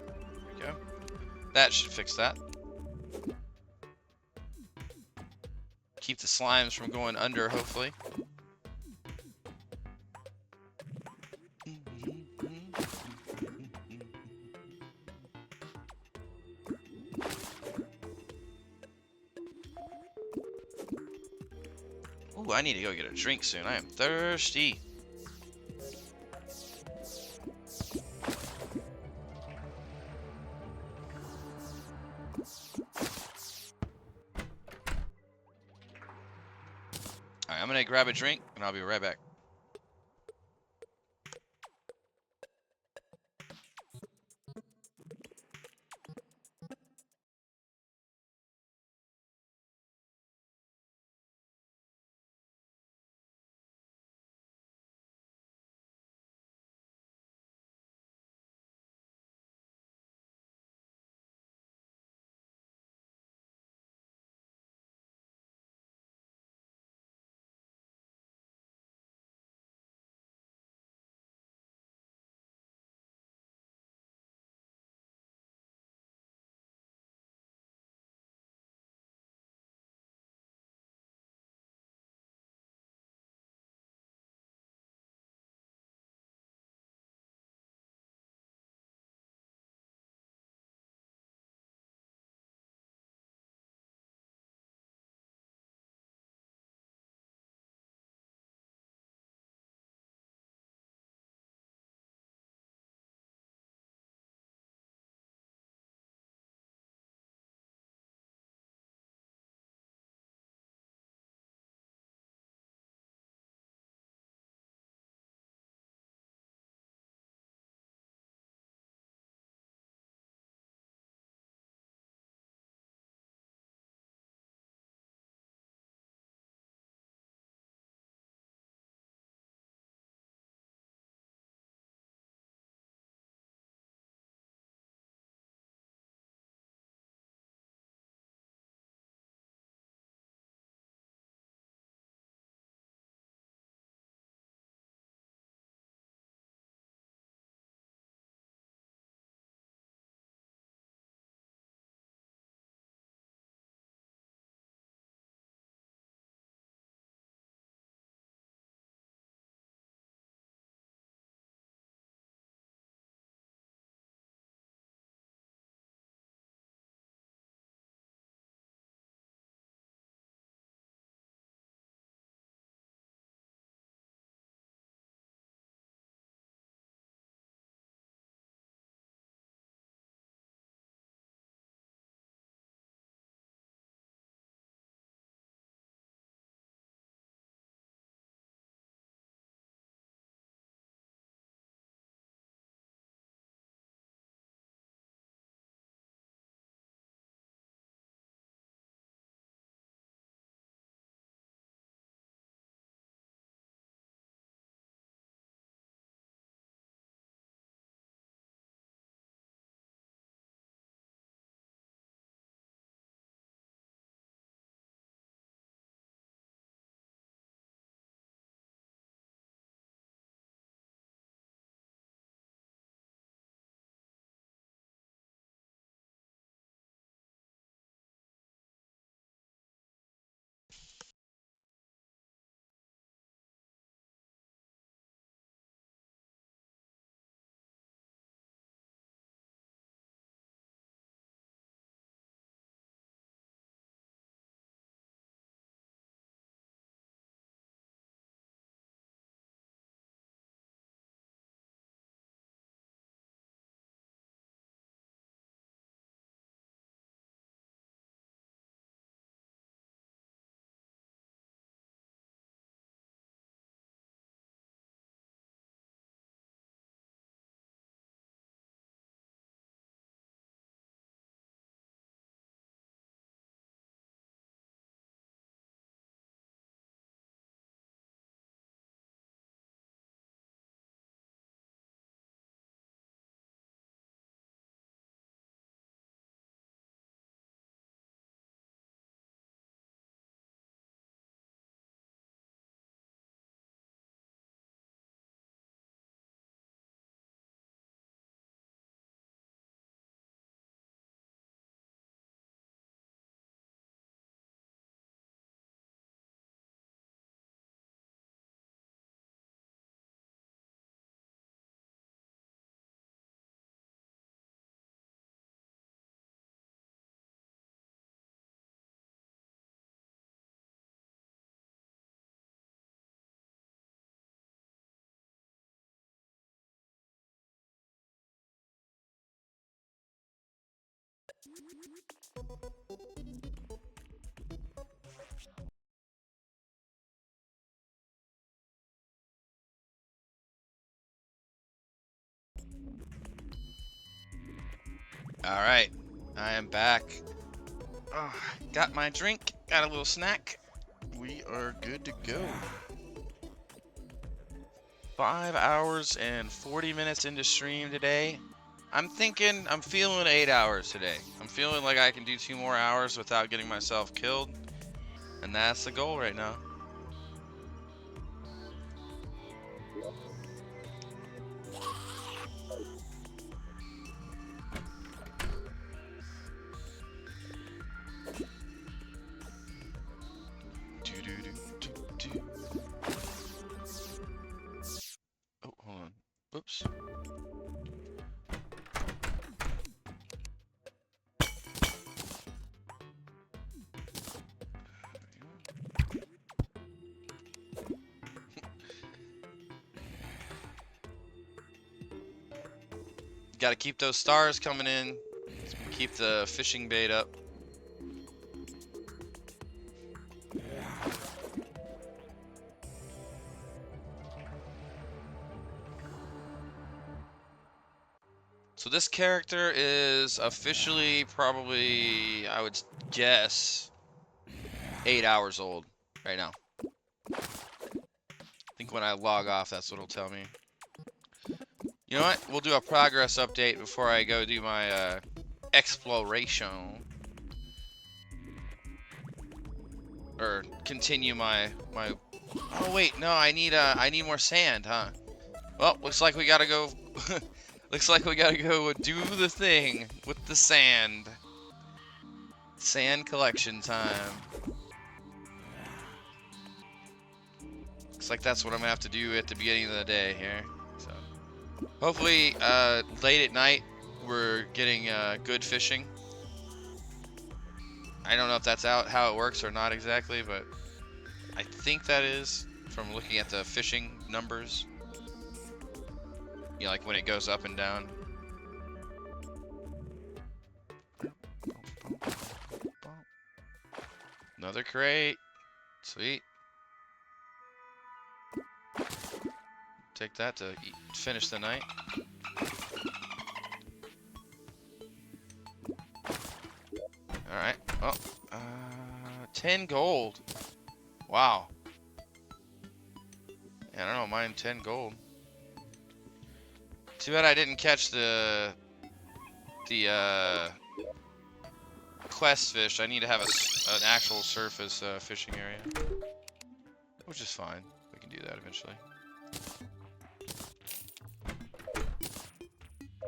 There we go. That should fix that. Keep the slimes from going under, hopefully. Ooh, I need to go get a drink soon. I am thirsty. Alright, I'm gonna grab a drink and I'll be right back. Alright, I am back. Oh, got my drink, got a little snack. We are good to go. 5 hours and 40 minutes into stream today. I'm feeling 8 hours today. I'm feeling like I can do 2 more hours without getting myself killed. And that's the goal right now. Oh, hold on. Oops. Got to keep those stars coming in. Keep the fishing bait up. So this character is officially probably, I would guess, 8 hours old right now. I think when I log off, that's what it'll tell me. You know what? We'll do a progress update before I go do my exploration. Or continue my... Oh wait, no, I need more sand, huh? Well, looks like we gotta go... Looks like we gotta go do the thing with the sand. Sand collection time. Looks like that's what I'm gonna have to do at the beginning of the day here. So, hopefully, late at night, we're getting good fishing. I don't know if that's how it works or not exactly, but I think that is from looking at the fishing numbers. You know, like when it goes up and down. Another crate. Sweet. Take that to finish the night. Alright. Oh. 10 gold. Wow. Yeah, I don't mind 10 gold. Too bad I didn't catch the quest fish. I need to have an actual surface fishing area, which is fine. We can do that eventually.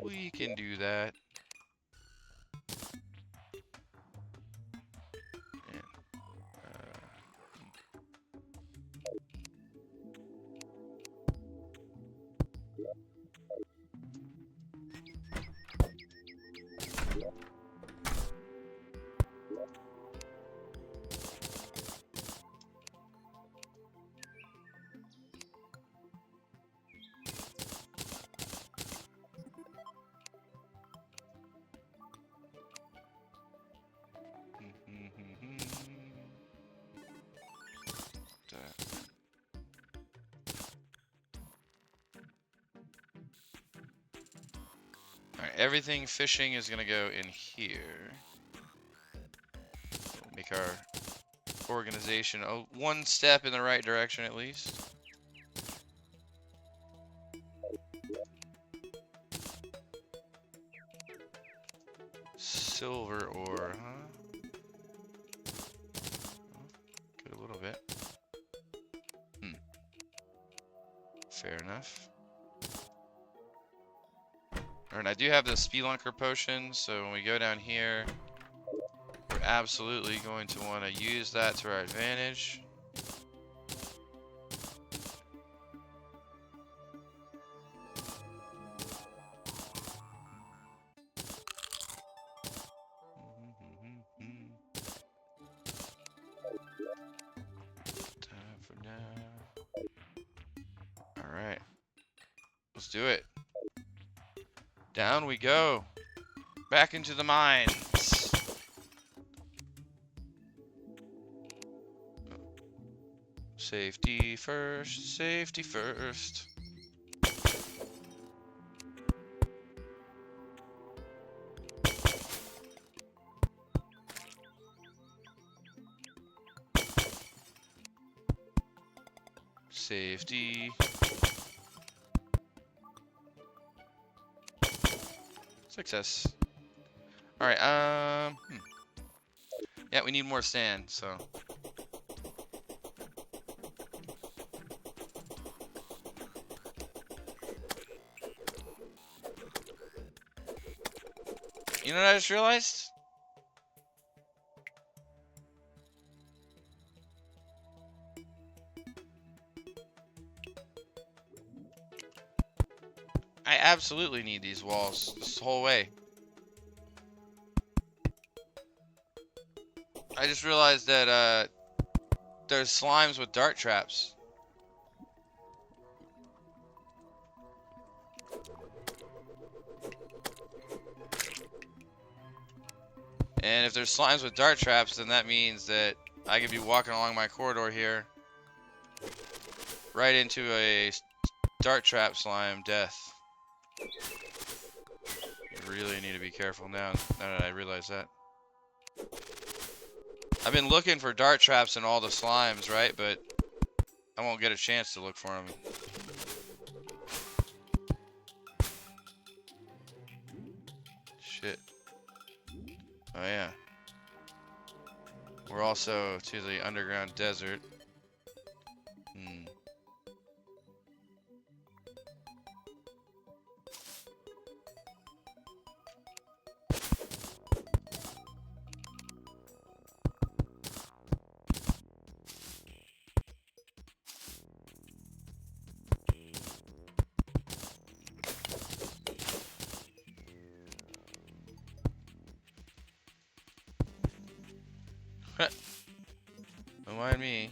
We can do that. Alright, everything fishing is gonna go in here. Make our organization one step in the right direction at least. Silver ore, huh? Get a little bit. Fair enough. Alright, I do have the Spelunker potion, so when we go down here, we're absolutely going to want to use that to our advantage. Time for now. Alright. Let's do it. Down we go. Back into the mines. Safety first, safety first. Safety. Success. Alright, yeah, we need more sand, so. You know what I just realized? I absolutely need these walls this whole way. I just realized that there's slimes with dart traps. And if there's slimes with dart traps, then that means that I could be walking along my corridor here right into a dart trap slime death. Really need to be careful now that I realize that. I've been looking for dart traps in all the slimes, right? But I won't get a chance to look for them. Shit. Oh yeah. We're also to the underground desert. Don't mind me.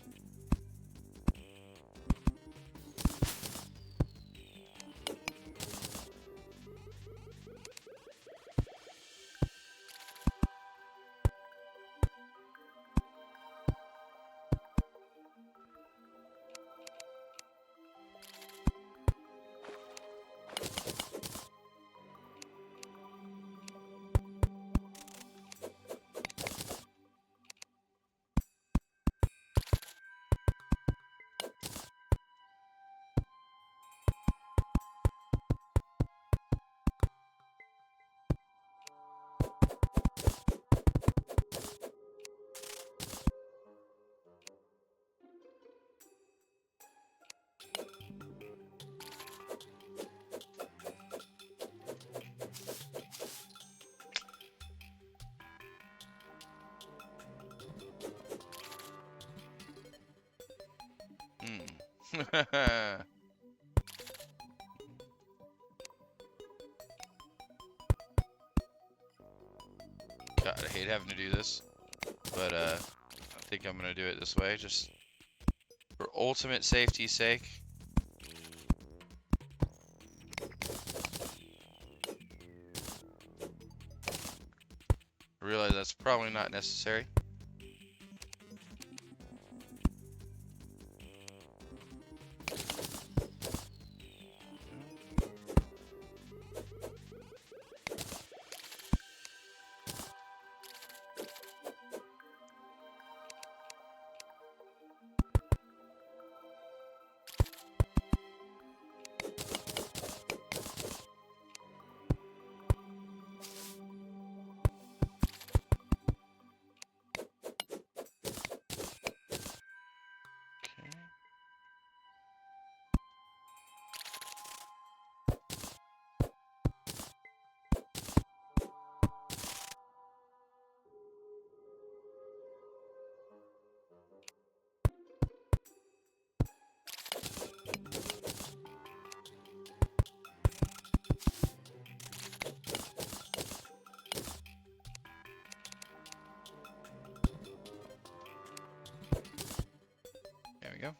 God, I hate having to do this, but I think I'm gonna do it this way, just for ultimate safety's sake. I realize that's probably not necessary. There we go.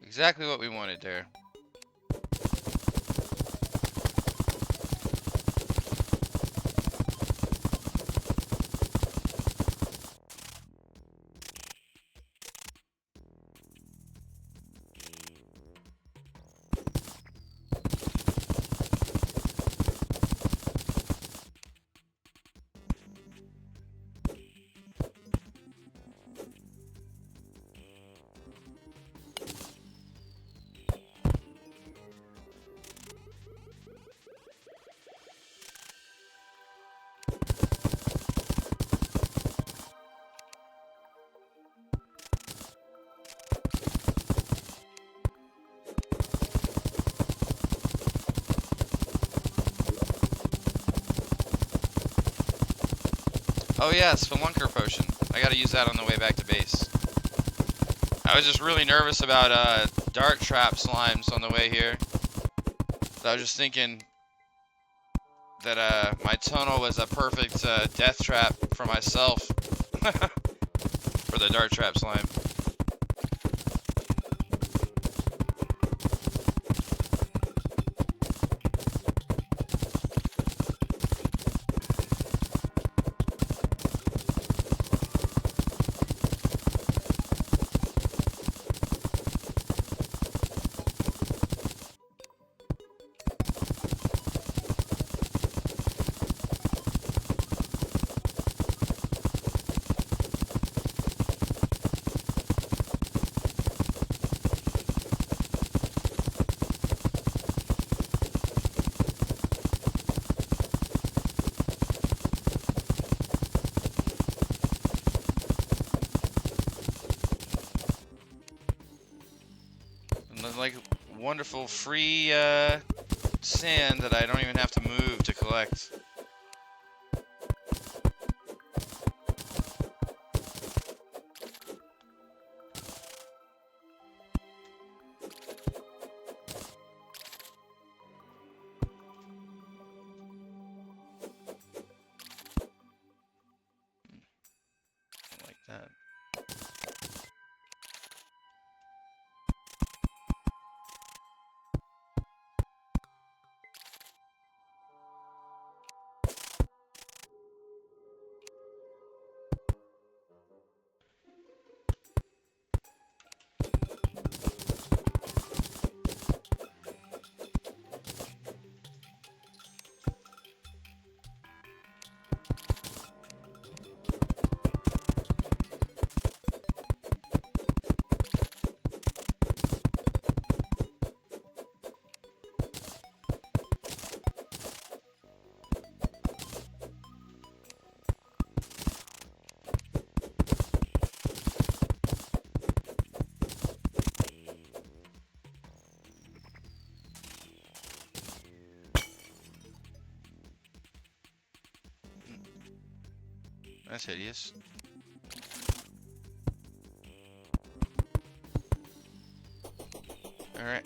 Exactly what we wanted there. Oh yeah, Spelunker Potion. I gotta use that on the way back to base. I was just really nervous about dart trap slimes on the way here. I was just thinking that my tunnel was a perfect death trap for myself for the dart trap slime. Like wonderful free sand that I don't even have to move to collect. Like that. That's hideous. Alright.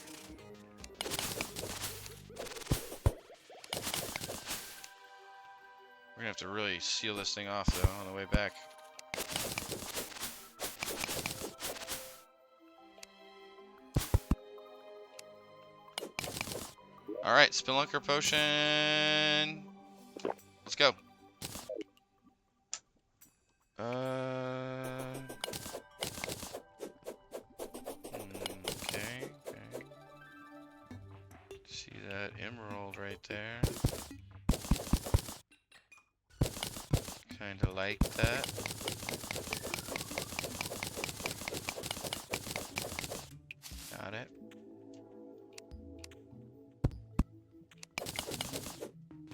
We're gonna have to really seal this thing off though on the way back. Alright, Spelunker Potion. Let's go. Okay. See that emerald right there. Kinda like that. Got it.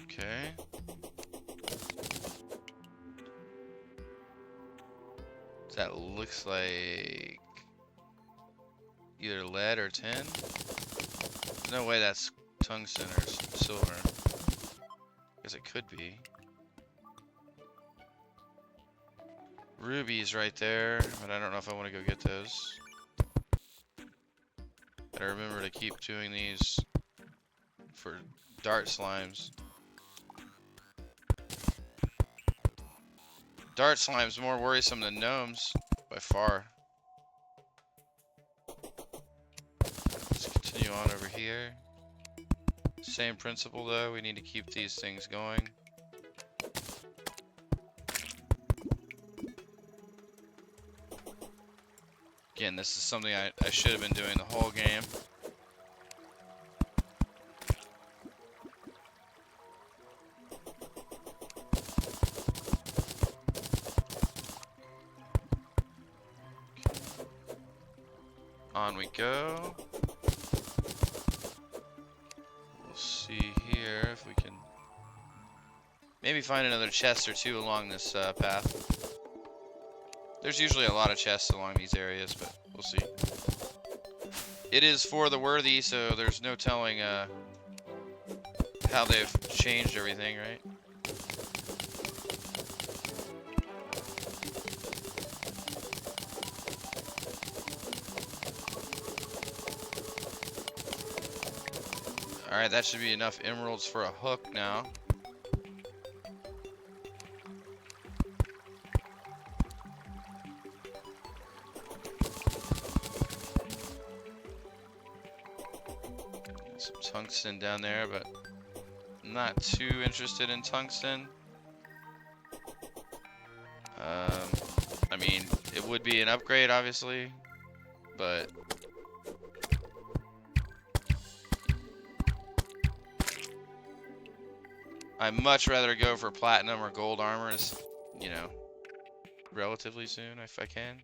Okay. That looks like either lead or tin. There's no way that's tungsten or silver. Guess it could be. Rubies right there, but I don't know if I want to go get those. Gotta remember to keep doing these for dart slimes. Dart slime's more worrisome than gnomes, by far. Let's continue on over here. Same principle though, we need to keep these things going. Again, this is something I should have been doing the whole game. On we go. We'll see here if we can maybe find another chest or two along this path. There's usually a lot of chests along these areas, but we'll see. It is for the worthy, so there's no telling how they've changed everything, right? Alright, that should be enough emeralds for a hook now. Some tungsten down there, but not too interested in tungsten. I mean, it would be an upgrade, obviously, but I'd much rather go for platinum or gold armors, you know, relatively soon if I can.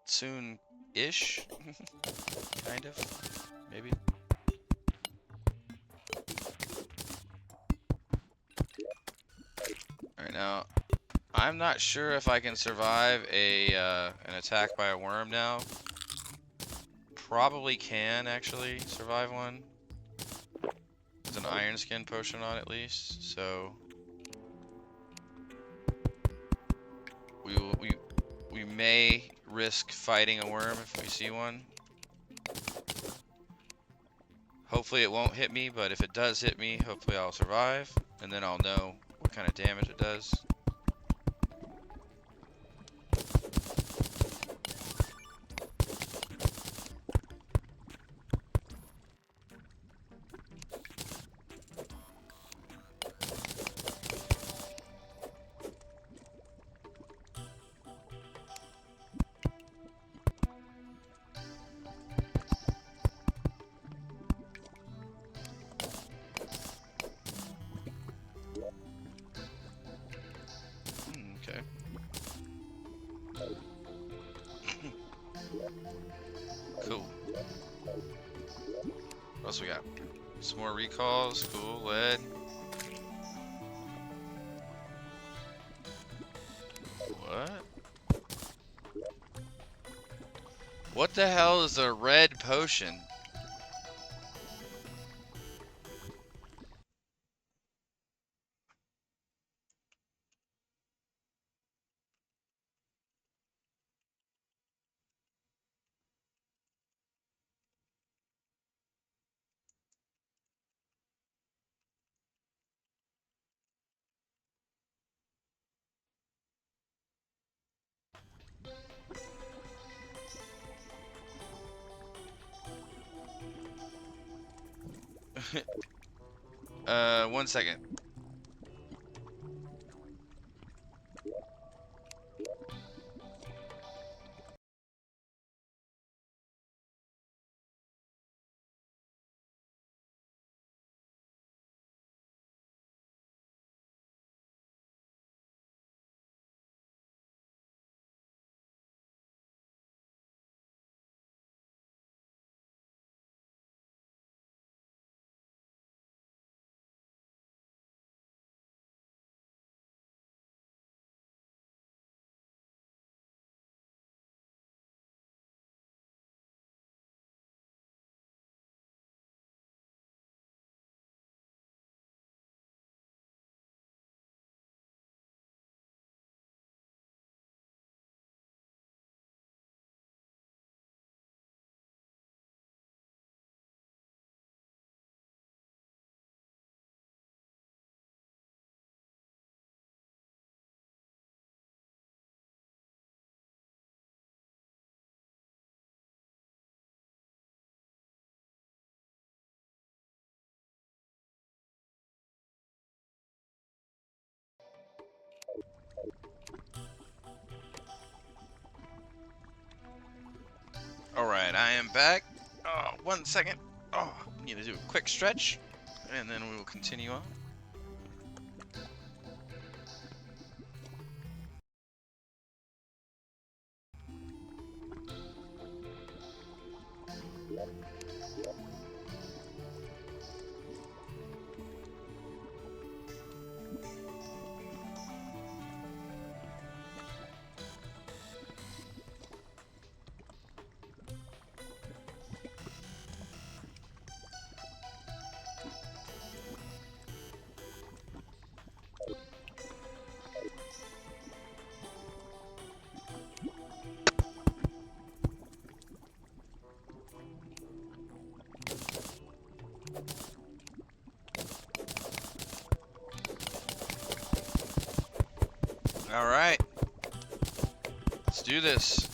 Soon-ish, kind of, maybe. Alright, now, I'm not sure if I can survive an attack by a worm now. Probably can, actually, survive one. There's an iron skin potion on at least, so... We may risk fighting a worm if we see one. Hopefully it won't hit me, but if it does hit me, hopefully I'll survive, and then I'll know what kind of damage it does. Okay. Cool. What else we got? Some more recalls. Cool. Lead. What? What the hell is a red potion? One second. Alright, I am back. Oh, 1 second. Oh, need to do a quick stretch, and then we will continue on. All right. Let's do this.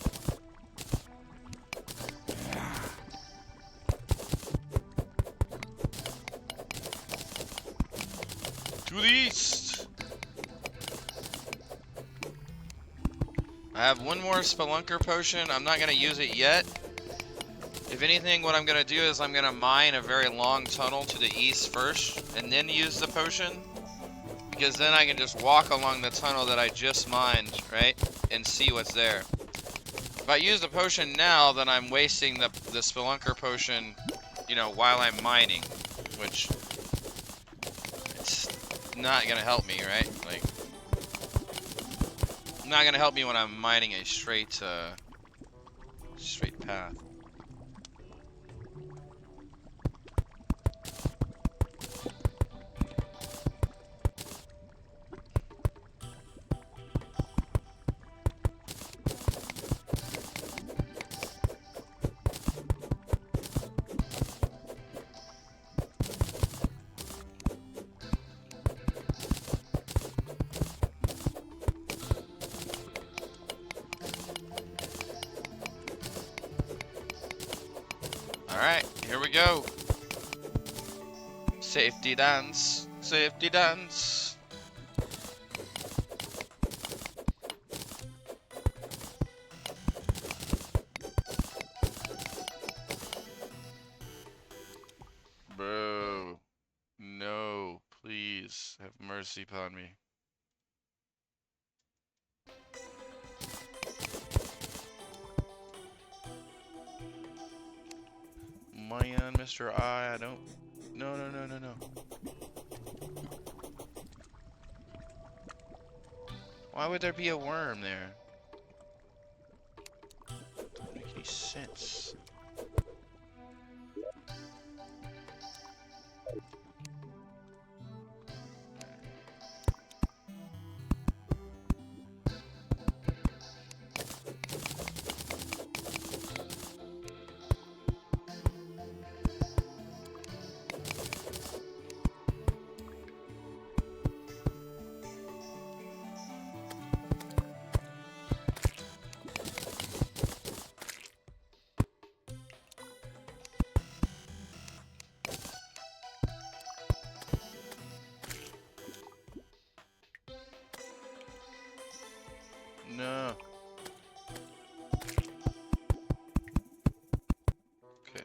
To the east. I have one more Spelunker potion. I'm not going to use it yet. If anything, what I'm going to do is I'm going to mine a very long tunnel to the east first, and then use the potion. Because then I can just walk along the tunnel that I just mined, right? And see what's there. If I use the potion now, then I'm wasting the Spelunker potion, you know, while I'm mining. Which, it's not going to help me, right? Like, not going to help me when I'm mining a straight path. Alright, here we go. Safety dance. Safety dance. Bro. No, please have mercy upon me. Man, Mr. I don't... No, no, no, no, no. Why would there be a worm there? Doesn't make any sense. No. Okay.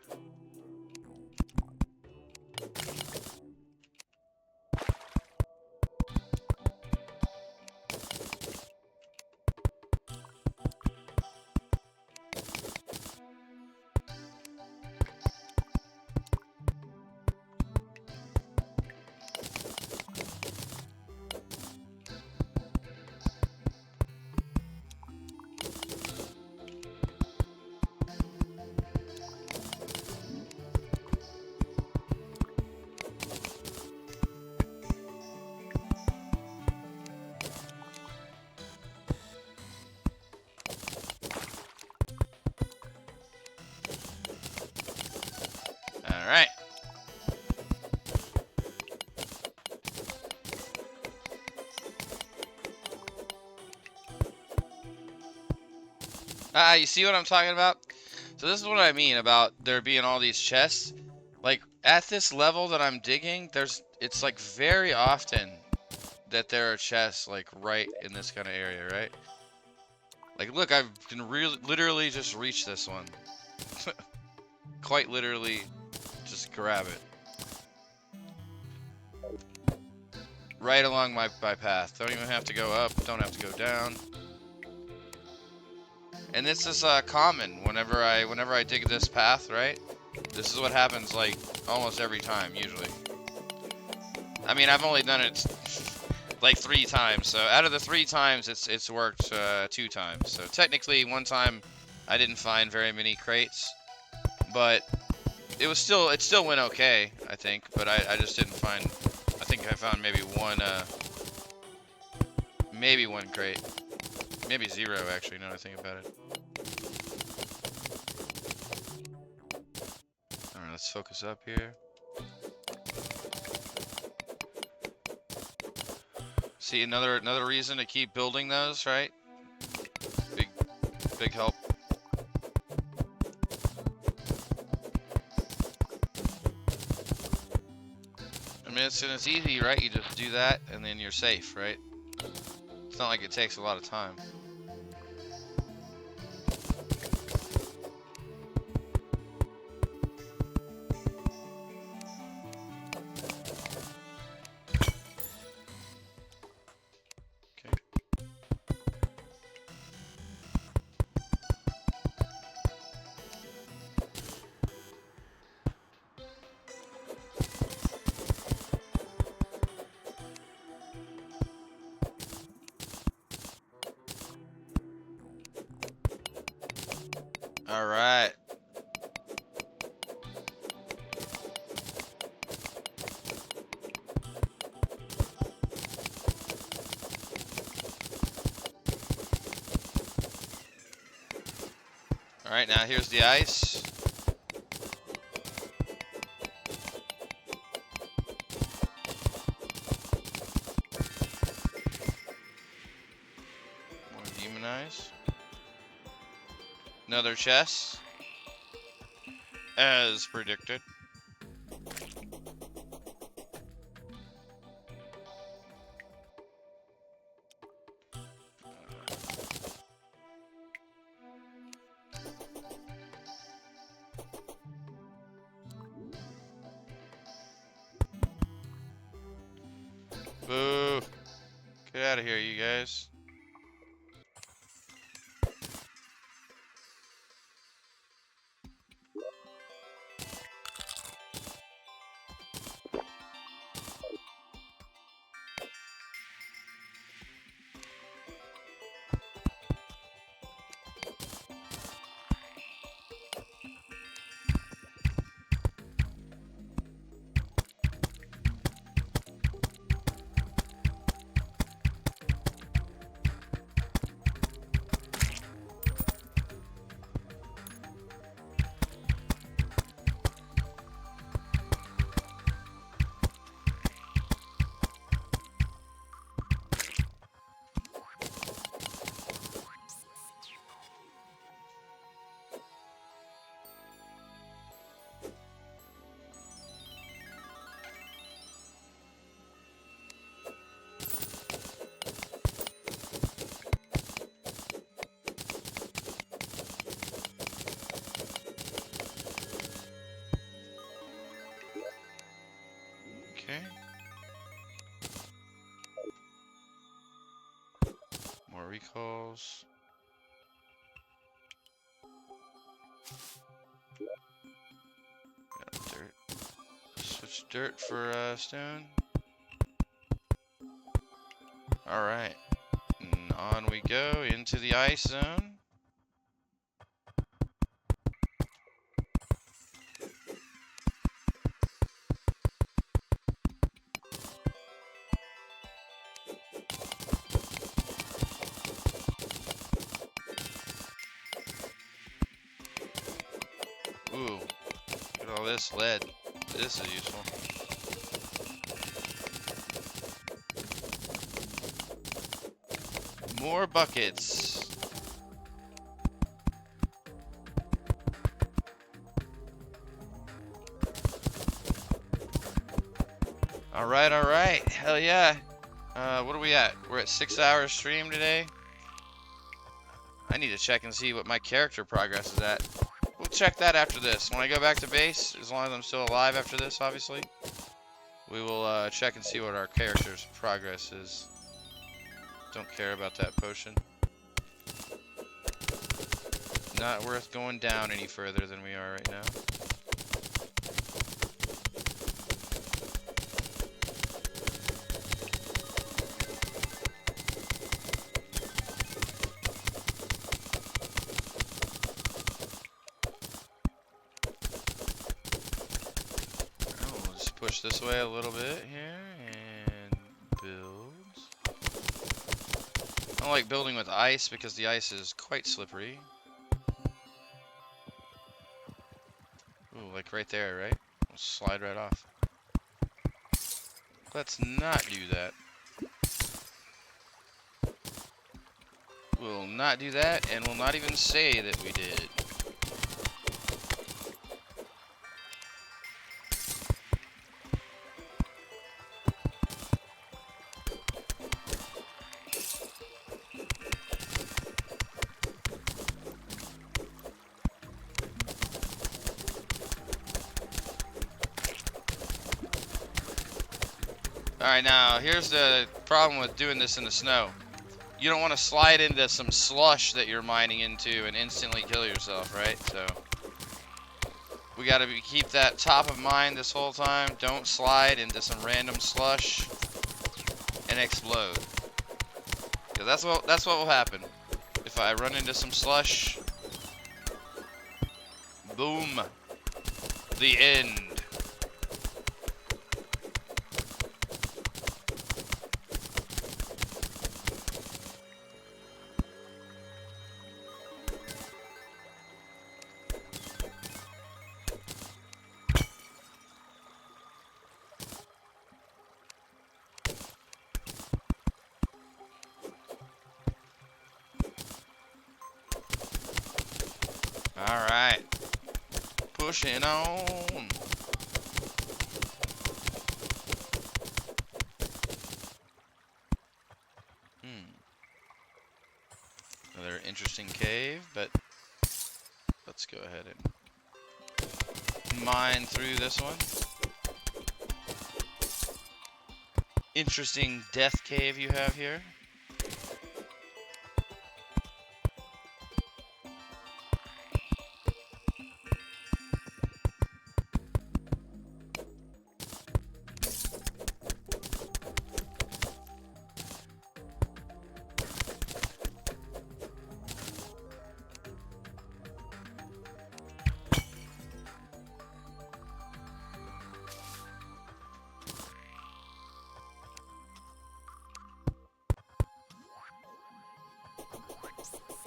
Alright. You see what I'm talking about? So this is what I mean about there being all these chests. Like, at this level that I'm digging, it's like very often that there are chests, like, right in this kind of area, right? Like, look, I can literally just reach this one. Quite literally, just grab it. Right along my path. Don't even have to go up, don't have to go down. And this is common whenever I dig this path, right? This is what happens like almost every time, usually. I mean, I've only done it like 3 times, so out of the 3 times, it's worked 2 times. So technically, 1 time I didn't find very many crates, but it still went okay, I think. But I just didn't find. I think I found maybe one crate, maybe 0 actually. Now that I think about it. All right, let's focus up here. See, another reason to keep building those, right? Big help. I mean, it's easy, right? You just do that, and then you're safe, right? It's not like it takes a lot of time. All right. All right, now here's the ice. More demonize. Another chest. As predicted. Boo. Get out of here, you guys. Okay. More recalls. Got dirt. Switch dirt for stone. Alright. And on we go into the ice zone. Ooh, look at all this lead. This is useful. More buckets. Alright, alright. Hell yeah. What are we at? We're at 6 hours stream today. I need to check and see what my character progress is at. We'll check that after this. When I go back to base, as long as I'm still alive after this, obviously, we will check and see what our character's progress is. Don't care about that potion. Not worth going down any further than we are right now. Push this way a little bit here and build. I don't like building with ice because the ice is quite slippery. Ooh, like right there, right? We'll slide right off. Let's not do that. We'll not do that, and we'll not even say that we did. Alright, now, here's the problem with doing this in the snow. You don't want to slide into some slush that you're mining into and instantly kill yourself, right? So, we gotta keep that top of mind this whole time. Don't slide into some random slush and explode. Because that's what will happen. If I run into some slush, boom, the end. Alright. Pushing on. Another interesting cave, but let's go ahead and mine through this one. Interesting death cave you have here.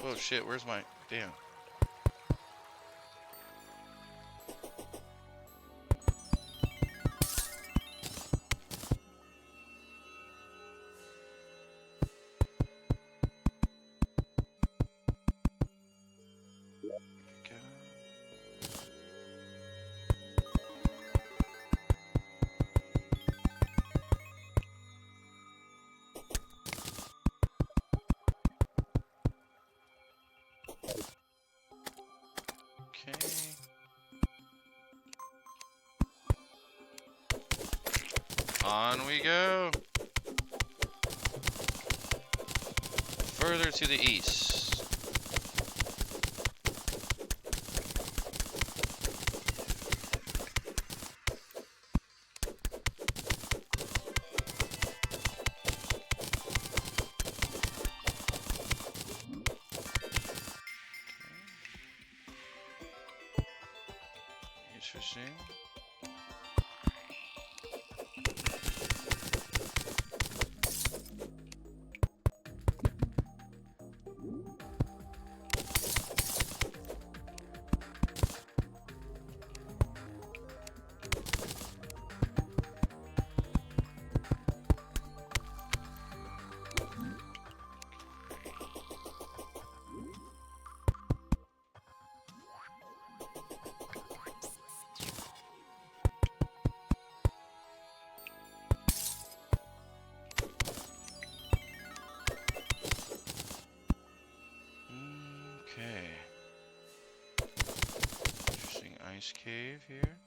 Oh shit, where's my... Damn. On we go. Further to the east. Interesting. Okay. Interesting ice cave here.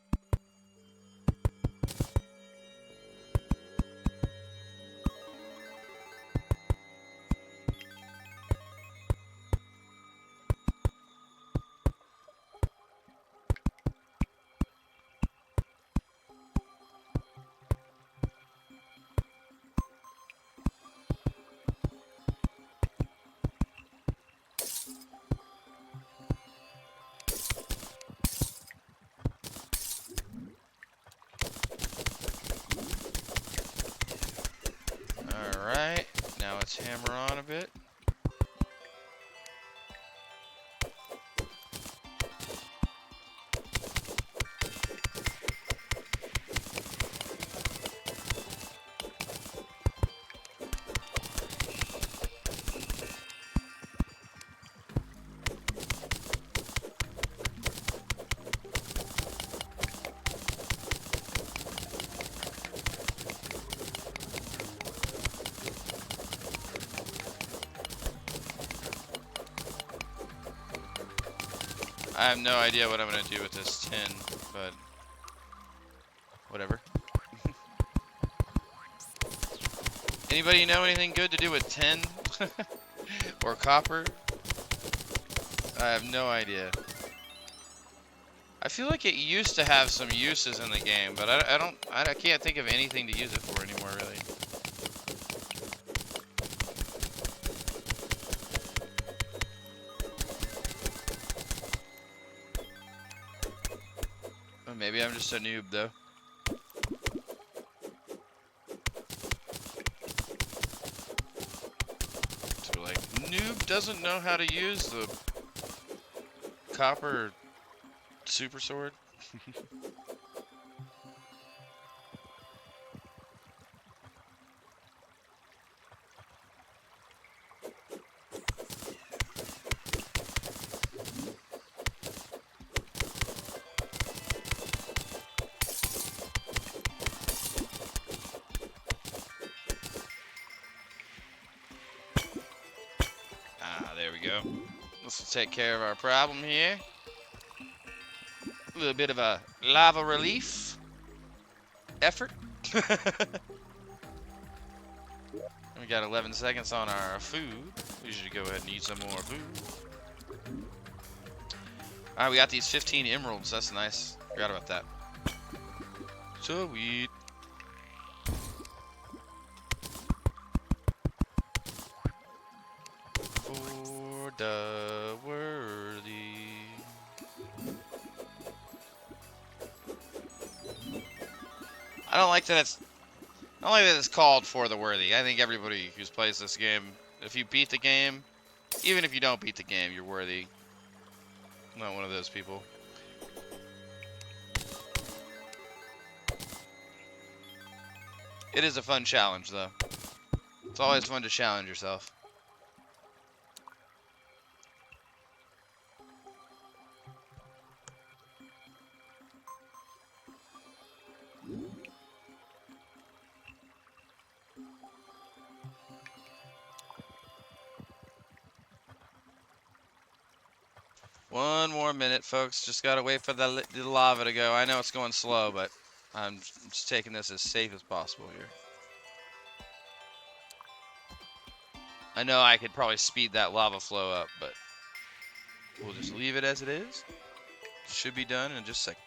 Alright, now let's hammer on a bit. I have no idea what I'm gonna do with this tin, but whatever. Anybody know anything good to do with tin or copper? I have no idea. I feel like it used to have some uses in the game, but I can't think of anything to use it for anymore, really. Or maybe I'm just a noob, though. So like, noob doesn't know how to use the copper super sword. There we go. This will take care of our problem here. A little bit of a lava relief effort. We got 11 seconds on our food. We should go ahead and eat some more food. Alright, we got these 15 emeralds. That's nice. Forgot about that. Sweet. For the worthy. I don't like that it's called For the Worthy. I think everybody who plays this game, if you beat the game, even if you don't beat the game, you're worthy. I'm not one of those people. It is a fun challenge, though. It's always fun to challenge yourself. One more minute, folks. Just gotta wait for the lava to go. I know it's going slow, but I'm just taking this as safe as possible here. I know I could probably speed that lava flow up, but we'll just leave it as it is. Should be done in just a second.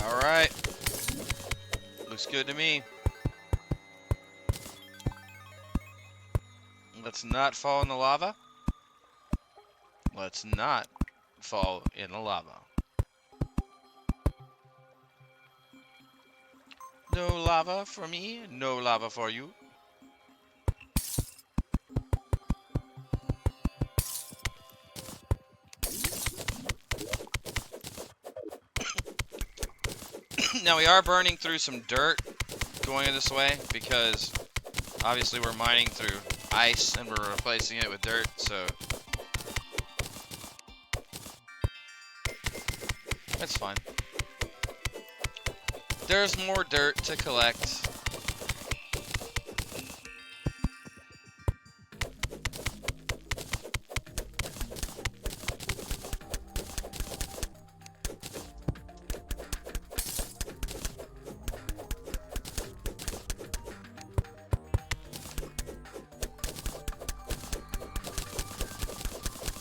Alright. Looks good to me. Let's not fall in the lava. Let's not fall in the lava. No lava for me, no lava for you. Now we are burning through some dirt going this way because obviously we're mining through ice and we're replacing it with dirt, so that's fine. There's more dirt to collect.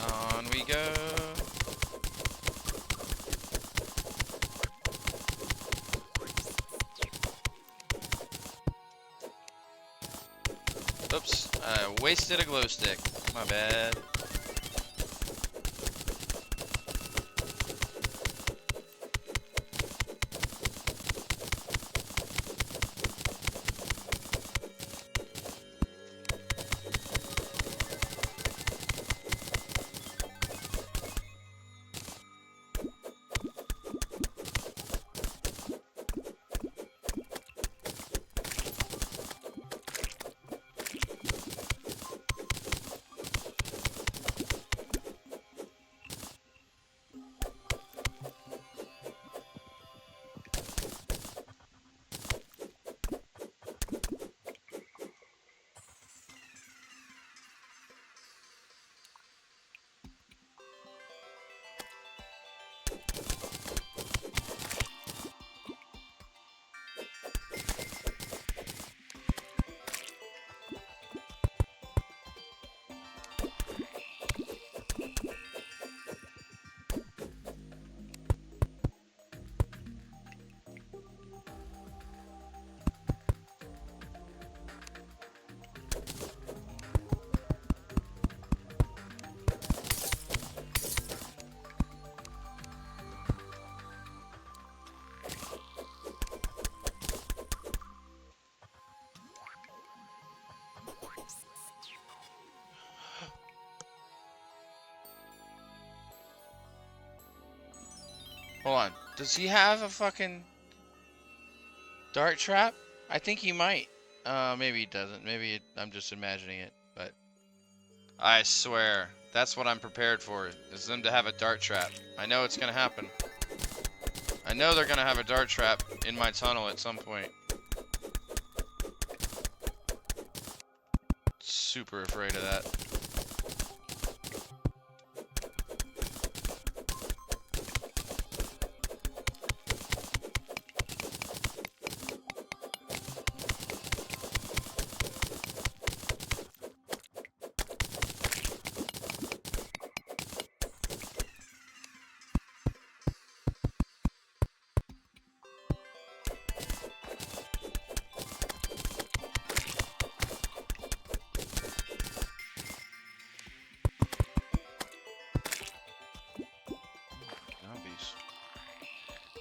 On we go. Oops, I wasted a glow stick. My bad. Hold on. Does he have a fucking dart trap? I think he might. Maybe he doesn't. Maybe I'm just imagining it. But I swear, that's what I'm prepared for, is them to have a dart trap. I know it's gonna happen. I know they're gonna have a dart trap in my tunnel at some point. Super afraid of that.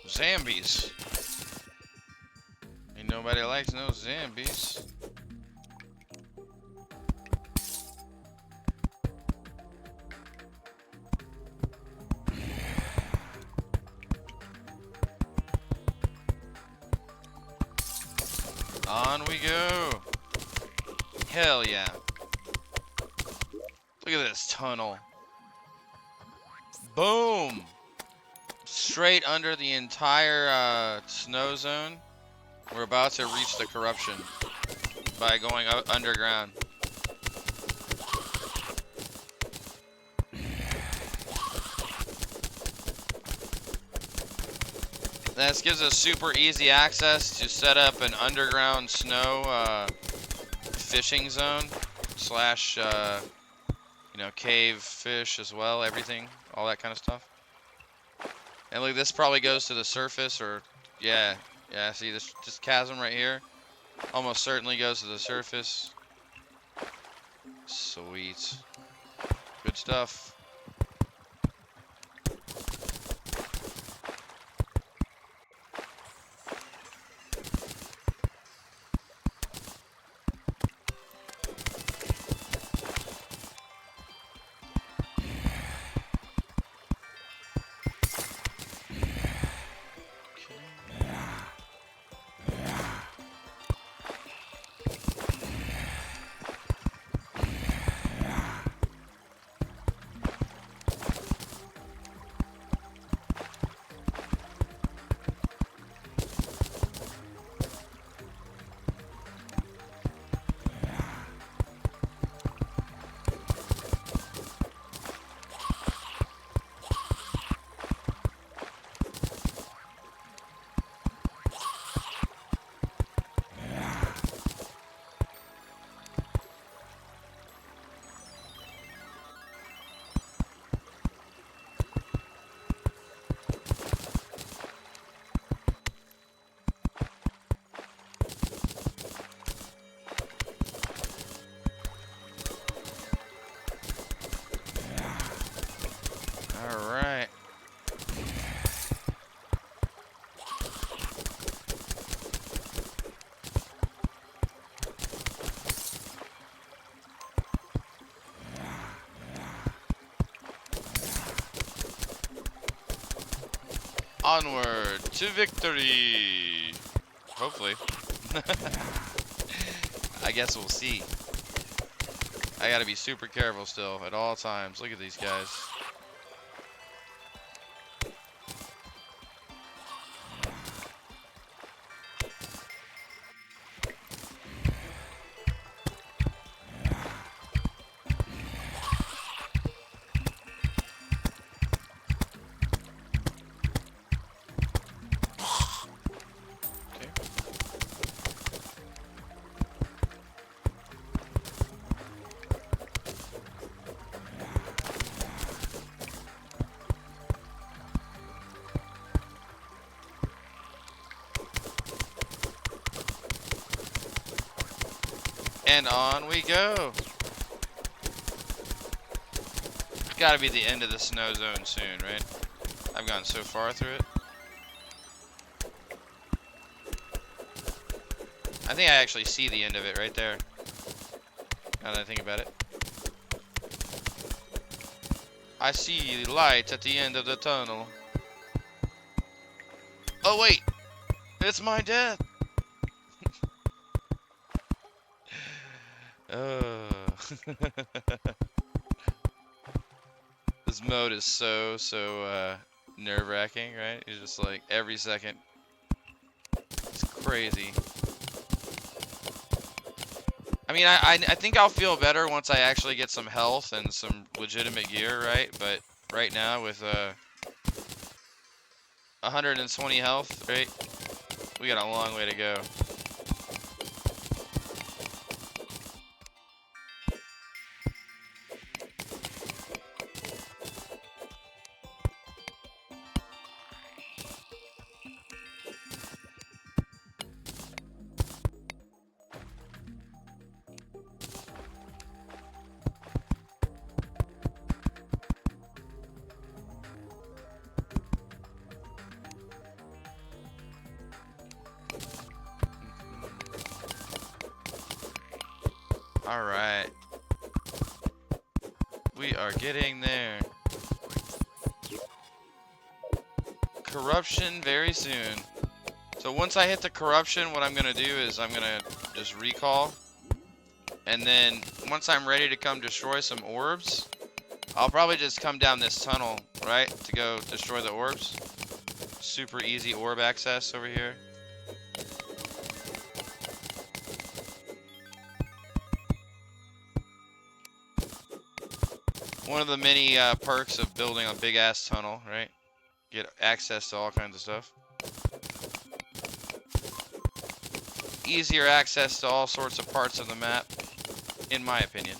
Zombies. Ain't nobody likes no zombies. On we go. Hell yeah. Look at this tunnel. Boom. Straight under the entire snow zone. We're about to reach the corruption by going underground. This gives us super easy access to set up an underground snow fishing zone slash you know, cave fish as well, everything, all that kind of stuff. And look, this probably goes to the surface, or yeah, see this chasm right here almost certainly goes to the surface. Sweet. Good stuff. Alright. Onward to victory! Hopefully. I guess we'll see. I gotta be super careful still at all times. Look at these guys. And on we go. It's gotta be the end of the snow zone soon, right? I've gone so far through it. I think I actually see the end of it right there. Now that I think about it. I see the light at the end of the tunnel. Oh wait, it's my death. This mode is so nerve-wracking, right? It's just like every second. It's crazy. I mean, I think I'll feel better once I actually get some health and some legitimate gear, right? But right now with 120 health, right? We got a long way to go. All right. We are getting there. Corruption very soon. So once I hit the corruption, what I'm going to do is I'm going to just recall. And then once I'm ready to come destroy some orbs, I'll probably just come down this tunnel, right, to go destroy the orbs. Super easy orb access over here. One of the many perks of building a big ass tunnel, right? Get access to all kinds of stuff. Easier access to all sorts of parts of the map, in my opinion.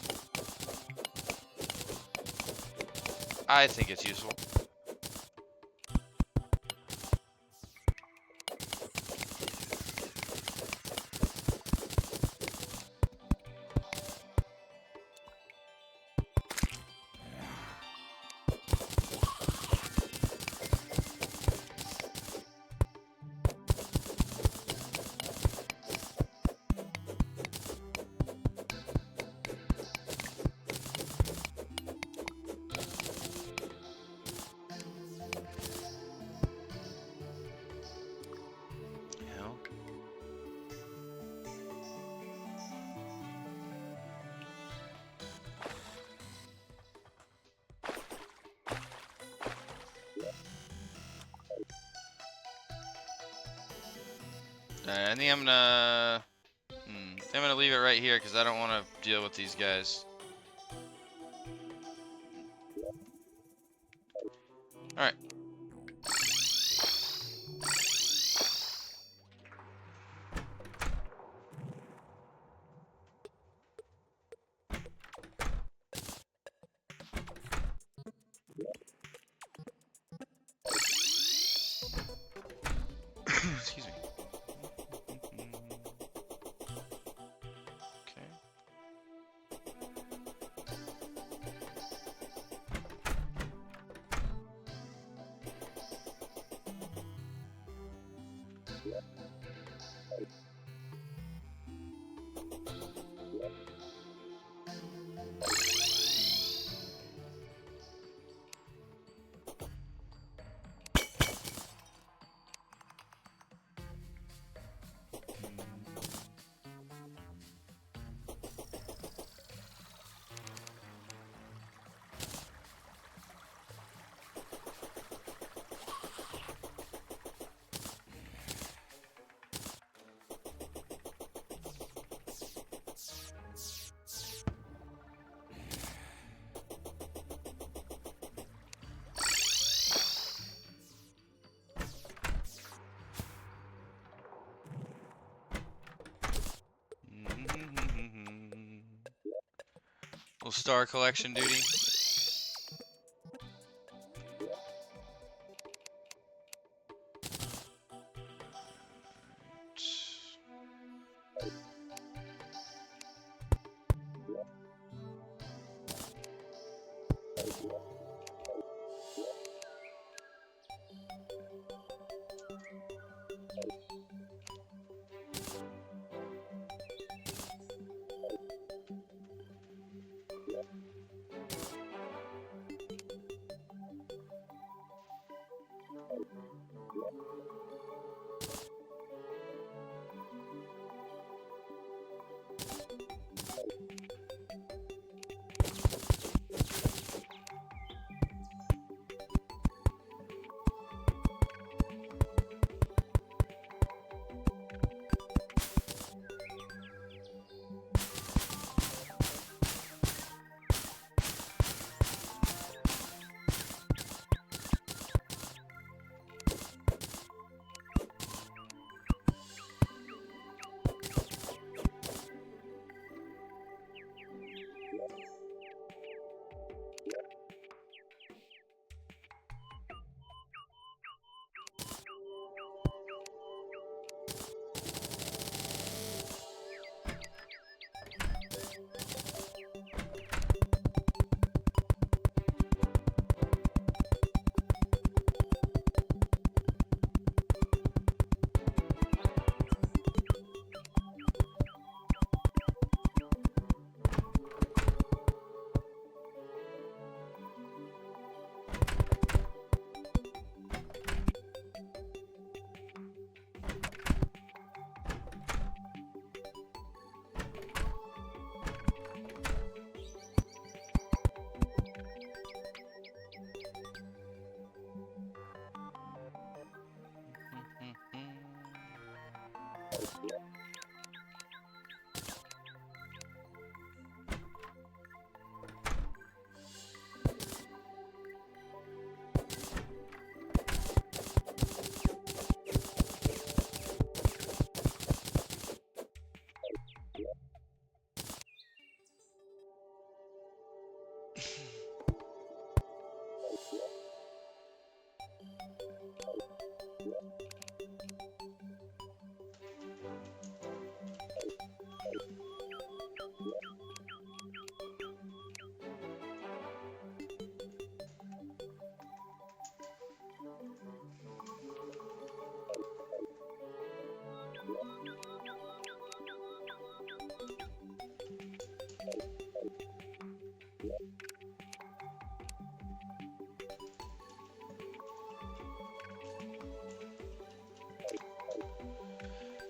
I think it's useful. I think I'm gonna leave it right here because I don't want to deal with these guys. All right. Excuse me. Okay. Little star collection duty.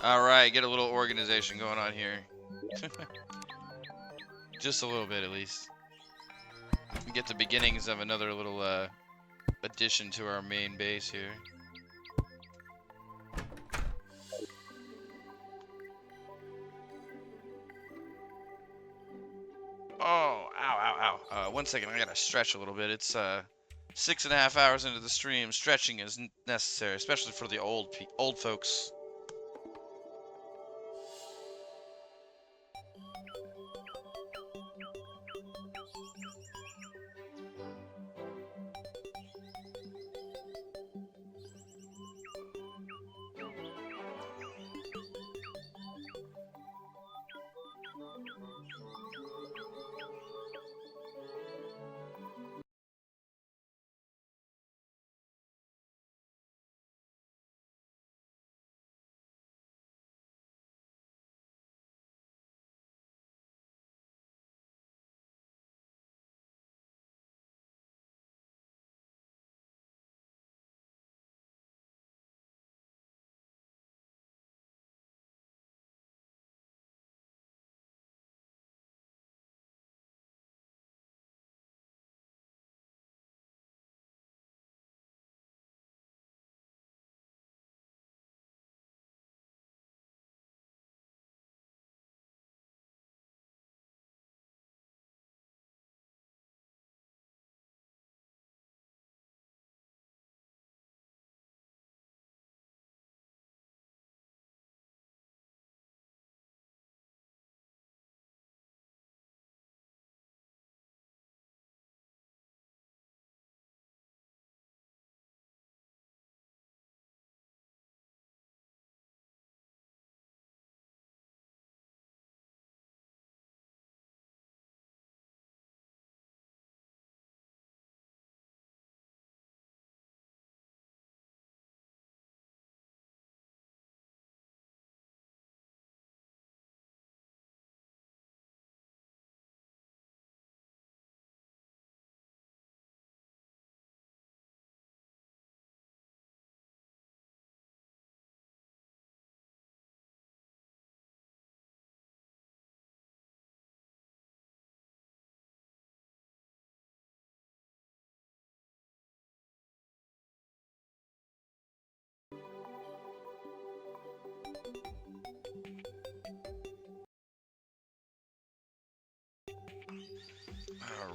Alright, get a little organization going on here. Just a little bit, at least. Get the beginnings of another little addition to our main base here. Oh, ow, ow, ow. 1 second, I gotta stretch a little bit. It's 6.5 hours into the stream. Stretching is necessary, especially for the old folks.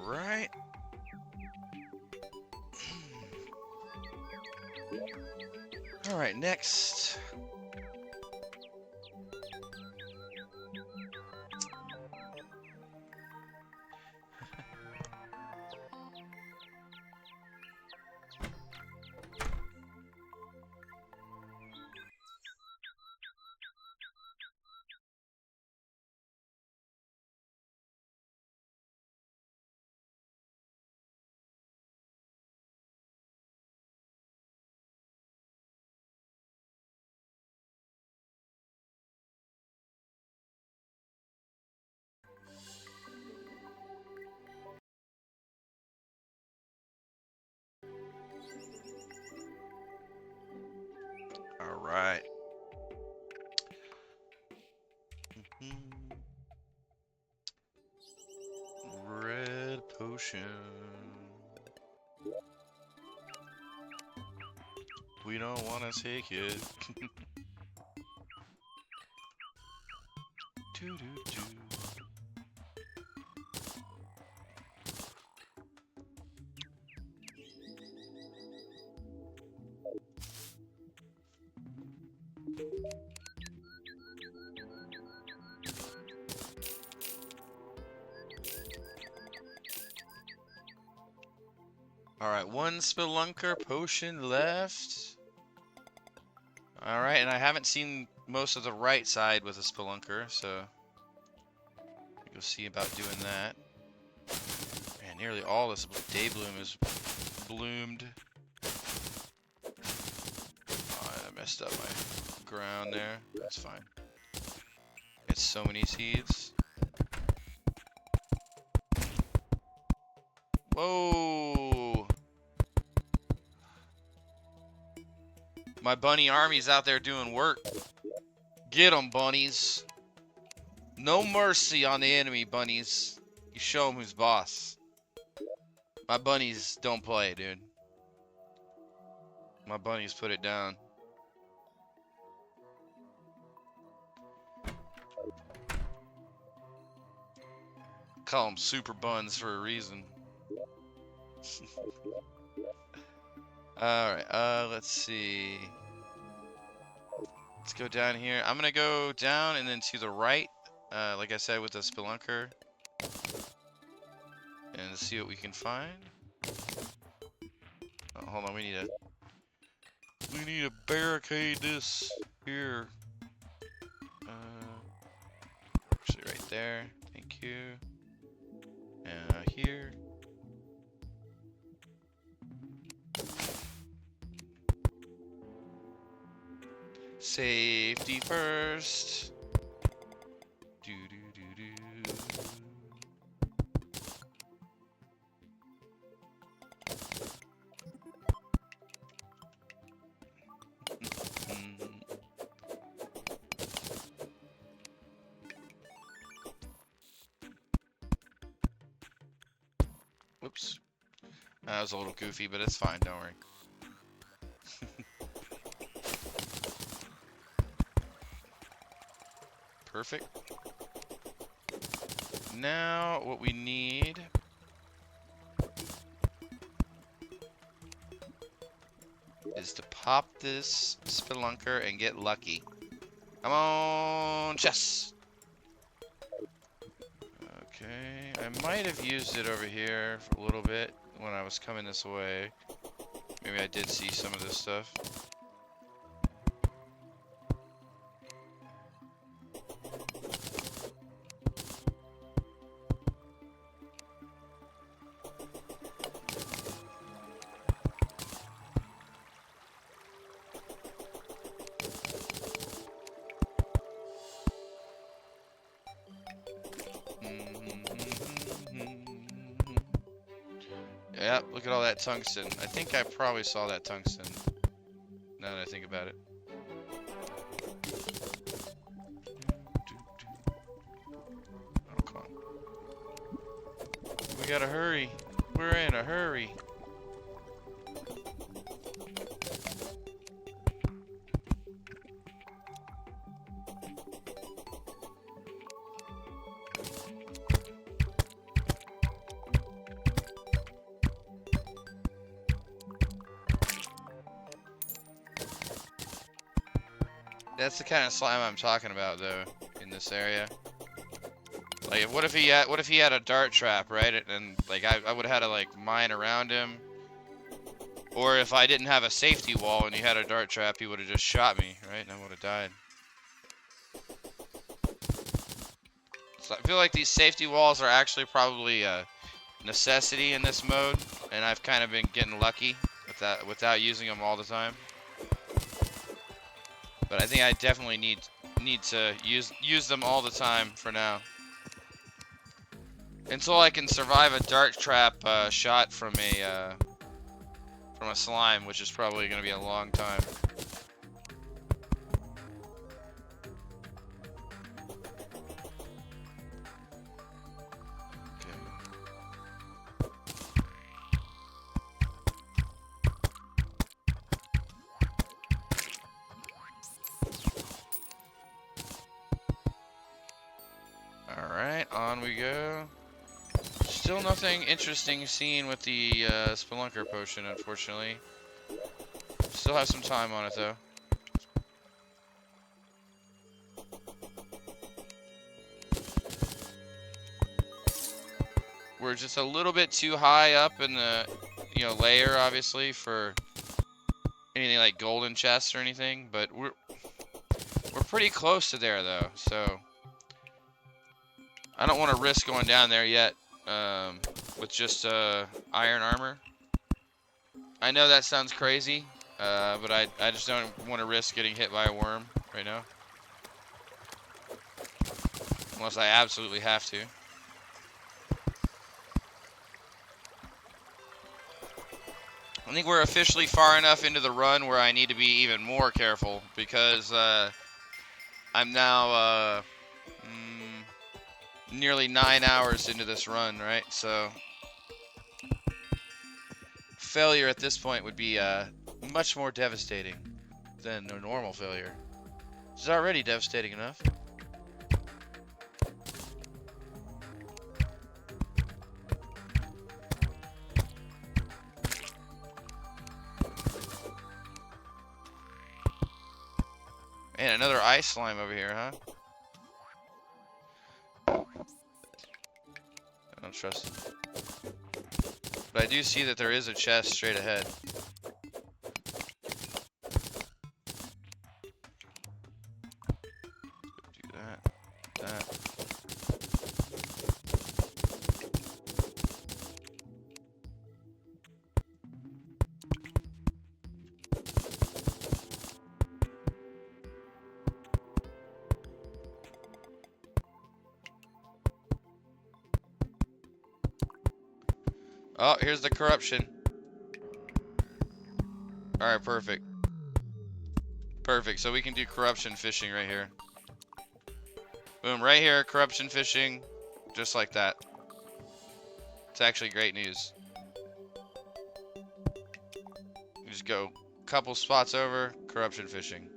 Alright. Alright, next. Alright. Red potion. We don't want to take it. Doo-doo-doo. Alright, one spelunker potion left. Alright, and I haven't seen most of the right side with a spelunker, so you'll see about doing that. Man, nearly all this day bloom is bloomed. Oh, I messed up my ground there. That's fine. Get so many seeds. Whoa! My bunny army's out there doing work. Get 'em, bunnies. No mercy on the enemy, bunnies. You show 'em who's boss. My bunnies don't play, dude. My bunnies put it down. Call them super buns for a reason. Alright, let's see. Let's go down here. I'm gonna go down and then to the right, like I said, with the spelunker. And see what we can find. Oh, hold on, we need to barricade this here. Actually right there. Thank you. And here. Safety first. Do do do do. Whoops. That was a little goofy, but it's fine, don't worry. Perfect. Now, what we need is to pop this spelunker and get lucky. Come on, chess! Okay, I might have used it over here for a little bit when I was coming this way. Maybe I did see some of this stuff. Yep, look at all that tungsten. I think I probably saw that tungsten, now that I think about it. Oh, come on. We gotta hurry. We're in a hurry. That's the kind of slime I'm talking about, though, in this area. Like, what if he had a dart trap, right? And like I would have had to like mine around him, or if I didn't have a safety wall and he had a dart trap, he would have just shot me, right? And I would have died. So I feel like these safety walls are actually probably a necessity in this mode, and I've kind of been getting lucky with that without using them all the time. But I think I definitely need to use them all the time for now, until I can survive a dart trap shot from a slime, which is probably going to be a long time. Alright, on we go. Still nothing interesting seen with the spelunker potion, unfortunately. Still have some time on it, though. We're just a little bit too high up in the, layer, obviously, for anything like golden chests or anything, but we're pretty close to there though, so I don't want to risk going down there yet with just iron armor. I know that sounds crazy, but I just don't want to risk getting hit by a worm right now. Unless I absolutely have to. I think we're officially far enough into the run where I need to be even more careful because I'm now nearly 9 hours into this run, right? So failure at this point would be much more devastating than a normal failure. It's already devastating enough. And another ice slime over here, huh? I don't trust it. But I do see that there is a chest straight ahead. Do that. That. Oh, here's the corruption. Alright, perfect. Perfect, so we can do corruption fishing right here. Boom, right here, corruption fishing, just like that. It's actually great news. You just go a couple spots over, corruption fishing.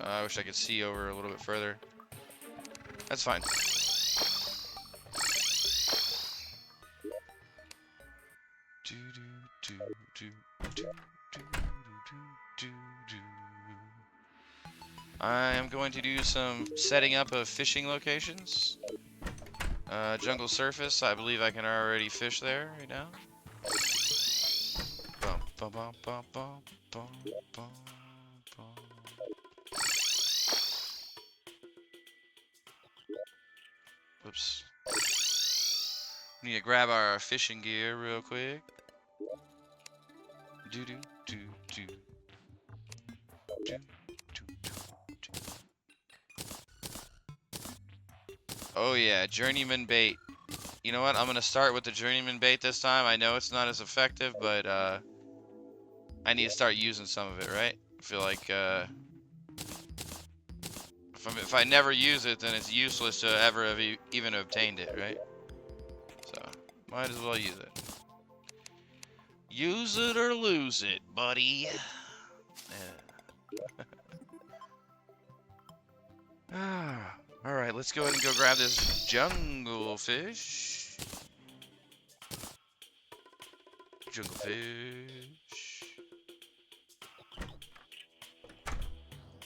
I wish I could see over a little bit further. That's fine. I am going to do some setting up of fishing locations. Jungle surface, I believe I can already fish there right now. Bum, bum, bum, bum, bum, bum, bum, bum. Oops. Need to grab our fishing gear real quick. Do do do do. Do do do. Oh yeah, journeyman bait. You know what? I'm gonna start with the journeyman bait this time. I know it's not as effective, but I need to start using some of it, right? I feel like if I never use it, then it's useless to ever have even obtained it, right? So might as well use it. Use it or lose it, buddy. Yeah. Alright, let's go ahead and go grab this jungle fish. Jungle fish.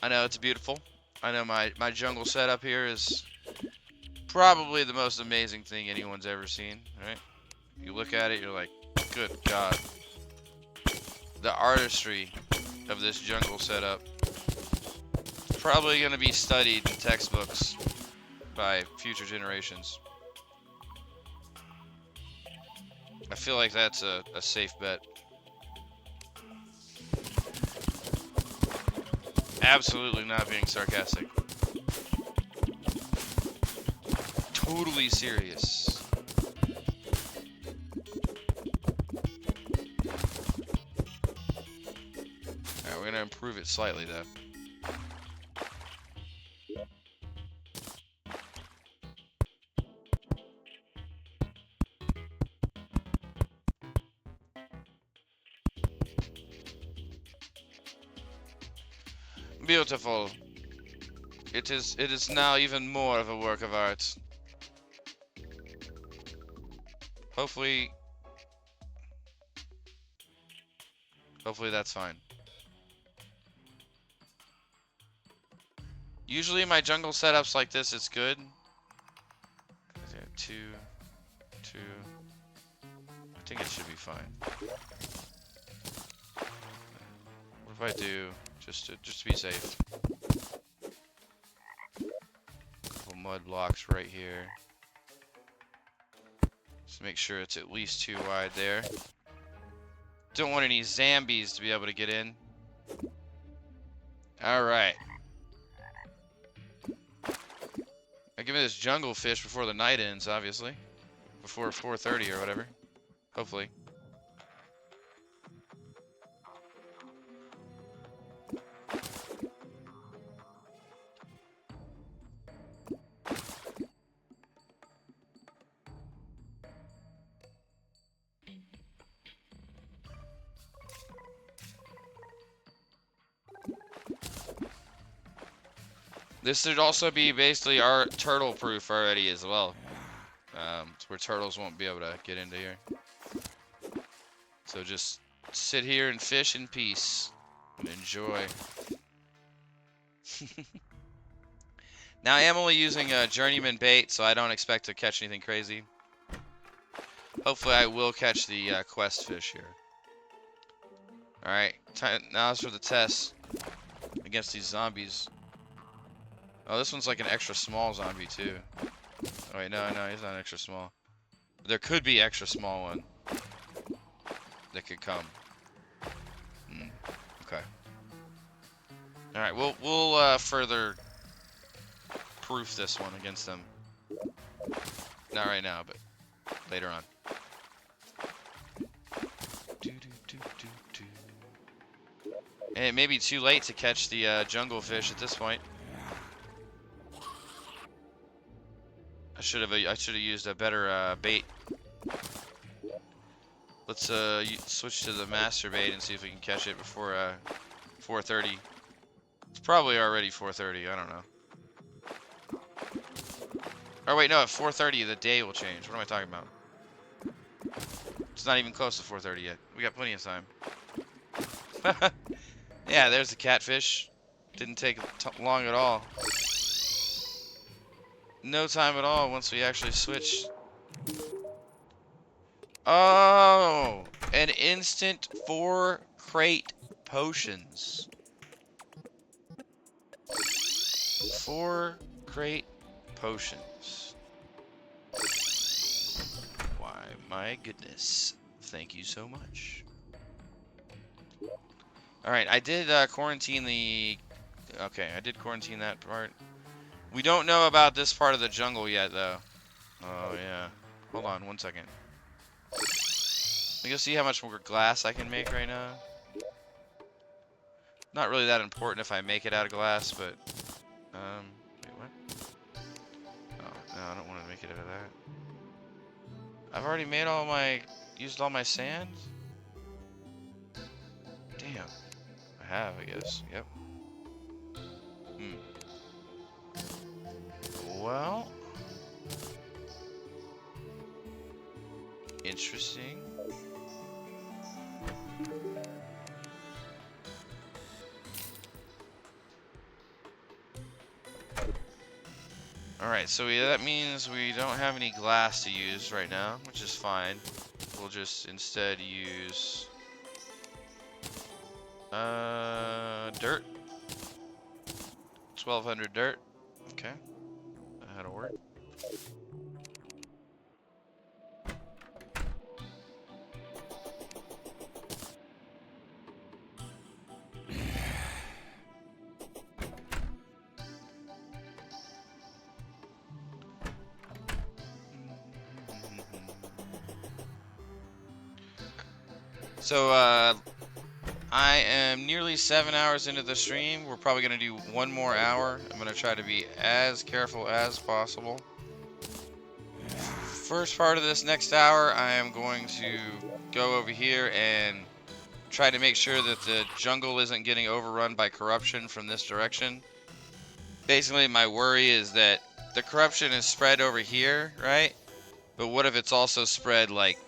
I know, it's beautiful. I know my jungle setup here is probably the most amazing thing anyone's ever seen, right? You look at it, you're like, good God. The artistry of this jungle setup is probably going to be studied in textbooks by future generations. I feel like that's a safe bet. Absolutely not being sarcastic. Totally serious. Alright, we're gonna improve it slightly though. Beautiful. It is now even more of a work of art. Hopefully that's fine. Usually my jungle setups like this, it's good. 2, 2. I think it should be fine. What if I do just to be safe? Couple mud blocks right here. Just make sure it's at least 2 wide there. Don't want any zombies to be able to get in. All right. I give me this jungle fish before the night ends, obviously. Before 4:30 or whatever. Hopefully. This should also be basically our turtle proof already as well. Where turtles won't be able to get into here. So just sit here and fish in peace and enjoy. Now I am only using a journeyman bait, so I don't expect to catch anything crazy. Hopefully I will catch the quest fish here. Alright, now it's for the test against these zombies. Oh, this one's like an extra small zombie too. Oh wait, no, he's not extra small. There could be extra small one that could come. Okay. All right, we'll further proof this one against them. Not right now, but later on. And it may be too late to catch the jungle fish at this point. I should have used a better bait. Let's switch to the master bait and see if we can catch it before 4:30. It's probably already 4:30. I don't know. Oh wait, no, at 4:30 the day will change. What am I talking about? It's not even close to 4:30 yet. We got plenty of time. Yeah, there's the catfish. Didn't take long at all. No time at all once we actually switched. Oh, an instant 4 crate potions. 4 crate potions. Why, my goodness. Thank you so much. Alright, I did quarantine the... Okay, I did quarantine that part. We don't know about this part of the jungle yet, though. Oh, yeah. Hold on, 1 second. Let me go see how much more glass I can make right now. Not really that important if I make it out of glass, but... wait, what? Oh, no, I don't want to make it out of that. I've already made all my... used all my sand? Damn. I have, I guess. Yep. Well... Interesting. Alright, so that means we don't have any glass to use right now, which is fine. We'll just instead use... dirt. 1200 dirt. Okay. That'll work. So, I am nearly 7 hours into the stream. We're probably going to do 1 more hour. I'm going to try to be as careful as possible. First part of this next hour, I am going to go over here and try to make sure that the jungle isn't getting overrun by corruption from this direction. Basically, my worry is that the corruption is spread over here, right? But what if it's also spread, like,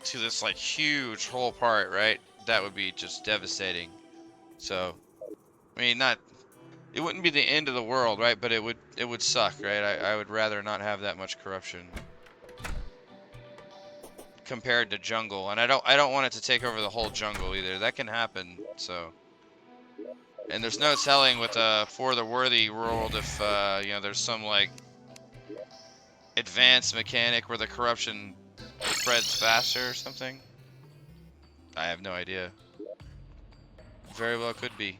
to this, like, huge whole part, right? That would be just devastating. So, I mean, not It wouldn't be the end of the world, right? But it would suck, right? I would rather not have that much corruption compared to jungle, and I don't want it to take over the whole jungle either. That can happen. So, and there's no telling with for the worthy world if you know, there's some like advanced mechanic where the corruption spreads faster or something. I have no idea. Very well could be.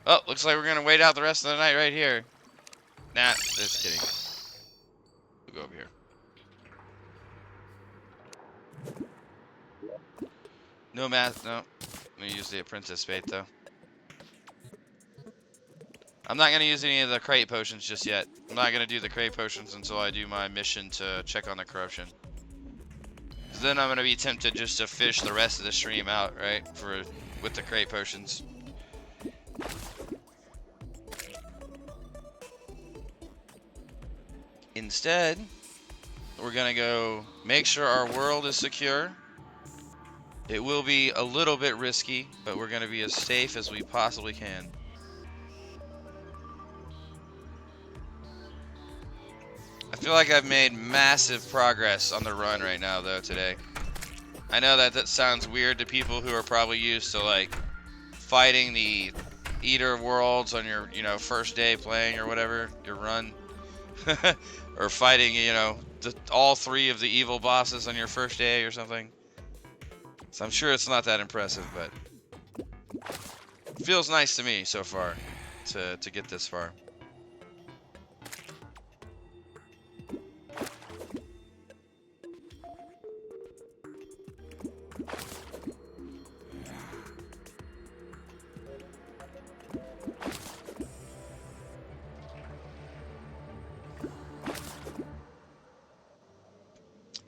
Oh, looks like we're gonna wait out the rest of the night right here. Nah, just kidding. We'll go over here. No math, no. I'm gonna use the apprentice bait though. I'm not gonna use any of the crate potions just yet. I'm not gonna do the crate potions until I do my mission to check on the corruption. So then I'm gonna be tempted just to fish the rest of the stream out, right? With the crate potions. Instead, we're gonna go make sure our world is secure. It will be a little bit risky, but we're gonna be as safe as we possibly can. I feel like I've made massive progress on the run right now, though, today. I know that sounds weird to people who are probably used to, like, fighting the Eater Worlds on your, you know, first day playing or whatever, your run. Or fighting, you know, all 3 of the evil bosses on your first day or something. So I'm sure it's not that impressive, but it feels nice to me so far to get this far.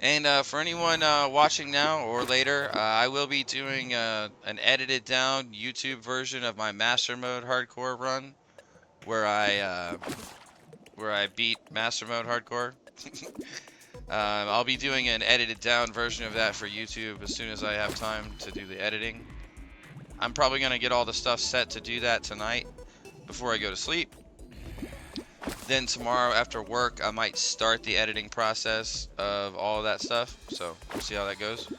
And for anyone watching now or later, I will be doing an edited down YouTube version of my Master Mode Hardcore run, where I beat Master Mode Hardcore. I'll be doing an edited down version of that for YouTube as soon as I have time to do the editing. I'm probably gonna get all the stuff set to do that tonight before I go to sleep. Then tomorrow after work, I might start the editing process of all of that stuff. So we'll see how that goes.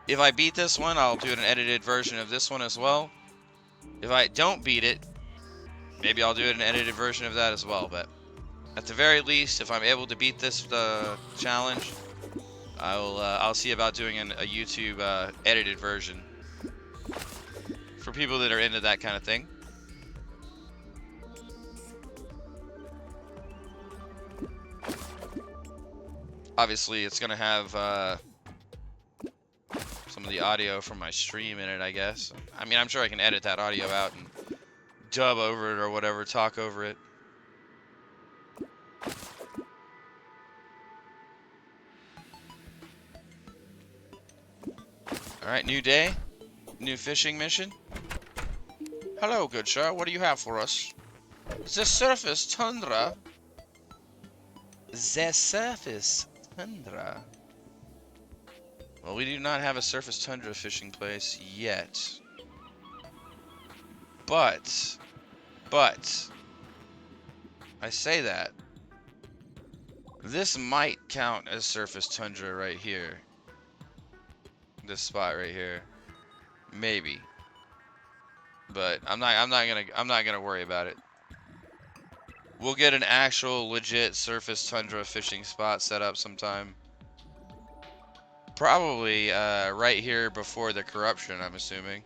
If I beat this one, I'll do an edited version of this one as well. If I don't beat it, maybe I'll do an edited version of that as well. But at the very least, if I'm able to beat this challenge, I'll see about doing a YouTube edited version for people that are into that kind of thing. Obviously, it's gonna have some of the audio from my stream in it, I guess. I mean, I'm sure I can edit that audio out and dub over it or whatever, talk over it. Alright, new day. New fishing mission. Hello, good sir. What do you have for us? The surface tundra. The surface tundra. Well, we do not have a surface tundra fishing place yet. But, I say that. This might count as surface tundra right here. This spot right here. Maybe. But I'm not gonna worry about it. We'll get an actual legit surface tundra fishing spot set up sometime. Probably right here before the corruption, I'm assuming.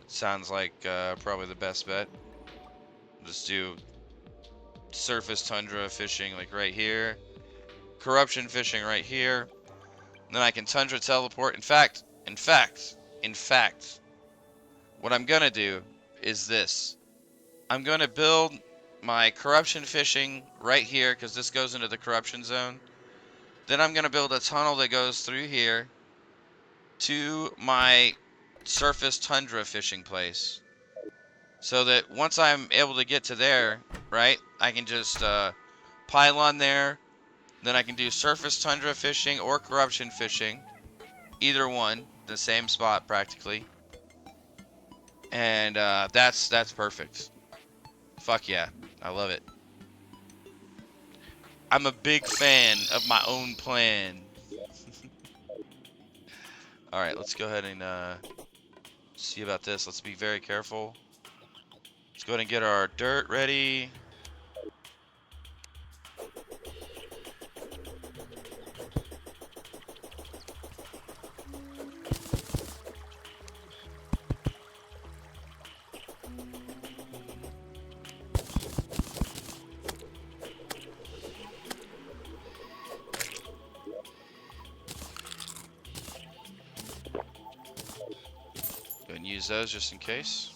Sounds like probably the best bet. Just do surface tundra fishing like right here. Corruption fishing right here. Then I can tundra teleport. In fact, what I'm gonna do is this. I'm gonna build my corruption fishing right here because this goes into the corruption zone. Then I'm gonna build a tunnel that goes through here to my surface tundra fishing place. So that once I'm able to get to there, right, I can just pile on there. Then I can do surface tundra fishing or corruption fishing. Either one, the same spot practically. And that's perfect. Fuck yeah, I love it. I'm a big fan of my own plan. Alright, let's go ahead and see about this. Let's be very careful. Let's go ahead and get our dirt ready. Go ahead and use those just in case.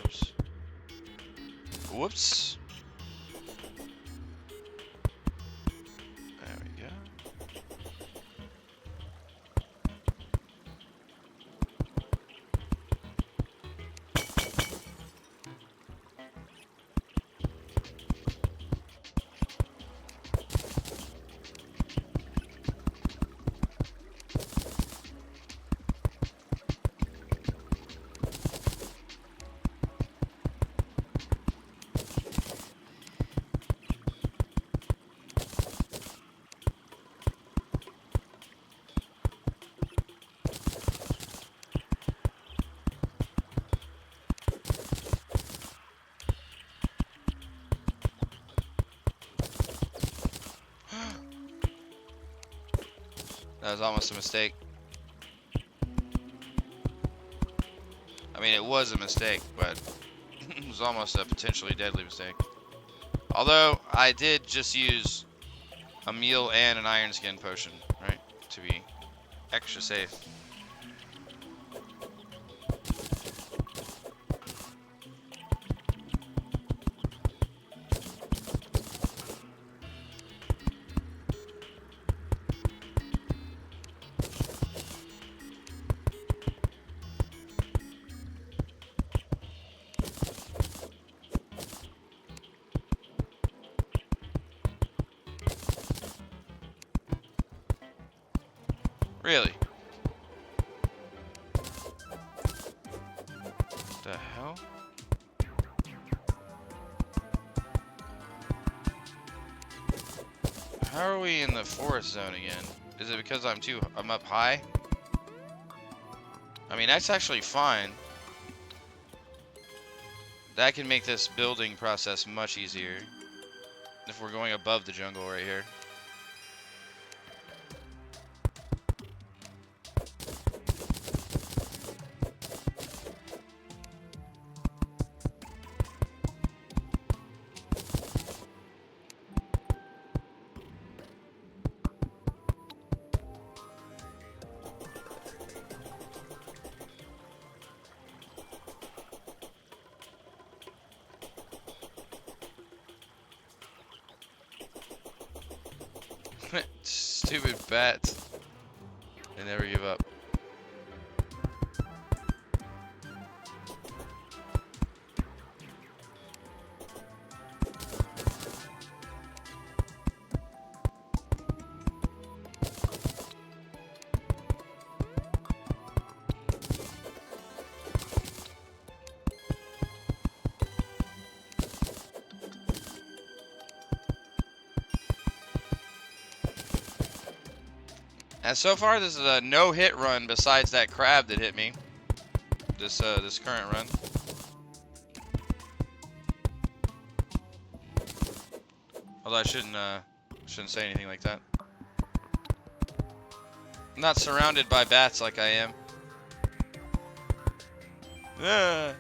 Oops. Whoops. There we go. That was almost a mistake. I mean, it was a mistake, but it was almost a potentially deadly mistake. Although, I did just use a meal and an iron skin potion, right? To be extra safe. Really? The hell? How are we in the forest zone again? Is it because I'm up high? I mean, that's actually fine. That can make this building process much easier if we're going above the jungle right here. Stupid bats. They never give up. And so far, this is a no-hit run besides that crab that hit me. This current run. Although I shouldn't say anything like that. I'm not surrounded by bats like I am. Ah.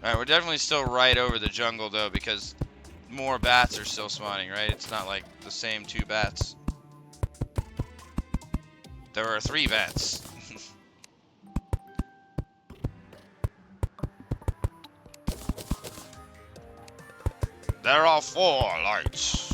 Alright, we're definitely still right over the jungle, though, because more bats are still spawning, right? It's not like the same 2 bats. There are 3 bats. There are 4 lights.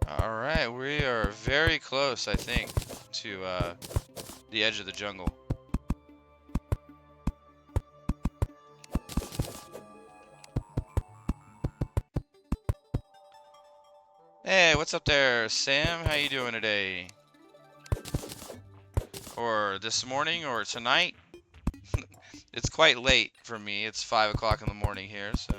Alright, we are very close, I think, to the edge of the jungle. Hey, what's up there, Sam? How you doing today? Or this morning, or tonight? It's quite late for me. It's 5 o'clock in the morning here, so...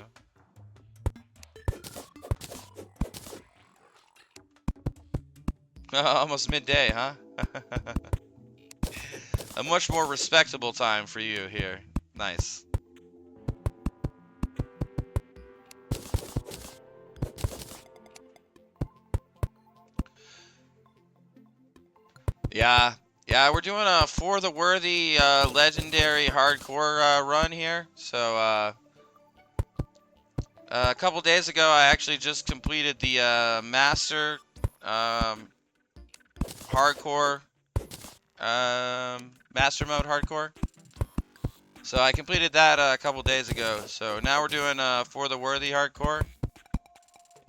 Almost midday, huh? A much more respectable time for you here. Nice. Yeah, we're doing a For the Worthy Legendary Hardcore run here. So, a couple days ago, I actually just completed the Master Hardcore, Master Mode Hardcore. So I completed that a couple days ago. So now we're doing For the Worthy Hardcore.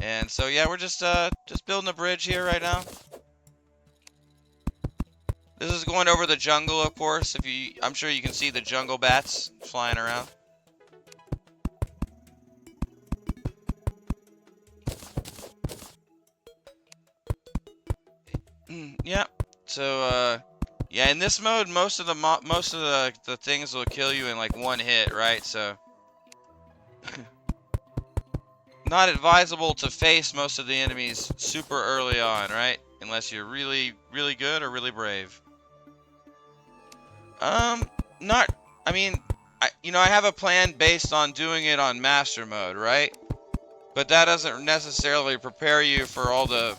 And so yeah, we're just building a bridge here right now. This is going over the jungle, of course. I'm sure you can see the jungle bats flying around. Yeah. So Yeah, in this mode, most of the things will kill you in like one hit, right? So not advisable to face most of the enemies super early on, right? Unless you're really, really good or really brave. Not. I mean, I have a plan based on doing it on master mode, right? But that doesn't necessarily prepare you for all the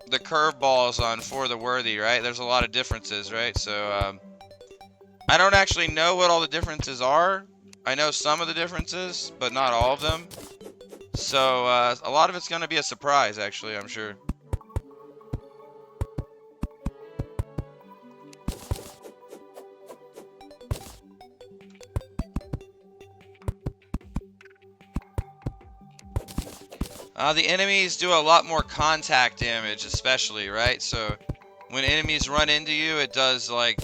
curveballs on For the Worthy, right? There's a lot of differences, right? So I don't actually know what all the differences are. I know some of the differences, but not all of them. So a lot of it's going to be a surprise, actually, I'm sure. The enemies do a lot more contact damage, especially, right? So when enemies run into you, it does like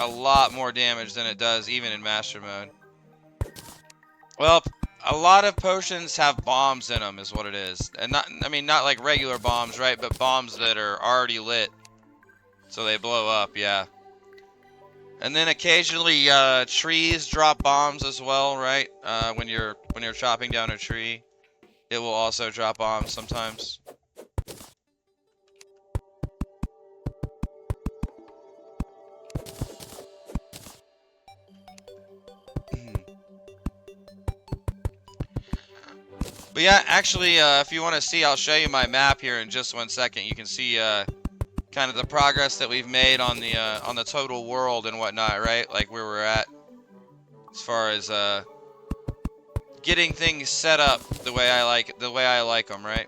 a lot more damage than it does even in master mode. Well, a lot of potions have bombs in them, is what it is. And not like regular bombs, right? But bombs that are already lit, so they blow up, yeah. And then occasionally trees drop bombs as well, right? When you're chopping down a tree, it will also drop bombs sometimes. But yeah, actually, if you want to see, I'll show you my map here in just 1 second. You can see kind of the progress that we've made on the total world and whatnot, right? Like where we're at as far as getting things set up the way I like them, right?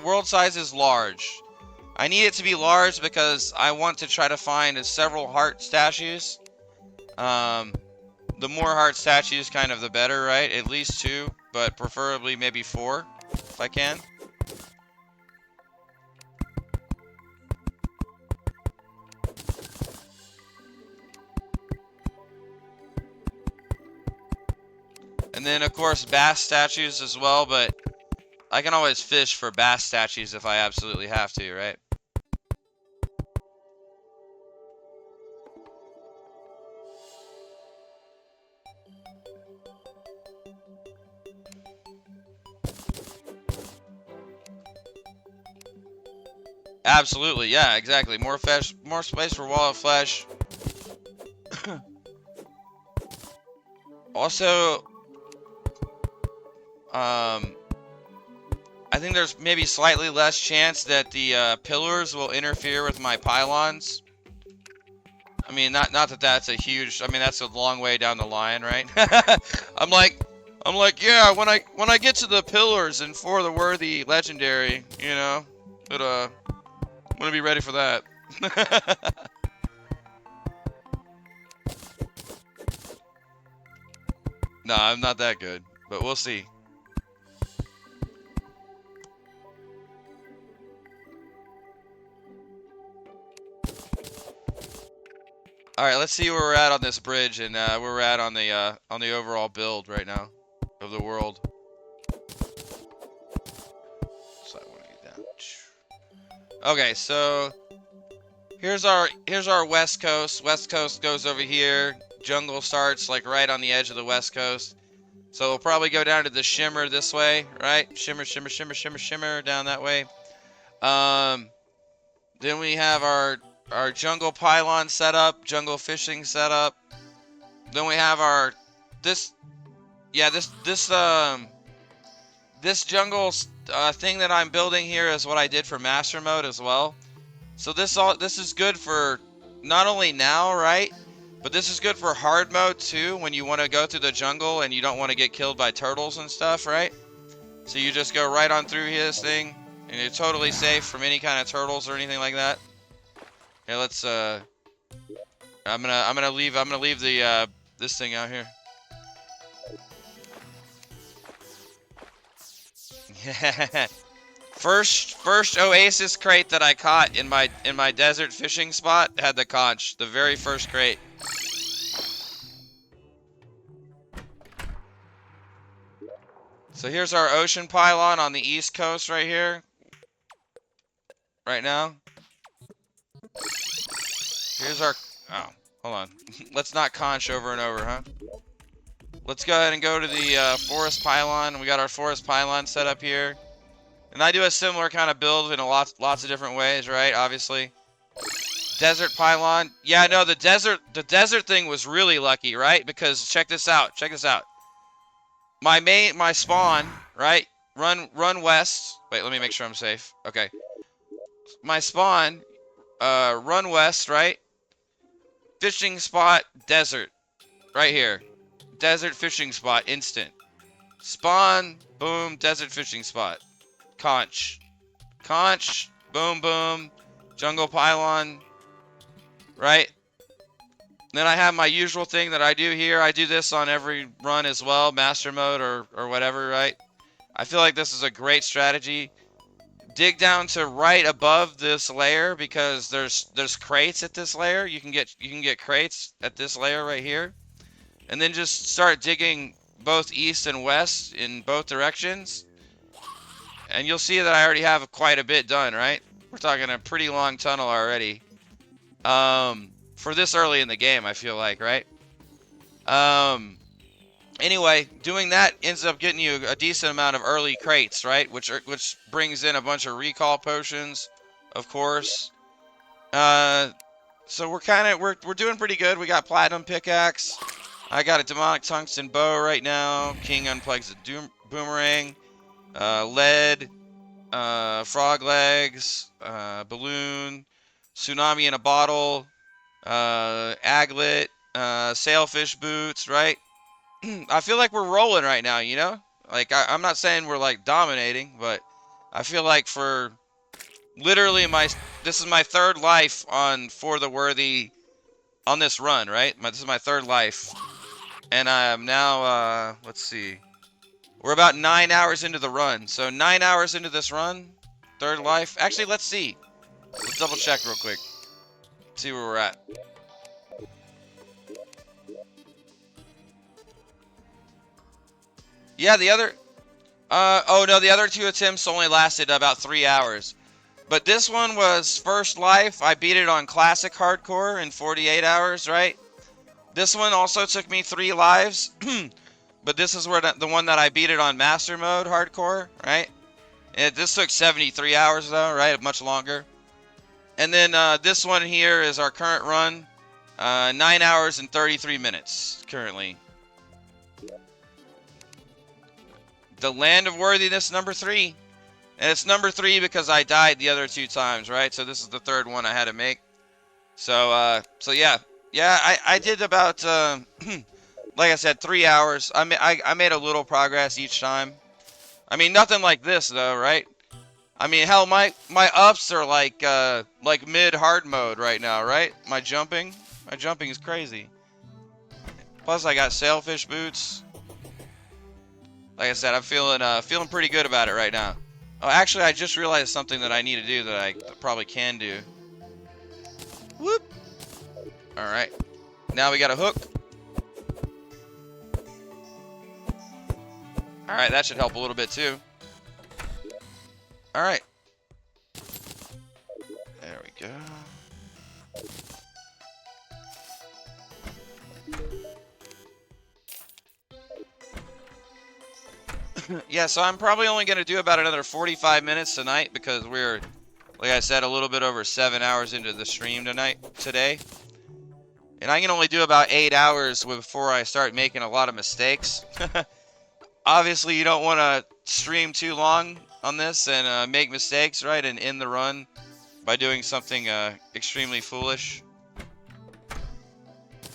World size is large. I need it to be large because I want to try to find several heart statues. The more heart statues, kind of the better, right? At least 2, but preferably maybe 4, if I can. And then, of course, bass statues as well, but I can always fish for bass statues if I absolutely have to, right? Absolutely, yeah, exactly. More fish, more space for wall of flesh. Also, I think there's maybe slightly less chance that the pillars will interfere with my pylons. I mean, not that that's a huge. I mean, that's a long way down the line, right? I'm like, yeah. When I get to the pillars and For the Worthy Legendary, but I'm gonna be ready for that. No, I'm not that good, but we'll see. All right, let's see where we're at on this bridge and where we're at on the overall build right now of the world. So I want to get down. Okay, so here's our west coast. West coast goes over here. Jungle starts like right on the edge of the west coast. So we'll probably go down to the shimmer this way, right? Shimmer, shimmer, shimmer, shimmer, shimmer down that way. Then we have our jungle pylon set up, jungle fishing set up. Then we have this jungle thing that I'm building here is what I did for master mode as well. So this is good for not only now, right? But this is good for hard mode too, when you want to go through the jungle and you don't want to get killed by turtles and stuff, right? So you just go right on through this thing, and you're totally safe from any kind of turtles or anything like that. Here, let's I'm gonna leave the this thing out here. First oasis crate that I caught in my desert fishing spot had the conch, the very first crate. So here's our ocean pylon on the east coast right here. Right now. Here's our... Oh, hold on. Let's not conch over and over, huh? Let's go ahead and go to the forest pylon. We got our forest pylon set up here. And I do a similar kind of build in lots of different ways, right? Obviously. Desert pylon. Yeah, no, the desert thing was really lucky, right? Because check this out. Check this out. My spawn, right? Run west. Wait, let me make sure I'm safe. Okay. My spawn, run west, right? Fishing spot, desert. Right here. Desert fishing spot, instant. Spawn, boom, desert fishing spot. Conch. Conch, boom, boom. Jungle pylon, right? Then I have my usual thing that I do here. I do this on every run as well, master mode or whatever, right? I feel like this is a great strategy. Dig down to right above this layer because there's crates at this layer. You can get crates at this layer right here. And then just start digging both east and west in both directions. And you'll see that I already have quite a bit done, right? We're talking a pretty long tunnel already. For this early in the game, I feel like, right? Anyway, doing that ends up getting you a decent amount of early crates, right? Which brings in a bunch of recall potions, of course. So we're doing pretty good. We got platinum pickaxe. I got a demonic tungsten bow right now. King unplugs a boomerang. Lead. Frog legs. Balloon. Tsunami in a bottle. Aglet. Sailfish boots, right? I feel like we're rolling right now, you know? Like, I'm not saying we're, like, dominating, but I feel like for literally this is my third life on For the Worthy on this run, right? This is my third life. And I'm now, let's see. We're about 9 hours into the run. So 9 hours into this run, third life. Actually, let's see. Let's double check real quick. See where we're at. Yeah, the other... oh no, the other two attempts only lasted about 3 hours. But this one was first life. I beat it on classic hardcore in 48 hours, right? This one also took me 3 lives. But this is where the one that I beat it on master mode hardcore, right? And this took 73 hours though, right? Much longer. And then this one here is our current run. 9 hours and 33 minutes currently. The Land of Worthiness number 3. And it's number 3 because I died the other 2 times, right? So this is the third one I had to make. So yeah. Yeah, I did about, like I said, 3 hours. I made a little progress each time. I mean, nothing like this, though, right? I mean, hell, my ups are like mid hard mode right now, right? My jumping is crazy. Plus, I got sailfish boots. Like I said, I'm feeling pretty good about it right now. Oh, actually, I just realized something that I need to do that I probably can do. Whoop! Alright. Now we got a hook. Alright, that should help a little bit too. Alright. There we go. Yeah, so I'm probably only going to do about another 45 minutes tonight because we're, like I said, a little bit over 7 hours into the stream today. And I can only do about 8 hours before I start making a lot of mistakes. Obviously, you don't want to stream too long on this and make mistakes, right? And end the run by doing something extremely foolish.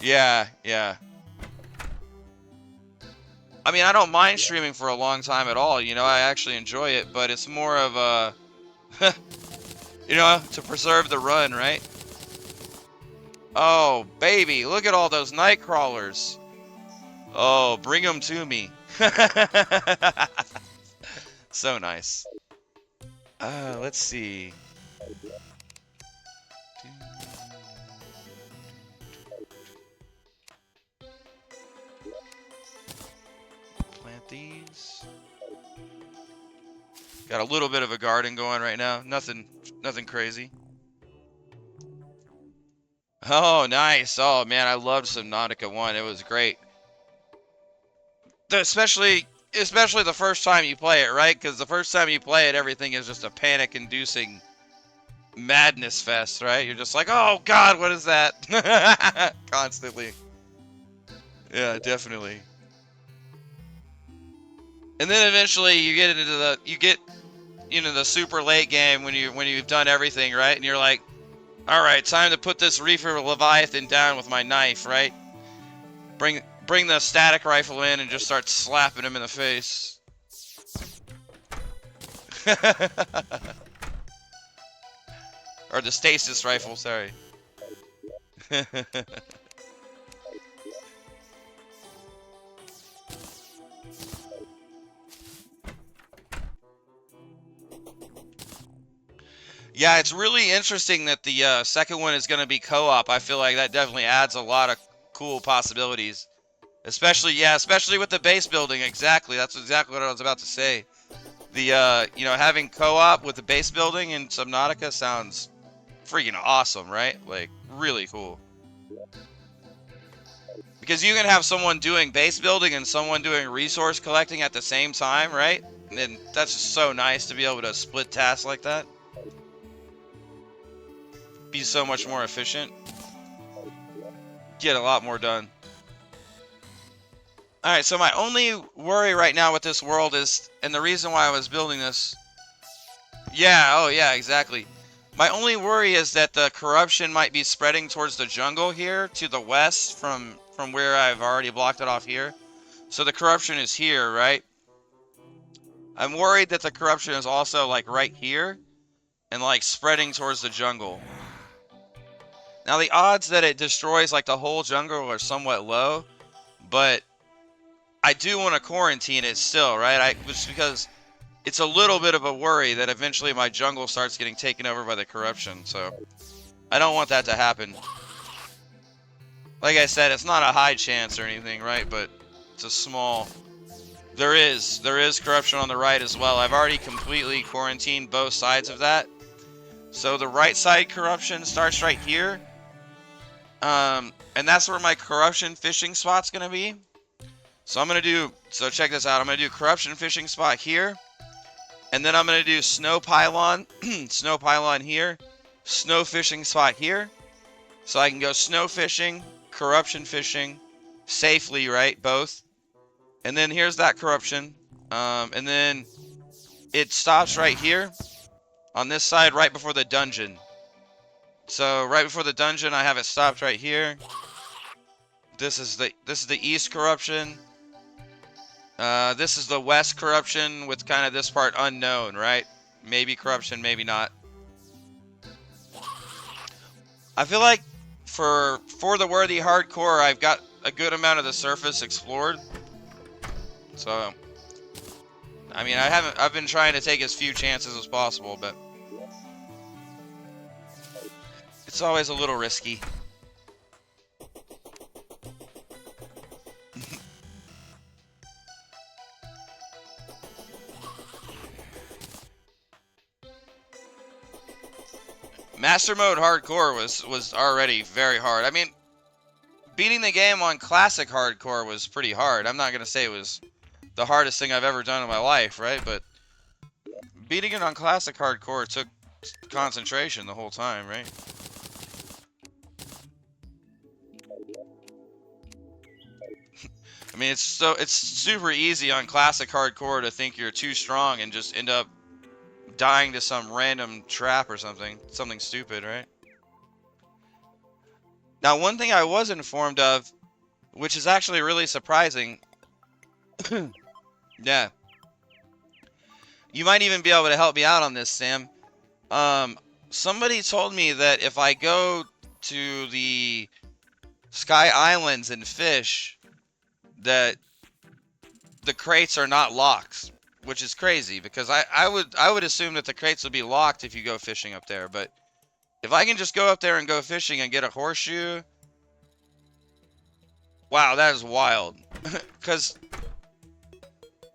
Yeah, yeah. I mean, I don't mind streaming for a long time at all, you know, I actually enjoy it, but it's more of a, you know, to preserve the run, right? Oh, baby, look at all those night crawlers. Oh, bring them to me. So nice. Let's see. Plant these. Got a little bit of a garden going right now. Nothing crazy. Oh, nice. Oh, man, I loved Subnautica 1. It was great. Especially the first time you play it, right? Because the first time you play it, everything is just a panic-inducing madness fest, right? You're just like, oh, God, what is that? Constantly. Yeah, definitely. And then eventually you get into the super late game when you've done everything, right? And you're like, all right, time to put this Reefer Leviathan down with my knife, right? Bring the static rifle in and just start slapping him in the face. Or the stasis rifle, sorry. Yeah, it's really interesting that the second one is going to be co-op. I feel like that definitely adds a lot of cool possibilities. Especially with the base building. Exactly. That's exactly what I was about to say. Having co-op with the base building in Subnautica sounds freaking awesome, right? Like, really cool. Because you can have someone doing base building and someone doing resource collecting at the same time, right? And that's just so nice to be able to split tasks like that. Be so much more efficient. Get a lot more done. Alright, so my only worry right now with this world is, and the reason why I was building this... Yeah, oh yeah, exactly. My only worry is that the corruption might be spreading towards the jungle here, to the west from where I've already blocked it off here. So the corruption is here, right? I'm worried that the corruption is also, like, right here, and, like, spreading towards the jungle. Now, the odds that it destroys, like, the whole jungle are somewhat low, but I do want to quarantine it still, right? Just because it's a little bit of a worry that eventually my jungle starts getting taken over by the corruption, so I don't want that to happen. Like I said, it's not a high chance or anything, right? But it's a small... There is corruption on the right as well. I've already completely quarantined both sides of that. So the right side corruption starts right here. And that's where my corruption fishing spot's going to be. So check this out. I'm going to do corruption fishing spot here. And then I'm going to do snow pylon, snow pylon here, snow fishing spot here. So I can go snow fishing, corruption fishing, safely, right? Both. And then here's that corruption. And then it stops right here on this side right before the dungeon. So right before the dungeon, I have it stopped right here. This is the east corruption. This is the west corruption with kind of this part unknown, right? Maybe corruption, maybe not. I feel like for the worthy hardcore, I've got a good amount of the surface explored. So, I mean, I've been trying to take as few chances as possible, but it's always a little risky. Master Mode Hardcore was already very hard. I mean, beating the game on Classic Hardcore was pretty hard. I'm not going to say it was the hardest thing I've ever done in my life, right? But beating it on Classic Hardcore took concentration the whole time, right? I mean, it's super easy on Classic Hardcore to think you're too strong and just end up dying to some random trap or something stupid, right? Now, one thing I was informed of, which is actually really surprising, yeah, you might even be able to help me out on this, Sam. Somebody told me that if I go to the Sky Islands and fish, that the crates are not locked, which is crazy because I would assume that the crates would be locked if you go fishing up there, but if I can just go up there and go fishing and get a horseshoe, wow, that is wild. Because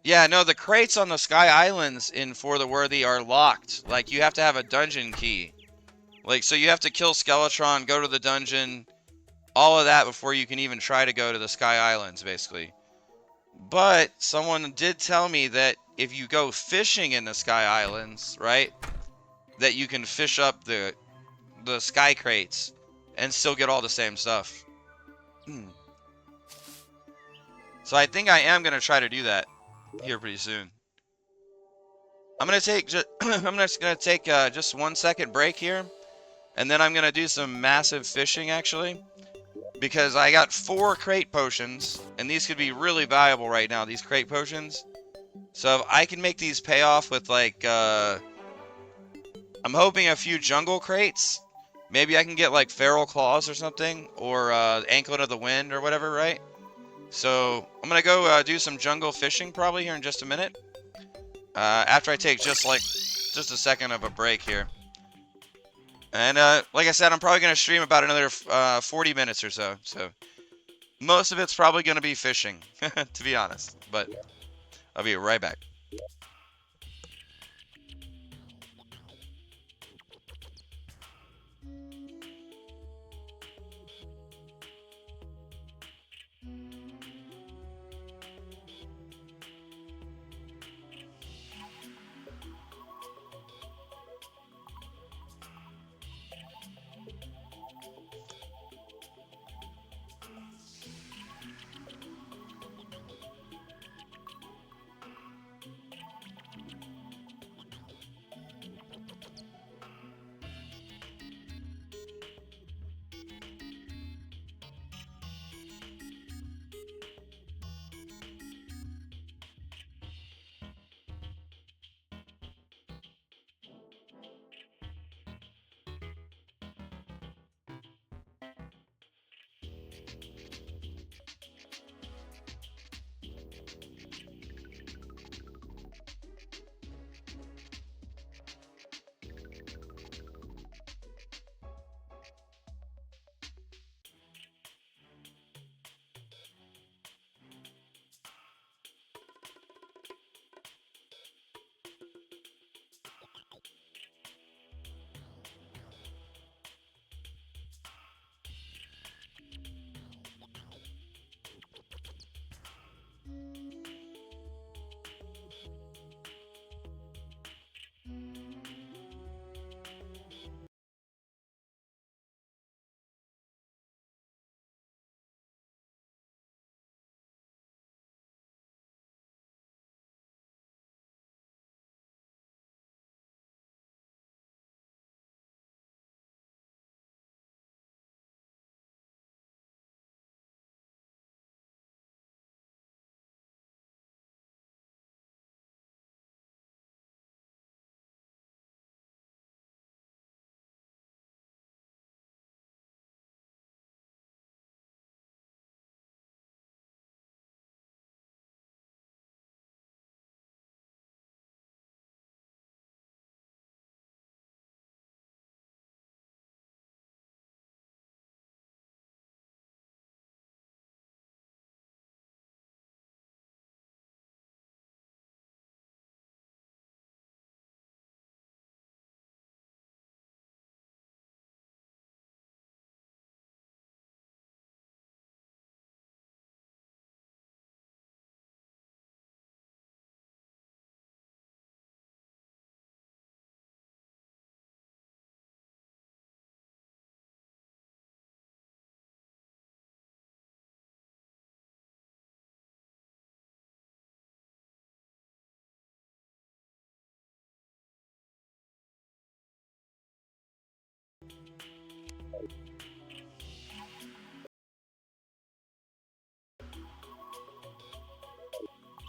Yeah, no, the crates on the Sky Islands in For the Worthy are locked. Like, you have to have a dungeon key. Like, so you have to kill Skeletron, go to the dungeon, all of that before you can even try to go to the Sky Islands, basically. But someone did tell me that if you go fishing in the Sky Islands, right, that you can fish up the Sky Crates and still get all the same stuff. So I think I am gonna try to do that here pretty soon. I'm gonna take just I'm just gonna take just 1 second break here, and then I'm gonna do some massive fishing actually, because I got 4 crate potions, and these could be really valuable right now. These crate potions. So if I can make these pay off with like I'm hoping a few jungle crates. Maybe I can get like feral claws or something, or anklet of the wind or whatever, right? So I'm gonna go do some jungle fishing probably here in just a minute. After I take just a second of a break here. And like I said, I'm probably gonna stream about another 40 minutes or so. So most of it's probably gonna be fishing, to be honest. But I'll be right back.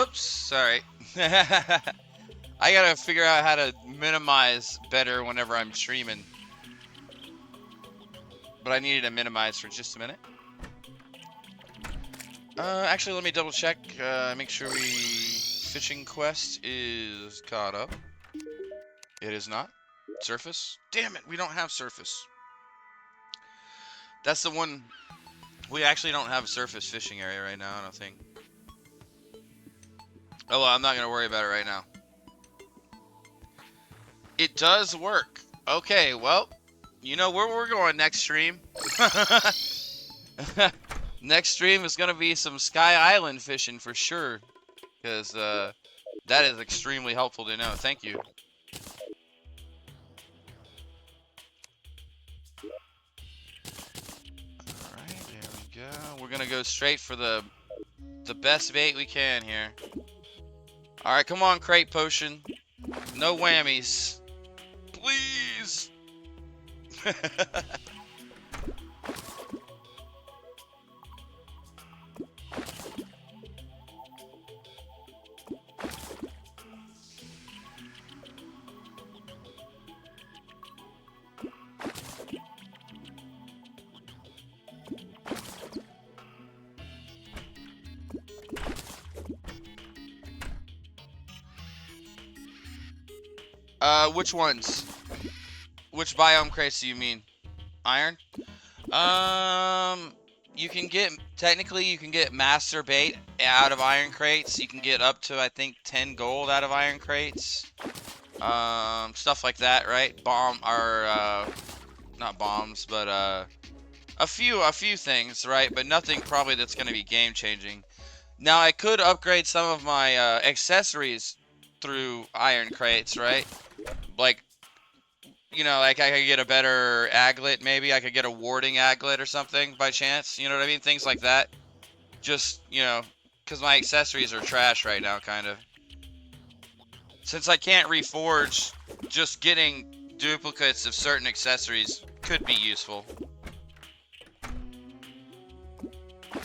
Oops, sorry. I gotta figure out how to minimize better whenever I'm streaming. But I needed to minimize for just a minute. Actually, let me double check. Make sure fishing quest is caught up. It is not. Surface? Damn it, we don't have surface. That's the one. We actually don't have a surface fishing area right now, I don't think. Oh, well, I'm not going to worry about it right now. It does work. Okay, well, you know where we're going next stream. Next stream is going to be some Sky Island fishing for sure. Because that is extremely helpful to know. Thank you. Alright, there we go. We're going to go straight for the best bait we can here. Alright, come on, crate potion. No whammies. Please. Which ones? Which biome crates do you mean? Iron? You can get, technically you can get master bait out of iron crates. You can get up to, I think, 10 gold out of iron crates. Stuff like that, right? Not bombs, but, a few things, right? But nothing probably that's going to be game changing. Now, I could upgrade some of my, accessories through iron crates, right? Like, you know, like I could get a better aglet, maybe. I could get a warding aglet or something by chance. You know what I mean? Things like that. Just, you know, because my accessories are trash right now, kind of. Since I can't reforge, just getting duplicates of certain accessories could be useful.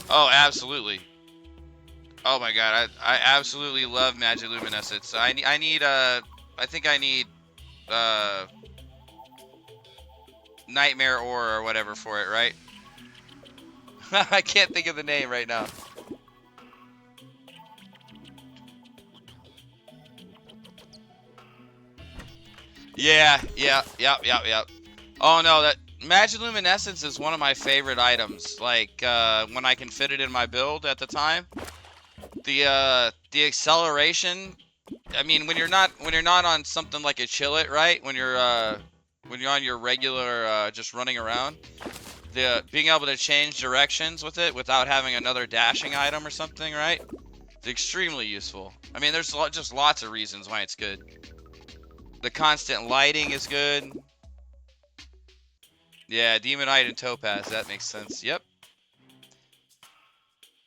Oh, absolutely. Oh my god, I absolutely love Magiluminescence. I think I need, Nightmare Ore or whatever for it, right? I can't think of the name right now. Yeah. Oh no, that Magiluminescence is one of my favorite items. Like, when I can fit it in my build at the time. The acceleration, I mean, when you're not on something like a chillet, right? When you're on your regular just running around, being able to change directions with it without having another dashing item or something, right? It's extremely useful. I mean, there's just lots of reasons why it's good. The constant lighting is good. Yeah, Demonite and Topaz, that makes sense. Yep.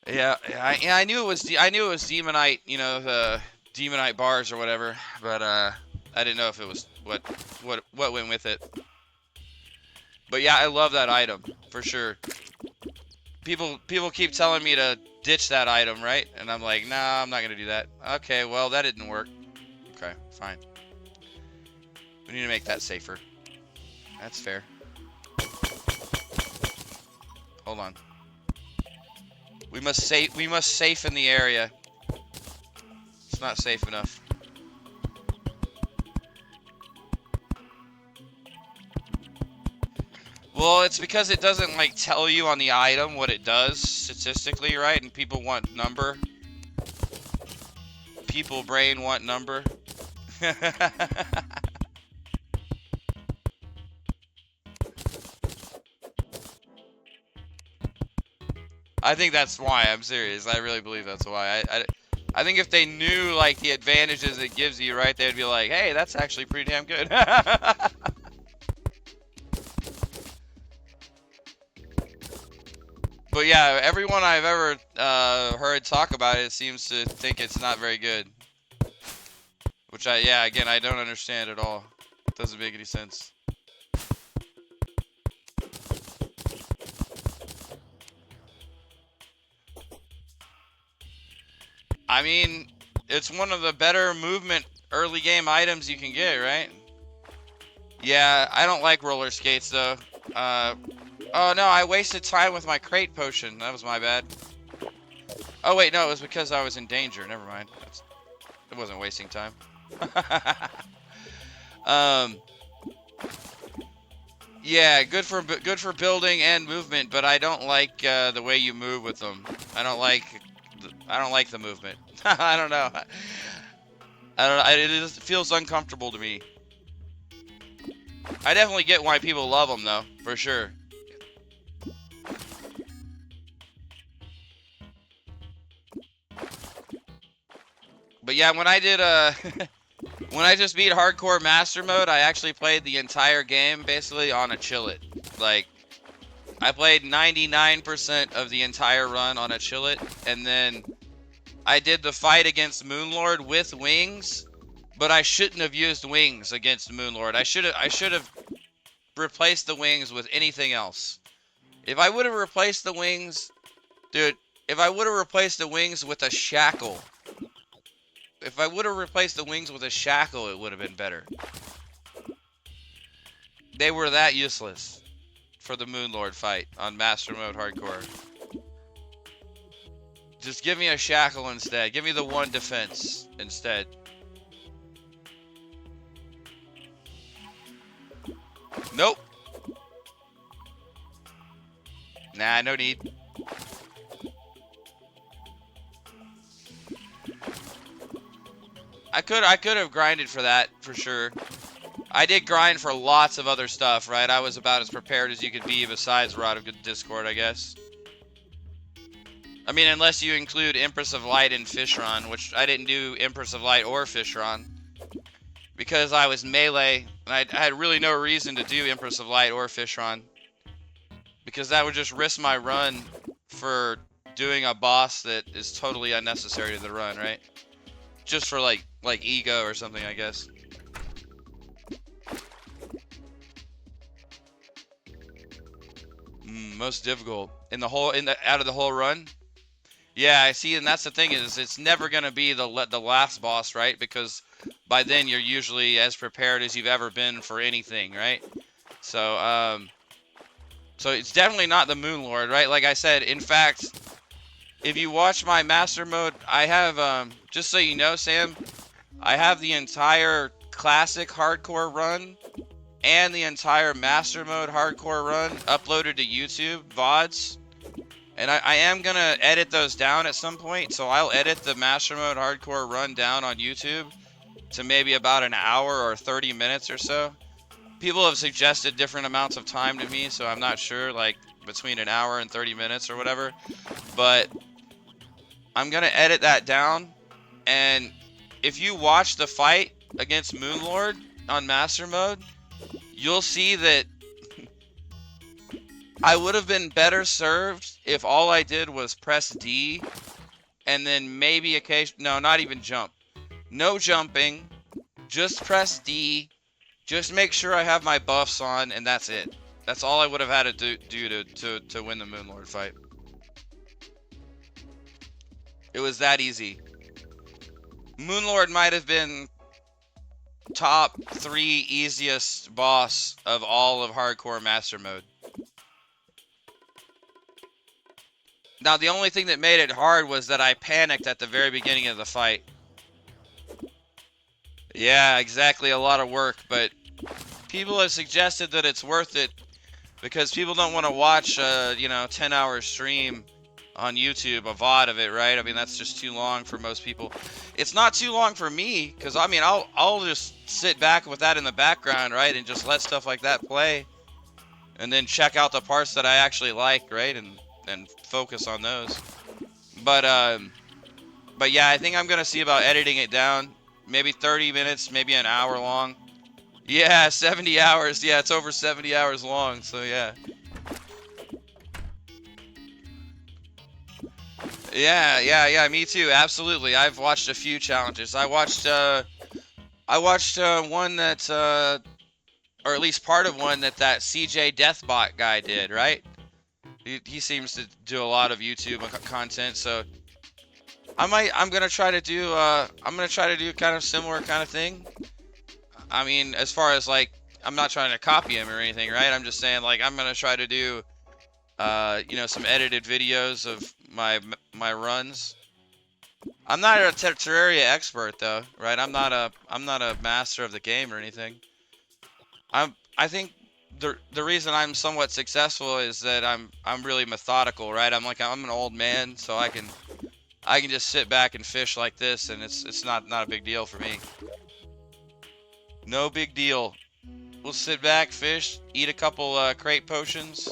Yeah, I knew it was Demonite, you know, the Demonite bars or whatever, but I didn't know if it was what went with it. But yeah, I love that item for sure. People keep telling me to ditch that item, right? And I'm like, nah, I'm not gonna do that. Okay, well that didn't work. Okay, fine. We need to make that safer. That's fair. Hold on. We must safe in the area. It's not safe enough. Well, it's because it doesn't like tell you on the item what it does statistically, right? And people want number. People brain want number. I think that's why. I'm serious. I really believe that's why. I think if they knew like the advantages it gives you, right, they'd be like, hey, that's actually pretty damn good. But yeah, everyone I've ever heard talk about it seems to think it's not very good. Which again, I don't understand at all. It doesn't make any sense. I mean, it's one of the better movement early game items you can get, right? Yeah, I don't like roller skates though. Oh no, I wasted time with my crate potion. That was my bad. Oh wait, no, it was because I was in danger. Never mind. It wasn't wasting time. Yeah, good for building and movement, but I don't like the way you move with them. I don't like I don't like the movement. I don't know. I don't know. It just feels uncomfortable to me. I definitely get why people love them, though, for sure. But yeah, when I did when I just beat Hardcore Master Mode, I actually played the entire game basically on a chillet. Like, I played 99% of the entire run on a chillet, and then I did the fight against Moonlord with wings, but I shouldn't have used wings against Moonlord. I should have replaced the wings with anything else. If I would have replaced the wings, dude, if I would have replaced the wings with a shackle, if I would have replaced the wings with a shackle, it would have been better. They were that useless for the Moonlord fight on Master Mode Hardcore. Just give me a shackle instead. Give me the one defense instead. Nope. Nah, no need. I could have grinded for that, for sure. I did grind for lots of other stuff, right? I was about as prepared as you could be besides Rod of Good Discord, I guess. I mean, unless you include Empress of Light and Fishron, which I didn't do Empress of Light or Fishron. Because I was melee, and I had really no reason to do Empress of Light or Fishron. Because that would just risk my run for doing a boss that is totally unnecessary to the run, right? Just for like ego or something, I guess. Most difficult in the whole out of the whole run. Yeah, I see, and that's the thing is it's never gonna be the last boss, right? Because by then you're usually as prepared as you've ever been for anything, right? So so it's definitely not the Moonlord, right? Like I said, in fact, if you watch my Master Mode, I have just so you know, Sam, I have the entire Classic Hardcore run and the entire Master Mode Hardcore run uploaded to YouTube, VODs. And I am going to edit those down at some point, so I'll edit the Master Mode Hardcore run down on YouTube to maybe about an hour or 30 minutes or so. People have suggested different amounts of time to me, so I'm not sure, like, between an hour and 30 minutes or whatever. But I'm going to edit that down, and if you watch the fight against Moonlord on Master Mode, you'll see that I would have been better served if all I did was press D and then maybe occasionally, no, not even jump. No jumping, just press D, just make sure I have my buffs on, and that's it. That's all I would have had to do to win the Moonlord fight. It was that easy. Moonlord might have been top 3 easiest boss of all of Hardcore Master Mode. Now, the only thing that made it hard was that I panicked at the very beginning of the fight. Yeah, exactly, a lot of work, but people have suggested that it's worth it because people don't want to watch a, 10-hour stream on YouTube, a VOD of it, right? I mean, that's just too long for most people. It's not too long for me, because, I mean, I'll just sit back with that in the background, right, and just let stuff like that play, and then check out the parts that I actually like, right, and focus on those. But yeah, I think I'm gonna see about editing it down. Maybe 30 minutes, maybe an hour long. Yeah, 70 hours. Yeah, it's over 70 hours long, so yeah. Yeah, me too, absolutely. I've watched a few challenges. I watched one that, or at least part of one that CJ Deathbot guy did, right? He seems to do a lot of YouTube content, so I'm gonna try to do kind of similar kind of thing. I mean, as far as like, I'm not trying to copy him or anything, right? I'm just saying, like, I'm gonna try to do some edited videos of my runs. I'm not a Terraria expert though, right? I'm not a master of the game or anything. I think the reason I'm somewhat successful is that I'm really methodical, right? I'm an old man, so I I can just sit back and fish like this, and it's not a big deal for me. No big deal. We'll sit back, fish, eat a couple crate potions,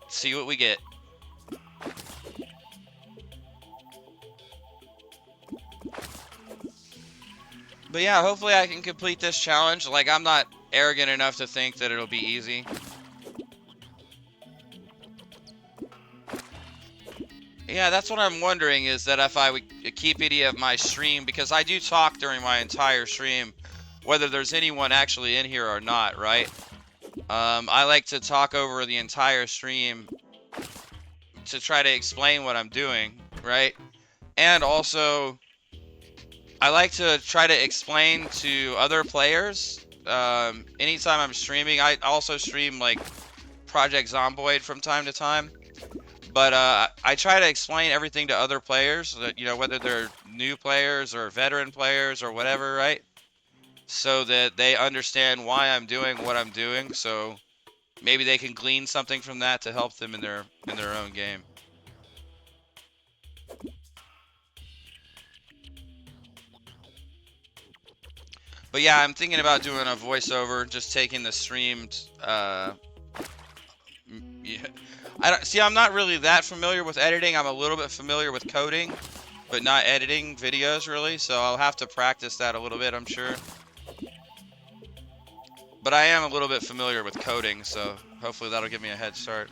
see what we get. But yeah, hopefully I can complete this challenge. Like, I'm not arrogant enough to think that it'll be easy. Yeah, that's what I'm wondering, is that if I would keep any of my stream, because I do talk during my entire stream, whether there's anyone actually in here or not, right? I like to talk over the entire stream to try to explain what I'm doing, right? And also, I like to try to explain to other players. Anytime I'm streaming, I also stream like Project Zomboid from time to time. But I try to explain everything to other players, that, you know, whether they're new players or veteran players or whatever, right? So that they understand why I'm doing what I'm doing. So maybe they can glean something from that to help them in their own game. But yeah, I'm thinking about doing a voiceover, just taking the streamed. Yeah. I'm not really that familiar with editing. I'm a little bit familiar with coding, but not editing videos really. So I'll have to practice that a little bit, I'm sure. But I am a little bit familiar with coding, so hopefully that'll give me a head start.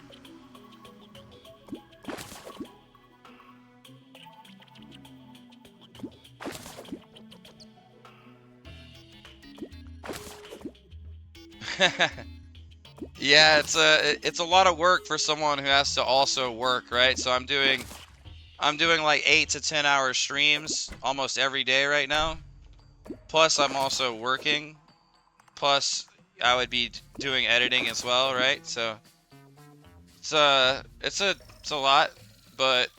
Yeah, it's a lot of work for someone who has to also work, right? So I'm doing like 8 to 10 hour streams almost every day right now. Plus I'm also working. Plus I would be doing editing as well, right? So it's a lot, but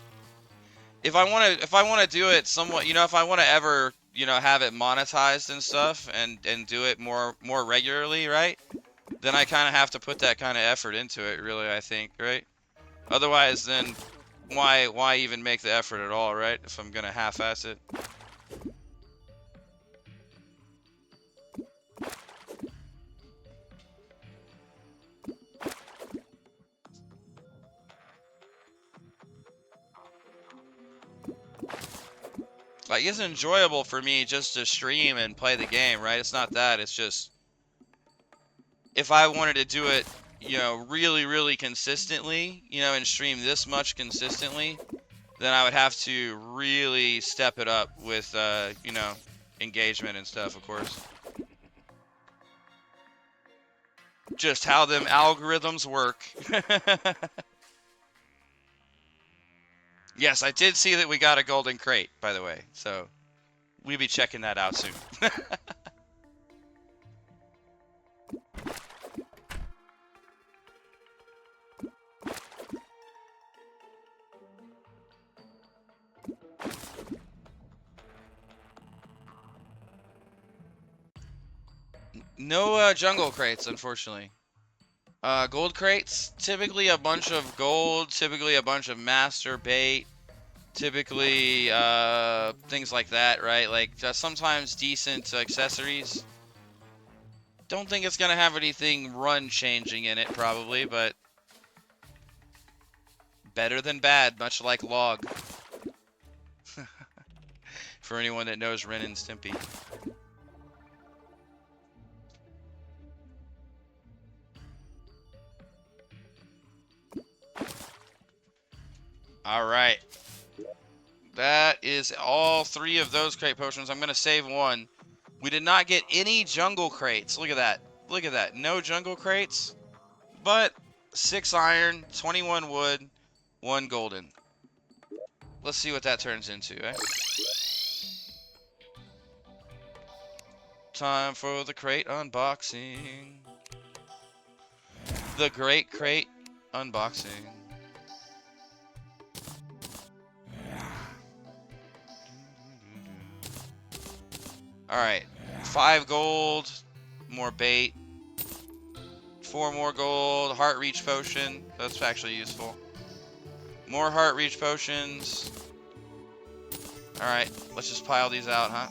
if I want to do it somewhat, you know, if I want to ever, you know, have it monetized and stuff and do it more regularly, right? Then I kind of have to put that kind of effort into it, really, I think, right? Otherwise, then why even make the effort at all, right? If I'm gonna half-ass it. Like, it's enjoyable for me just to stream and play the game, right? It's not that. It's just, if I wanted to do it, you know, really consistently, you know, and stream this much consistently, then I would have to really step it up with, you know, engagement and stuff, of course. Just how them algorithms work. Yes, I did see that we got a golden crate, by the way, so we'll be checking that out soon. No jungle crates, unfortunately. Gold crates, typically a bunch of gold, typically a bunch of master bait, typically things like that, right? Like sometimes decent accessories. Don't think it's gonna have anything run changing in it, probably, but better than bad, much like log. For anyone that knows Ren and Stimpy. All right. That is all 3 of those crate potions. I'm going to save one. We did not get any jungle crates. Look at that. Look at that. No jungle crates. But 6 iron, 21 wood, 1 golden. Let's see what that turns into, eh? Time for the crate unboxing. The great crate unboxing. Alright, 5 gold, more bait, 4 more gold, heart reach potion, that's actually useful. More heart reach potions. Alright, let's just pile these out, huh?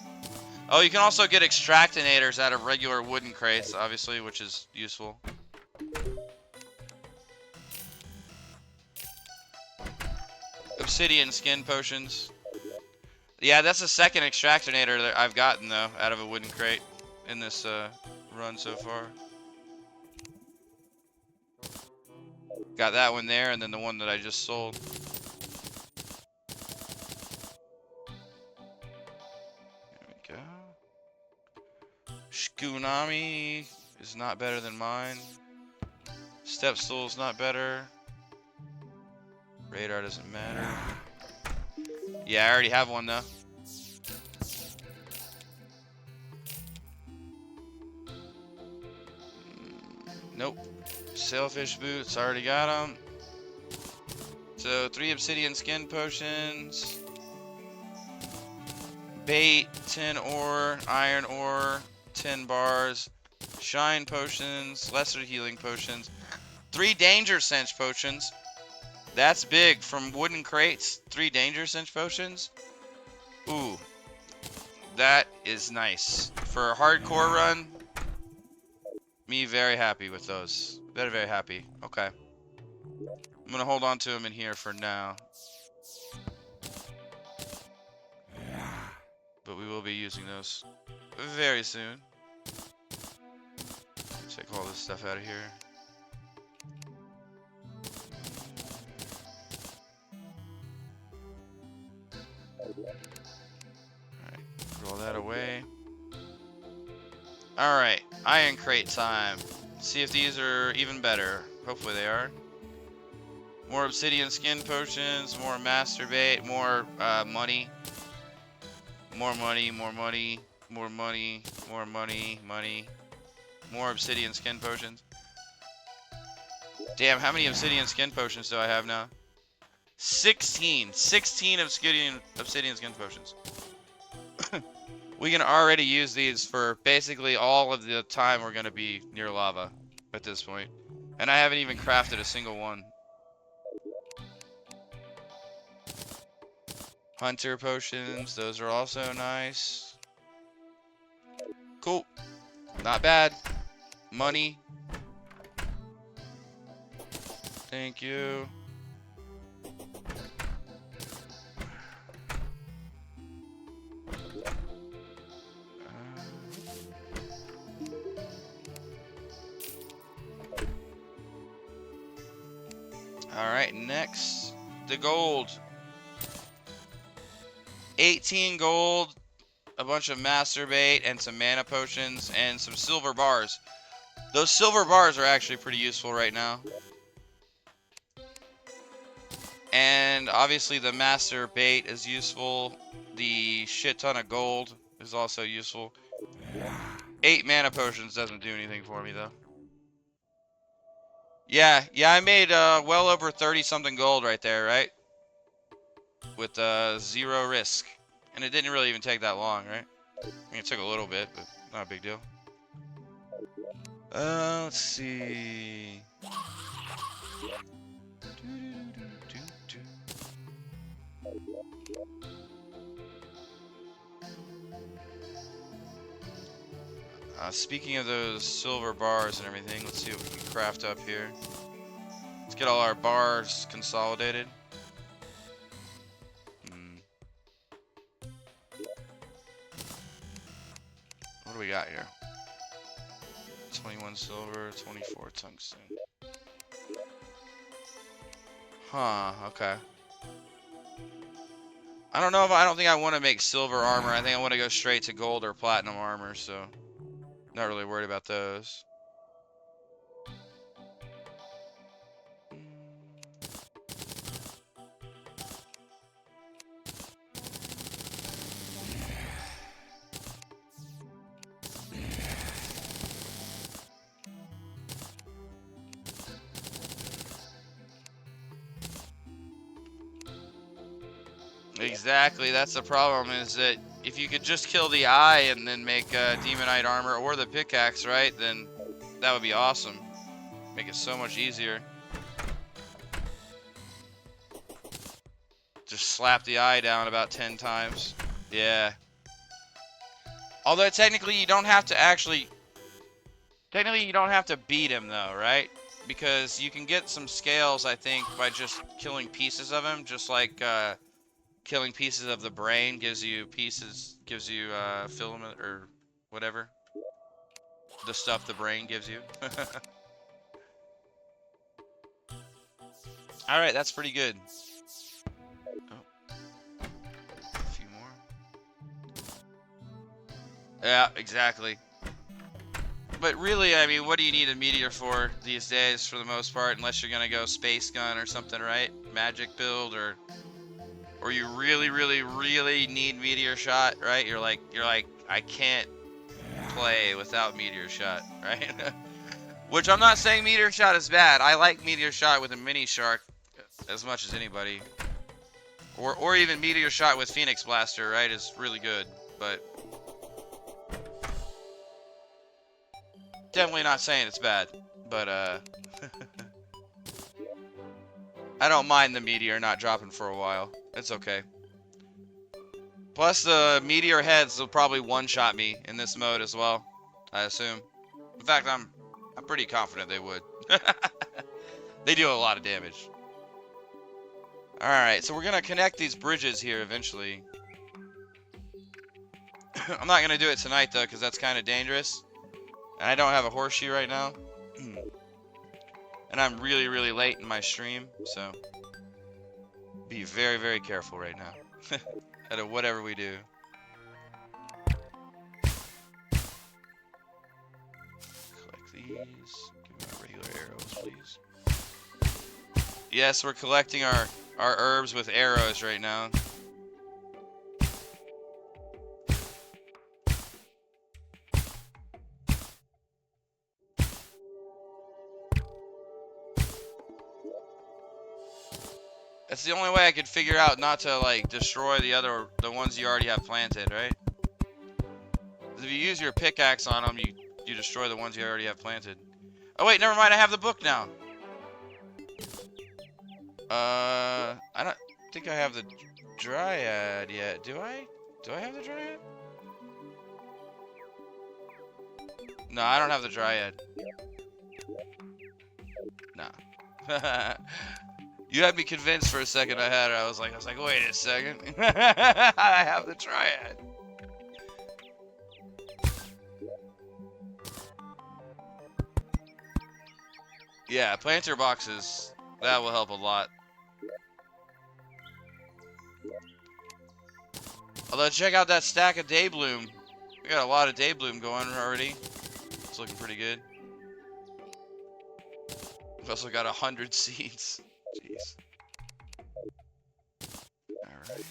Oh, you can also get extractinators out of regular wooden crates, obviously, which is useful. Obsidian skin potions. Yeah, that's the second extractinator that I've gotten, though, out of a wooden crate in this run so far. Got that one there, and then the one that I just sold. There we go. Shkunami is not better than mine. Step stool's not better. Radar doesn't matter. Yeah, I already have one, though. Nope. Sailfish boots, already got them. So 3 obsidian skin potions. Bait, 10 ore, iron ore, 10 bars. Shine potions, lesser healing potions. 3 danger sense potions. That's big. From wooden crates, 3 danger sense potions. Ooh. That is nice. For a hardcore run, me very happy with those. Very, very happy. Okay. I'm going to hold on to them in here for now. But we will be using those very soon. Take all this stuff out of here. Alright, put all that away. Alright, iron crate time. See if these are even better. Hopefully they are. More obsidian skin potions, more masturbate, more money. More money, more money, more money, more money, money. More obsidian skin potions. Damn, how many obsidian skin potions do I have now? 16. 16 obsidian skin potions. We can already use these for basically all of the time we're going to be near lava at this point. And I haven't even crafted a single one. Hunter potions, those are also nice. Cool. Not bad. Money. Thank you. Alright, next, the gold. 18 gold, a bunch of masturbate, and some mana potions, and some silver bars. Those silver bars are actually pretty useful right now. And obviously the master bait is useful. The shit ton of gold is also useful. 8 mana potions doesn't do anything for me though. Yeah, I made well over 30 something gold right there, right? With 0 risk. And it didn't really even take that long, right? I mean, it took a little bit, but not a big deal. Let's see. Speaking of those silver bars and everything, let's see what we can craft up here. Let's get all our bars consolidated. What do we got here? 21 silver, 24 tungsten. Huh, okay. I don't think I want to make silver armor. I think I want to go straight to gold or platinum armor, so not really worried about those. Exactly, that's the problem, is that if you could just kill the eye and then make demonite armor or the pickaxe, right, then that would be awesome. Make it so much easier. Just slap the eye down about 10 times. Yeah. Although technically you don't have to actually... Technically you don't have to beat him though, right? Because you can get some scales, I think, by just killing pieces of him. Just like killing pieces of the brain gives you pieces... Gives you filament or whatever. The stuff the brain gives you. Alright, that's pretty good. Oh. A few more. Yeah, exactly. But really, I mean, what do you need a meteor for these days, for the most part, unless you're gonna go space gun or something, right? Magic build, or you really, really, really need meteor shot, right? You're like, I can't play without meteor shot, right? Which I'm not saying meteor shot is bad. I like meteor shot with a mini shark as much as anybody, or even meteor shot with Phoenix Blaster, right? Is really good, but. Definitely not saying it's bad, but I don't mind the meteor not dropping for a while. It's okay. Plus the meteor heads will probably one-shot me in this mode as well, I assume. In fact, I'm pretty confident they would. They do a lot of damage. Alright, so we're gonna connect these bridges here eventually. I'm not gonna do it tonight though, because that's kind of dangerous. And I don't have a horseshoe right now. And I'm really, really late in my stream, so be very, very careful right now. Out of whatever we do. Collect these. Give me my regular arrows, please. Yes, we're collecting our herbs with arrows right now. That's the only way I could figure out not to like destroy the ones you already have planted, right? If you use your pickaxe on them, you destroy the ones you already have planted. Oh wait, never mind. I have the book now. I don't think I have the dryad yet. Do I? Do I have the dryad? No, I don't have the dryad. Nah. You had me convinced for a second I had it. I was like, wait a second. I have the triad. Yeah, planter boxes. That will help a lot. Although, check out that stack of Daybloom. We got a lot of Daybloom going already. It's looking pretty good. We've also got 100 seeds. Jeez. Alright.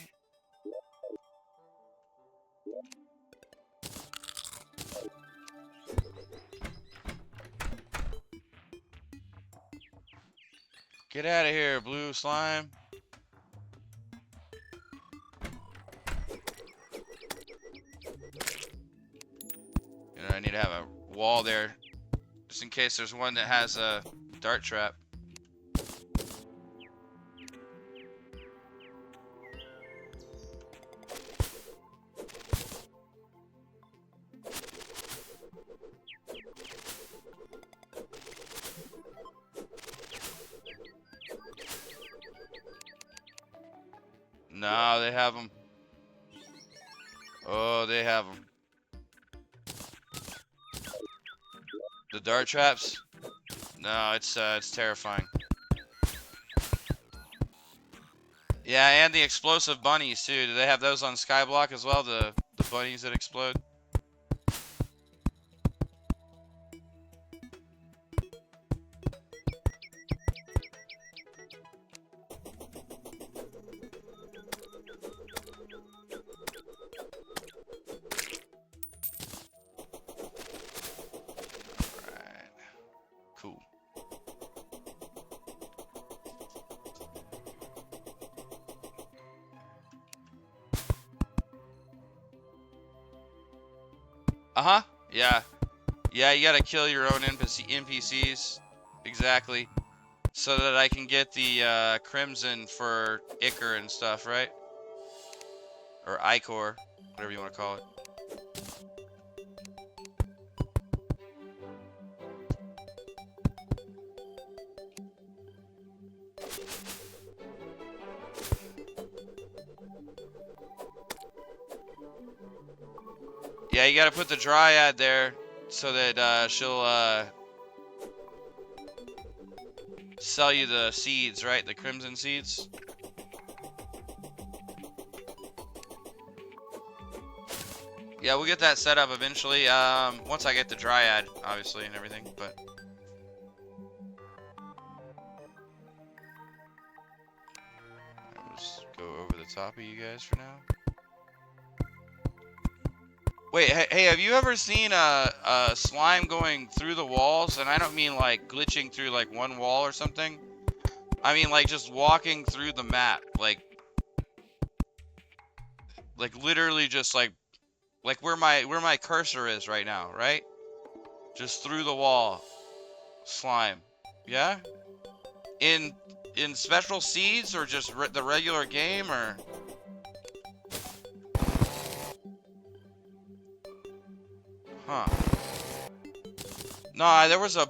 Get out of here, blue slime. And I need to have a wall there, just in case there's one that has a dart trap. No, they have them. Oh, they have them. The dart traps? No, it's terrifying. Yeah, and the explosive bunnies too. Do they have those on Skyblock as well? The bunnies that explode? Uh-huh. Yeah. Yeah, you gotta kill your own NPCs. Exactly. so that I can get the crimson for Ichor and stuff, right? Or Ichor, whatever you want to call it. Yeah, you gotta put the Dryad there so that she'll sell you the seeds, right? The crimson seeds. Yeah, we'll get that set up eventually. Once I get the Dryad, obviously, and everything. But I'll just go over the top of you guys for now. Wait, hey, have you ever seen a slime going through the walls? And I don't mean like glitching through like one wall or something. I mean like just walking through the map, like literally just like where my cursor is right now, right? Just through the wall, slime. Yeah? In special seeds or just the regular game or? Huh. Nah, there was a...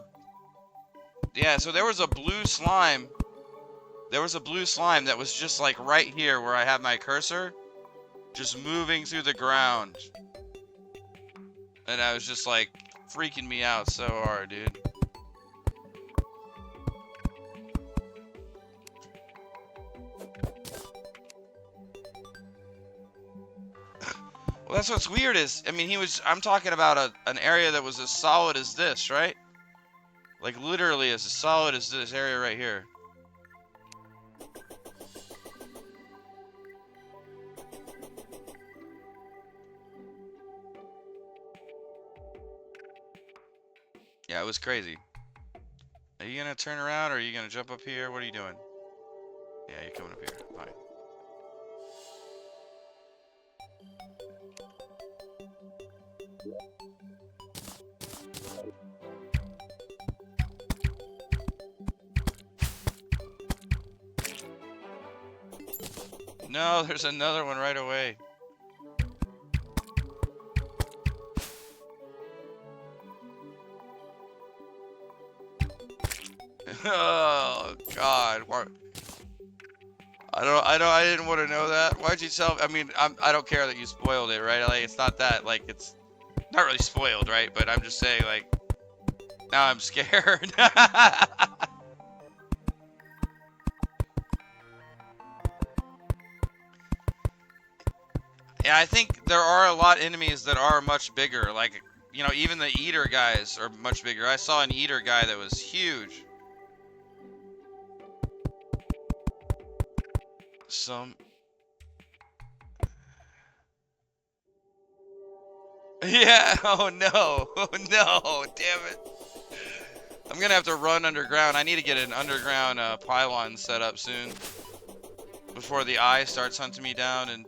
Yeah, so there was a blue slime. There was a blue slime that was just like right here where I have my cursor. Just moving through the ground. And I was just like freaking me out so hard, dude. Well, that's what's weird is, I mean, I'm talking about an area that was as solid as this, right? Like literally as solid as this area right here. Yeah, it was crazy. Are you gonna turn around or are you gonna jump up here? What are you doing? Yeah, you're coming up here. Fine. No, there's another one right away. Oh God! I didn't want to know that. Why'd you tell? I mean, I don't care that you spoiled it, right? Like, it's not that. Like, it's not really spoiled, right? But I'm just saying, like, now I'm scared. Yeah, I think there are a lot of enemies that are much bigger. Like, you know, even the eater guys are much bigger. I saw an eater guy that was huge. Yeah, oh no. Oh no, damn it. I'm gonna have to run underground. I need to get an underground pylon set up soon. Before the eye starts hunting me down and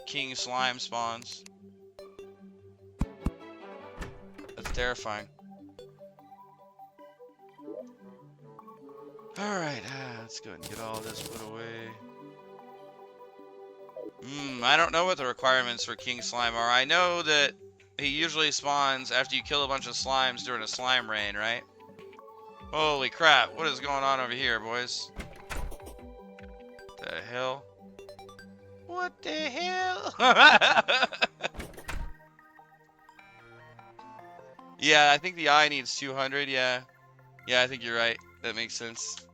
King Slime spawns. That's terrifying. Alright, let's go ahead and get all this put away. I don't know what the requirements for King Slime are. I know that he usually spawns after you kill a bunch of slimes during a slime rain, right? Holy crap, what is going on over here, boys? The hell? What the hell? Yeah, I think the eye needs 200, yeah. Yeah, I think you're right. That makes sense.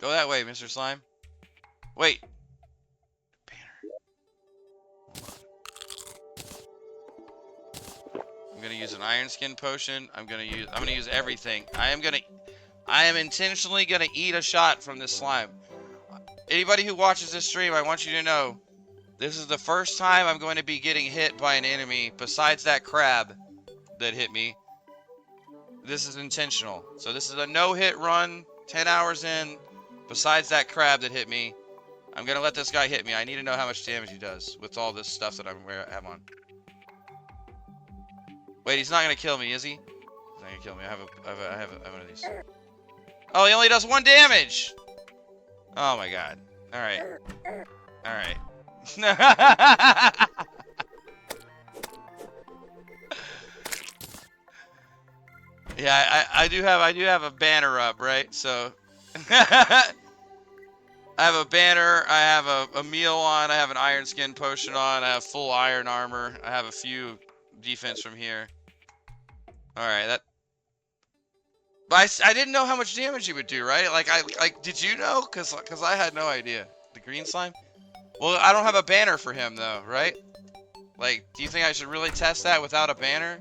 Go that way, Mr. Slime. Wait. Banner. I'm gonna use an iron skin potion. I'm gonna use everything. I am intentionally gonna eat a shot from this slime. Anybody who watches this stream, I want you to know this is the first time I'm going to be getting hit by an enemy besides that crab that hit me. This is intentional. So this is a no-hit run, 10 hours in, besides that crab that hit me. I'm gonna let this guy hit me. I need to know how much damage he does with all this stuff that I have on. Wait, he's not gonna kill me, is he? He's not gonna kill me. I have one of these. Oh, he only does 1 damage! Oh my god. Alright. Alright. Yeah, I do have a banner up, right? So I have a banner, I have a meal on, I have an iron skin potion on, I have full iron armor, I have a few defense from here. Alright, that... But I didn't know how much damage he would do, right? Like, did you know? Cause I had no idea. The green slime? Well, I don't have a banner for him, though, right? Like, do you think I should really test that without a banner?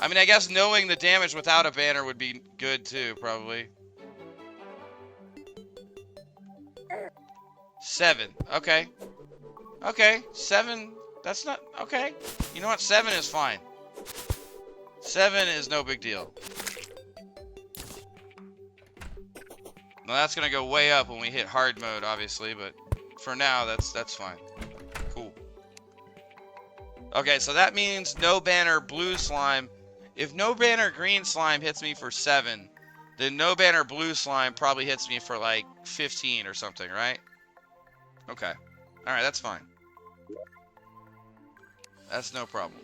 I mean, I guess knowing the damage without a banner would be good, too, probably. 7. Okay. Okay. 7. That's not... Okay. You know what? 7 is fine. 7 is no big deal. Now, that's going to go way up when we hit hard mode, obviously, but for now, that's fine. Cool. Okay, so that means no banner blue slime. If no banner green slime hits me for 7, then no banner blue slime probably hits me for like 15 or something, right? Okay. Alright, that's fine. That's no problem.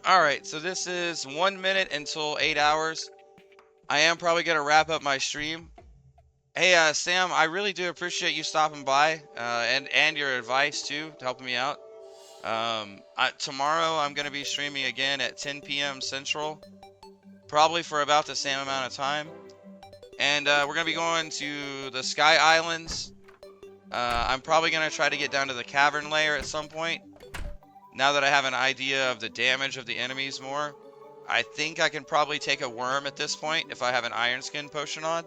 Alright, so this is 1 minute until 8 hours. I am probably going to wrap up my stream. Hey, Sam, I really do appreciate you stopping by, and your advice, too, to helping me out. Tomorrow I'm going to be streaming again at 10 p.m. Central, probably for about the same amount of time. And we're going to be going to the Sky Islands. I'm probably going to try to get down to the cavern layer at some point. Now that I have an idea of the damage of the enemies more, I think I can probably take a worm at this point if I have an iron skin potion on.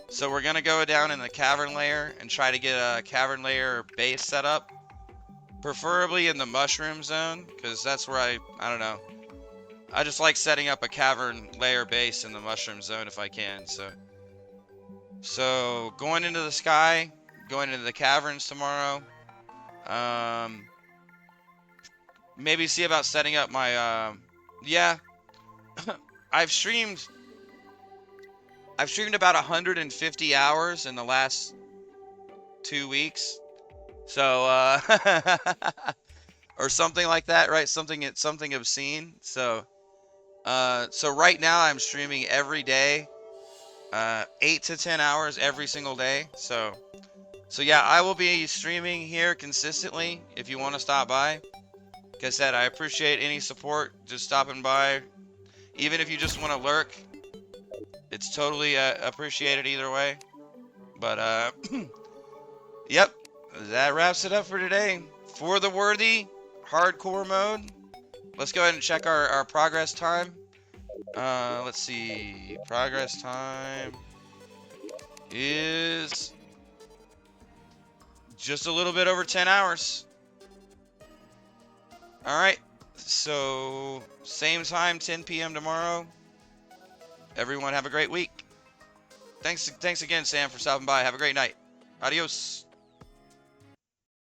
So we're going to go down in the cavern layer and try to get a cavern layer base set up. Preferably in the mushroom zone, because that's where I don't know. I just like setting up a cavern layer base in the mushroom zone if I can, so going into the sky, going into the caverns tomorrow. Maybe see about setting up my, yeah. I've streamed about 150 hours in the last 2 weeks. So, or something like that, right? Something obscene. So right now I'm streaming every day, 8 to 10 hours every single day. So yeah, I will be streaming here consistently if you want to stop by. Like I said, I appreciate any support, just stopping by. Even if you just want to lurk, it's totally appreciated either way. But, yep. That wraps it up for today. For the worthy, hardcore mode. Let's go ahead and check our progress time. Let's see. Progress time is just a little bit over 10 hours. Alright. So, same time, 10 p.m. tomorrow. Everyone have a great week. Thanks again, Sam, for stopping by. Have a great night. Adios.